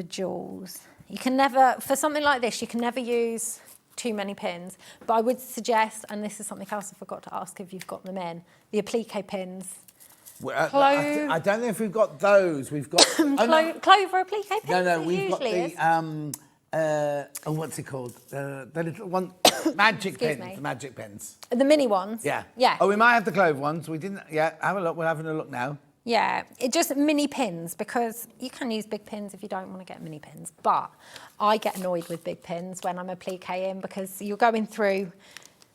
S5: jewels. You can never, for something like this, you can never use too many pins. But I would suggest, and this is something else I forgot to ask if you've got them in, the applique pins.
S1: Well,
S5: Clove.
S1: I don't know if we've got those. We've got
S5: Clover applique pins?
S1: No,
S5: it
S1: we've got
S5: usually
S1: the
S5: is.
S1: what's it called? The little one, magic
S5: Excuse
S1: pins.
S5: me.
S1: The magic pins.
S5: The mini ones?
S1: Yeah.
S5: Yeah.
S1: Oh, we might have the clove ones. We didn't. Yeah, have a look. We're having a look now.
S5: Yeah, it just mini pins, because you can use big pins if you don't want to get mini pins. But I get annoyed with big pins when I'm appliquing, because you're going through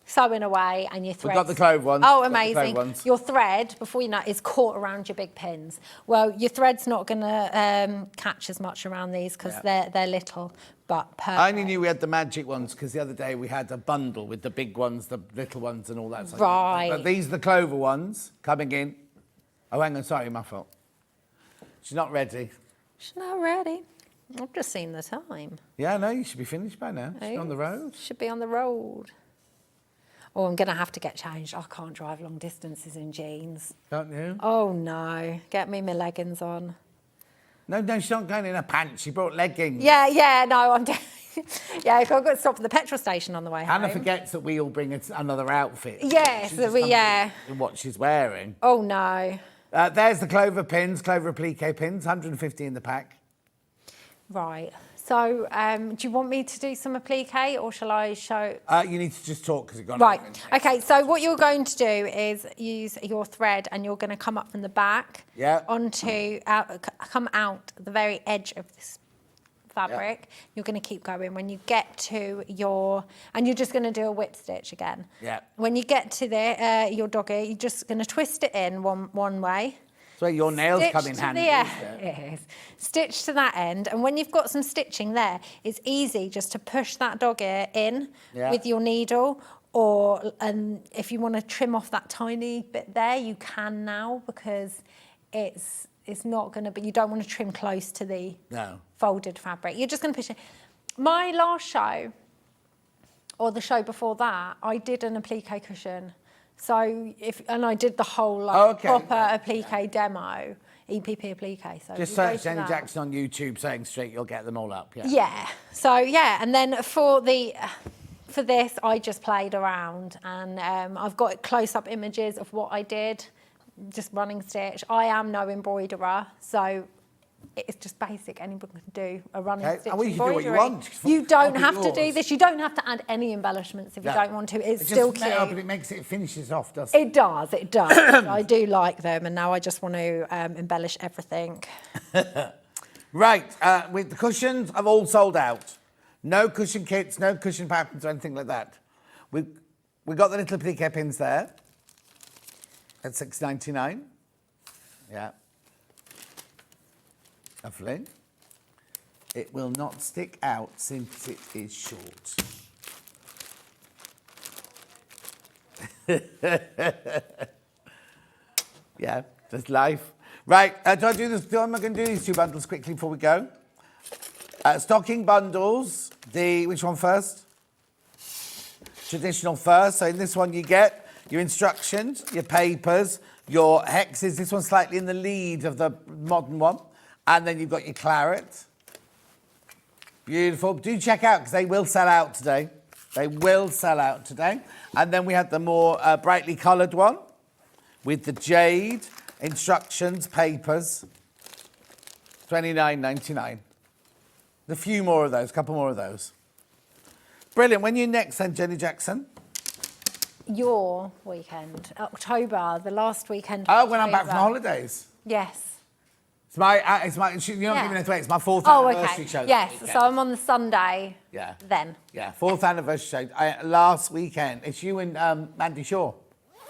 S5: sewing away and your thread.
S1: We've got the clove ones.
S5: Oh,
S1: We've got the clove
S5: amazing.
S1: ones.
S5: Your thread, before you know it, is caught around your big pins. Well, your thread's not going to catch as much around these because they're little, but perfect.
S1: I only knew we had the magic ones because the other day we had a bundle with the big ones, the little ones and all that. Sort
S5: Right.
S1: But these are the clover ones coming in. Oh, hang on, sorry, my fault. She's not ready.
S5: She's not ready. I've just seen the time.
S1: Yeah, no, you should be finished by now. She's on the road.
S5: Should be on the road. Oh, I'm going to have to get changed. I can't drive long distances in jeans.
S1: Can't you?
S5: Oh, no. Get me my leggings on.
S1: No, she's not going in her pants. She brought leggings.
S5: Yeah, no, I'm doing... Yeah, I've got to stop at the petrol station on the way home.
S1: Hannah forgets that we all bring another outfit.
S5: Yes,
S1: She just
S5: we,
S1: comes
S5: yeah.
S1: in what she's wearing.
S5: Oh, no.
S1: There's the clover pins, clover applique pins, 150 in the pack.
S5: Right. So, do you want me to do some applique, or shall I show...
S1: You need to just talk because you've got
S5: Right. Okay, so what you're going to do is use your thread, and you're going to come up from the back onto, come out the very edge of this fabric. Yeah. You're going to keep going. When you get to your... And you're just going to do a whip stitch again.
S1: Yeah.
S5: When you get to the your doggy, you're just going to twist it in one way.
S1: So your nails come in handy.
S5: Yes. Stitch to that end, and when you've got some stitching there, it's easy just to push that doggy in with your needle, or if you want to trim off that tiny bit there, you can now, because it's not going to be, you don't want to trim close to the folded fabric. You're just going to push it. My last show, or the show before that, I did an applique cushion. So I did the whole proper applique demo, EPP applique. So
S1: just search Jenny Jackson on YouTube, Sewing Street, you'll get them all up. Yeah.
S5: Yeah. So and then for this, I just played around, and I've got close-up images of what I did, just running stitch. I am no embroiderer, so it's just basic. Anyone can do a running stitch
S1: and you can do what you
S5: embroidery.
S1: want.
S5: You don't have to do this. You don't have to add any embellishments if you don't want to. It's still cute.
S1: But it finishes off, doesn't it?
S5: It does. I do like them, and now I just want to embellish everything.
S1: Right, with the cushions, I've all sold out. No cushion kits, no cushion patterns or anything like that. We got the little applique pins there at $6.99. Yeah. Lovely. It will not stick out since it is short. Yeah, that's life. Right, am I going to do these two bundles quickly before we go? Stocking bundles, which one first? Traditional first. So in this one you get your instructions, your papers, your hexes. This one's slightly in the lead of the modern one. And then you've got your claret. Beautiful. Do check out, because they will sell out today. They will sell out today. And then we have the more brightly coloured one with the jade, instructions, papers. $29.99. A few more of those, a couple more of those. Brilliant. When are you next then, Jenny Jackson?
S5: Your weekend, October, the last weekend.
S1: Oh, when I'm back from holidays.
S5: Yes.
S1: You're not giving it away. It's my 4th anniversary show.
S5: Yes, so I'm on the Sunday.
S1: Yeah.
S5: Then.
S1: Yeah, 4th anniversary show. Last weekend, it's you and Mandy Shaw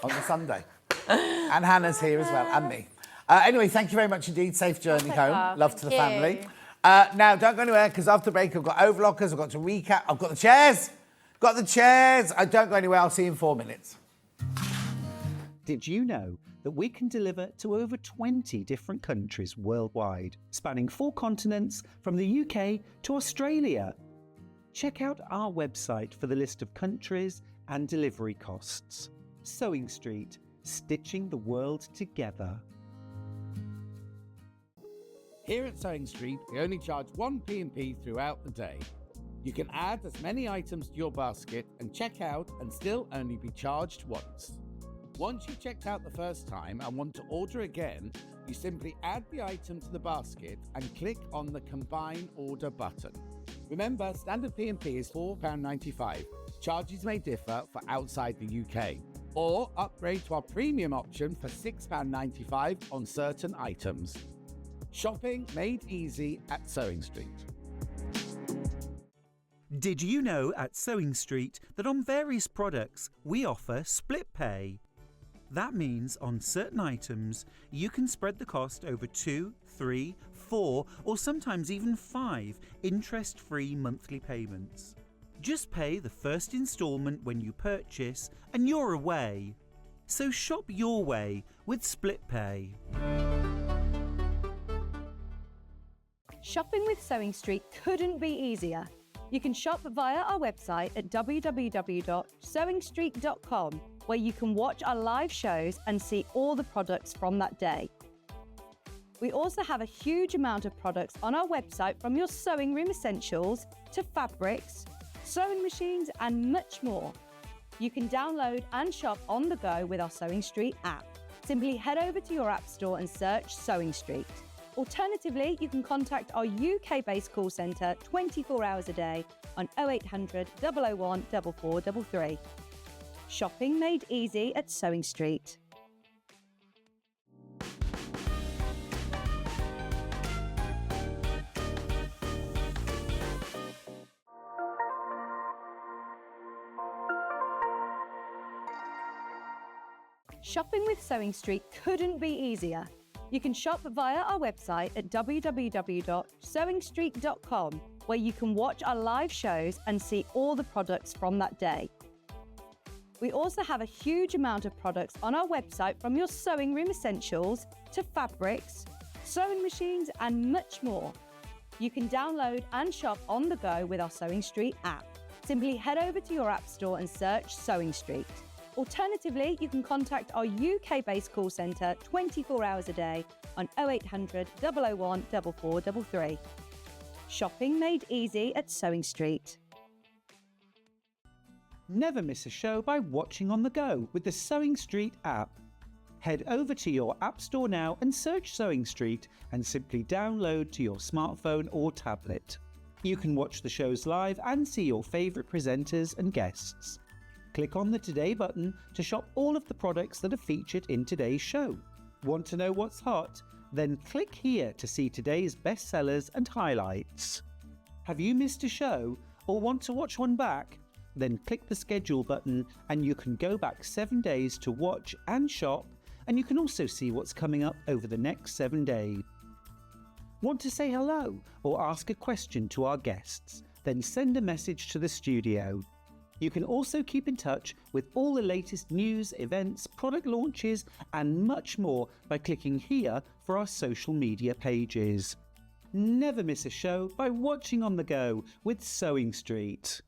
S1: on the Sunday. And Hannah's here as well, and me. Anyway, thank you very much indeed. Safe journey home. Love to the family. Now, don't go anywhere, because after break, I've got overlockers, I've got to recap, I've got the chairs. Don't go anywhere. I'll see you in 4 minutes.
S3: Did you know that we can deliver to over 20 different countries worldwide, spanning 4 continents from the UK to Australia? Check out our website for the list of countries and delivery costs. Sewing Street, stitching the world together.
S1: Here at Sewing Street, we only charge one P&P throughout the day. You can add as many items to your basket and check out and still only be charged once. Once you've checked out the first time and want to order again, you simply add the item to the basket and click on the Combine Order button. Remember, standard P&P is £4.95. Charges may differ for outside the UK. Or upgrade to our premium option for £6.95 on certain items. Shopping made easy at Sewing Street.
S3: Did you know at Sewing Street that on various products we offer split pay? That means on certain items you can spread the cost over 2, 3, 4 or sometimes even 5 interest-free monthly payments. Just pay the first instalment when you purchase and you're away. So shop your way with split pay.
S2: Shopping with Sewing Street couldn't be easier. You can shop via our website at www.sewingstreet.com, where you can watch our live shows and see all the products from that day. We also have a huge amount of products on our website, from your sewing room essentials to fabrics, sewing machines and much more. You can download and shop on the go with our Sewing Street app. Simply head over to your app store and search Sewing Street. Alternatively, you can contact our UK-based call centre 24 hours a day on 0800 001 4433. Shopping made easy at Sewing Street. Shopping with Sewing Street couldn't be easier. You can shop via our website at www.sewingstreet.com, where you can watch our live shows and see all the products from that day. We also have a huge amount of products on our website, from your sewing room essentials to fabrics, sewing machines and much more. You can download and shop on the go with our Sewing Street app. Simply head over to your app store and search Sewing Street. Alternatively, you can contact our UK-based call centre 24 hours a day on 0800 001 4433. Shopping made easy at Sewing Street.
S3: Never miss a show by watching on the go with the Sewing Street app. Head over to your app store now and search Sewing Street and simply download to your smartphone or tablet. You can watch the shows live and see your favourite presenters and guests. Click on the Today button to shop all of the products that are featured in today's show. Want to know what's hot? Then click here to see today's bestsellers and highlights. Have you missed a show or want to watch one back? Then click the schedule button and you can go back 7 days to watch and shop, and you can also see what's coming up over the next 7 days. Want to say hello or ask a question to our guests? Then send a message to the studio. You can also keep in touch with all the latest news, events, product launches and much more by clicking here for our social media pages. Never miss a show by watching on the go with Sewing Street.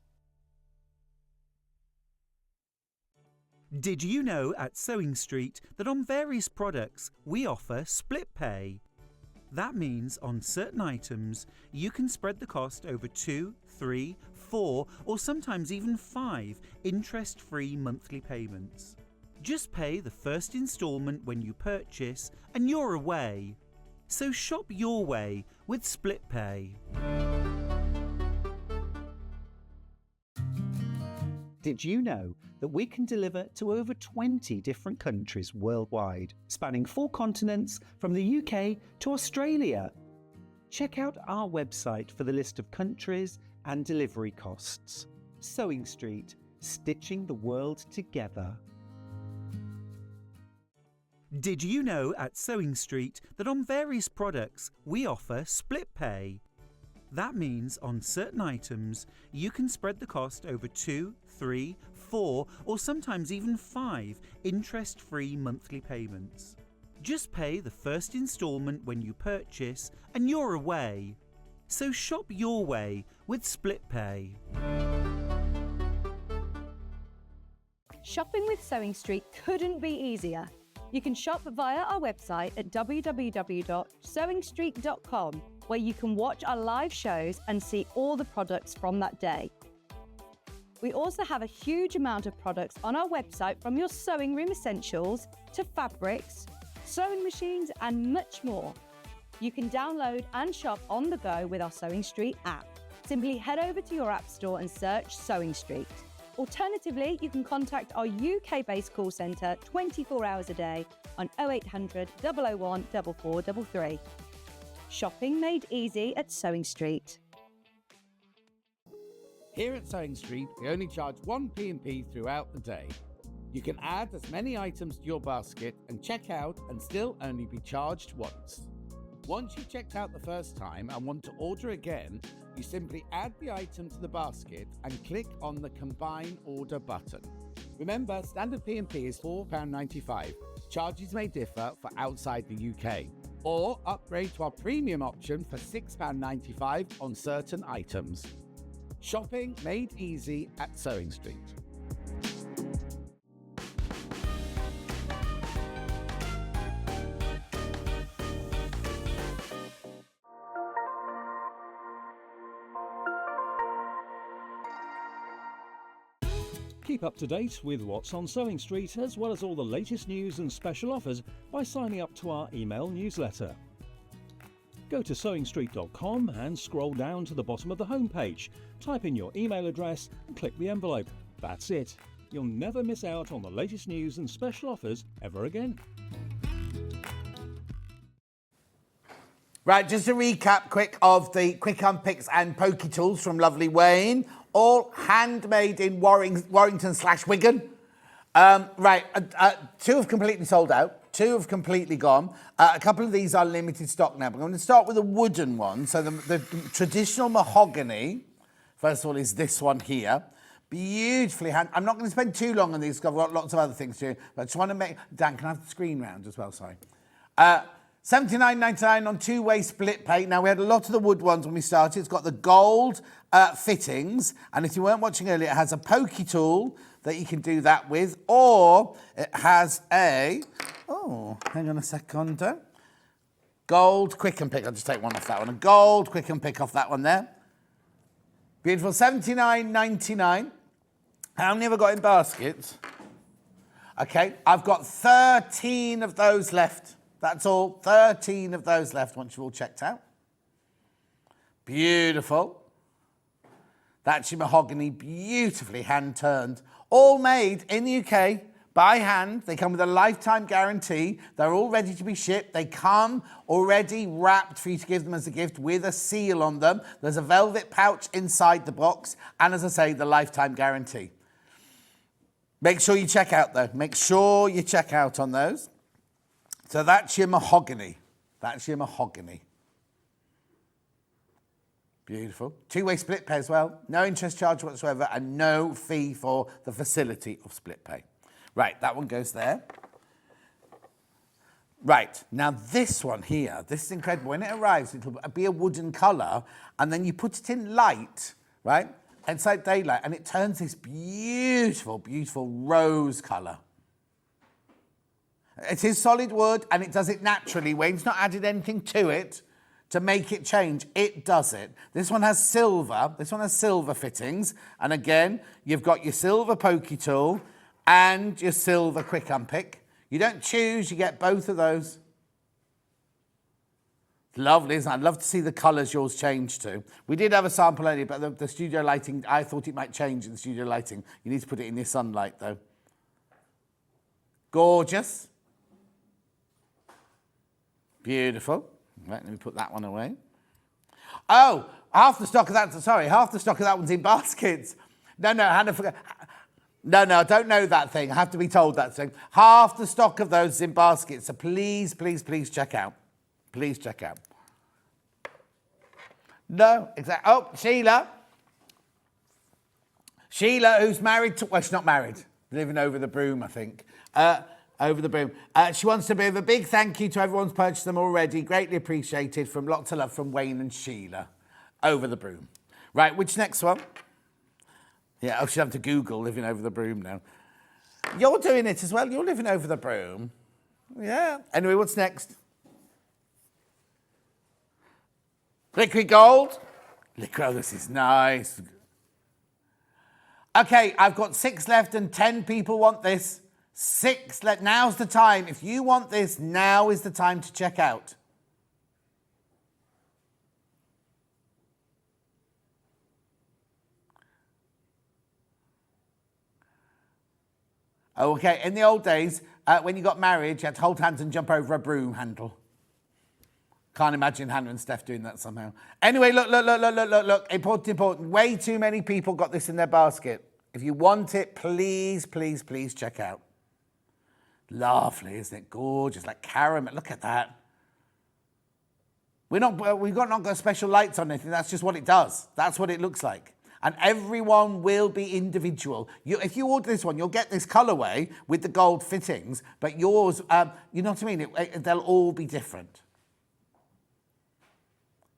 S3: Did you know at Sewing Street that on various products we offer split pay? That means on certain items you can spread the cost over 2, 3, 4 or sometimes even 5 interest-free monthly payments. Just pay the first instalment when you purchase and you're away. So shop your way with split pay. Did you know that we can deliver to over 20 different countries worldwide, spanning 4 continents from the UK to Australia? Check out our website for the list of countries and delivery costs. Sewing Street, stitching the world together. Did you know at Sewing Street that on various products we offer split pay? That means on certain items, you can spread the cost over 2, 3, 4, or sometimes even 5 interest-free monthly payments. Just pay the first instalment when you purchase and you're away. So shop your way with Split Pay.
S2: Shopping with Sewing Street couldn't be easier. You can shop via our website at www.sewingstreet.com, where you can watch our live shows and see all the products from that day. We also have a huge amount of products on our website, from your sewing room essentials to fabrics, sewing machines and much more. You can download and shop on the go with our Sewing Street app. Simply head over to your app store and search Sewing Street. Alternatively, you can contact our UK-based call centre 24 hours a day on 0800 001 4433. Shopping made easy at Sewing Street.
S1: Here at Sewing Street, we only charge one P&P throughout the day. You can add as many items to your basket and check out and still only be charged once. Once you've checked out the first time and want to order again, you simply add the item to the basket and click on the Combine Order button. Remember, standard P&P is £4.95. Charges may differ for outside the UK. Or upgrade to our premium option for £6.95 on certain items. Shopping made easy at Sewing Street.
S4: Keep up to date with what's on Sewing Street, as well as all the latest news and special offers by signing up to our email newsletter. Go to sewingstreet.com and scroll down to the bottom of the homepage. Type in your email address and click the envelope. That's it. You'll never miss out on the latest news and special offers ever again.
S1: Right, just a recap quick of the quick unpicks and pokey tools from lovely Wayne, all handmade in Warrington/Wigan. Two have completely sold out, two have completely gone. A couple of these are limited stock now, but I'm going to start with a wooden one. So the traditional mahogany, first of all, is this one here. Beautifully I'm not going to spend too long on these because I've got lots of other things to do, but I just want to make... Dan, can I have the screen round as well? Sorry. $79.99 on two-way split pay. Now, we had a lot of the wood ones when we started. It's got the gold fittings, and if you weren't watching earlier, it has a pokey tool that you can do that with, or it has a... Oh, hang on a second. Gold quick and pick. I'll just take one off that one. A gold quick and pick off that one there. Beautiful. $79.99. How many have I got in baskets? Okay, I've got 13 of those left. That's all. 13 of those left once you've all checked out. Beautiful. That's your mahogany, beautifully hand-turned. All made in the UK by hand. They come with a lifetime guarantee. They're all ready to be shipped. They come already wrapped for you to give them as a gift with a seal on them. There's a velvet pouch inside the box. And as I say, the lifetime guarantee. Make sure you check out, though. Make sure you check out on those. So that's your mahogany. That's your mahogany. Beautiful. Two-way split pay as well. No interest charge whatsoever and no fee for the facility of split pay. Right, that one goes there. Right, now this one here, this is incredible. When it arrives, it'll be a wooden colour, and then you put it in light, right, inside daylight, and it turns this beautiful, beautiful rose colour. It is solid wood, and it does it naturally. Wayne's not added anything to it to make it change. It does it. This one has silver. This one has silver fittings. And again, you've got your silver pokey tool and your silver quick unpick. You don't choose, you get both of those. Lovely, isn't it? I'd love to see the colours yours change to. We did have a sample earlier, but the studio lighting, I thought it might change in the studio lighting. You need to put it in your sunlight, though. Gorgeous. Beautiful. Right, let me put that one away. Oh, half the stock of that one's in baskets. No, Hannah, forget. No, I don't know that thing. I have to be told that thing. Half the stock of those is in baskets. So please, please, please check out. Please check out. No, exactly. Oh, Sheila. Sheila, who's married to, well, she's not married, living over the broom, I think. Over the broom. She wants to give a big thank you to everyone's purchased them already. Greatly appreciated. From lots of love from Wayne and Sheila. Over the broom. Right, which next one? Yeah, I should have to Google living over the broom now. You're doing it as well. You're living over the broom. Yeah. Anyway, what's next? Liquid gold. Liquid, oh, this is nice. Okay, I've got 6 left and 10 people want this. 6 left. Now's the time. If you want this, now is the time to check out. Okay, in the old days, when you got married, you had to hold hands and jump over a broom handle. Can't imagine Hannah and Steph doing that somehow. Anyway, look. Important. Way too many people got this in their basket. If you want it, please check out. Lovely, isn't it? Gorgeous, like caramel. Look at that. We've not got special lights on anything. That's just what it does. That's what it looks like. And everyone will be individual. If you order this one, you'll get this colourway with the gold fittings, but yours, you know what I mean? They'll all be different.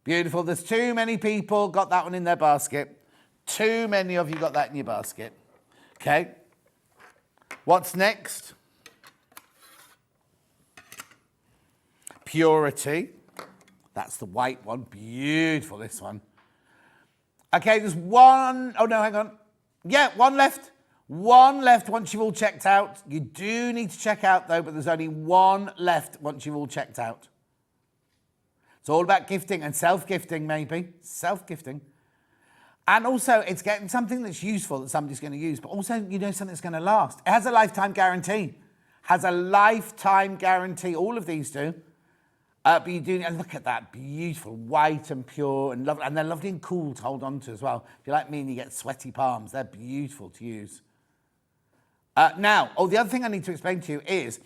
S1: Beautiful. There's too many people got that one in their basket. Too many of you got that in your basket. Okay. What's next? Purity. That's the white one. Beautiful, this one. Okay, there's one. Oh, no, hang on. Yeah, one left. One left once you've all checked out. You do need to check out, though, but there's only one left once you've all checked out. It's all about gifting and self-gifting, maybe. Self-gifting. And also, it's getting something that's useful that somebody's going to use, but also, you know, something that's going to last. It has a lifetime guarantee. Has a lifetime guarantee. All of these do. But you do, and look at that, beautiful, white and pure and lovely. And they're lovely and cool to hold on to as well. If you're like me and you get sweaty palms, they're beautiful to use. Now, the other thing I need to explain to you is,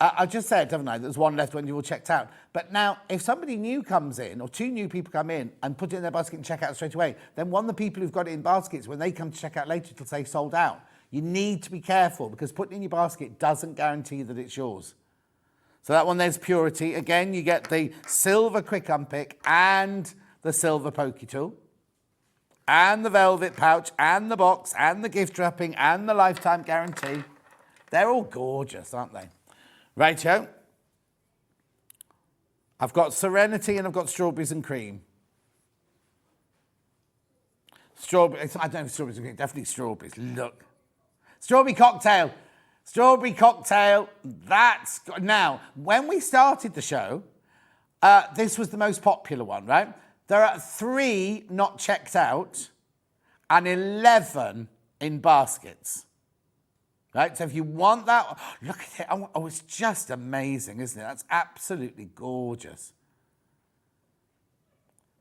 S1: I just said, haven't I, there's one left when you all checked out. But now, if somebody new comes in, or 2 new people come in and put it in their basket and check out straight away, then one of the people who've got it in baskets, when they come to check out later, it'll say sold out. You need to be careful, because putting it in your basket doesn't guarantee that it's yours. So that one there's Purity. Again, you get the silver quick unpick and the silver pokey tool, and the velvet pouch, and the box, and the gift wrapping, and the lifetime guarantee. They're all gorgeous, aren't they? Righto. I've got Serenity and I've got Strawberries and Cream. Strawberries, I don't know, strawberries and cream, definitely strawberries. Look. Strawberry cocktail. Strawberry cocktail. That's, now, when we started the show, this was the most popular one, right? There are 3 not checked out and 11 in baskets. Right, so if you want that, look at it. Oh, it's just amazing, isn't it? That's absolutely gorgeous.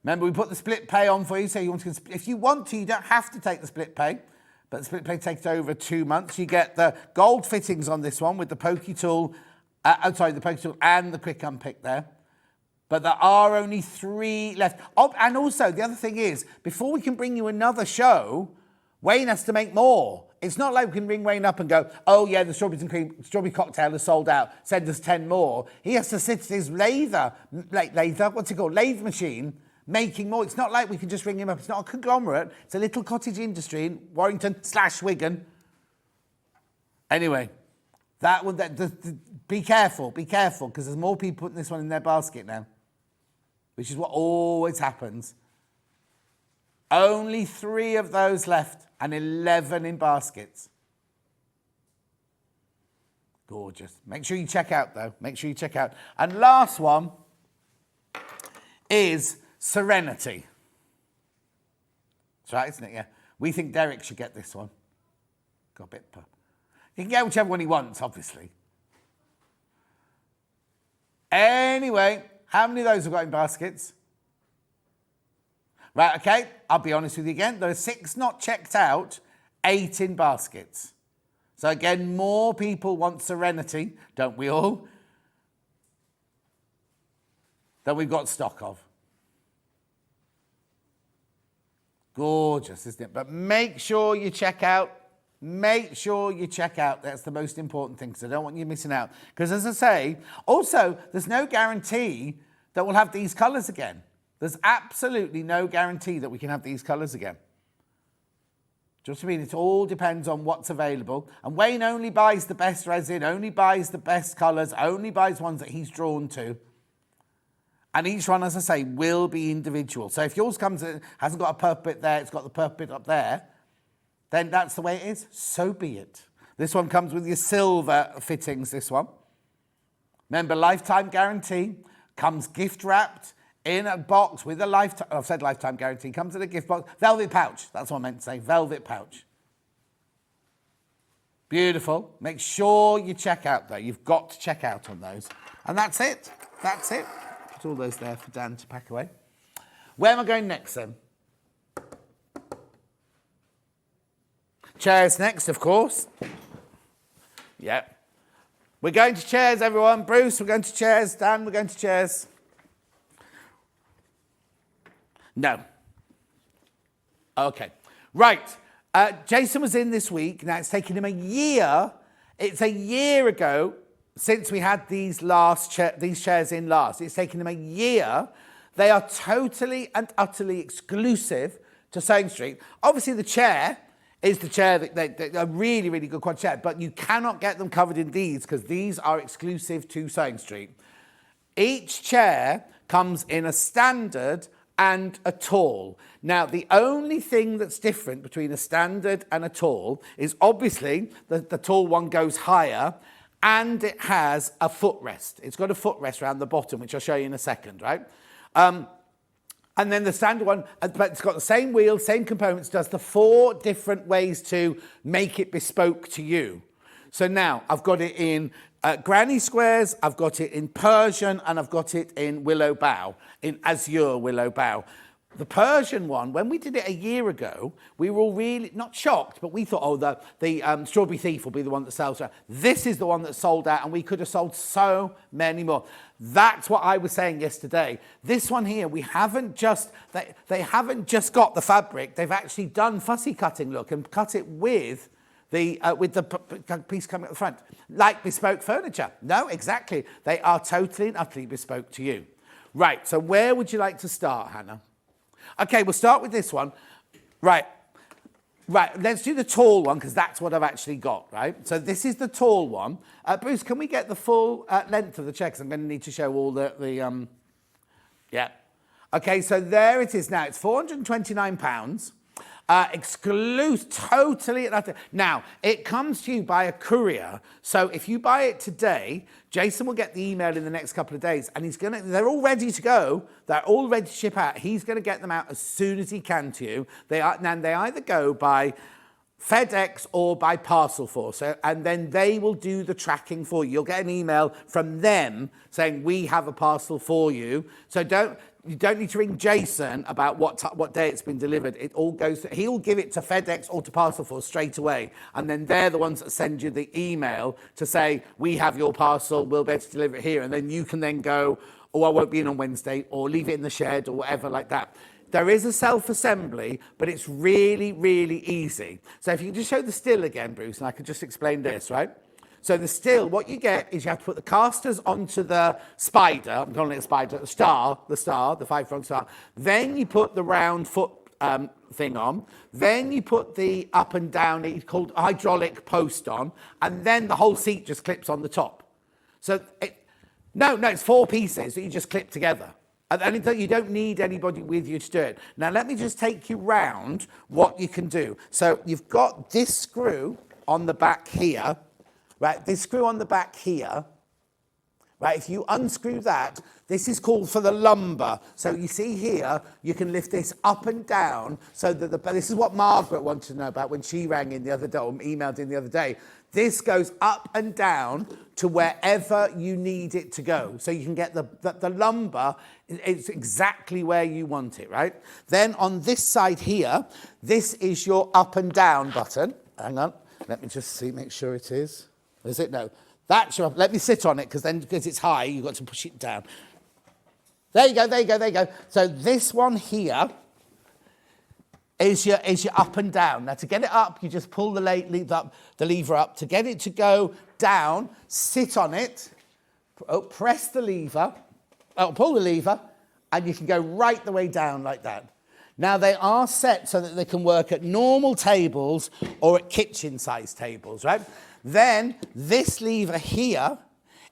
S1: Remember, we put the split pay on for you, so you want to, if you want to, you don't have to take the split pay, but the split pay takes over 2 months. You get the gold fittings on this one with the pokey tool, the pokey tool and the quick unpick there. But there are only 3 left. Oh, and also, the other thing is, before we can bring you another show, Wayne has to make more. It's not like we can ring Wayne up and go, oh yeah, the strawberries and cream, strawberry cocktail is sold out, send us 10 more. He has to sit at his lathe machine, making more. It's not like we can just ring him up. It's not a conglomerate. It's a little cottage industry in Warrington/Wigan. Anyway, that one, be careful, because there's more people putting this one in their basket now, which is what always happens. Only 3 of those left and 11 in baskets. Gorgeous. Make sure you check out, though. Make sure you check out. And last one is Serenity. That's right, isn't it? Yeah. We think Derek should get this one. Got a bit pub. He can get whichever one he wants, obviously. Anyway, how many of those have got in baskets? Right, okay, I'll be honest with you again. There are 6 not checked out, 8 in baskets. So again, more people want Serenity, don't we all? Than we've got stock of. Gorgeous, isn't it? But make sure you check out. Make sure you check out. That's the most important thing, because I don't want you missing out. Because as I say, also, there's no guarantee that we'll have these colours again. There's absolutely no guarantee that we can have these colours again. Just I mean, it all depends on what's available. And Wayne only buys the best resin, only buys the best colours, only buys ones that he's drawn to. And each one, as I say, will be individual. So if yours comes in, hasn't got a purple bit there, it's got the purple bit up there, then that's the way it is. So be it. This one comes with your silver fittings, this one. Remember, lifetime guarantee. Comes gift wrapped in a box with a lifetime, I've said lifetime guarantee, comes in a gift box. Velvet pouch, that's what I meant to say, velvet pouch. Beautiful. Make sure you check out though. You've got to check out on those. And that's it. That's it. Put all those there for Dan to pack away. Where am I going next then? Chairs next, of course. Yep. We're going to chairs, everyone. Bruce, we're going to chairs. Dan, we're going to chairs. No. Okay. Right. Jason was in this week. Now, it's taken him a year. It's a year ago since we had these chairs in last. It's taken him a year. They are totally and utterly exclusive to Sewing Street. Obviously, the chair is the chair that a really, really good quad chair, but you cannot get them covered in these because these are exclusive to Sewing Street. Each chair comes in a standard and a tall. Now, the only thing that's different between a standard and a tall is obviously the tall one goes higher and it has a footrest. It's got a footrest around the bottom, which I'll show you in a second, right? And then the standard one, but it's got the same wheel, same components, does the 4 different ways to make it bespoke to you. So now I've got it in granny squares, I've got it in Persian, and I've got it in willow bough, in azure willow bough. The Persian one, when we did it a year ago, we were all really, not shocked, but we thought, oh, the Strawberry Thief will be the one that sells out. This is the one that sold out, and we could have sold so many more. That's what I was saying yesterday. This one here, we haven't just, they haven't just got the fabric, they've actually done fussy cutting look and cut it with the piece coming at the front. Like bespoke furniture. No, exactly. They are totally and utterly bespoke to you. Right, so where would you like to start, Hannah? Okay, we'll start with this one. Right, let's do the tall one because that's what I've actually got, right? So this is the tall one. Bruce, can we get the full length of the chair? Because I'm going to need to show all yeah. Okay, so there it is now. It's £429. Exclusive, totally. Now, it comes to you by a courier. So if you buy it today, Jason will get the email in the next couple of days and they're all ready to go. They're all ready to ship out. He's going to get them out as soon as he can to you. They either go by FedEx or by Parcel Force, and then they will do the tracking for you. You'll get an email from them saying, we have a parcel for you. So you don't need to ring Jason about what day it's been delivered. It all goes, he'll give it to FedEx or to Parcel Force straight away. And then they're the ones that send you the email to say, we have your parcel, we'll be able to deliver it here. And then you can then go, oh, I won't be in on Wednesday, or leave it in the shed or whatever like that. There is a self-assembly, but it's really, really easy. So if you can just show the still again, Bruce, and I can just explain this, right? So the still, what you get is you have to put the casters onto the spider, I'm calling it a spider, the 5-front star. Then you put the round foot thing on. Then you put the up and down, it's called hydraulic post on. And then the whole seat just clips on the top. So, it's 4 pieces that you just clip together. And you don't need anybody with you to do it. Now, let me just take you round what you can do. So you've got this screw on the back here, right? This screw on the back here, right? If you unscrew that, this is called for the lumbar. So you see here, you can lift this up and down so that this is what Margaret wanted to know about when she rang in the other day, or emailed in the other day. This goes up and down to wherever you need it to go. So you can get the lumbar, it's exactly where you want it, right? Then on this side here, this is your up and down button. Hang on, let me just see, make sure it is. Is it? No. That's your, let me sit on it because it's high, you've got to push it down. There you go. So this one here is your up and down. Now, to get it up, you just pull the lever up. To get it to go down, sit on it, press the lever, pull the lever, and you can go right the way down like that. Now, they are set so that they can work at normal tables or at kitchen-sized tables, right? Then, this lever here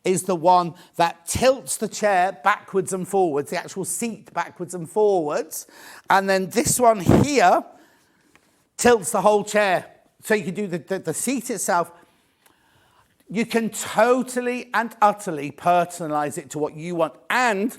S1: is the one that tilts the chair backwards and forwards, the actual seat backwards and forwards. And then this one here tilts the whole chair. So you can do the seat itself. You can totally and utterly personalize it to what you want. And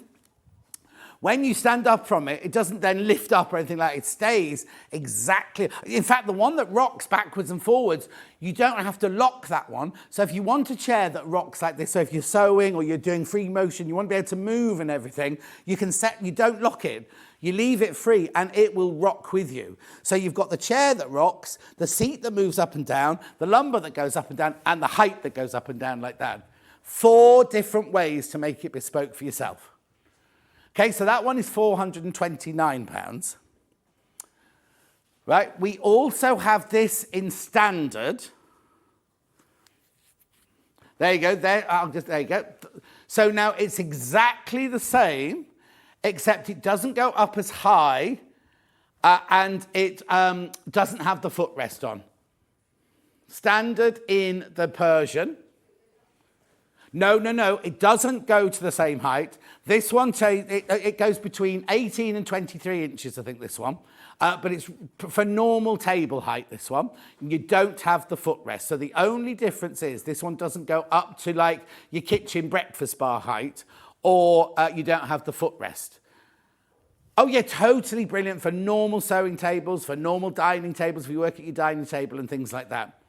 S1: when you stand up from it, it doesn't then lift up or anything like that. It stays exactly. In fact, the one that rocks backwards and forwards, you don't have to lock that one. So if you want a chair that rocks like this, so if you're sewing or you're doing free motion, you want to be able to move and everything, you don't lock it. You leave it free and it will rock with you. So you've got the chair that rocks, the seat that moves up and down, the lumbar that goes up and down, and the height that goes up and down like that. 4 different ways to make it bespoke for yourself. Okay, so that one is £429. Right, we also have this in standard. There you go, there you go. So now it's exactly the same, except it doesn't go up as high and it doesn't have the footrest on. Standard in the Persian. No, it doesn't go to the same height. This one, it goes between 18 and 23 inches, I think, this one. But it's for normal table height, this one. You don't have the footrest. So the only difference is this one doesn't go up to like your kitchen breakfast bar height, or you don't have the footrest. Oh yeah, totally brilliant for normal sewing tables, for normal dining tables, if you work at your dining table and things like that.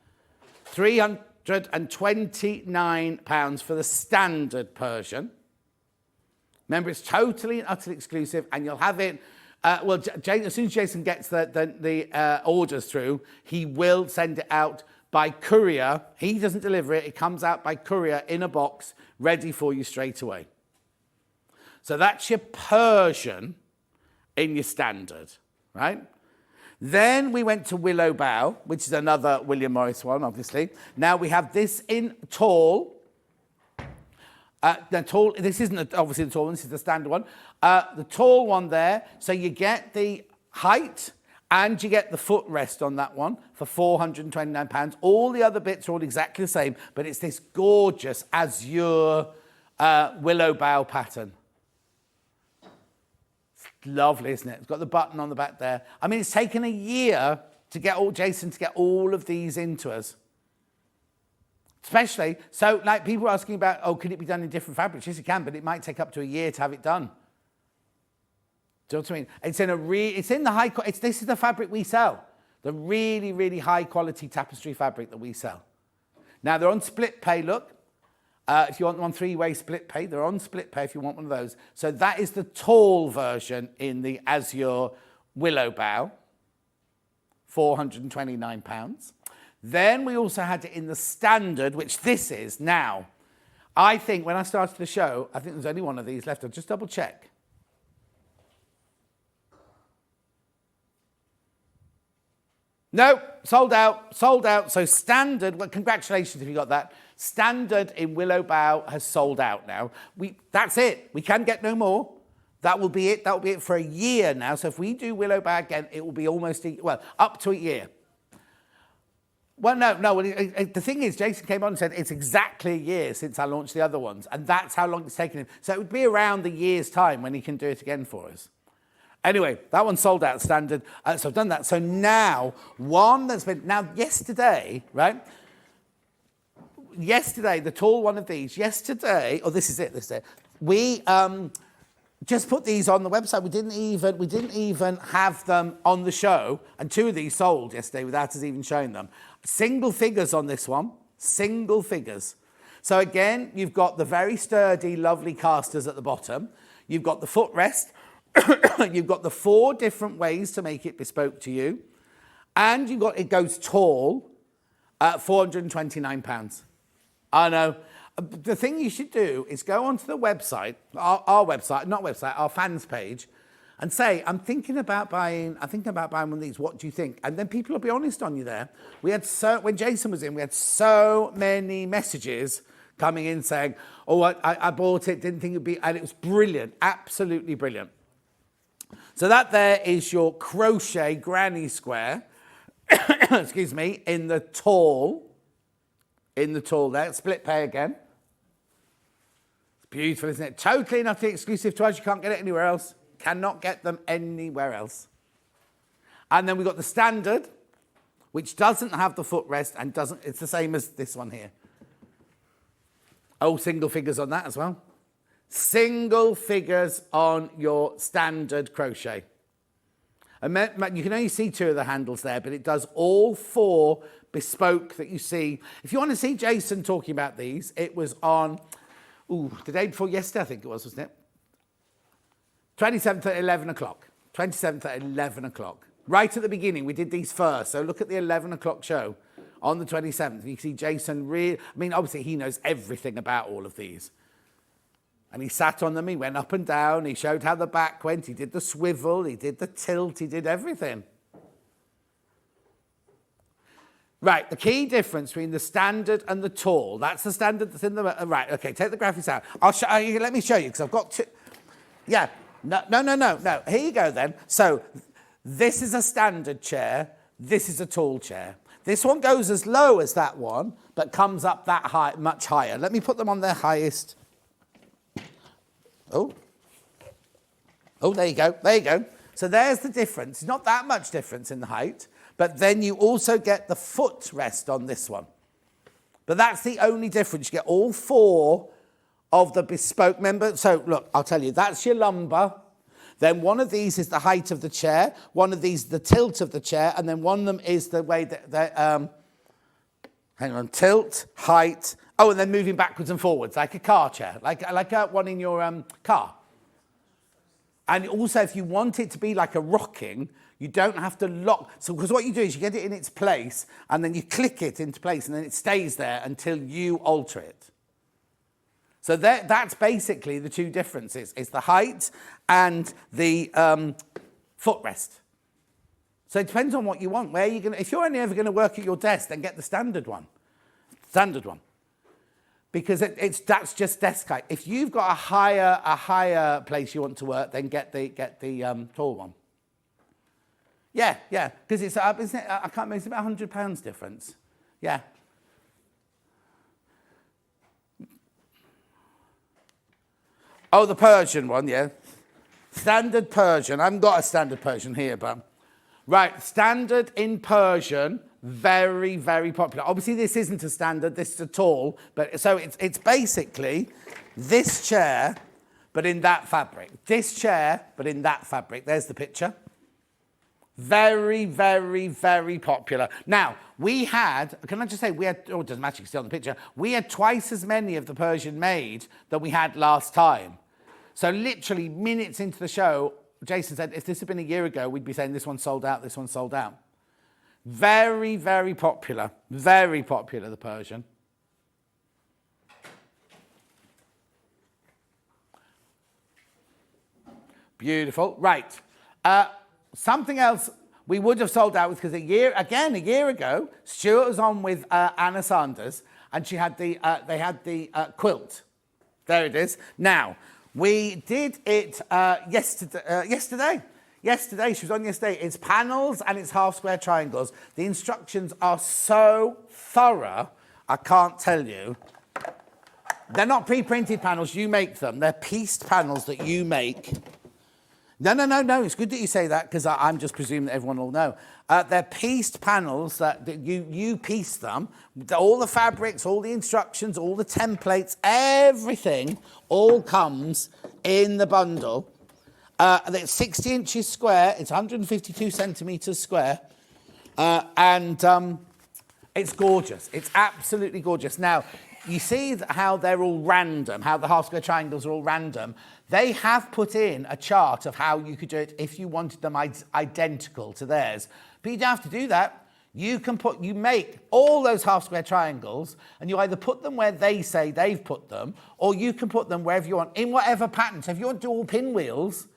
S1: £329 for the standard Persian. Remember, it's totally and utterly exclusive, and you'll have it. As soon as Jason gets the orders through, he will send it out by courier. He doesn't deliver it. It comes out by courier in a box, ready for you straight away. So that's your Persian in your standard, right? Then we went to Willow Bough, which is another William Morris one, obviously. Now we have this in tall. This isn't obviously the tall one, this is the standard one. The tall one there, so you get the height and you get the footrest on that one for £429. All the other bits are all exactly the same, but it's this gorgeous azure Willow Bough pattern. Lovely, isn't it? It's got the button on the back there. I mean, it's taken a year to get Jason to get all of these into us. Especially, so like people are asking about, oh, can it be done in different fabrics? Yes, it can, but it might take up to a year to have it done. Do you know what I mean? It's in the high, this is the fabric we sell. The really, really high quality tapestry fabric that we sell. Now they're on split pay, look. If you want one 3-way split pay, they're on split pay if you want one of those. So that is the tall version in the Azure Willow Bough, £429. Then we also had it in the standard, which this is now. I think when I started the show, I think there's only one of these left. I'll just double check. No, sold out. So standard, well, congratulations if you got that. Standard in Willow Bough has sold out now. That's it. We can get no more. That will be it. That will be it for a year now. So if we do Willow Bough again, it will be almost, up to a year. Well, no. The thing is, Jason came on and said it's exactly a year since I launched the other ones. And that's how long it's taken him. So it would be around the year's time when he can do it again for us. Anyway, that one sold out standard. So I've done that. So now, yesterday, right? Yesterday, the tall one of these, this is it. We just put these on the website. We didn't even have them on the show. And 2 of these sold yesterday without us even showing them. Single figures on this one. Single figures. So again, you've got the very sturdy, lovely casters at the bottom. You've got the footrest. You've got the 4 different ways to make it bespoke to you. And it goes tall at £429. I know. The thing you should do is go onto the website, our website, our fans page, and say, I'm thinking about buying one of these. What do you think? And then people will be honest on you there. When Jason was in, we had so many messages coming in saying, oh, I bought it, didn't think it'd be, and it was brilliant, absolutely brilliant. So that there is your crochet granny square, excuse me, in the tall there, split pay again. It's beautiful, isn't it? Totally and utterly exclusive to us. You can't get it anywhere else. Cannot get them anywhere else. And then we've got the standard, which doesn't have the footrest and it's the same as this one here. Oh, single figures on that as well. Single figures on your standard crochet. And you can only see 2 of the handles there, but it does all 4 bespoke that you see. If you want to see Jason talking about these, it was on, the day before yesterday, I think it was, wasn't it? 27th at 11 o'clock. 27th at 11 o'clock. Right at the beginning, we did these first. So look at the 11 o'clock show on the 27th. You can see Jason obviously he knows everything about all of these. And he sat on them, he went up and down, he showed how the back went, he did the swivel, he did the tilt, he did everything. Right, the key difference between the standard and the tall, that's the standard that's in the, right, okay, take the graphics out. Let me show you, because I've got two, yeah, no, here you go then. So, this is a standard chair, this is a tall chair. This one goes as low as that one, but comes up that high, much higher. Let me put them on their highest. Oh, there you go. So there's the difference. Not that much difference in the height, but then you also get the footrest on this one. But that's the only difference. You get all 4 of the bespoke member. So look, I'll tell you, that's your lumbar. Then one of these is the height of the chair. One of these, the tilt of the chair. And then one of them is the way that tilt, height. Oh, and then moving backwards and forwards, like a car chair, like one in your car. And also, if you want it to be like a rocking, you don't have to lock. So, because what you do is you get it in its place, and then you click it into place, and then it stays there until you alter it. So that's basically the 2 differences. It's the height and the footrest. So it depends on what you want. If you're only ever going to work at your desk, then get the standard one. Because that's just desk height. If you've got a higher place you want to work, then get the tall one. Yeah, because it's up, isn't it? I can't remember. It's about £100 difference. Yeah. Oh, the Persian one, yeah. Standard Persian. I haven't got a standard Persian here, but right. Standard in Persian. Very, very popular. Obviously, this isn't a standard, this is a tall, but so it's basically this chair, but in that fabric. This chair, but in that fabric. There's the picture. Very, very, very popular. Now, can I just say, it doesn't actually stay on the picture, we had twice as many of the Persian made that we had last time. So literally minutes into the show, Jason said, if this had been a year ago, we'd be saying this one's sold out, this one's sold out. Very, very popular. Very popular, the Persian. Beautiful. Right. Something else we would have sold out with, because a year ago, Stuart was on with Anna Sanders, and they had the quilt. There it is. Now, we did it yesterday. Yesterday, she was on yesterday. It's panels and it's half square triangles. The instructions are so thorough, I can't tell you. They're not pre-printed panels, you make them. They're pieced panels that you make. No. It's good that you say that, because I'm just presuming that everyone will know. They're pieced panels that you piece them. All the fabrics, all the instructions, all the templates, everything all comes in the bundle. It's 60 inches square. It's 152 centimetres square. And it's gorgeous. It's absolutely gorgeous. Now, you see how they're all random, how the half square triangles are all random. They have put in a chart of how you could do it if you wanted them identical to theirs. But you don't have to do that. You make all those half square triangles, and you either put them where they say they've put them, or you can put them wherever you want, in whatever pattern. So if you want to do all pinwheels,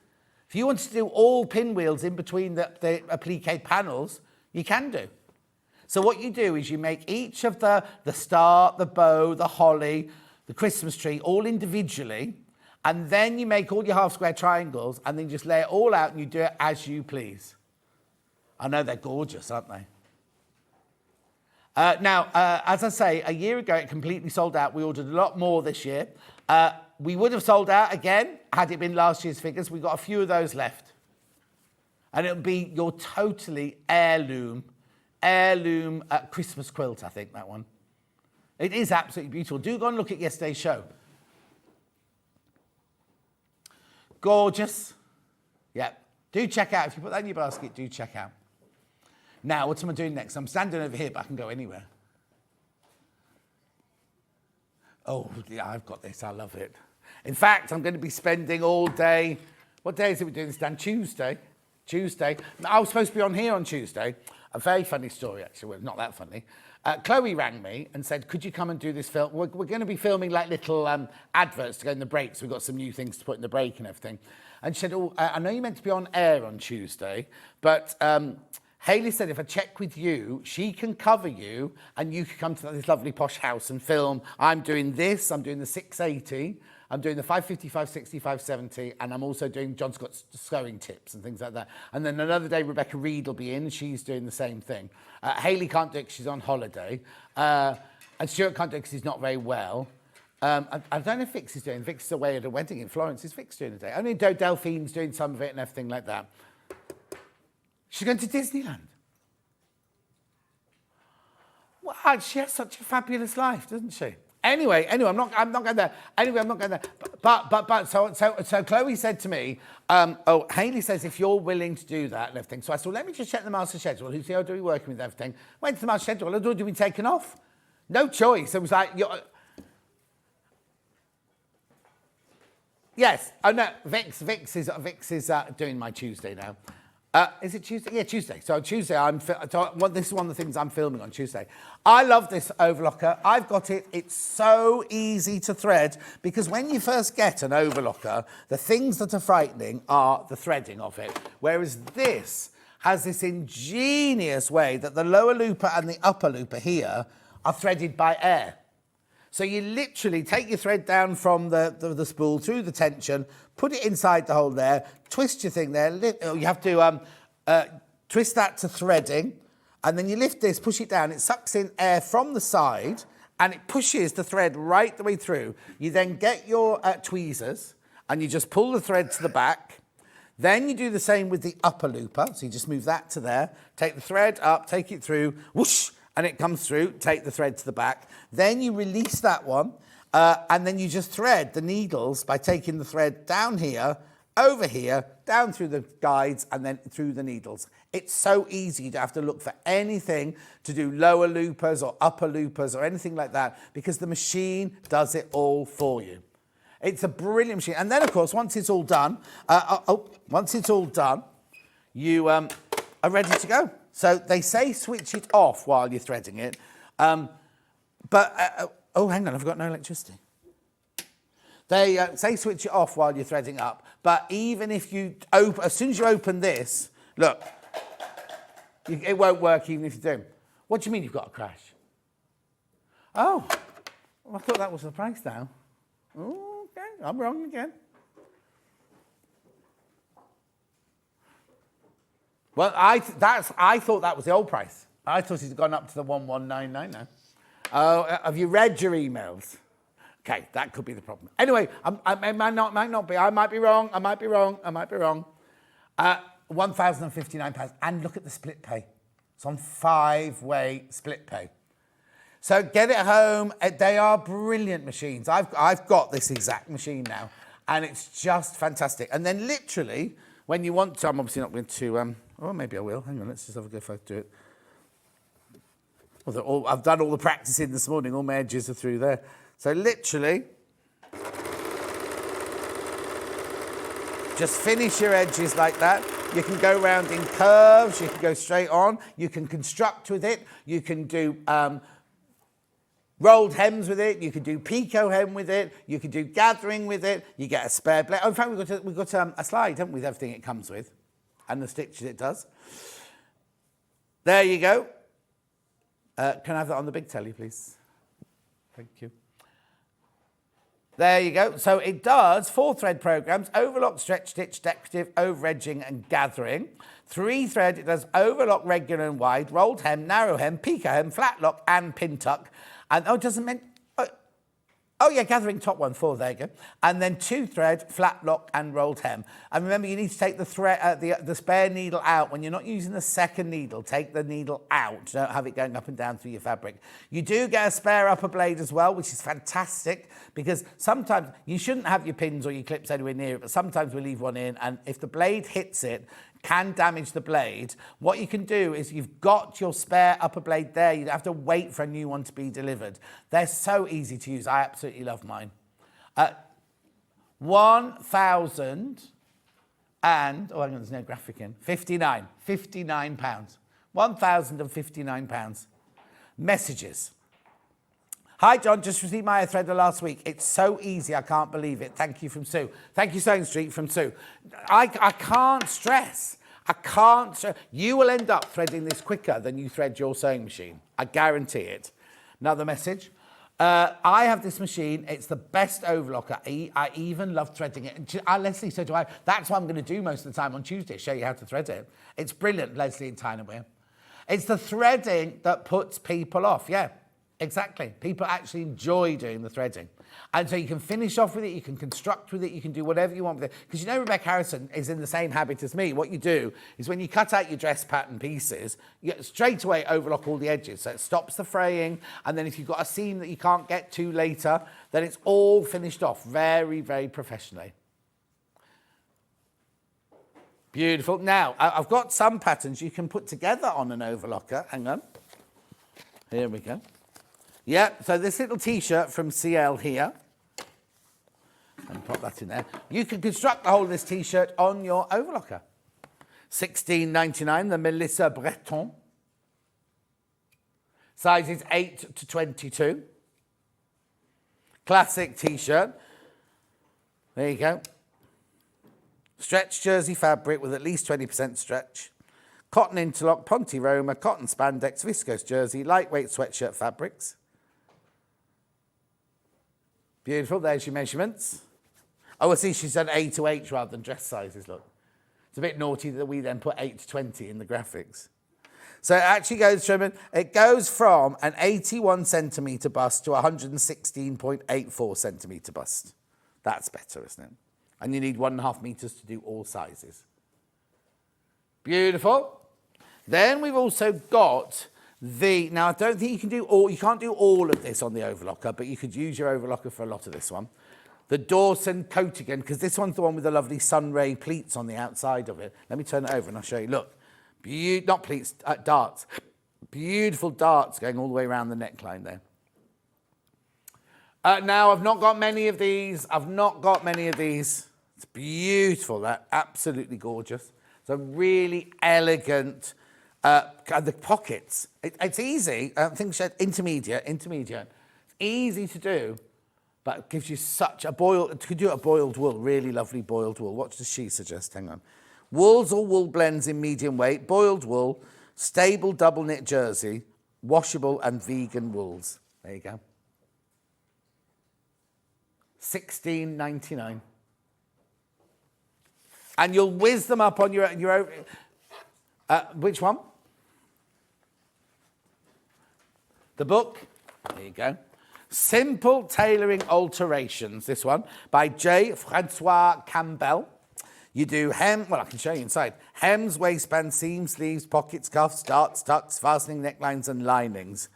S1: If you want to do all pinwheels in between the applique panels, you can do. So what you do is you make each of the star, the bow, the holly, the Christmas tree, all individually, and then you make all your half square triangles, and then you just lay it all out and you do it as you please. I know they're gorgeous, aren't they? Now, as I say, a year ago it completely sold out. We ordered a lot more this year. We would have sold out again had it been last year's figures. We've got a few of those left. And it'll be your totally heirloom Christmas quilt, I think, that one. It is absolutely beautiful. Do go and look at yesterday's show. Gorgeous. Yeah. Do check out. If you put that in your basket, do check out. Now, what am I doing next? I'm standing over here, but I can go anywhere. Oh, yeah, I've got this. I love it. In fact, I'm going to be spending all day... What day is it we're doing this, Dan? Tuesday. I was supposed to be on here on Tuesday. A very funny story, actually. Well, not that funny. Chloe rang me and said, could you come and do this film? We're going to be filming like little adverts to go in the breaks. We've got some new things to put in the break and everything. And she said, I know you're meant to be on air on Tuesday, but Hayley said if I check with you, she can cover you and you can come to this lovely posh house and film. I'm doing this, I'm doing the 680, I'm doing the 550, 560, 570, and I'm also doing John Scott's sewing tips and things like that. And then another day, Rebecca Reed will be in. She's doing the same thing. Hayley can't do it because she's on holiday. And Stuart can't do it because he's not very well. I don't know if Vix is doing it. Vix is away at a wedding in Florence. Is Vix doing it today? Only Delphine's doing some of it and everything like that. She's going to Disneyland. Wow, she has such a fabulous life, doesn't she? Anyway, I'm not going there. But so Chloe said to me, Hayley says if you're willing to do that and everything. So I said, let me just check the master schedule. Who's the order working with everything? Went to the master schedule. Had already been taken off. No choice. It was like, yes. Oh no, Vix is doing my Tuesday now. Is it Tuesday? Yeah, Tuesday. So Tuesday, this is one of the things I'm filming on Tuesday. I love this overlocker. I've got it. It's so easy to thread because when you first get an overlocker, the things that are frightening are the threading of it. Whereas this has this ingenious way that the lower looper and the upper looper here are threaded by air. So you literally take your thread down from the spool through the tension, put it inside the hole there, twist your thing there. You have to twist that to threading, and then you lift this, push it down. It sucks in air from the side, and it pushes the thread right the way through. You then get your tweezers, and you just pull the thread to the back. Then you do the same with the upper looper. So you just move that to there, take the thread up, take it through, whoosh, and it comes through, take the thread to the back. Then you release that one, and then you just thread the needles by taking the thread down here, over here, down through the guides, and then through the needles. It's so easy. You don't have to look for anything to do lower loopers or upper loopers or anything like that, because the machine does it all for you. It's a brilliant machine. And then, of course, once it's all done, you are ready to go. So they say switch it off while you're threading it. Oh, hang on, I've got no electricity. They say switch it off while you're threading up. But even if you as soon as you open this, look, it won't work even if you do. What do you mean you've got a crash? Oh, well, I thought that was the price now. Oh, okay, I'm wrong again. Well, I thought that was the old price. I thought it's gone up to the 1199 now. Oh, have you read your emails? Okay, that could be the problem. Anyway, it might not be. I might be wrong. £1,059. And look at the split pay. It's on 5-way split pay. So get it home. They are brilliant machines. I've got this exact machine now, and it's just fantastic. And then literally, when you want to, I'm obviously not going to, or maybe I will. Hang on, let's just have a go if I do it. I've done all the practicing this morning. All my edges are through there. So literally, just finish your edges like that. You can go round in curves. You can go straight on. You can construct with it. You can do rolled hems with it. You could do picot hem with it. You could do gathering with it. You get a spare blade. Oh, in fact, we've got a slide, haven't we, with everything it comes with and the stitches it does. There you go. Can I have that on the big telly, please? Thank you. There you go. So it does 4 thread programs: overlock, stretch stitch, decorative, over edging and gathering. 3 thread, it does overlock, regular and wide, rolled hem, narrow hem, picot hem, flat lock and pin tuck. And it doesn't mean, oh yeah, gathering top 1, 4, there you go. And then 2 thread, flat lock and rolled hem. And remember, you need to take the thread, the spare needle out. When you're not using the second needle, take the needle out. Don't have it going up and down through your fabric. You do get a spare upper blade as well, which is fantastic, because sometimes you shouldn't have your pins or your clips anywhere near it, but sometimes we leave one in, and if the blade hits it, can damage the blade. What you can do is you've got your spare upper blade there. You don't have to wait for a new one to be delivered. They're so easy to use. I absolutely love mine. 1,000 and, oh, hang on, there's no graphic in. 59 pounds. 1,059 pounds. Messages. Hi, John, just received my threader last week. It's so easy, I can't believe it. Thank you from Sue. Thank you, Sewing Street, from Sue. I can't stress. You will end up threading this quicker than you thread your sewing machine. I guarantee it. Another message. I have this machine. It's the best overlocker. I even love threading it. Leslie, so do I. That's what I'm going to do most of the time on Tuesday, show you how to thread it. It's brilliant, Leslie and Tynaware. It's the threading that puts people off, yeah. Exactly. People actually enjoy doing the threading. And so you can finish off with it, you can construct with it, you can do whatever you want with it. Because you know Rebecca Harrison is in the same habit as me. What you do is when you cut out your dress pattern pieces, you straight away overlock all the edges. So it stops the fraying. And then if you've got a seam that you can't get to later, then it's all finished off very, very professionally. Beautiful. Now, I've got some patterns you can put together on an overlocker. Hang on. Here we go. Yeah, so this little T-shirt from CL here, and pop that in there. You can construct the whole of this T-shirt on your overlocker. $16.99, the Melissa Breton. Sizes 8 to 22. Classic T-shirt. There you go. Stretch jersey fabric with at least 20% stretch. Cotton interlock, Ponte Roma, cotton spandex, viscose jersey, lightweight sweatshirt fabrics. Beautiful, there's your measurements. Oh, I see she's done A to H rather than dress sizes, look. It's a bit naughty that we then put 8 to 20 in the graphics. So it actually goes from an 81 centimetre bust to a 116.84 centimetre bust. That's better, isn't it? And you need 1.5 metres to do all sizes. Beautiful. Then we've also got now, I don't think you can't do all of this on the overlocker, but you could use your overlocker for a lot of this one. The Dawson Coatigan, because this one's the one with the lovely sunray pleats on the outside of it. Let me turn it over and I'll show you. Look, not pleats, darts. Beautiful darts going all the way around the neckline there. Now, I've not got many of these. It's beautiful, that, absolutely gorgeous. It's a really elegant... the pockets, it's easy. I think she said intermediate. It's easy to do, but it gives you such a could do a boiled wool, really lovely boiled wool. What does she suggest? Hang on. Wools or wool blends in medium weight, boiled wool, stable double knit jersey, washable and vegan wools. There you go. $16.99. And you'll whiz them up on your which one? The book, there you go. Simple Tailoring Alterations, this one, by J. Francois Campbell. You do hem, well, I can show you inside. Hems, waistband, seams, sleeves, pockets, cuffs, darts, tucks, fastening necklines and linings.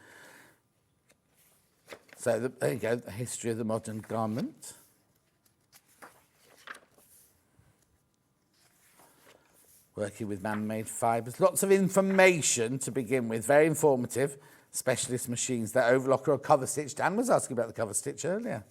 S1: So there you go, the history of the modern garment. Working with man-made fibres. Lots of information to begin with, very informative. Specialist machines, that overlocker or cover stitch. Dan was asking about the cover stitch earlier.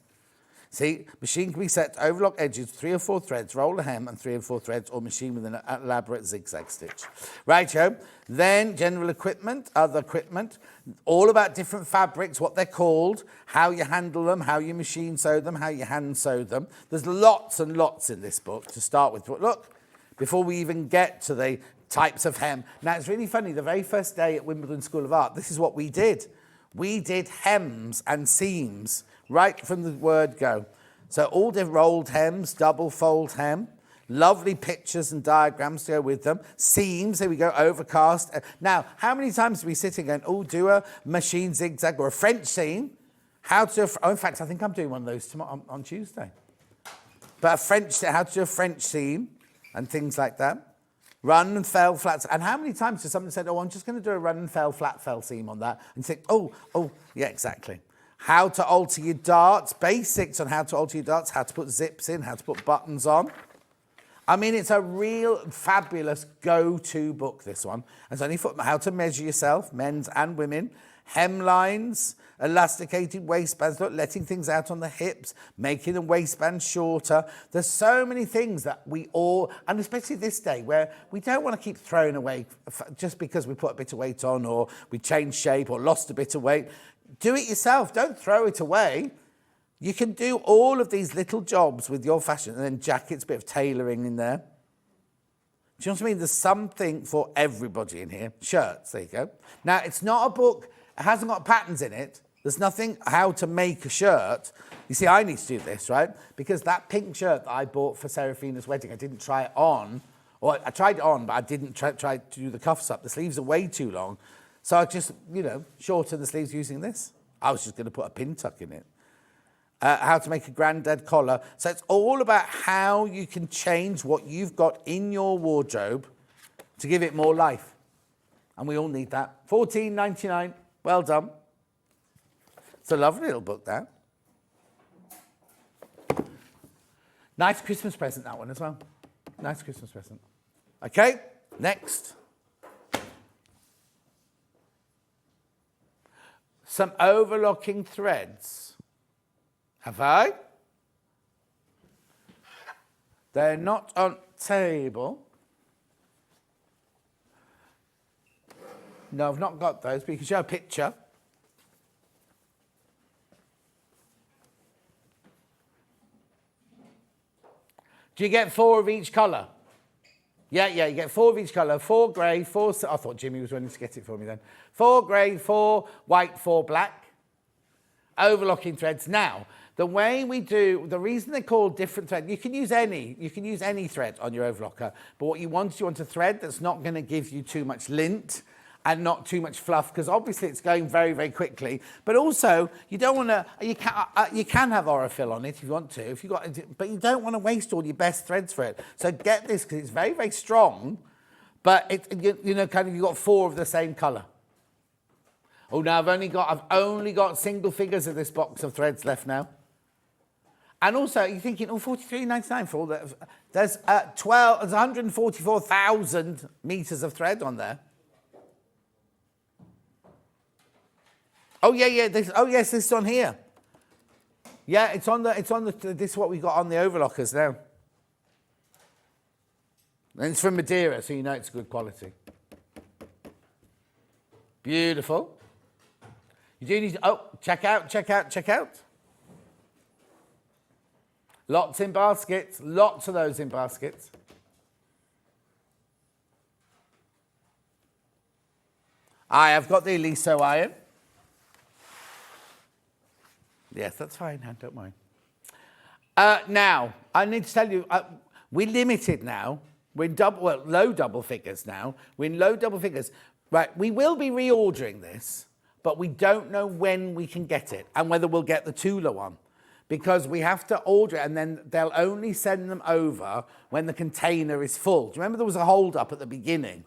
S1: See, machine can be set to overlock edges, 3 or 4 threads, roll a hem and 3 or 4 threads, or machine with an elaborate zigzag stitch. Righto. Then general equipment, other equipment, all about different fabrics, what they're called, how you handle them, how you machine sew them, how you hand sew them. There's lots and lots in this book to start with. But look, before we even get to the types of hem. Now, it's really funny. The very first day at Wimbledon School of Art, this is what we did. We did hems and seams right from the word go. So all the rolled hems, double fold hem, lovely pictures and diagrams to go with them. Seams, here we go, overcast. Now, how many times do we sit and go, do a machine zigzag or a French seam? How to do in fact, I think I'm doing one of those tomorrow on Tuesday. But how to do a French seam and things like that. Run and fell flats. And how many times has someone said, I'm just going to do a run and fell flat fell seam on that? And think, yeah, exactly. How to alter your darts, basics on how to alter your darts, how to put zips in, how to put buttons on. I mean, it's a real fabulous go-to book, this one. It's only for how to measure yourself, men's and women, hemlines, elasticated waistbands, letting things out on the hips, making the waistband shorter. There's so many things that we all, and especially this day, where we don't want to keep throwing away just because we put a bit of weight on or we changed shape or lost a bit of weight. Do it yourself. Don't throw it away. You can do all of these little jobs with your fashion, and then jackets, a bit of tailoring in there. Do you know what I mean? There's something for everybody in here. Shirts, there you go. Now, it's not a book, it hasn't got patterns in it. There's nothing how to make a shirt. You see, I need to do this, right? Because that pink shirt that I bought for Seraphina's wedding, I didn't try it on. Or I tried it on, but I didn't try to do the cuffs up. The sleeves are way too long. So I just, shortened the sleeves using this. I was just going to put a pin tuck in it. How to make a granddad collar. So it's all about how you can change what you've got in your wardrobe to give it more life. And we all need that. $14.99. Well done. It's a lovely little book, that. Nice Christmas present, that one as well. Nice Christmas present. Okay, next. Some overlocking threads. Have I? They're not on table. No, I've not got those, but you can show a picture. Do you get 4 of each colour? Yeah, you get 4 of each colour. 4 grey, 4... I thought Jimmy was wanting to get it for me then. 4 grey, 4 white, 4 black. Overlocking threads. Now, the way we do... The reason they're called different threads... You can use any thread on your overlocker. But what you want a thread that's not going to give you too much lint and not too much fluff, because obviously it's going very, very quickly. But also, you don't want to... You can have Aurifil on it if you want to, but you don't want to waste all your best threads for it. So get this, because it's very, very strong, but you've got 4 of the same colour. Oh, now I've only got single figures of this box of threads left now. And also, you're thinking, $43.99 for all that. There's 144,000 metres of thread on there. Oh yeah. This is on here. Yeah, it's on the. This is what we got on the overlockers now. And it's from Madeira, so you know it's good quality. Beautiful. You do need to, check out. Lots in baskets, lots of those in baskets. I have got the Eliso iron. Yes, that's fine, don't mind. Now, I need to tell you, we're limited now. We're in low double figures now. We're in low double figures. Right, we will be reordering this, but we don't know when we can get it and whether we'll get the Tula one, because we have to order it and then they'll only send them over when the container is full. Do you remember there was a hold up at the beginning?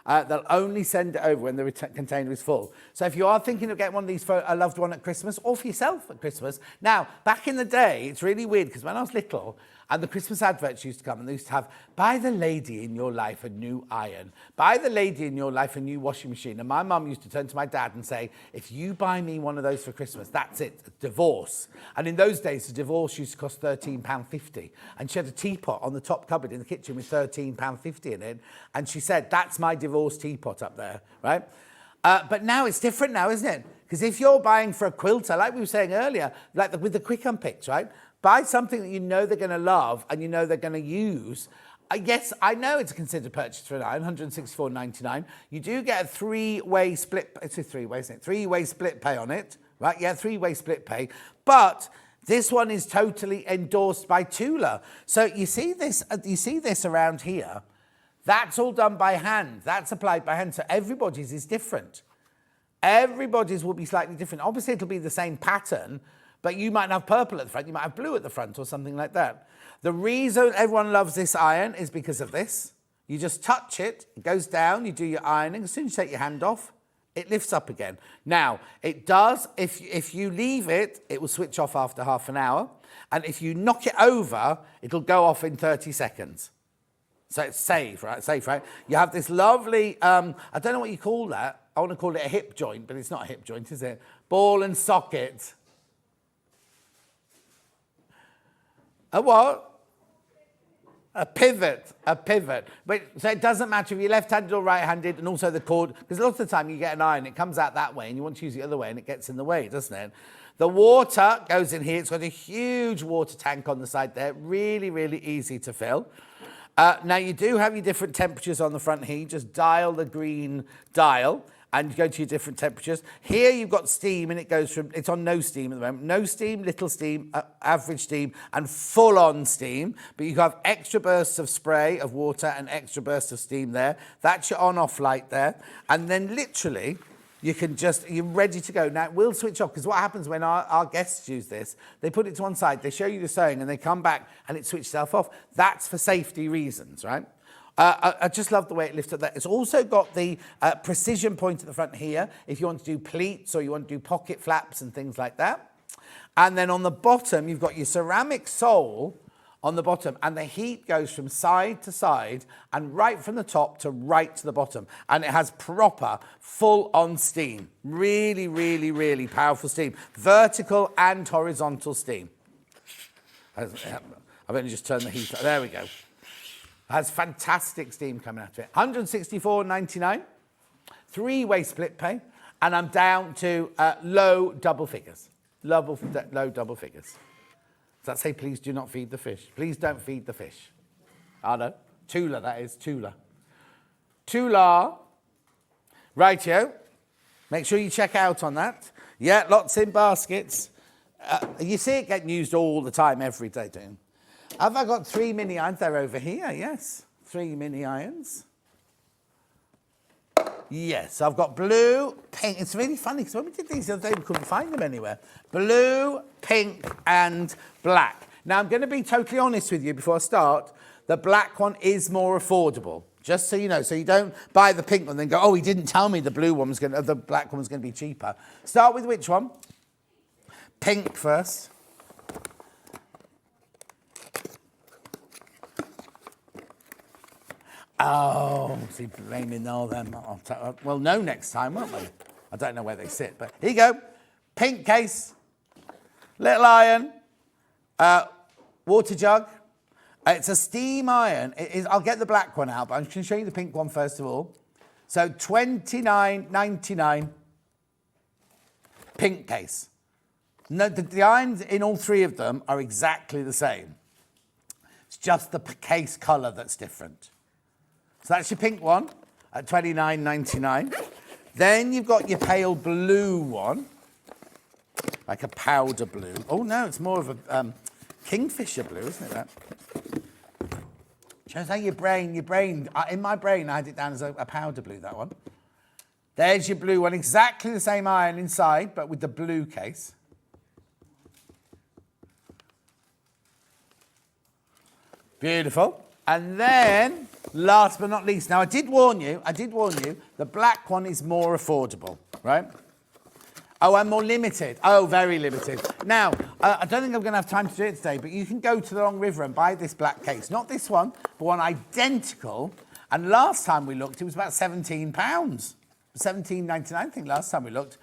S1: They'll only send it over when the container is full. So if you are thinking of getting one of these for a loved one at Christmas or for yourself at Christmas. Now, back in the day, it's really weird because when I was little, And the Christmas adverts used to come and they used to have, buy the lady in your life a new iron, buy the lady in your life a new washing machine. And my mum used to turn to my dad and say, if you buy me one of those for Christmas, that's it, divorce. And in those days, a divorce used to cost £13.50. And she had a teapot on the top cupboard in the kitchen with £13.50 in it. And she said, that's my divorce teapot up there, right? But now it's different now, isn't it? Because if you're buying for a quilter, like we were saying earlier, like with the quick unpicks, right? Buy something that you know they're going to love and you know they're going to use. Yes, I know it's a considered purchase for an iron, £164.99. You do get a three-way split. It's a three-way, isn't it? Three-way split pay on it, right? Yeah, three-way split pay. But this one is totally endorsed by Tula. So you see this around here. That's all done by hand. That's applied by hand. So everybody's is different. Everybody's will be slightly different. Obviously, it'll be the same pattern, but you might have purple at the front, you might have blue at the front or something like that. The reason everyone loves this iron is because of this. You just touch it, it goes down, you do your ironing. As soon as you take your hand off, it lifts up again. Now, it does, if you leave it, it will switch off after half an hour. And if you knock it over, it'll go off in 30 seconds. So it's safe, right? Safe, right? You have this lovely, I don't know what you call that. I want to call it a hip joint, but it's not a hip joint, is it? Ball and socket. A what? A pivot. But so it doesn't matter if you're left-handed or right-handed, and also the cord, because a lot of the time you get an iron, it comes out that way, and you want to use the other way, and it gets in the way, doesn't it? The water goes in here. It's got a huge water tank on the side there. Really, really easy to fill. Now, you do have your different temperatures on the front here. You just dial the green dial, and you go to your different temperatures. Here you've got steam, and it's on no steam at the moment. No steam, little steam, average steam, and full-on steam. But you have extra bursts of spray of water and extra bursts of steam there. That's your on-off light there. And then literally, you're ready to go. Now, it will switch off, because what happens when our guests use this, they put it to one side, they show you the sewing, and they come back, and it switches itself off. That's for safety reasons, right? I just love the way it lifts up there. It's also got the precision point at the front here, if you want to do pleats or you want to do pocket flaps and things like that. And then on the bottom, you've got your ceramic sole on the bottom, and the heat goes from side to side and right from the top to right to the bottom. And it has proper full-on steam. Really, really, really powerful steam. Vertical and horizontal steam. I've only just turned the heat up. There we go. Has fantastic steam coming out of it. £164.99, three-way split pay, and I'm down to low double figures. Low double figures. Does that say, please do not feed the fish? Please don't feed the fish. I know. Tula, that is, Tula. Tula. Rightio. Make sure you check out on that. Yeah, lots in baskets. You see it getting used all the time, every day, don't you? Have I got 3 mini irons? They're over here, yes. 3 mini irons. Yes, I've got blue, pink. It's really funny, because when we did these the other day, we couldn't find them anywhere. Blue, pink, and black. Now, I'm going to be totally honest with you before I start. The black one is more affordable, just so you know. So you don't buy the pink one and then go, oh, he didn't tell me the black one was going to be cheaper. Start with which one? Pink first. Oh, see, blaming all them. We'll know next time, won't we? I don't know where they sit, but here you go. Pink case, little iron, water jug. It's a steam iron. I'll get the black one out, but I'm just going to show you the pink one first of all. So $29.99, pink case. No, the irons in all three of them are exactly the same. It's just the case colour that's different. So that's your pink one at $29.99. Then you've got your pale blue one, like a powder blue. Oh no, it's more of a kingfisher blue, isn't it? That shows how your brain. In my brain, I had it down as a powder blue. That one. There's your blue one, exactly the same iron inside, but with the blue case. Beautiful. And then, last but not least, now I did warn you, the black one is more affordable, right? Oh, and more limited. Oh, very limited. Now, I don't think I'm going to have time to do it today, but you can go to the Long River and buy this black case. Not this one, but one identical. And last time we looked, it was about £17. £17.99, I think, last time we looked.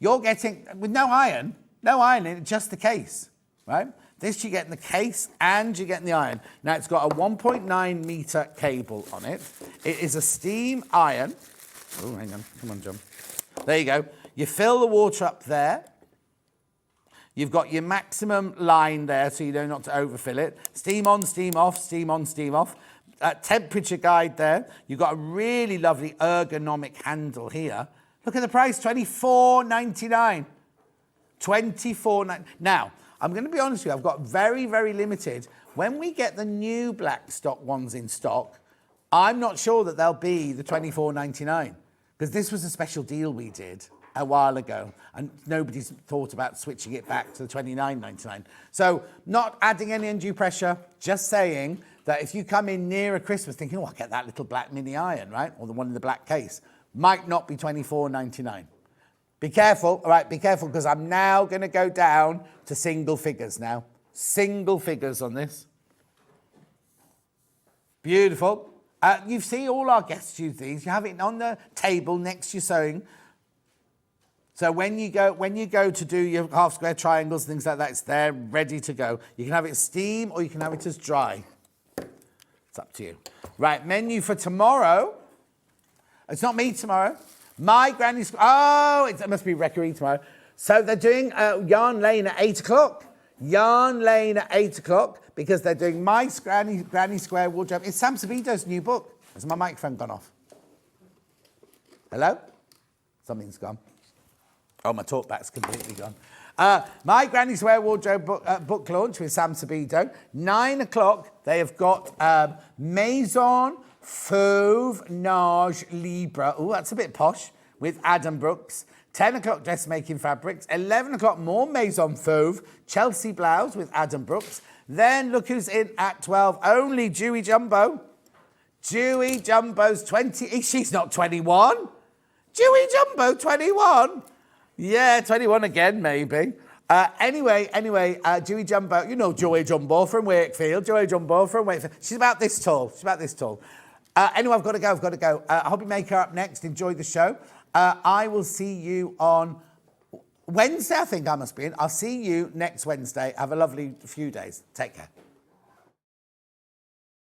S1: You're getting, with no iron in it, just the case, right? This you get in the case and you get in the iron. Now, it's got a 1.9 metre cable on it. It is a steam iron. Oh, hang on. Come on, John. There you go. You fill the water up there. You've got your maximum line there, so you know not to overfill it. Steam on, steam off, steam on, steam off. Temperature guide there. You've got a really lovely ergonomic handle here. Look at the price, $24.99. $24.99. Now, I'm going to be honest with you, I've got very, very limited. When we get the new black stock ones in stock, I'm not sure that they'll be the $24.99 because this was a special deal we did a while ago and nobody's thought about switching it back to the $29.99. So not adding any undue pressure, just saying that if you come in nearer Christmas thinking, oh, I'll get that little black mini iron, right? Or the one in the black case, might not be $24.99. Be careful, all right, be careful, because I'm now going to go down to single figures now. Single figures on this. Beautiful. You see all our guests use these. You have it on the table next to your sewing. So when you go to do your half square triangles, things like that, it's there, ready to go. You can have it steam or you can have it as dry. It's up to you. Right, menu for tomorrow. It's not me tomorrow. My granny's... Oh, it must be Reckery tomorrow. So they're doing Yarn Lane at 8 o'clock. Yarn Lane at 8 o'clock because they're doing My Granny Square Wardrobe. It's Sam Sabito's new book. Has my microphone gone off? Hello? Something's gone. Oh, my talkback's completely gone. My Granny Square Wardrobe book launch with Sam Sabito. 9 o'clock, they have got Maison Fauve Nage Libre. Oh, that's a bit posh. With Adam Brooks. 10 o'clock, Dressmaking Fabrics. 11 o'clock, more Maison Fauve. Chelsea Blouse with Adam Brooks. Then look who's in at 12. Only Dewey Jumbo. Dewey Jumbo's 20. She's not 21. Dewey Jumbo, 21. Yeah, 21 again, maybe. Anyway, Dewey Jumbo, you know Joey Jumbo from Wakefield. Joey Jumbo from Wakefield. She's about this tall. Anyway, I've got to go. Hobby Maker up next. Enjoy the show. I will see you on Wednesday, I think I must be in. I'll see you next Wednesday. Have a lovely few days. Take care.